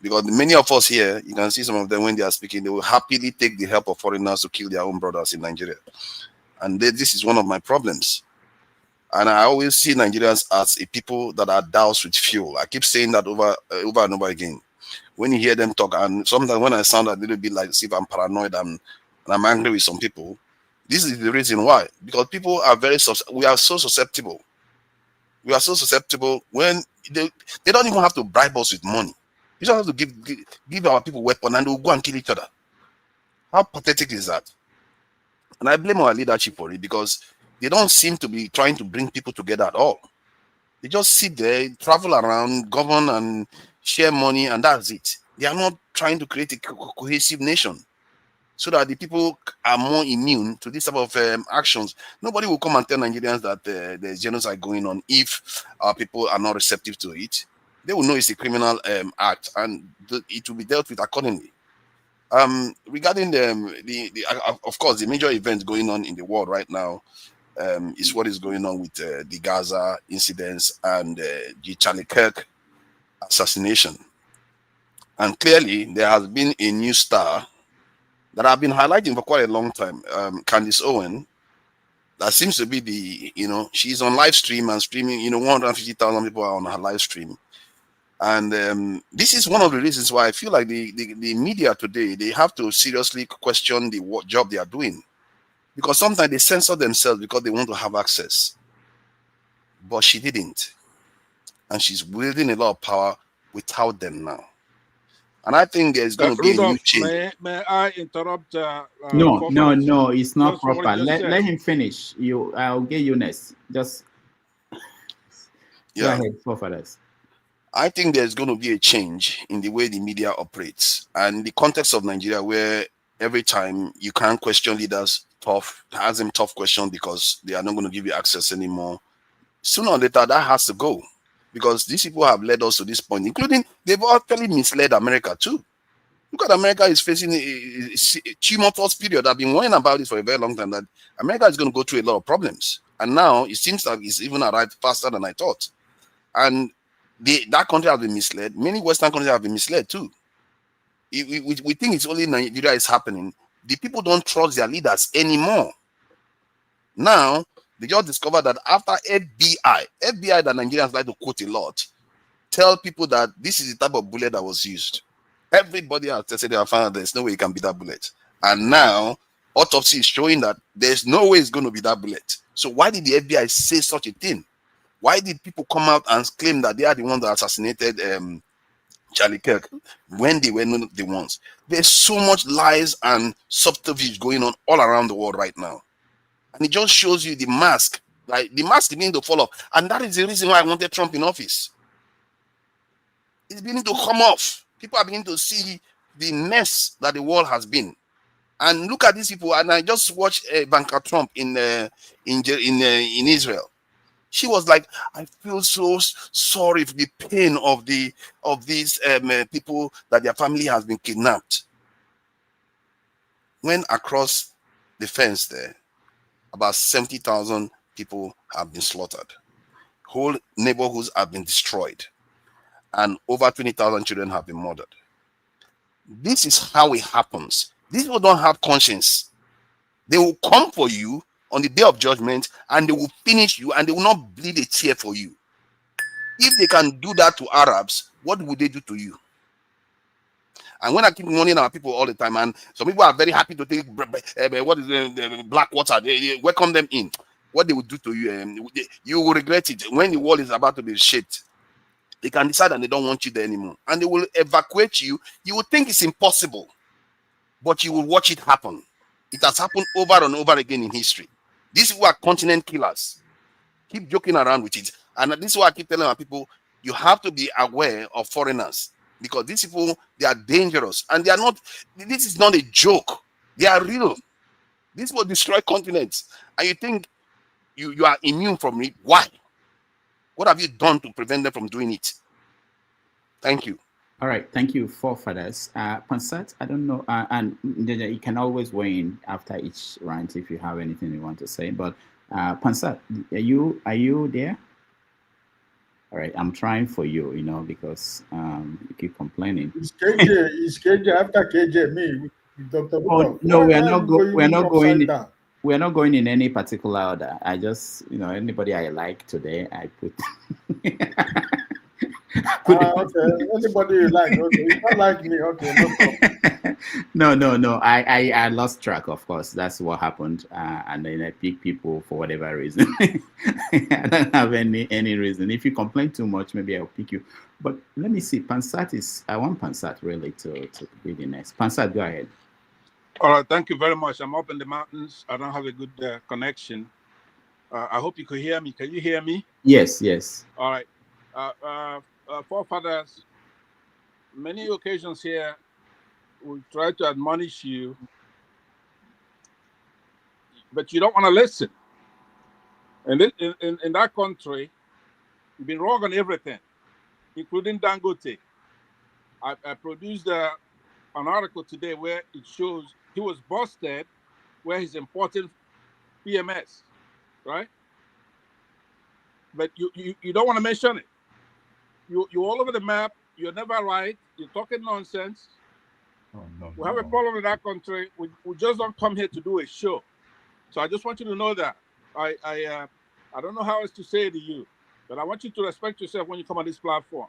Because many of us here, you can see some of them when they are speaking, they will happily take the help of foreigners to kill their own brothers in Nigeria. And this is one of my problems. And I always see Nigerians as a people that are doused with fuel. I keep saying that over and over again. When you hear them talk, and sometimes when I sound a little bit like as if I'm paranoid and I'm angry with some people, this is the reason why. Because people are we are so susceptible. We are so susceptible when they don't even have to bribe us with money. You just have to give our people weapons and they'll go and kill each other. How pathetic is that? And I blame our leadership for it because they don't seem to be trying to bring people together at all. They just sit there, travel around, govern and share money, and that's it. They are not trying to create a cohesive nation so that the people are more immune to this type of actions. Nobody will come and tell Nigerians that there's genocide going on if our people are not receptive to it. They will know it's a criminal act and it will be dealt with accordingly. Regarding of course, the major events going on in the world right now is what is going on with the Gaza incidents and the Charlie Kirk assassination. And clearly, there has been a new star that I've been highlighting for quite a long time, Candace Owen. That seems to be she's on live stream and streaming, 150,000 people are on her live stream. And this is one of the reasons why I feel like the media today, they have to seriously question what job they are doing. Because sometimes they censor themselves because they want to have access. But she didn't. And she's wielding a lot of power without them now. And I think there's going to be a new change. May I interrupt? No, it's not Just proper. Let him finish. I'll get you next. Just go ahead, forefathers. I think there's going to be a change in the way the media operates. And the context of Nigeria, where every time you can't question leaders, ask them tough questions because they are not going to give you access anymore. Sooner or later, that has to go. Because these people have led us to this point, including they've actually misled America too. Look at America is facing a tumultuous period. I've been warning about this for a very long time, that America is going to go through a lot of problems. And now it seems like it's even arrived faster than I thought. And that country has been misled. Many Western countries have been misled too. We think it's only Nigeria is happening. The people don't trust their leaders anymore. Now, they just discovered that after FBI that Nigerians like to quote a lot, tell people that this is the type of bullet that was used. Everybody has tested their found that there's no way it can be that bullet. And now, autopsy is showing that there's no way it's going to be that bullet. So why did the FBI say such a thing? Why did people come out and claim that they are the ones that assassinated Charlie Kirk when they were not the ones? There's so much lies and subterfuge going on all around the world right now. And it just shows you the mask. Like the mask is beginning to fall off. And that is the reason why I wanted Trump in office. It's beginning to come off. People are beginning to see the mess that the world has been. And look at these people. And I just watched Ivanka Trump in Israel. She was like, I feel so sorry for the pain of these people that their family has been kidnapped. When across the fence there, about 70,000 people have been slaughtered. Whole neighborhoods have been destroyed. And over 20,000 children have been murdered. This is how it happens. These people don't have conscience. They will come for you on the day of judgment and they will finish you and they will not bleed a tear for you. If they can do that to Arabs, what would they do to you? And when I keep warning our people all the time, and some people are very happy to take what is the black water, they welcome them in. What they will do to you, you will regret it. When the world is about to be shaped, they can decide that they don't want you there anymore. And they will evacuate you. You will think it's impossible, but you will watch it happen. It has happened over and over again in history. These people are continent killers. Keep joking around with it. And this is why I keep telling our people, you have to be aware of foreigners. Because these people, they are dangerous. And they are not, this is not a joke. They are real. This will destroy continents. And you think you are immune from it. Why? What have you done to prevent them from doing it? Thank you. All right, thank you, forefathers. Pansat, I don't know, and you can always weigh in after each rant if you have anything you want to say. But Pansat, are you there? All right, I'm trying for you, because you keep complaining. It's KJ after KJ, me, Dr. Oh, no, we're not going in any particular order. I just, anybody I like today, I put. Okay, anybody you like. Okay, you don't like me. Okay, no problem. No. I lost track, of course. That's what happened. And then I pick people for whatever reason. I don't have any reason. If you complain too much, maybe I'll pick you. But let me see. I want Pansat really to be the next. Pansat, go ahead. All right, thank you very much. I'm up in the mountains. I don't have a good connection. I hope you could hear me. Can you hear me? Yes. All right. Forefathers, many occasions here, we try to admonish you, but you don't want to listen. And in that country, you've been wrong on everything, including Dangote. I produced an article today where it shows he was busted where he's importing PMS, right? But you don't want to mention it. You're all over the map. You're never right. You're talking nonsense. We have a problem in that country. We just don't come here to do a show. So I just want you to know that. I don't know how else to say it to you, but I want you to respect yourself when you come on this platform,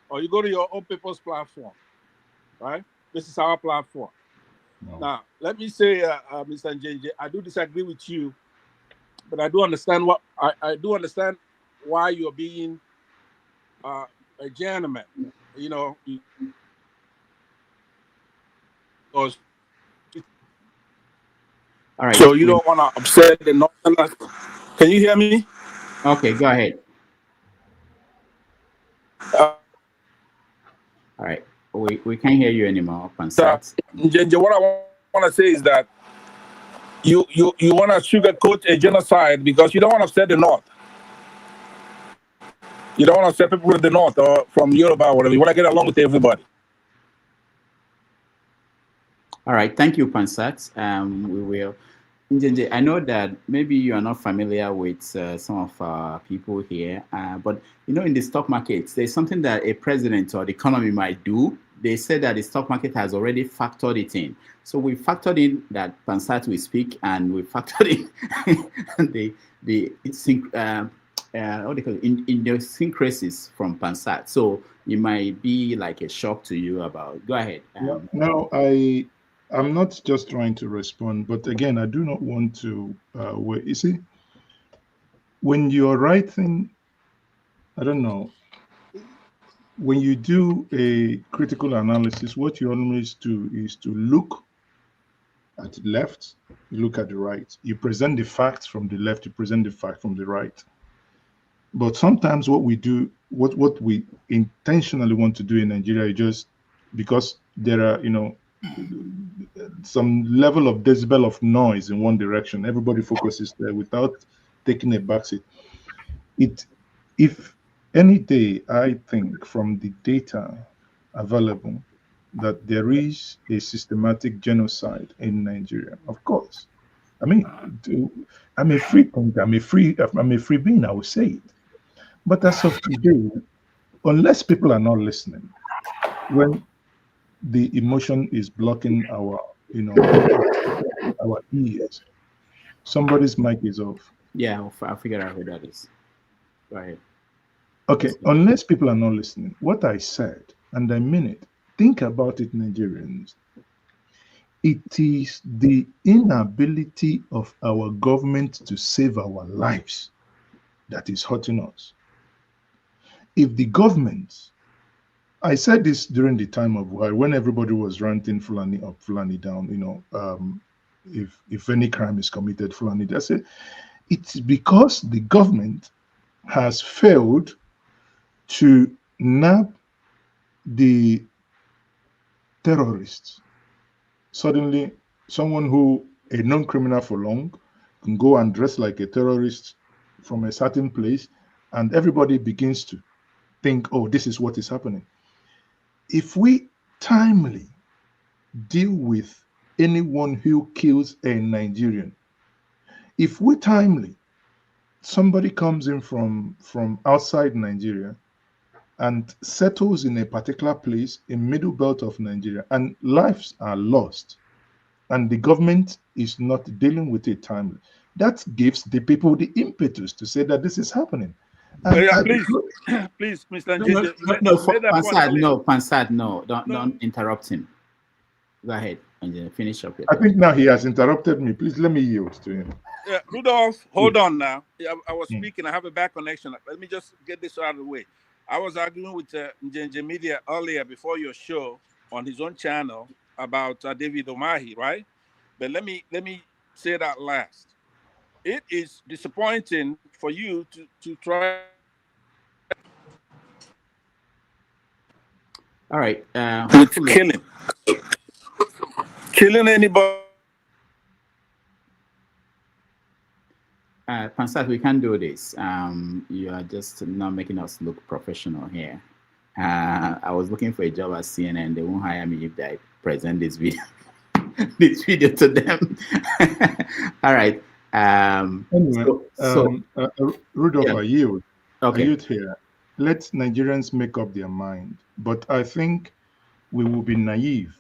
or you go to your own people's platform, right? This is our platform. No. Now, let me say, Mr. NJJ, I do disagree with you, but I do understand I do understand why you're being a gentleman, because all right. So you don't want to upset the Northerners. Can you hear me? Okay, go ahead. All right, we can't hear you anymore, Pansat. What I want to say is that you want to sugarcoat a genocide because you don't want to upset the North. You don't want to upset people with the North or from Yoruba or whatever. You want to get along with everybody. All right, thank you, Pansat. We will. I know that maybe you are not familiar with some of our people here, but in the stock markets, there's something that a president or the economy might do. They said that the stock market has already factored it in. So we factored in that Pansat will speak, and we factored in what they call it, idiosyncrasies from Pansat. So it might be like a shock to you about. Go ahead. No, I'm not just trying to respond, but again, I do not want to. You see, when you're writing, I don't know. When you do a critical analysis, what you always do is to look at the left, you look at the right. You present the facts from the left, you present the fact from the right. But sometimes what we do, what we intentionally want to do in Nigeria is just because there are, some level of decibel of noise in one direction. Everybody focuses there without taking a backseat. If any day I think from the data available that there is a systematic genocide in Nigeria, of course. I mean, I'm a free thinker, I'm a free being, I will say it. But as of today, unless people are not listening, when the emotion is blocking our ears, Somebody's mic is off. Yeah, I'll figure out who that is. Go ahead. Okay, unless people are not listening, what I said, and I mean it, think about it, Nigerians. It is the inability of our government to save our lives that is hurting us. If the government, I said this during the time of Buhari, when everybody was ranting Fulani up, Fulani down, if any crime is committed, Fulani, that's it. It's because the government has failed to nab the terrorists. Suddenly, someone who, a non-criminal for long, can go and dress like a terrorist from a certain place, and everybody begins to think, oh, this is what is happening. If we timely deal with anyone who kills a Nigerian, if we timely, somebody comes in from outside Nigeria and settles in a particular place in middle belt of Nigeria, and lives are lost, and the government is not dealing with it timely, that gives the people the impetus to say that this is happening. And please, please, Mr. Pansad, no, don't interrupt him. Go ahead and finish up. I think now he has interrupted me. Please let me yield to him. Rudolph, hold on now. I was speaking. I have a bad connection. Let me just get this out of the way. I was arguing with Njenje Media earlier before your show on his own channel about David Omahi, right? But let me say that last. It is disappointing for you to try. All right. Killing anybody. Pansat, we can't do this. You are just not making us look professional here. I was looking for a job at CNN. They won't hire me if I present this video, to them. All right. Anyway, Rudolph, yeah. I yield. Okay. I yield here. Let Nigerians make up their mind. But I think we will be naive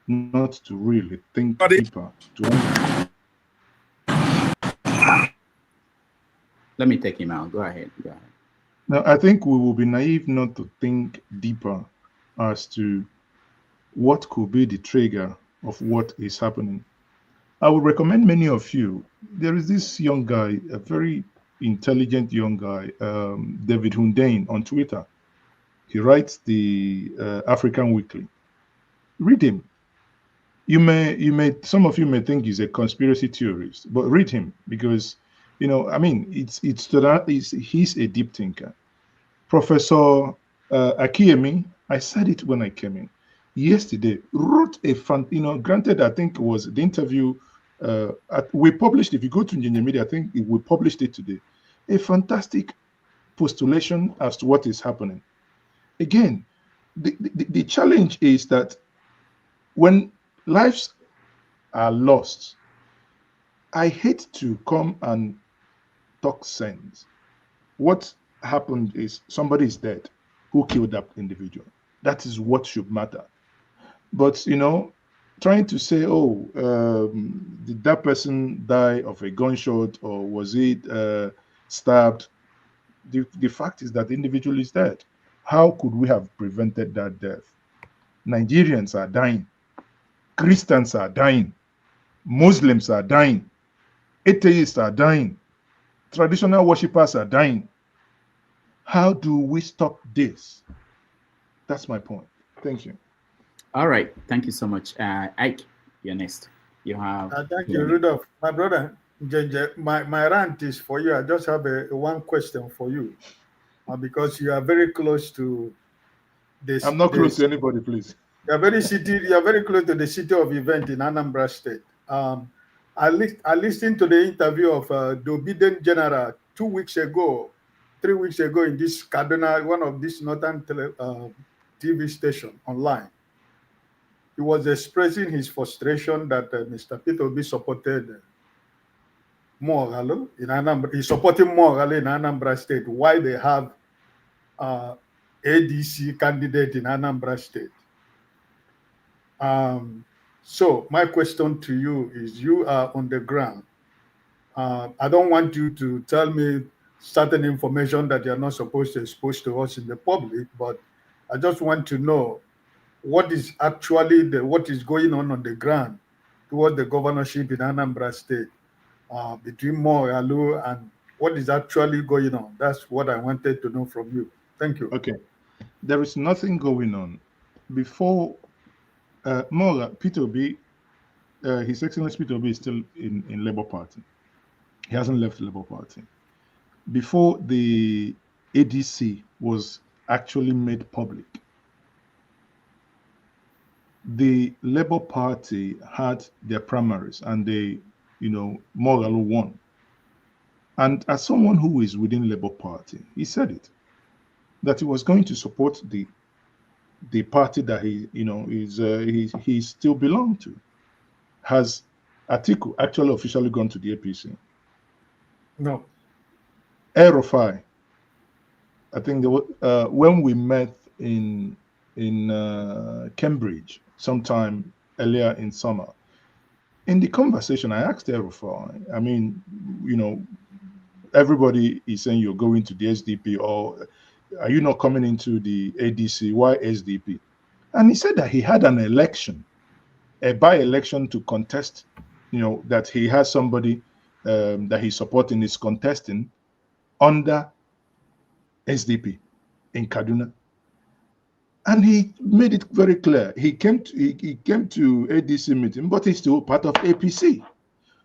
not to really think deeper. Let me take him out. Go ahead. Now, I think we will be naive not to think deeper as to what could be the trigger of what is happening. I would recommend many of you. There is this young guy, a very intelligent young guy, David Hundain on Twitter. He writes the African Weekly. Read him. Some of you may think he's a conspiracy theorist, but read him because, he's a deep thinker. Professor Akiemi, I said it when I came in yesterday, wrote granted, I think it was the interview we published. If you go to Njenje Media, I think we published it today. A fantastic postulation as to what is happening. Again, the challenge is that when lives are lost, I hate to come and talk sense. What happened is somebody is dead. Who killed that individual? That is what should matter. But trying to say, did that person die of a gunshot or was it stabbed? The fact is that the individual is dead. How could we have prevented that death? Nigerians are dying. Christians are dying. Muslims are dying. Atheists are dying. Traditional worshippers are dying. How do we stop this? That's my point. Thank you. All right. Thank you so much. Ike, you're next. You have. Thank you, Rudolph. My brother, JJ, my rant is for you. I just have one question for you. Because you are very close to this. I'm not close to anybody, please. You are very close to the city of event in Anambra State. I listened to the interview of the Obedient General 3 weeks ago in this Kaduna, one of these northern TV station online. He was expressing his frustration that Mr. Peter Obi supported Mogul in Anambra. He's supporting Mogul in Anambra State. Why they have ADC candidate in Anambra State? So my question to you is: you are on the ground. I don't want you to tell me certain information that you're not supposed to expose to us in the public, but I just want to know what is actually what is going on the ground towards the governorship in Anambra State between Moyalu and what is actually going on. That's what I wanted to know from you. Thank you. Okay. There is nothing going on. Before Peter Obi, His Excellency Peter Obi is still in Labour Party. He hasn't left the Labour Party. Before the ADC was actually made public, the Labour Party had their primaries and they, Moghalu won. And as someone who is within Labour Party, he said it, that he was going to support the party that he still belonged to. Has Atiku actually officially gone to the APC? No. Erofai, I think when we met in Cambridge sometime earlier in summer, in the conversation, I asked Erofai, I mean, everybody is saying you're going to the SDP, or are you not coming into the ADC? Why SDP? And he said that he had an election, a by-election to contest, that he has somebody that he's supporting is contesting under SDP in Kaduna. And he made it very clear. He came to ADC meeting, but he's still part of APC.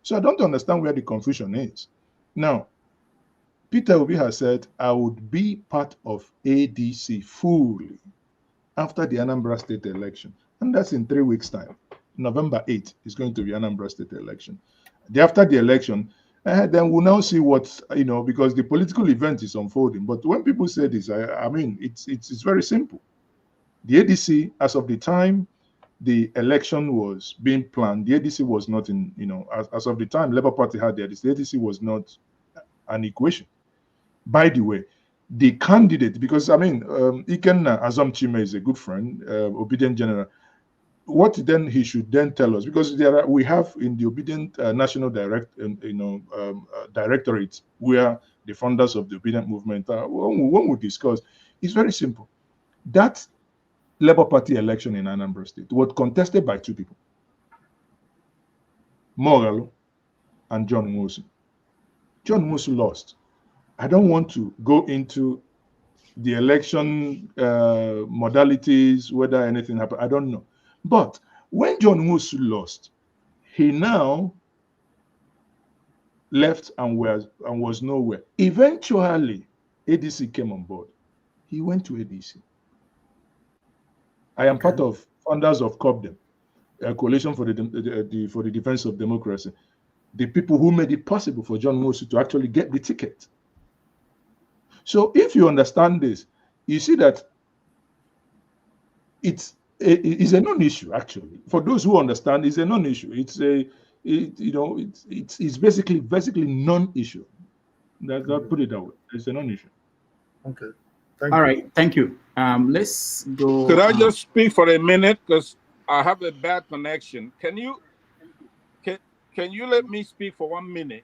So I don't understand where the confusion is. Now, Peter Obi has said, I would be part of ADC fully after the Anambra State election. And that's in 3 weeks' time. November 8th is going to be Anambra State election. After the election, then we'll now see what, because the political event is unfolding. But when people say this, I mean, it's very simple. The ADC, as of the time the election was being planned, the ADC was not in, as of the time Labour Party had the ADC was not an equation. By the way, the candidate, because Ikenna Azam Chime is a good friend, obedient general. What then he should then tell us, because we have in the obedient national directorate where the founders of the obedient movement when we discuss, it's very simple. That Labour Party election in Anambra State was contested by 2 people, Moghalu and John Nwosu. John Nwosu lost. I don't want to go into the election modalities, whether anything happened. I don't know. But when John Nwosu lost, he now left and was nowhere. Eventually, ADC came on board. He went to ADC. I am part of founders of COPDEM, a coalition for the defense of democracy. The people who made it possible for John Nwosu to actually get the ticket. So if you understand this, you see that it's a non-issue, actually. For those who understand, it's a non-issue. It's basically non-issue. I'll put it that way. It's a non-issue. Okay. All right. Thank you. Let's go. Could I just speak for a minute, because I have a bad connection? Can you let me speak for 1 minute?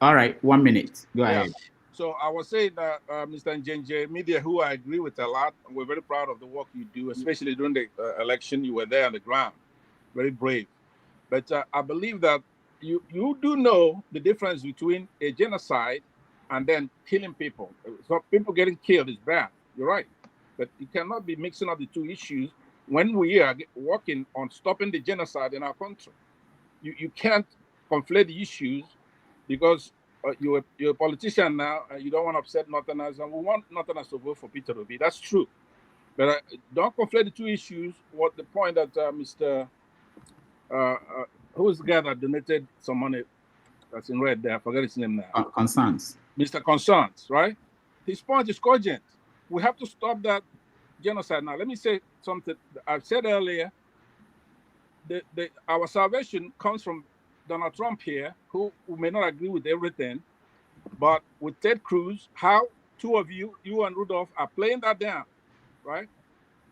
All right, 1 minute. Go ahead. So I was saying that Mr. Njenje Media, who I agree with a lot, we're very proud of the work you do, especially during the election. You were there on the ground, very brave. But I believe that you do know the difference between a genocide and then killing people. So people getting killed is bad. You're right. But you cannot be mixing up the 2 issues when we are working on stopping the genocide in our country. You can't conflate the issues, because you're a politician now, and you don't want to upset Northerners, and we want Northerners to vote for Peter Obi. That's true. But don't conflate the 2 issues. What the point that Mr. Who's the guy that donated some money that's in red there? I forget his name now. Concerns. Mr. Concerns, right? His point is cogent. We have to stop that genocide. Now, let me say something. I've said earlier, our salvation comes from Donald Trump here, who may not agree with everything, but with Ted Cruz, how 2 of you and Rudolph, are playing that down, right?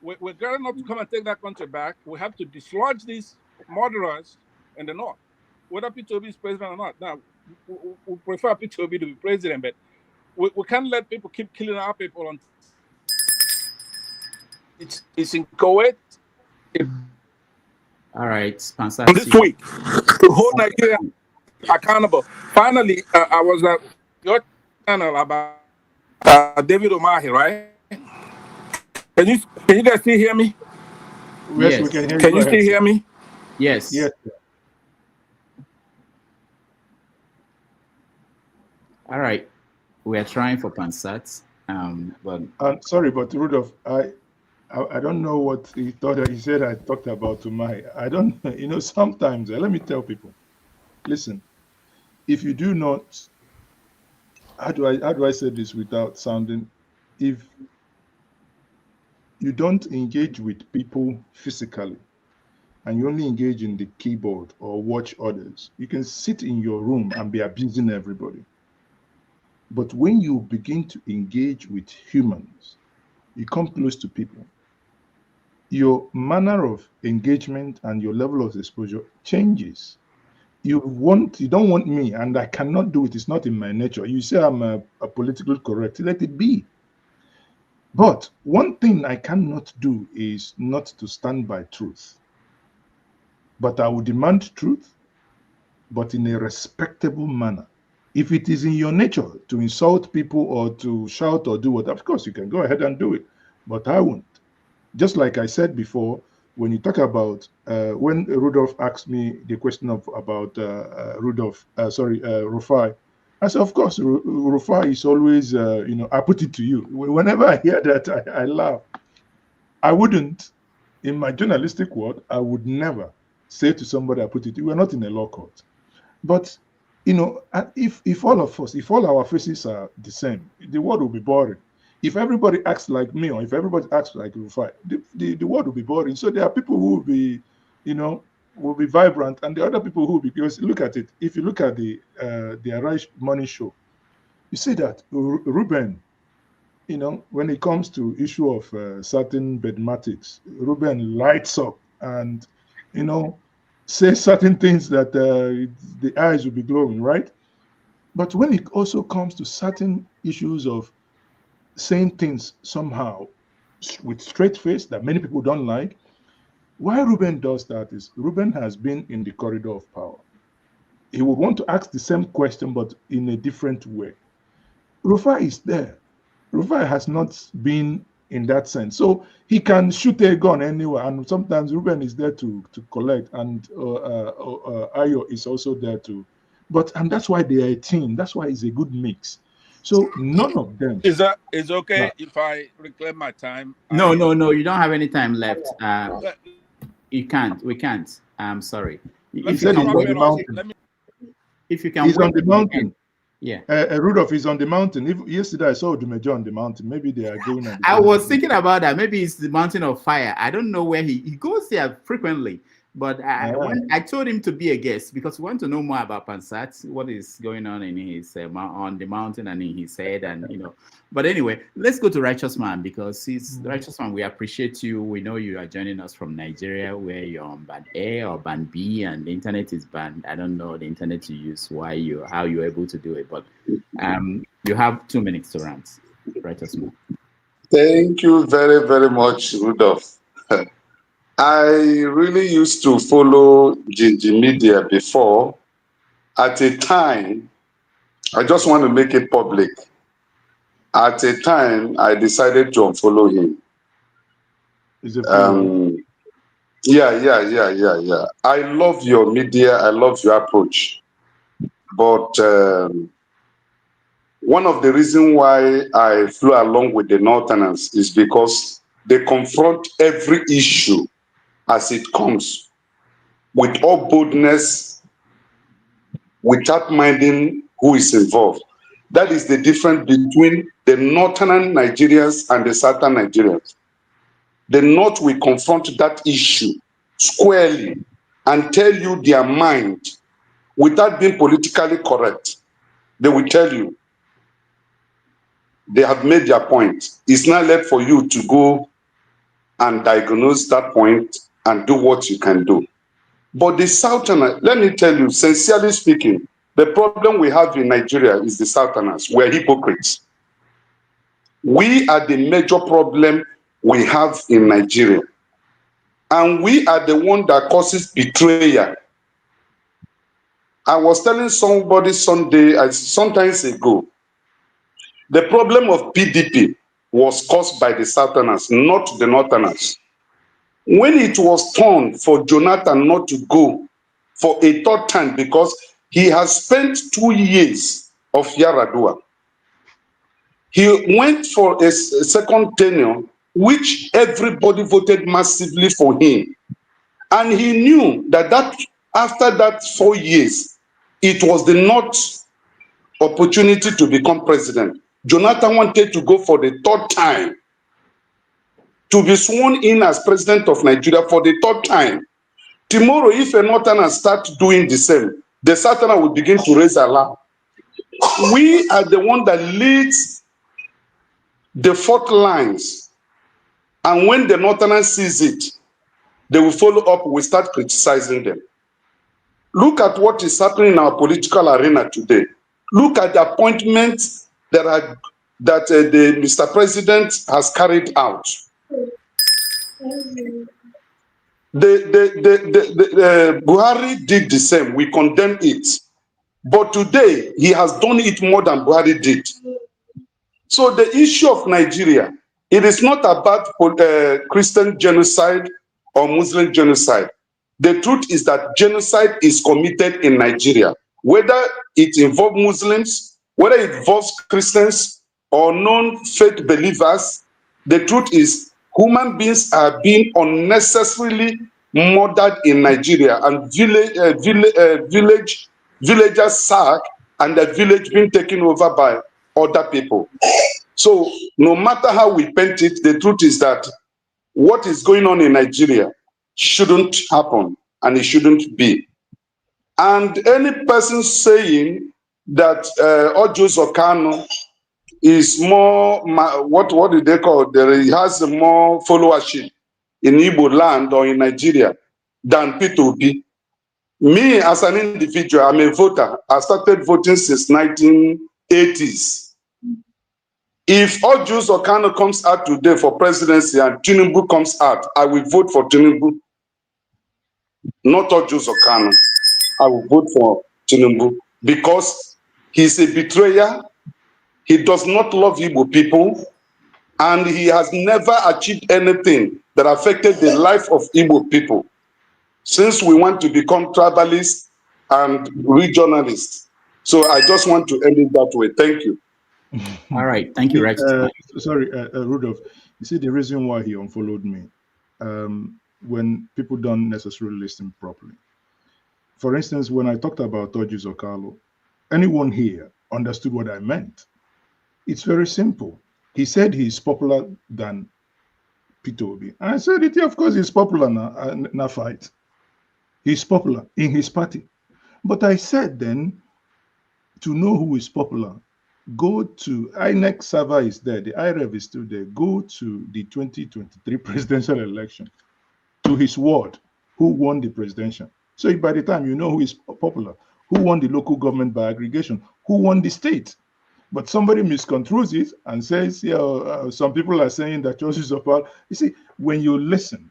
We're gearing up to come and take that country back. We have to dislodge these murderers in the north, whether Peter Obi is president or not. Now, we prefer Peter Obi to be president, but we can't let people keep killing our people. It's in Kuwait. All right, This week, to hold Nigeria accountable. Finally, I was at your channel about David Omahi, right? Can you guys still hear me? Yes, we can hear you. Can you still hear me? Yes. Yes. All right. We are trying for Pansat. But sorry, but Rudolph, I don't know what he thought. He said I talked about Umai. I don't. You know, sometimes let me tell people. Listen, if you do not, how do I say this without sounding? If you don't engage with people physically, and you only engage in the keyboard or watch others, you can sit in your room and be abusing everybody. But when you begin to engage with humans, you come close to people, your manner of engagement and your level of exposure changes. You don't want me, and I cannot do it. It's not in my nature. You say I'm a politically correct, let it be. But one thing I cannot do is not to stand by truth. But I will demand truth, but in a respectable manner. If it is in your nature to insult people or to shout or do what, of course you can go ahead and do it, but I won't. Just like I said before, when you talk about, when Rudolph asked me the question about Rufai, I said, of course, Rufai is always, I put it to you. Whenever I hear that, I laugh. I wouldn't, in my journalistic world, I would never say to somebody, I put it, we're not in a law court. But, if all of us, if all our faces are the same, the world will be boring. If everybody acts like me, or if everybody acts like Rufai, the world will be boring. So there are people who will be, will be vibrant, and the other people who will be, because look at it. If you look at the Arise Money Show, you see that Ruben, when it comes to issue of certain bedmatics, Ruben lights up and, say certain things that the eyes will be glowing, right? But when it also comes to certain issues of saying things somehow with straight face that many people don't like, why Ruben does that is Ruben has been in the corridor of power. He would want to ask the same question, but in a different way. Rufai is there. Rufai has not been in that sense. So he can shoot a gun anywhere, and sometimes Ruben is there to collect, and Ayo is also there too. And that's why they are a team. That's why it's a good mix. So none of them. Is okay if I reclaim my time? No, you don't have any time left. You can't. We can't. I'm sorry. If you can wait, if you can he's wait, on the mountain. Yeah. Rudolph is on the mountain. Yesterday I saw Dumejo on the mountain. Maybe they are going on. I was thinking about that. Maybe it's the mountain of fire. I don't know where he goes there frequently. But when I told him to be a guest because we want to know more about Pansat, what is going on in his on the mountain and in his head, and But anyway, let's go to Righteous Man because he's Righteous Man. We appreciate you. We know you are joining us from Nigeria, where you're on band A or band B, and the internet is banned. I don't know the internet you use, how you're able to do it, but you have 2 minutes to rant. Righteous Man. Thank you very, very much, Rudolph. I really used to follow Gingy Media before. At a time, I just want to make it public. At a time, I decided to unfollow him. Yeah. I love your media. I love your approach. But one of the reasons why I flew along with the Northerners is because they confront every issue as it comes with all boldness, without minding who is involved. That is the difference between the northern Nigerians and the southern Nigerians. The North will confront that issue squarely and tell you their mind without being politically correct. They will tell you they have made their point. It's not left for you to go and diagnose that point and do what you can do. But the Southern, let me tell you, sincerely speaking, The problem we have in Nigeria is the Southerners. We're hypocrites. We are the major problem we have in Nigeria. And we are the one that causes betrayal. I was telling somebody sometimes ago, the problem of PDP was caused by the Southerners, not the Northerners. When it was turned for Jonathan not to go for a third time because he has spent 2 years of Yaradua, he went for a second tenure, which everybody voted massively for him. And he knew that after that 4 years, it was the North opportunity to become president. Jonathan wanted to go for the third time, to be sworn in as president of Nigeria for the third time. Tomorrow, if a Northerner starts doing the same, the Southerner will begin to raise alarm. We are the one that leads the fault lines. And when the Northerner sees it, they will follow up, we start criticizing them. Look at what is happening in our political arena today. Look at the appointments that the Mr. President has carried out. Buhari did the same. We condemn it. But today, he has done it more than Buhari did. So the issue of Nigeria, it is not about Christian genocide or Muslim genocide. The truth is that genocide is committed in Nigeria. Whether it involves Muslims, whether it involves Christians or non-faith believers, the truth is human beings are being unnecessarily murdered in Nigeria, and villagers sacked and the village being taken over by other people. So no matter how we paint it, the truth is that what is going on in Nigeria shouldn't happen and it shouldn't be. And any person saying that Ojus Okano is more, what do they call it? He has more followership in Igbo land or in Nigeria than P2P. Me as an individual, I'm a voter. I started voting since 1980s. If Ojus Okano comes out today for presidency and Tinubu comes out, I will vote for Tinubu. Not Ojus Okano. I will vote for Tinubu because he's a betrayer. He does not love Igbo people, and he has never achieved anything that affected the life of Igbo people. Since we want to become tribalists and regionalists. So I just want to end it that way. Thank you. All right. Thank you, Rex. Sorry, Rudolph. You see, the reason why he unfollowed me, when people don't necessarily listen properly. For instance, when I talked about Ojus Okalo, anyone here understood what I meant. It's very simple. He said he's popular than P2B. I said it, of course, he's popular now, fight. He's popular in his party. But I said then, to know who is popular, go to INEC server is there, the IREV is still there. Go to the 2023 presidential election, to his ward, who won the presidential. So by the time you know who is popular, who won the local government by aggregation, who won the state. But somebody misconstrues it and says, yeah, some people are saying that Josh is about. You see, when you listen,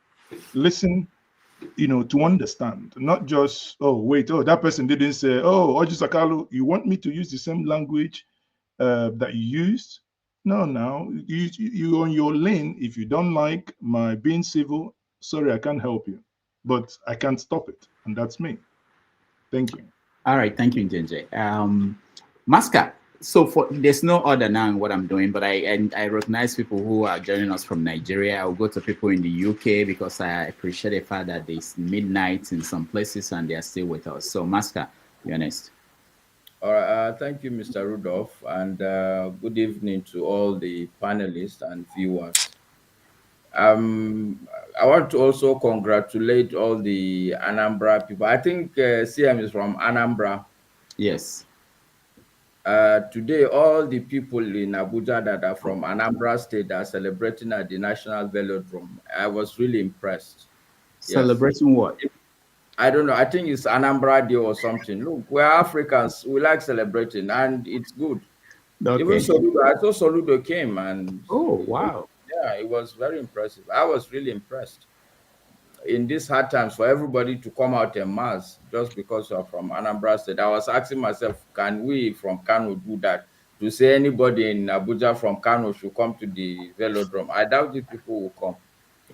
to understand, not just, that person didn't say, Ojus Okalo, you want me to use the same language that you used? No, you on your lane. If you don't like my being civil, sorry, I can't help you, but I can't stop it, and that's me. Thank you. All right, thank you, Njenje. Masca, so there's no order now in what I'm doing, but I recognize people who are joining us from Nigeria. I'll go to people in the UK because I appreciate the fact that it's midnight in some places and they are still with us. So Masca, you're next. All right, thank you, Mr. Rudolph, and good evening to all the panelists and viewers. I want to also congratulate all the Anambra people. I think CM is from Anambra. Yes. Today, all the people in Abuja that are from Anambra State are celebrating at the National Velodrome. I was really impressed. Celebrating what? I don't know. I think it's Anambra Day or something. Look, we're Africans. We like celebrating, and it's good. Even Okay. Soludo, I saw Soludo came, and Oh, wow. yeah, it was very impressive. I was really impressed. In these hard times, for everybody to come out en mass just because you're from Anambra State, I was asking myself, can we from Kano do that? To say anybody in Abuja from Kano should come to the velodrome, I doubt if people will come.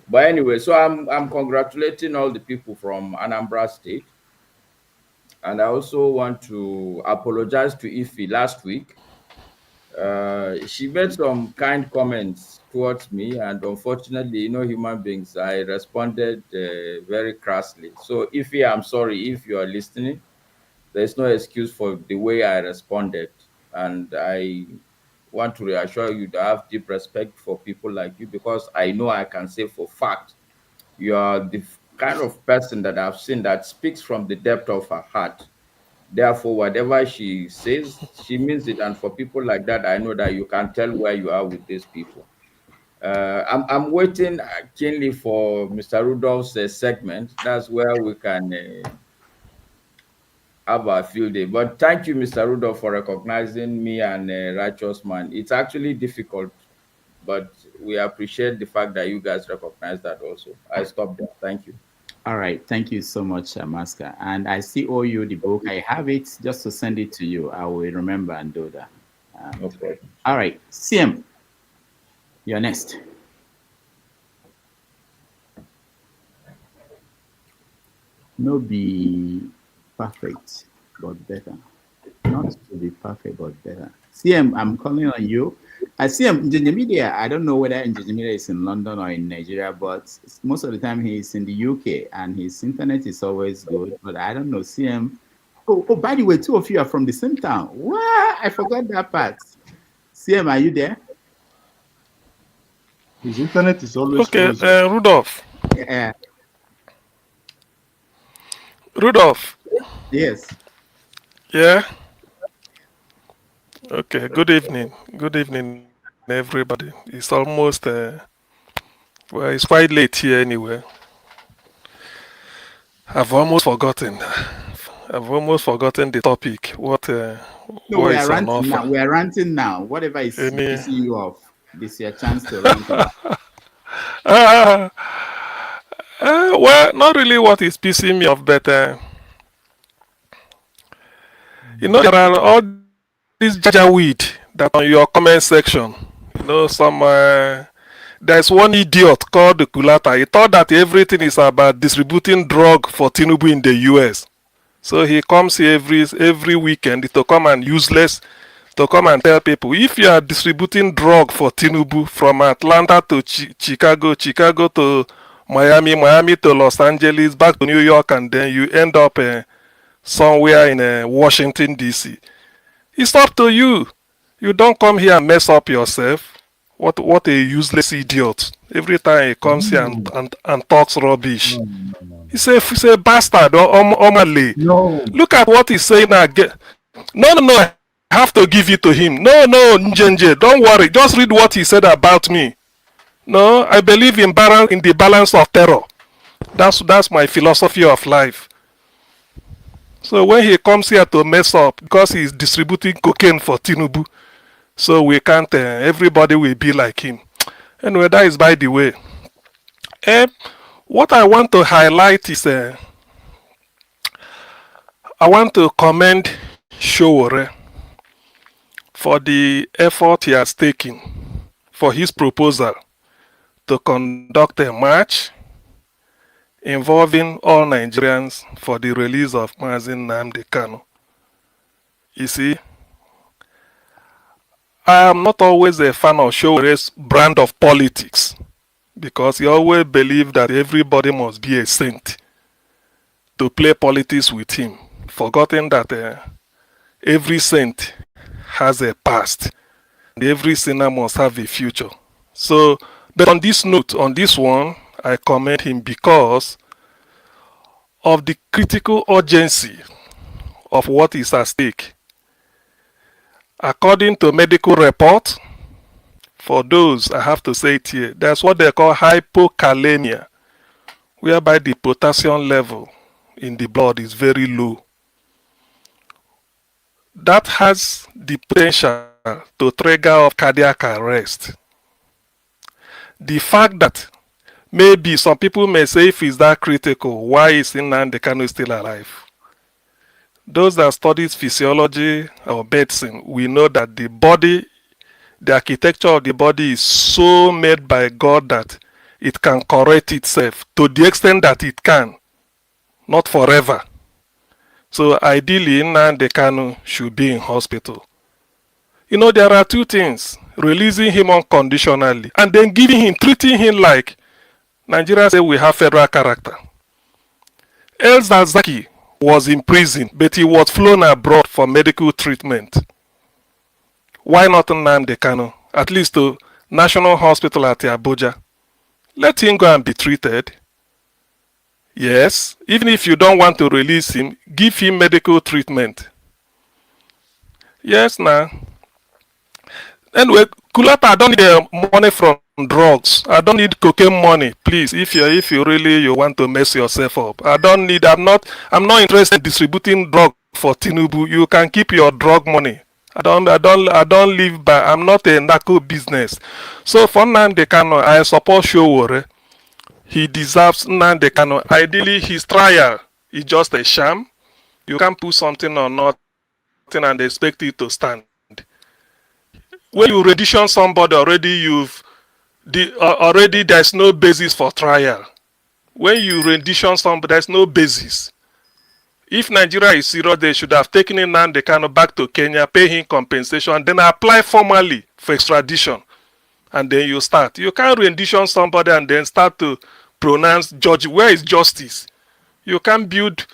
But anyway, so I'm congratulating all the people from Anambra State. And I also want to apologize to Ife last week. She made some kind comments towards me, and unfortunately, human beings, I responded very crassly. So, Ife, I'm sorry if you are listening. There's no excuse for the way I responded, and I want to reassure you that I have deep respect for people like you, because I know I can say for fact you are the kind of person that I've seen that speaks from the depth of her heart. Therefore, whatever she says, she means it. And for people like that, I know that you can tell where you are with these people. I'm waiting keenly for Mr. Rudolph's segment. That's where we can have our field day. But thank you, Mr. Rudolph, for recognizing me and Righteous Man. It's actually difficult, but we appreciate the fact that you guys recognize that also. I stop there. Thank you. All right. Thank you so much, Maska. And I still owe you the book. I have it just to send it to you. I will remember and do that. No problem. All right. CM, you're next. No be perfect, but better. Not to be perfect, but better. CM, I'm calling on you. I see him in media. I don't know whether media is in London or in Nigeria, but most of the time he's in the UK and his internet is always good. But I don't know. See him. Oh, by the way, two of you are from the same town. What? I forgot that part. CM, are you there? His internet is always Okay, frozen. Rudolph. Yeah. Rudolph. Yes. Yeah. Okay. Good evening. Good evening, everybody. It's almost well, it's quite late here anyway. I've almost forgotten. I've almost forgotten the topic. What? No, what we is are on ranting now. offer? We are ranting now. Whatever is pissing you off, this is your chance to rant now. Well, not really what is pissing me off, but there are all these jaja weed that on your comment section. There's one idiot called the Kulata. He thought that everything is about distributing drug for Tinubu in the US. So he comes here every weekend to come and tell people, if you are distributing drug for Tinubu from Atlanta to Chicago to Miami to Los Angeles, back to New York, and then you end up somewhere in Washington, D.C. It's up to you. You don't come here and mess up yourself. What a useless idiot. Every time he comes here and talks rubbish. He's a bastard or Omale. No. Look at what he's saying again. No, I have to give it to him. No, Njenje, don't worry. Just read what he said about me. No, I believe in the balance of terror. That's my philosophy of life. So when he comes here to mess up because he's distributing cocaine for Tinubu, so we can't, everybody will be like him. Anyway, that is by the way. What I want to highlight is, I want to commend Sowore for the effort he has taken for his proposal to conduct a march involving all Nigerians for the release of Nnamdi Kanu. You see, I am not always a fan of Sowore's brand of politics because he always believed that everybody must be a saint to play politics with him, forgetting that every saint has a past and every sinner must have a future. So, but on this note, on this one, I commend him because of the critical urgency of what is at stake. According to medical report, for those, I have to say it here, that's what they call hypokalemia, whereby the potassium level in the blood is very low. That has the potential to trigger off cardiac arrest. The fact that maybe some people may say if it's that critical, why is Nnamdi Kanu still alive? Those that study physiology or medicine, we know that the body, the architecture of the body is so made by God that it can correct itself to the extent that it can, not forever. So ideally, Nnamdi Kanu should be in hospital. You know, there are two things: releasing him unconditionally and then treating him like Nigeria say we have federal character. El Zazaki was in prison, but he was flown abroad for medical treatment. Why not Nnamdi Kanu? At least to National Hospital at Abuja. Let him go and be treated. Yes, even if you don't want to release him, give him medical treatment. Yes, now. Anyway, Kulata, I don't need money from drugs. I don't need cocaine money, please. If you really want to mess yourself up, I'm not interested in distributing drug for Tinubu. You can keep your drug money. I don't live by. I'm not a narco business. So for Nnamdi Kanu, I support Sowore. He deserves Nnamdi Kanu. Ideally, his trial is just a sham. You can't put something or nothing and expect it to stand. When you rendition somebody already, already there's no basis for trial. When you rendition somebody, there's no basis. If Nigeria is serious, they should have taken Nnamdi Kanu back to Kenya, pay him compensation, and then apply formally for extradition. And then you start. You can't rendition somebody and then start to pronounce judge. Where is justice? You can't build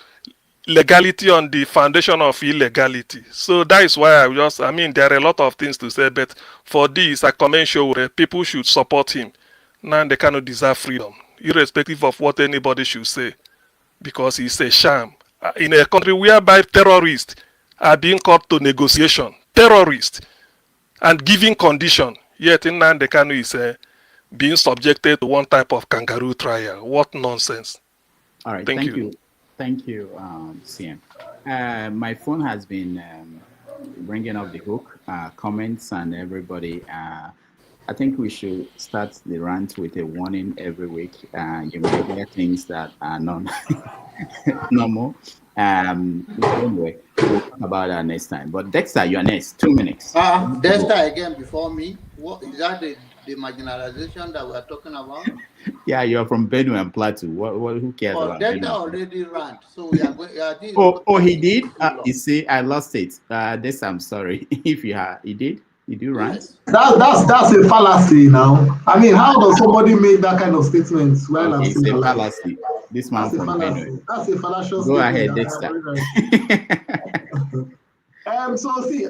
legality on the foundation of illegality. So that is why there are a lot of things to say, but for this, I commend Sowore. People should support him. Nnamdi Kanu deserve freedom, irrespective of what anybody should say, because he's a sham. In a country whereby terrorists are being called to negotiation, terrorists, and giving condition, yet Nnamdi Kanu is being subjected to one type of kangaroo trial. What nonsense. All right, Thank you. Thank you, CM. My phone has been bringing up the hook, comments, and everybody. I think we should start the rant with a warning every week. You might hear things that are not normal. Anyway, we'll talk about that next time. But Dexter, you're next. 2 minutes. Dexter again before me. What is that? The marginalization that we're talking about? Yeah, you're from Benue and Plateau. Who cares about Dexter Benue? already ran, so we are going. Oh, he did. You see, I lost it. This I'm sorry. If he did. Did you run? Yes. That's a fallacy now. I mean, how does somebody make that kind of statement while I'm It's still a alive? fallacy. This man from Benue. That's a fallacious Go statement. ahead, Dexter. So see,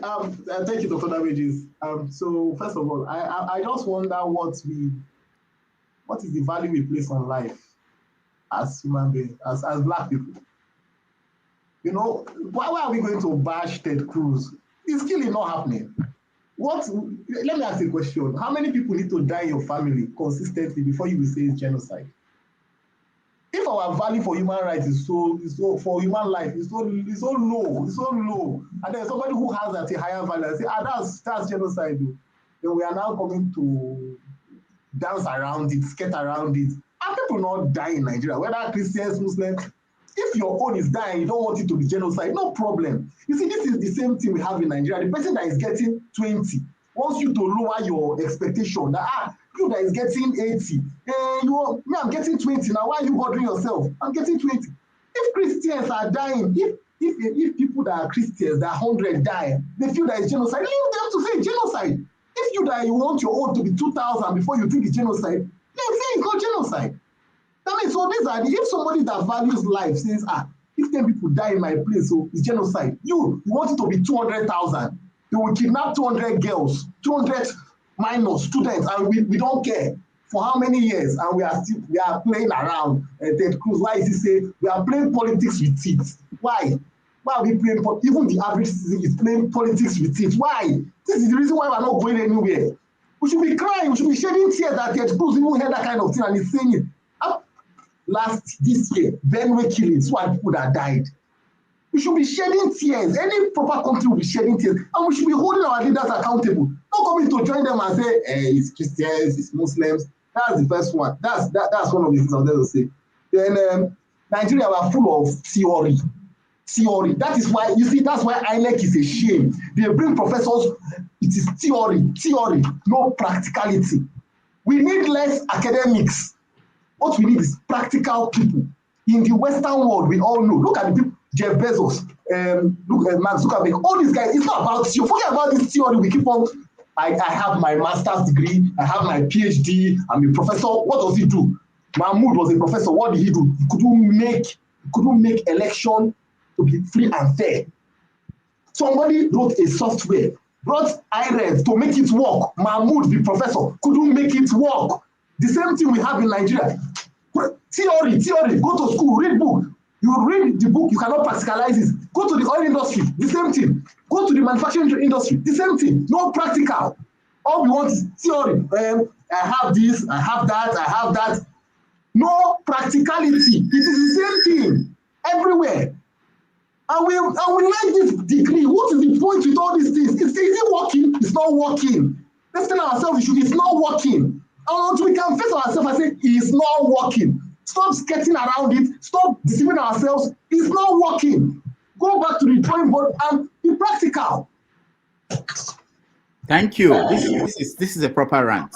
thank you, Dr. Damages. So first of all, I just wonder what is the value we place on life as human beings, as Black people. You know, why are we going to bash Ted Cruz? It's clearly not happening. Let me ask you a question. How many people need to die in your family consistently before you will say it's genocide? If our value for human rights is so for human life is so low, and there's somebody who has a higher value and say, that's genocide, then we are now coming to dance around it, skate around it. And people not die in Nigeria, whether Christians, Muslims. If your own is dying, you don't want it to be genocide, no problem. You see, this is the same thing we have in Nigeria. The person that is getting 20 wants you to lower your expectation. That you that is getting 80, I'm getting 20 now. Why are you bothering yourself? I'm getting 20. If Christians are dying, if people that are Christians, that 100 die, they feel that it's genocide. Leave them to say genocide. If you die, you want your own to be 2,000 before you think it's genocide, then say it's not genocide. I mean, so if somebody that values life says, if 10 people die in my place, so it's genocide. You want it to be 200,000. They will kidnap 200 girls, 200 minors, students, and we don't care for how many years, and we are playing around. Ted Cruz, why is he saying we are playing politics with it? Why? Why are we playing? Even the average citizen is playing politics with it. Why? This is the reason why we're not going anywhere. We should be crying. We should be shedding tears that Ted Cruz even heard that kind of thing and he's saying it. this year, Benue killings, who are people that died. We should be shedding tears. Any proper country will be shedding tears. And we should be holding our leaders accountable. Not coming to join them and say, it's Christians, it's Muslims. That's the first one. That's one of the things I was going to say. Then Nigeria were full of theory. That is why, you see, that's why INEC is a shame. They bring professors, it is theory, no practicality. We need less academics. What we need is practical people. In the Western world, we all know. Look at the people, Jeff Bezos, look at Mark Zuckerberg, all these guys. It's not about you. Forget about this theory. We keep on. I have my master's degree. I have my PhD. I'm a professor. What does he do? Mahmoud was a professor. What did he do? He couldn't make election to be free and fair. Somebody wrote a software, brought IREV to make it work. Mahmoud, the professor, couldn't make it work. The same thing we have in Nigeria. Theory. Go to school, read book. You read the book, you cannot practicalize it. Go to the oil industry, the same thing. Go to the manufacturing industry, the same thing. No practical. All we want is theory. I have this, I have that. No practicality. It is the same thing everywhere. And we like this degree. What is the point with all these things? Is it working? It's not working. Let's tell ourselves it's not working. And until we can face ourselves and say it's not working. Stop skirting around it. Stop deceiving ourselves. It's not working. Go back to the drawing board and be practical. Thank you. This is a proper rant.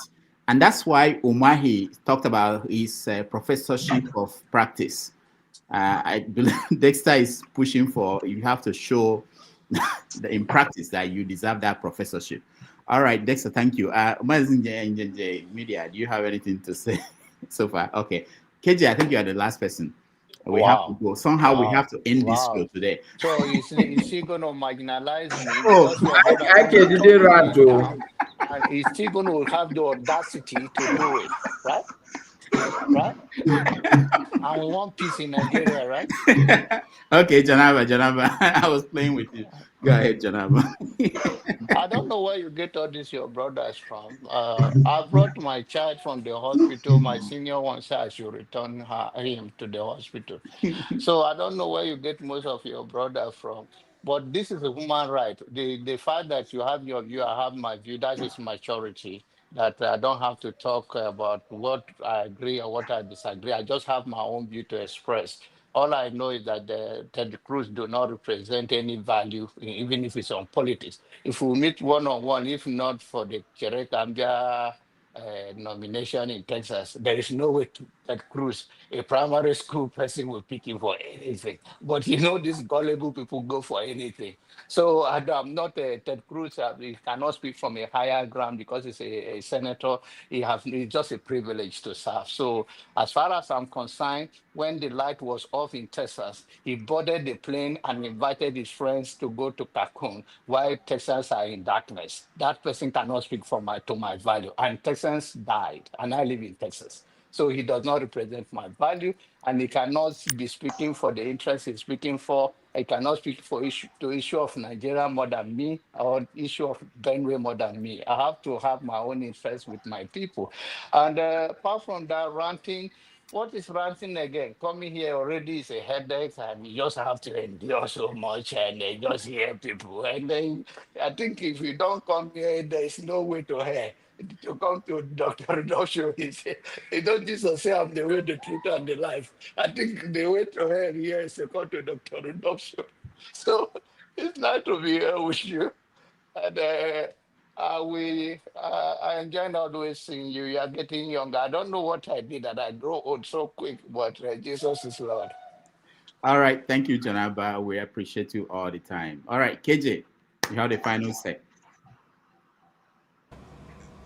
And that's why Umahi talked about his professorship of practice. I believe Dexter is pushing for, you have to show in practice that you deserve that professorship. All right, Dexter, thank you. Media, do you have anything to say so far? Okay. KJ, I think you are the last person. We have to go. Somehow we have to end this show today. So is he going to marginalize me? I didn't run to. And he's still going to have the audacity to do it, right? Right? And we want peace in Nigeria, right? Okay, Janaba, I was playing with you. Go ahead, Janaba. I don't know where you get all this your brothers from. I brought my child from the hospital. My senior one said I should return him to the hospital. So I don't know where you get most of your brothers from. But this is a human right. The fact that you have your view, I have my view, that is maturity. That I don't have to talk about what I agree or what I disagree. I just have my own view to express. All I know is that the Ted Cruz do not represent any value, even if it's on politics. If we meet one-on-one, if not for the Cherekambia nomination in Texas, there is no way Ted Cruz, a primary school person, will pick him for anything. But these gullible people go for anything. So I'm not Ted Cruz. He cannot speak from a higher ground because he's a senator. It's just a privilege to serve. So as far as I'm concerned, when the light was off in Texas, he boarded the plane and invited his friends to go to Cancun while Texans are in darkness. That person cannot speak to my value. And Texans died, and I live in Texas. So he does not represent my value, and he cannot be speaking for the interests he's speaking for. He cannot speak for issue of Nigeria more than me, or issue of Benue more than me. I have to have my own interests with my people. And apart from that, ranting, what is ranting again? Coming here already is a headache, and you just have to endure so much and just hear people. And then I think if you don't come here, there is no way to hear. To come to Dr. Rodolfo, he don't just say I'm the way, the truth, and the life. I think the way to hell here is to come to Dr. Rodolfo. So it's nice to be here with you. And I enjoyed always seeing you. You are getting younger. I don't know what I did that I grow old so quick, but Jesus is Lord. All right. Thank you, Janaba. We appreciate you all the time. All right, KJ, you have the final say.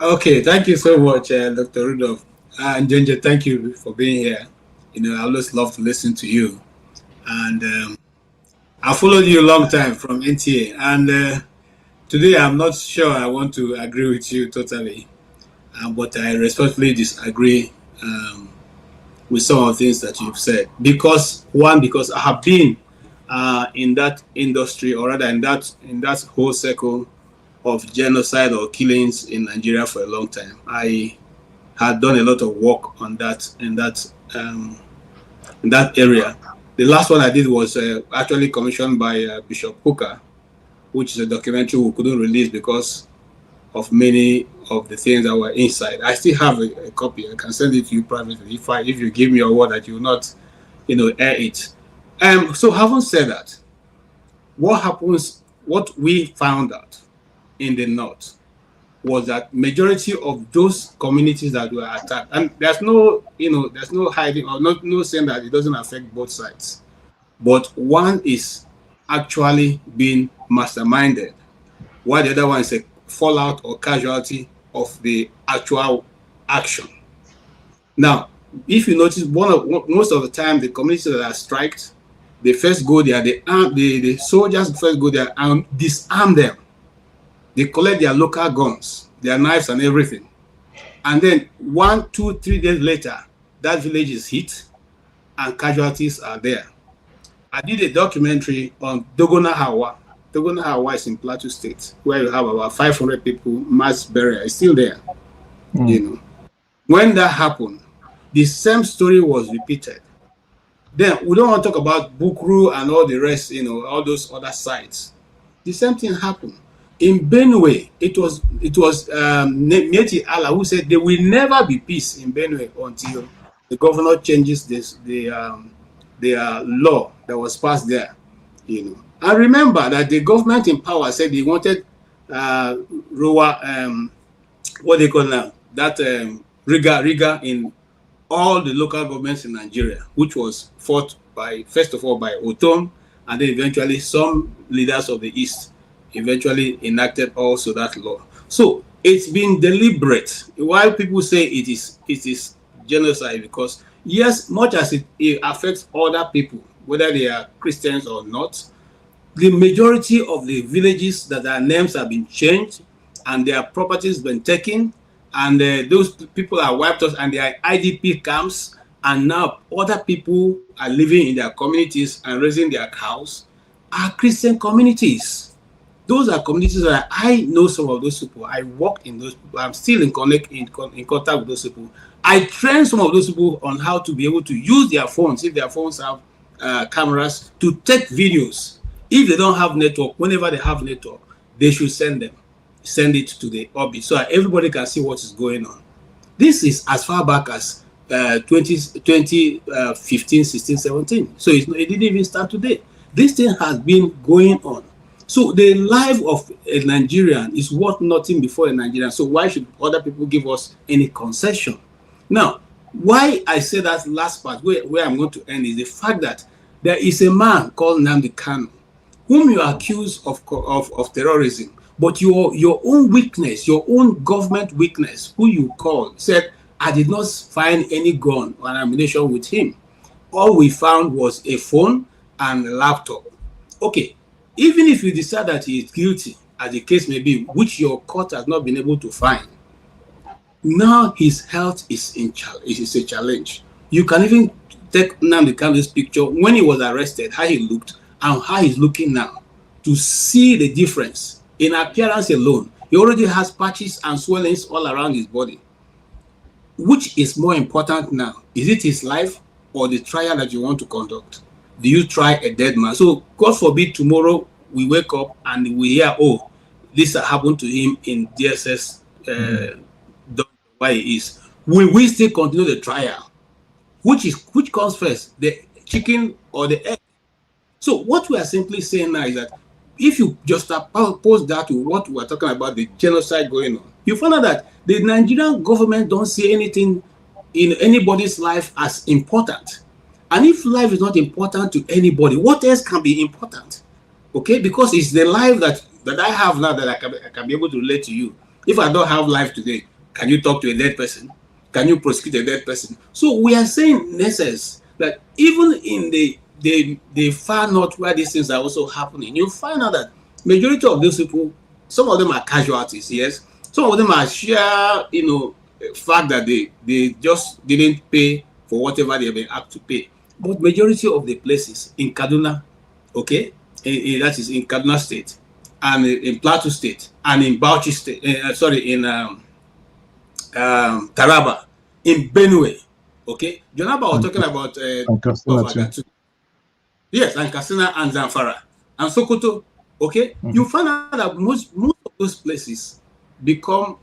Okay, thank you so much, Dr. Rudolph. And Ginger, thank you for being here. I always love to listen to you. And I followed you a long time from NTA. And today I'm not sure I want to agree with you totally. But I respectfully disagree with some of the things that you've said. Because I have been in that industry, or rather in that whole circle of genocide or killings in Nigeria for a long time. I had done a lot of work on that in that in that area. The last one I did was actually commissioned by Bishop Hooker, which is a documentary we couldn't release because of many of the things that were inside. I still have a copy. I can send it to you privately if you give me your word that you will not, air it. So having said that, what we found out in the north was that majority of those communities that were attacked, and there's no hiding or no saying that it doesn't affect both sides, but one is actually being masterminded, while the other one is a fallout or casualty of the actual action. Now, if you notice, most of the time the communities that are striked, they first go there, the soldiers first go there and disarm them. They collect their local guns, their knives and everything. And then 1, 2, 3 days later, that village is hit and casualties are there. I did a documentary on Dogona Hawa. Dogona Hawa is in Plateau State, where you have about 500 people, mass burial. It's still there. When that happened, the same story was repeated. Then we don't want to talk about Bukru and all the rest, all those other sites. The same thing happened. In Benue, it was Mieti Allah who said there will never be peace in Benue until the governor changes the law that was passed there. And remember that the government in power said they wanted what they call now, that Riga in all the local governments in Nigeria, which was fought first of all by Otom, and then eventually some leaders of the East eventually enacted also that law. So it's been deliberate. Why people say it is genocide, because yes, much as it affects other people, whether they are Christians or not, the majority of the villages that their names have been changed and their properties been taken, and those people are wiped out, and their IDP camps, and now other people are living in their communities and raising their cows, are Christian communities. Those are communities that I know some of those people. I worked in those people. I'm still in contact with those people. I train some of those people on how to be able to use their phones, if their phones have cameras, to take videos. If they don't have network, whenever they have network, they should send it to the orbit so that everybody can see what is going on. This is as far back as 2015, 16, 17. So it didn't even start today. This thing has been going on. So the life of a Nigerian is worth nothing before a Nigerian. So why should other people give us any concession? Now, why I say that last part, where I'm going to end, is the fact that there is a man called Nnamdi Kanu, whom you accuse of terrorism, but your own weakness, your own government weakness, who you call, said, I did not find any gun or ammunition with him. All we found was a phone and a laptop. Okay. Even if you decide that he is guilty, as the case may be, which your court has not been able to find, now his health is a challenge. You can even take Nnamdi Kanu's picture when he was arrested, how he looked, and how he's looking now, to see the difference in appearance alone. He already has patches and swellings all around his body. Which is more important now? Is it his life or the trial that you want to conduct? Do you try a dead man? So God forbid tomorrow we wake up and we hear, oh, this happened to him in DSS, where he is. Will we still continue the trial? Which comes first, the chicken or the egg? So what we are simply saying now is that if you just oppose that to what we are talking about, the genocide going on, you find out that the Nigerian government don't see anything in anybody's life as important. And if life is not important to anybody, what else can be important? Okay, because it's the life that I have now that I can be able to relate to you. If I don't have life today, can you talk to a dead person? Can you prosecute a dead person? So we are saying, Nesses, that even in the far north where these things are also happening, you find out that majority of those people, some of them are casualties, yes. Some of them are sheer, fact that they just didn't pay for whatever they have been asked to pay. But majority of the places in Kaduna, okay, that is in Kaduna State, and in Plateau State, and in Bauchi State, in Taraba, in Benue, Okay, Jonaba was talking about And of Katsina too. Agatu. Yes, and Katsina and Zamfara and Sokoto. Okay, you find out that most of those places become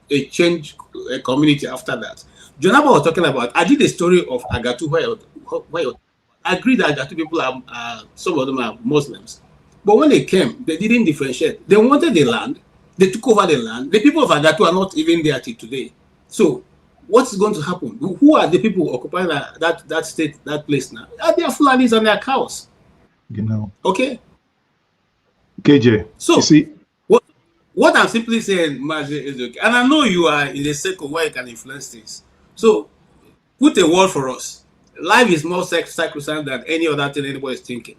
a change community after that. Jonaba was talking about. I did a story of Agatu where I agree that Agatu people are some of them are Muslims, but when they came, they didn't differentiate. They wanted the land. They took over the land. The people of Agatu are not even there till today. So what's going to happen? Who are the people occupying that state, that place now? They are Fulanis and their cows. You know. Okay. KJ. So you see, what I'm simply saying, Maji, is okay. And I know you are in a circle where you can influence things. So put a word for us. Life is more sacrosanct than any other thing anybody is thinking.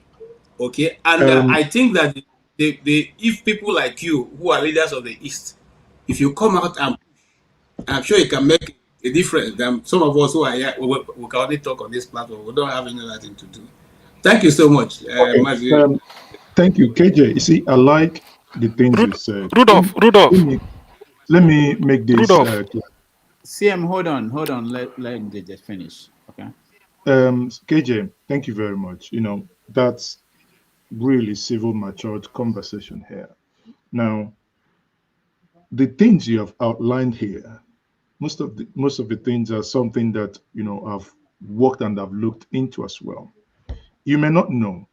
Okay. And I think that if people like you who are leaders of the East, if you come out and I'm sure you can make a difference than some of us who are here. We can only talk on this platform. We don't have any other thing to do. Thank you so much, Mazi. Thank you, KJ. You see, I like the things you said. Rudolph. Let me make this clear. CM, hold on. Let me just finish. Okay. KJ, thank you very much. You know, that's really civil, matured conversation here. Now, the things you have outlined here, most of the things are something that I've worked and I've looked into as well. You may not know,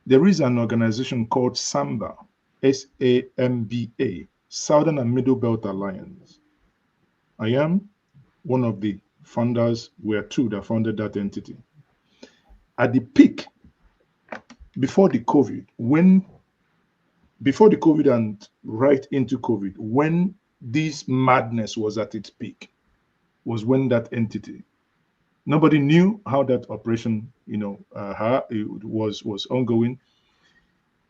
there is an organization called SAMBA, SAMBA, Southern and Middle Belt Alliance. I am one of the founders, we are two that founded that entity. At the peak, before the COVID and right into COVID, when this madness was at its peak, was when that entity, nobody knew how that operation, how it was ongoing.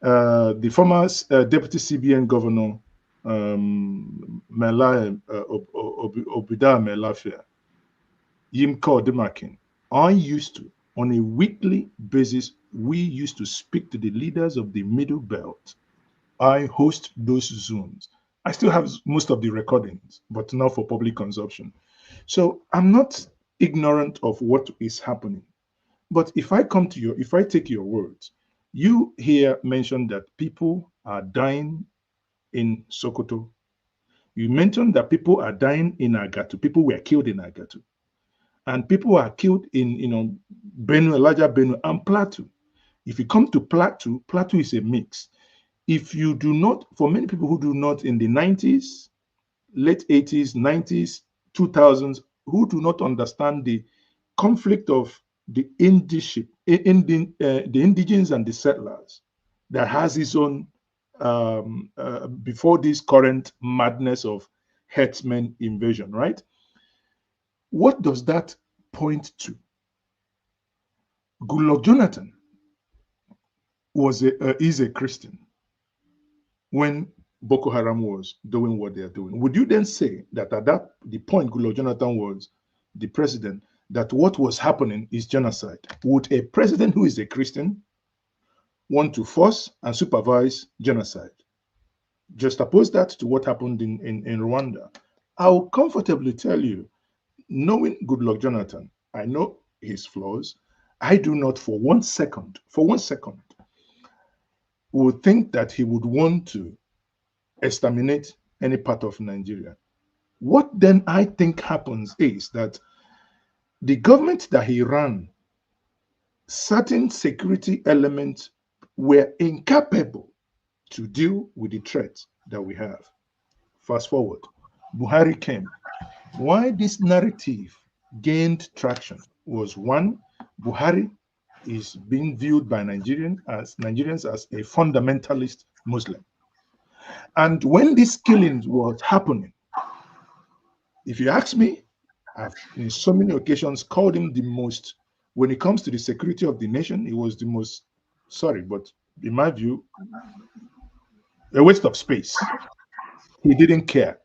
The former deputy CBN governor, Obida Melafia, Yimko Demakin, I used to, on a weekly basis, we used to speak to the leaders of the Middle Belt. I host those Zooms. I still have most of the recordings, but not for public consumption. So I'm not ignorant of what is happening. But if I take your words, you here mentioned that people are dying in Sokoto. You mentioned that people are dying in Agatu. People were killed in Agatu. And people are killed in, Benue, larger Benue, and Plateau. If you come to Plateau, Plateau is a mix. If you do not, for many people who do not in the 90s, late 80s, 90s, 2000s, who do not understand the conflict of the indigenous and the settlers that has its own, before this current madness of herdsmen invasion, right? What does that point to? Goodluck Jonathan is a Christian when Boko Haram was doing what they are doing. Would you then say that at the point Goodluck Jonathan was the president, that what was happening is genocide? Would a president who is a Christian want to force and supervise genocide? Just oppose that to what happened in Rwanda. I'll comfortably tell you, knowing Goodluck Jonathan, I know his flaws. I do not for one second, would think that he would want to exterminate any part of Nigeria. What then I think happens is that the government that he ran, certain security elements were incapable to deal with the threat that we have. Fast forward, Buhari came. Why this narrative gained traction was, one, Buhari is being viewed by Nigerians as a fundamentalist Muslim. And when this killing was happening, if you ask me, I've in so many occasions called him the most, when it comes to the security of the nation, he was the most, sorry, but in my view, a waste of space. He didn't care.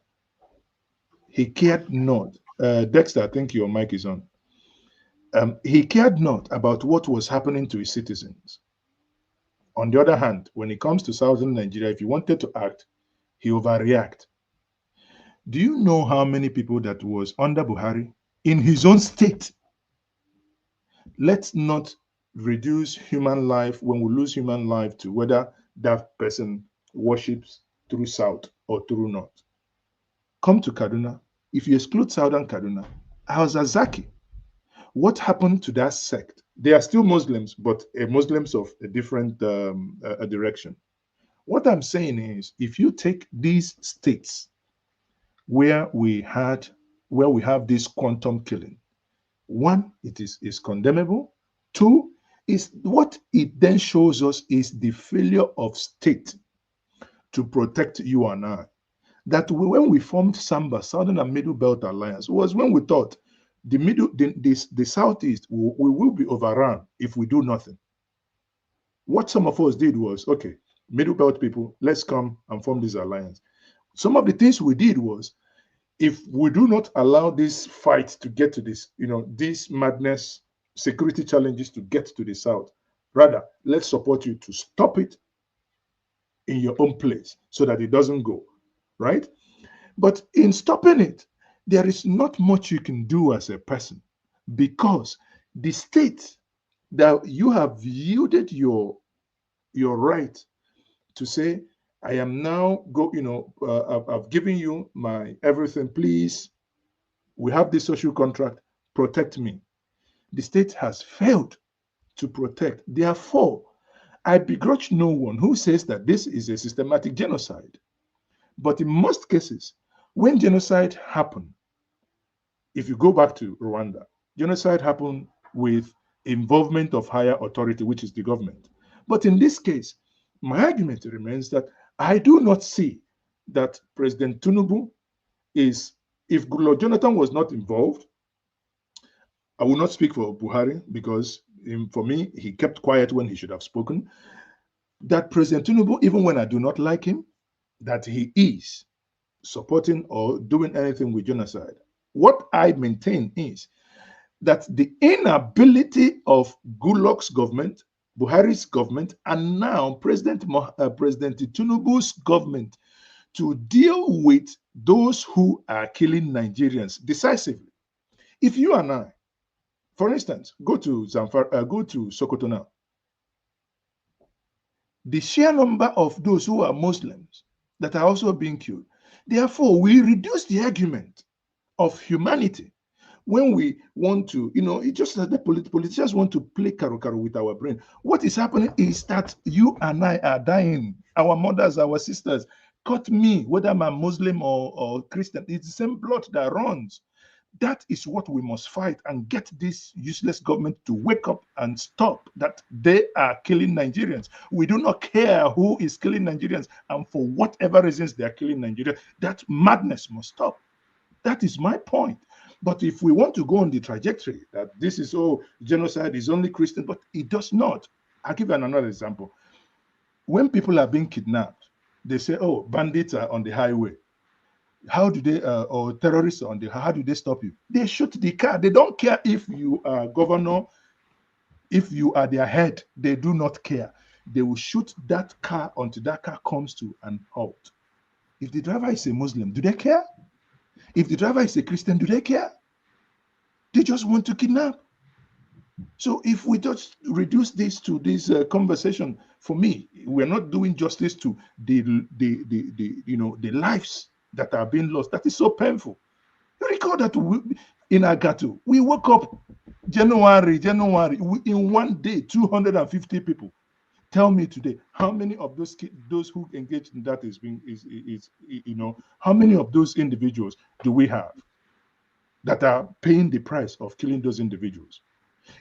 He cared not. Dexter, I think your mic is on. He cared not about what was happening to his citizens. On the other hand, when it comes to southern Nigeria, if he wanted to act, he overreact. Do you know how many people that was under Buhari in his own state let's not reduce human life when we lose human life to whether that person worships through south or through north. Come to Kaduna. If you exclude southern Kaduna, Al-Zazaki, what happened to that sect? They are still Muslims, but Muslims of a different direction. What I'm saying is, if you take these states where we have this quantum killing, one, it is condemnable. Two, is what it then shows us is the failure of state to protect you and I. That when we formed SAMBA, Southern and Middle Belt Alliance, was when we thought the Southeast we will be overrun if we do nothing. What some of us did was, okay, Middle Belt people, let's come and form this alliance. Some of the things we did was, if we do not allow this fight to get to this, this madness, security challenges to get to the South, rather, let's support you to stop it in your own place so that it doesn't go, right? But in stopping it, there is not much you can do as a person, because the state that you have yielded your right to say, I am now I've given you my everything, please, we have this social contract, protect me. The state has failed to protect. Therefore, I begrudge no one who says that this is a systematic genocide. But in most cases, when genocide happened, if you go back to Rwanda, genocide happened with involvement of higher authority, which is the government. But in this case, my argument remains that I do not see that President Tinubu is, if Goodluck Jonathan was not involved, I will not speak for Buhari, because for me, he kept quiet when he should have spoken, that President Tinubu, even when I do not like him, that he is supporting or doing anything with genocide. What I maintain is that the inability of Goodluck's government, Buhari's government, and now President Tinubu's government to deal with those who are killing Nigerians decisively. If you and I, for instance, go to Sokoto now, the sheer number of those who are Muslims that are also being killed. Therefore, we reduce the argument of humanity when we want to, it's just that the politicians want to play karo with our brain. What is happening is that you and I are dying. Our mothers, our sisters, cut me, whether I'm a Muslim or Christian, it's the same blood that runs. That is what we must fight, and get this useless government to wake up and stop that they are killing Nigerians. We do not care who is killing Nigerians, and for whatever reasons they are killing Nigerians. That madness must stop. That is my point. But if we want to go on the trajectory that this is, genocide is only Christian, but it does not. I'll give you another example. When people are being kidnapped, they say, bandits are on the highway. How do they, or terrorists on the, how do they stop you? They shoot the car. They don't care if you are governor, if you are their head. They do not care. They will shoot that car until that car comes to an halt. If the driver is a Muslim, do they care? If the driver is a Christian, do they care? They just want to kidnap. So if we just reduce this to this conversation, for me, we're not doing justice to the lives that are being lost. That is so painful. You recall that in Agatu, we woke up January, in one day, 250 people. Tell me today, how many of those who engaged in that how many of those individuals do we have that are paying the price of killing those individuals?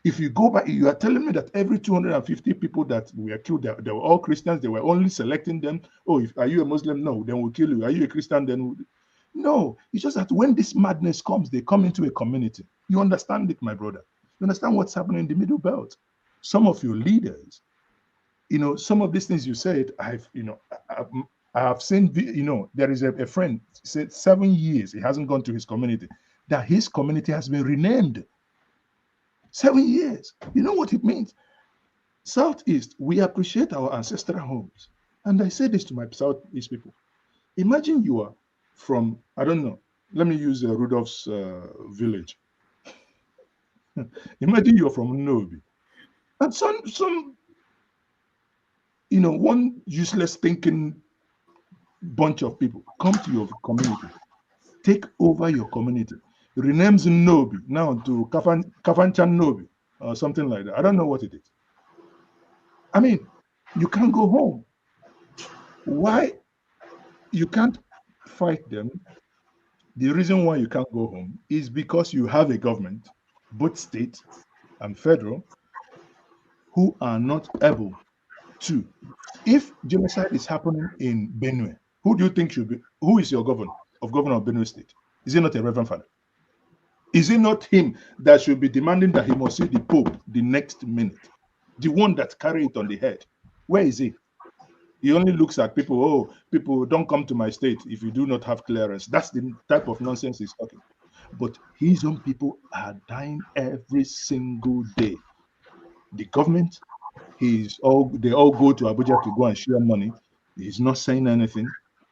If you go back, you are telling me that every 250 people that were killed, they were all Christians. They were only selecting them. Are you a Muslim? No, then we'll kill you. Are you a Christian? Then no. It's just that when this madness comes, they come into a community. You understand it, my brother? You understand what's happening in the Middle Belt? Some of your leaders, some of these things you said, I have seen, there is a friend said 7 years he hasn't gone to his community, that his community has been renamed. 7 years. You know what it means? Southeast, we appreciate our ancestral homes. And I say this to my Southeast people. Imagine you are from, I don't know, let me use Rudolph's village. Imagine you're from Nobi. And some one useless thinking bunch of people come to your community, take over your community, renames Nobi now to Kafanchan Nobi or something like that. I don't know what it is. I mean, you can't go home. Why you can't fight them? The reason why you can't go home is because you have a government, both state and federal, who are not able to. If genocide is happening in Benue, who do you think who is your governor of Benue State? Is it not a Reverend Father? Is it not him that should be demanding that he must see the Pope the next minute? The one that carry it on the head. Where is he? He only looks at people, oh, people don't come to my state if you do not have clearance. That's the type of nonsense he's talking. But his own people are dying every single day. The government, they all go to Abuja to go and share money. He's not saying anything,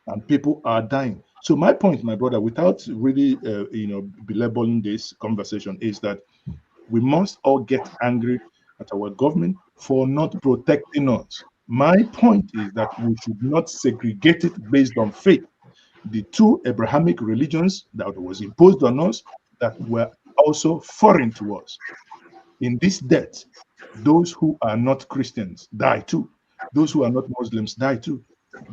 and people are dying. So my point, my brother, without really belaboring this conversation, is that we must all get angry at our government for not protecting us. My point is that we should not segregate it based on faith. The two Abrahamic religions that was imposed on us that were also foreign to us. In this death, those who are not Christians die too. Those who are not Muslims die too.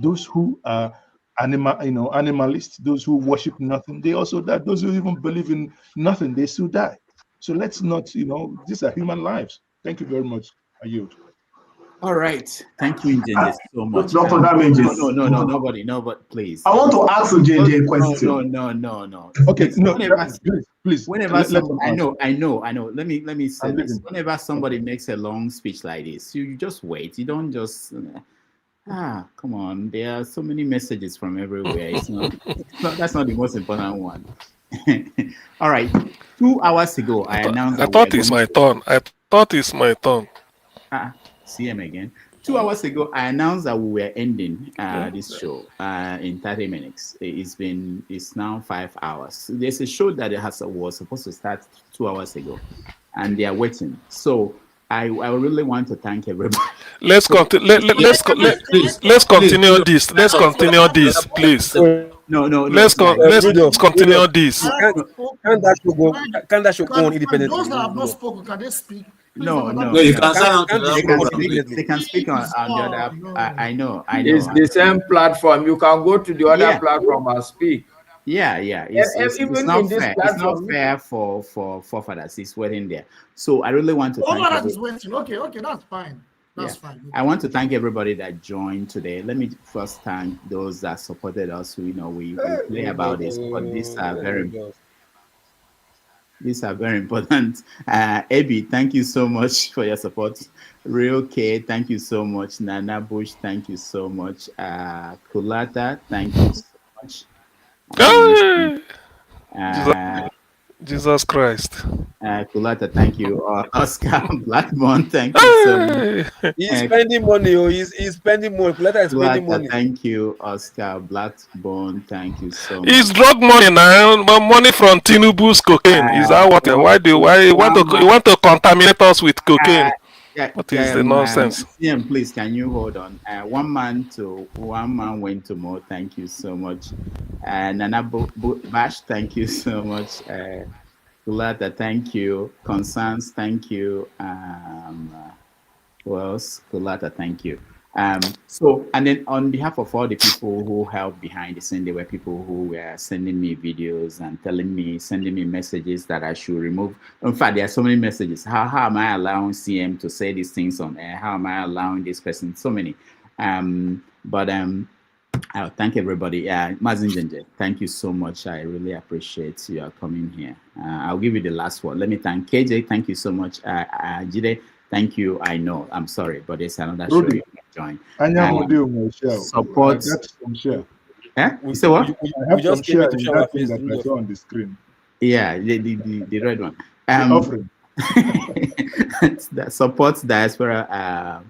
Those who are animalists, those who worship nothing, they also die. Those who even believe in nothing, they still die. So let's not, these are human lives. Thank you very much. I yield. All right. Thank you, Njenje, so much. Dr. Damages. No, nobody, please. I want to ask Njenje a question. No. Okay, please. Whenever I know. Let me say this. Whenever somebody makes a long speech like this, you just wait. You don't just come on. There are so many messages from everywhere. That's not the most important one. All right. 2 hours ago, I announced. I thought it's my turn. See him again. 2 hours ago, I announced that we were ending this show in 30 minutes. It's now 5 hours. There's a show that was supposed to start 2 hours ago, and they are waiting. So I really want to thank everybody. Let's continue this. Let's continue this, please. No. Let's continue this. Can that show go on independently? Those that have not spoken, can they speak? No. You can sign out. They can speak on the other. No. I know. It's the same platform. You can go to the other platform and speak. Yeah. It's not fair. It's not fair for forefathers. It's waiting there. So I really want to thank you. Okay, that's fine. That's fine. I want to thank everybody that joined today. Let me first thank those that supported us. We play about this, but these are very important. Ebi, thank you so much for your support. Real K, thank you so much. Nana Bush, thank you so much. Kulata, thank you so much. Jesus Christ. Kulata, thank you. Oscar Blackburn, thank you so much. He's spending money. He's spending money. Kulata is spending money. Thank you, Oscar Blackburn. Thank you so much. It's drug money now. Money from Tinubu's cocaine. Is that what? Why you want to contaminate us with cocaine? What is the nonsense? CM, please, can you hold on? One man went to more. Thank you so much. Nana Bash, thank you so much. Kulata, thank you. Constance, thank you. Who else? Kulata, thank you. And then on behalf of all the people who helped behind the scene, there were people who were sending me videos and sending me messages that I should remove. In fact, there are so many messages. How am I allowing CM to say these things on air? How am I allowing this person? So many. I'll thank everybody. Mazin Jenje, thank you so much. I really appreciate you coming here. I'll give you the last word. Let me thank KJ. Thank you so much. Jide, thank you. I know. I'm sorry, but there's another show you can join. Support. You say what? I have some share in that thing that I saw on the screen. Yeah, the red one. Offering. That supports diaspora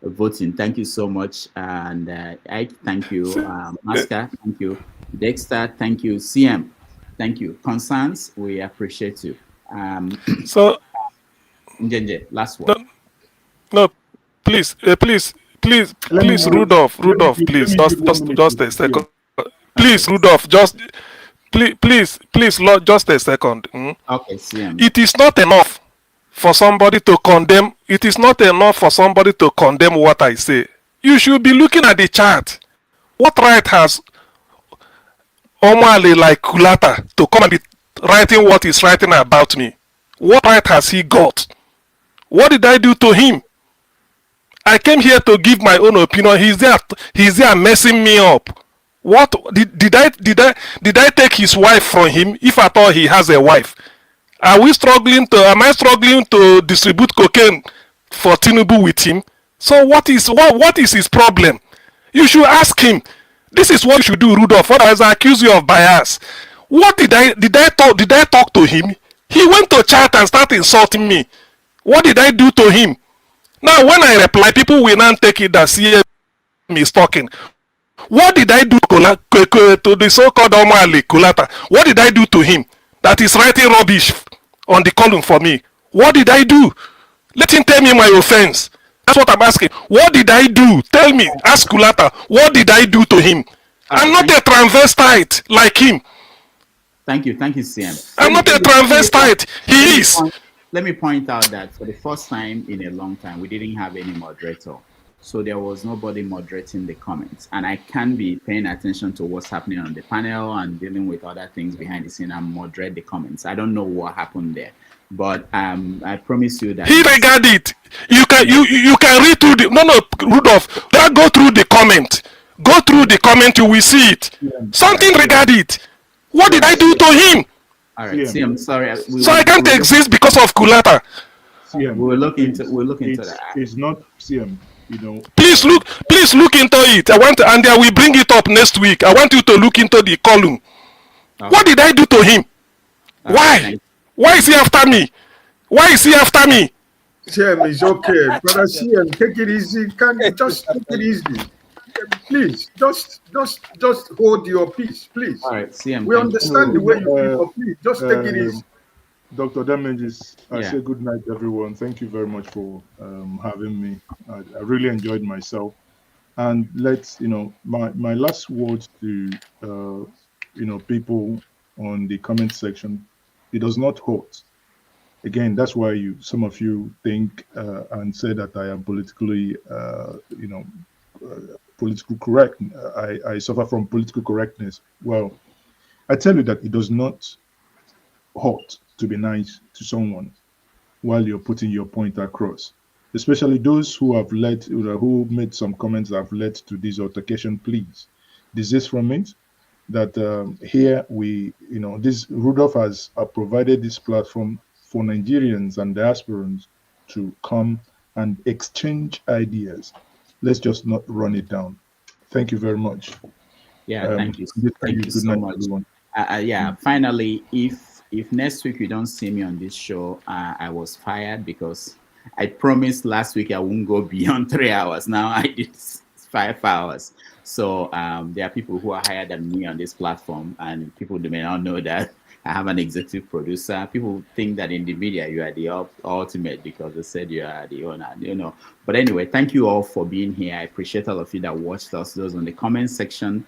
voting. Thank you so much. And I thank you. Masker, thank you. Dexter, thank you. CM, thank you. Constance, we appreciate you. Njenje, last word. No, please, Rudolph, please, just a second. Please, Rudolph, please, Lord, just a second. Okay, CM. It is not enough for somebody to condemn. It is not enough for somebody to condemn what I say. You should be looking at the chart. What right has Omali like Kulata to come and be writing what he's writing about me? What right has he got? What did I do to him? I came here to give my own opinion. He's there messing me up. What did I take his wife from him? If at all he has a wife, am I struggling to distribute cocaine for Tinubu with him? So what is his problem? You should ask him. This is what you should do, Rudolph. Otherwise, I accuse you of bias. What did I talk to him? He went to chat and started insulting me. What did I do to him? Now, when I reply, people will not take it that CM is talking. What did I do to the so-called Omali Kulata? What did I do to him that is writing rubbish on the column for me? What did I do? Let him tell me my offense. That's what I'm asking. What did I do? Tell me. Ask Kulata. What did I do to him? I'm not a transvestite like him. Thank you, CM. I'm not a transvestite. He is. Let me point out that for the first time in a long time, we didn't have any moderator. So there was nobody moderating the comments. And I can be paying attention to what's happening on the panel and dealing with other things behind the scene and moderate the comments. I don't know what happened there. But I promise you that he regard it. You can read through the Rudolph, go through the comment. Go through the comment, you will see it. Something regard it. What did I do to him? All right, see, I'm sorry. So I can't exist because of Kulata. CM, we'll look into that. It's not CM, Please look into it. And I will bring it up next week. I want you to look into the column. Okay. What did I do to him? Why? Why is he after me? Why is he after me? CM is okay, brother. CM, take it easy. Can you just take it easy? Please, just hold your peace, please. All right, CM. We understand the way you feel, please, just take it easy. Dr. Damages, I say good night, everyone. Thank you very much for having me. I really enjoyed myself. And let's, my last words to, people on the comment section, it does not hurt. Again, that's why some of you think and say that I am politically, political correct. I suffer from political correctness. Well, I tell you that it does not hurt to be nice to someone while you're putting your point across, especially those who have who made some comments that have led to this altercation. Please desist from it. That here this Rudolph has provided this platform for Nigerians and diasporans to come and exchange ideas. Let's just not run it down. Thank you very much. Yeah, thank you. Thank you so much. Finally, if next week you don't see me on this show, I was fired because I promised last week I won't go beyond 3 hours. Now I did 5 hours. So there are people who are higher than me on this platform, and people may not know that I have an executive producer. People think that in the media you are the ultimate because they said you are the owner, But anyway, thank you all for being here. I appreciate all of you that watched us, those on the comment section,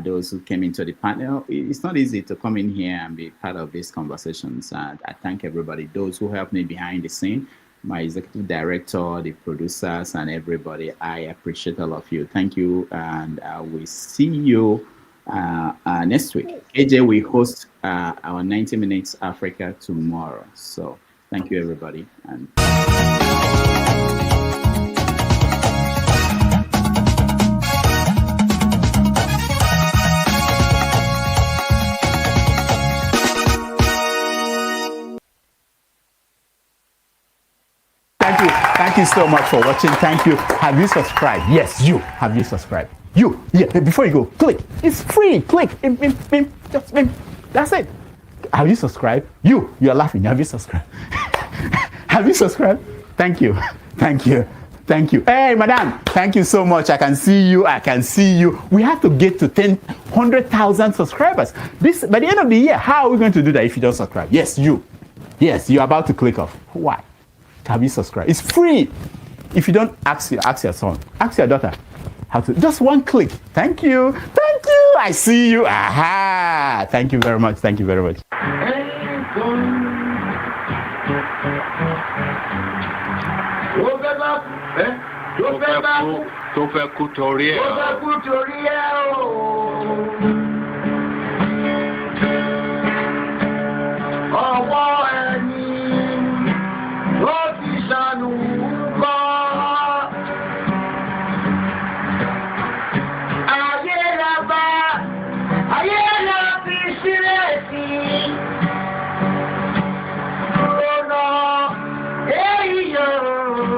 those who came into the panel. It's not easy to come in here and be part of these conversations. And I thank everybody, those who helped me behind the scene, my executive director, the producers, and everybody. I appreciate all of you. Thank you, and we'll see you next week. AJ will host our 90 Minutes Africa tomorrow. So thank you, everybody. And thank you so much for watching. Thank you. Have you subscribed? Yes, you. Have you subscribed? You. Yeah, before you go, click. It's free. Click. Just that's it. Have you subscribed? You are laughing. Have you subscribed? Have you subscribed? Thank you. Thank you. Thank you. Hey, madam. Thank you so much. I can see you. I can see you. We have to get to 100,000 subscribers. By the end of the year, how are we going to do that if you don't subscribe? Yes, you. Yes, you're about to click off. Why? Have you subscribed? It's free. If you don't, ask your son, ask your daughter how to. Just one click. Thank you. Thank you. I see you. Aha. Thank you very much. Thank you very much. Oh,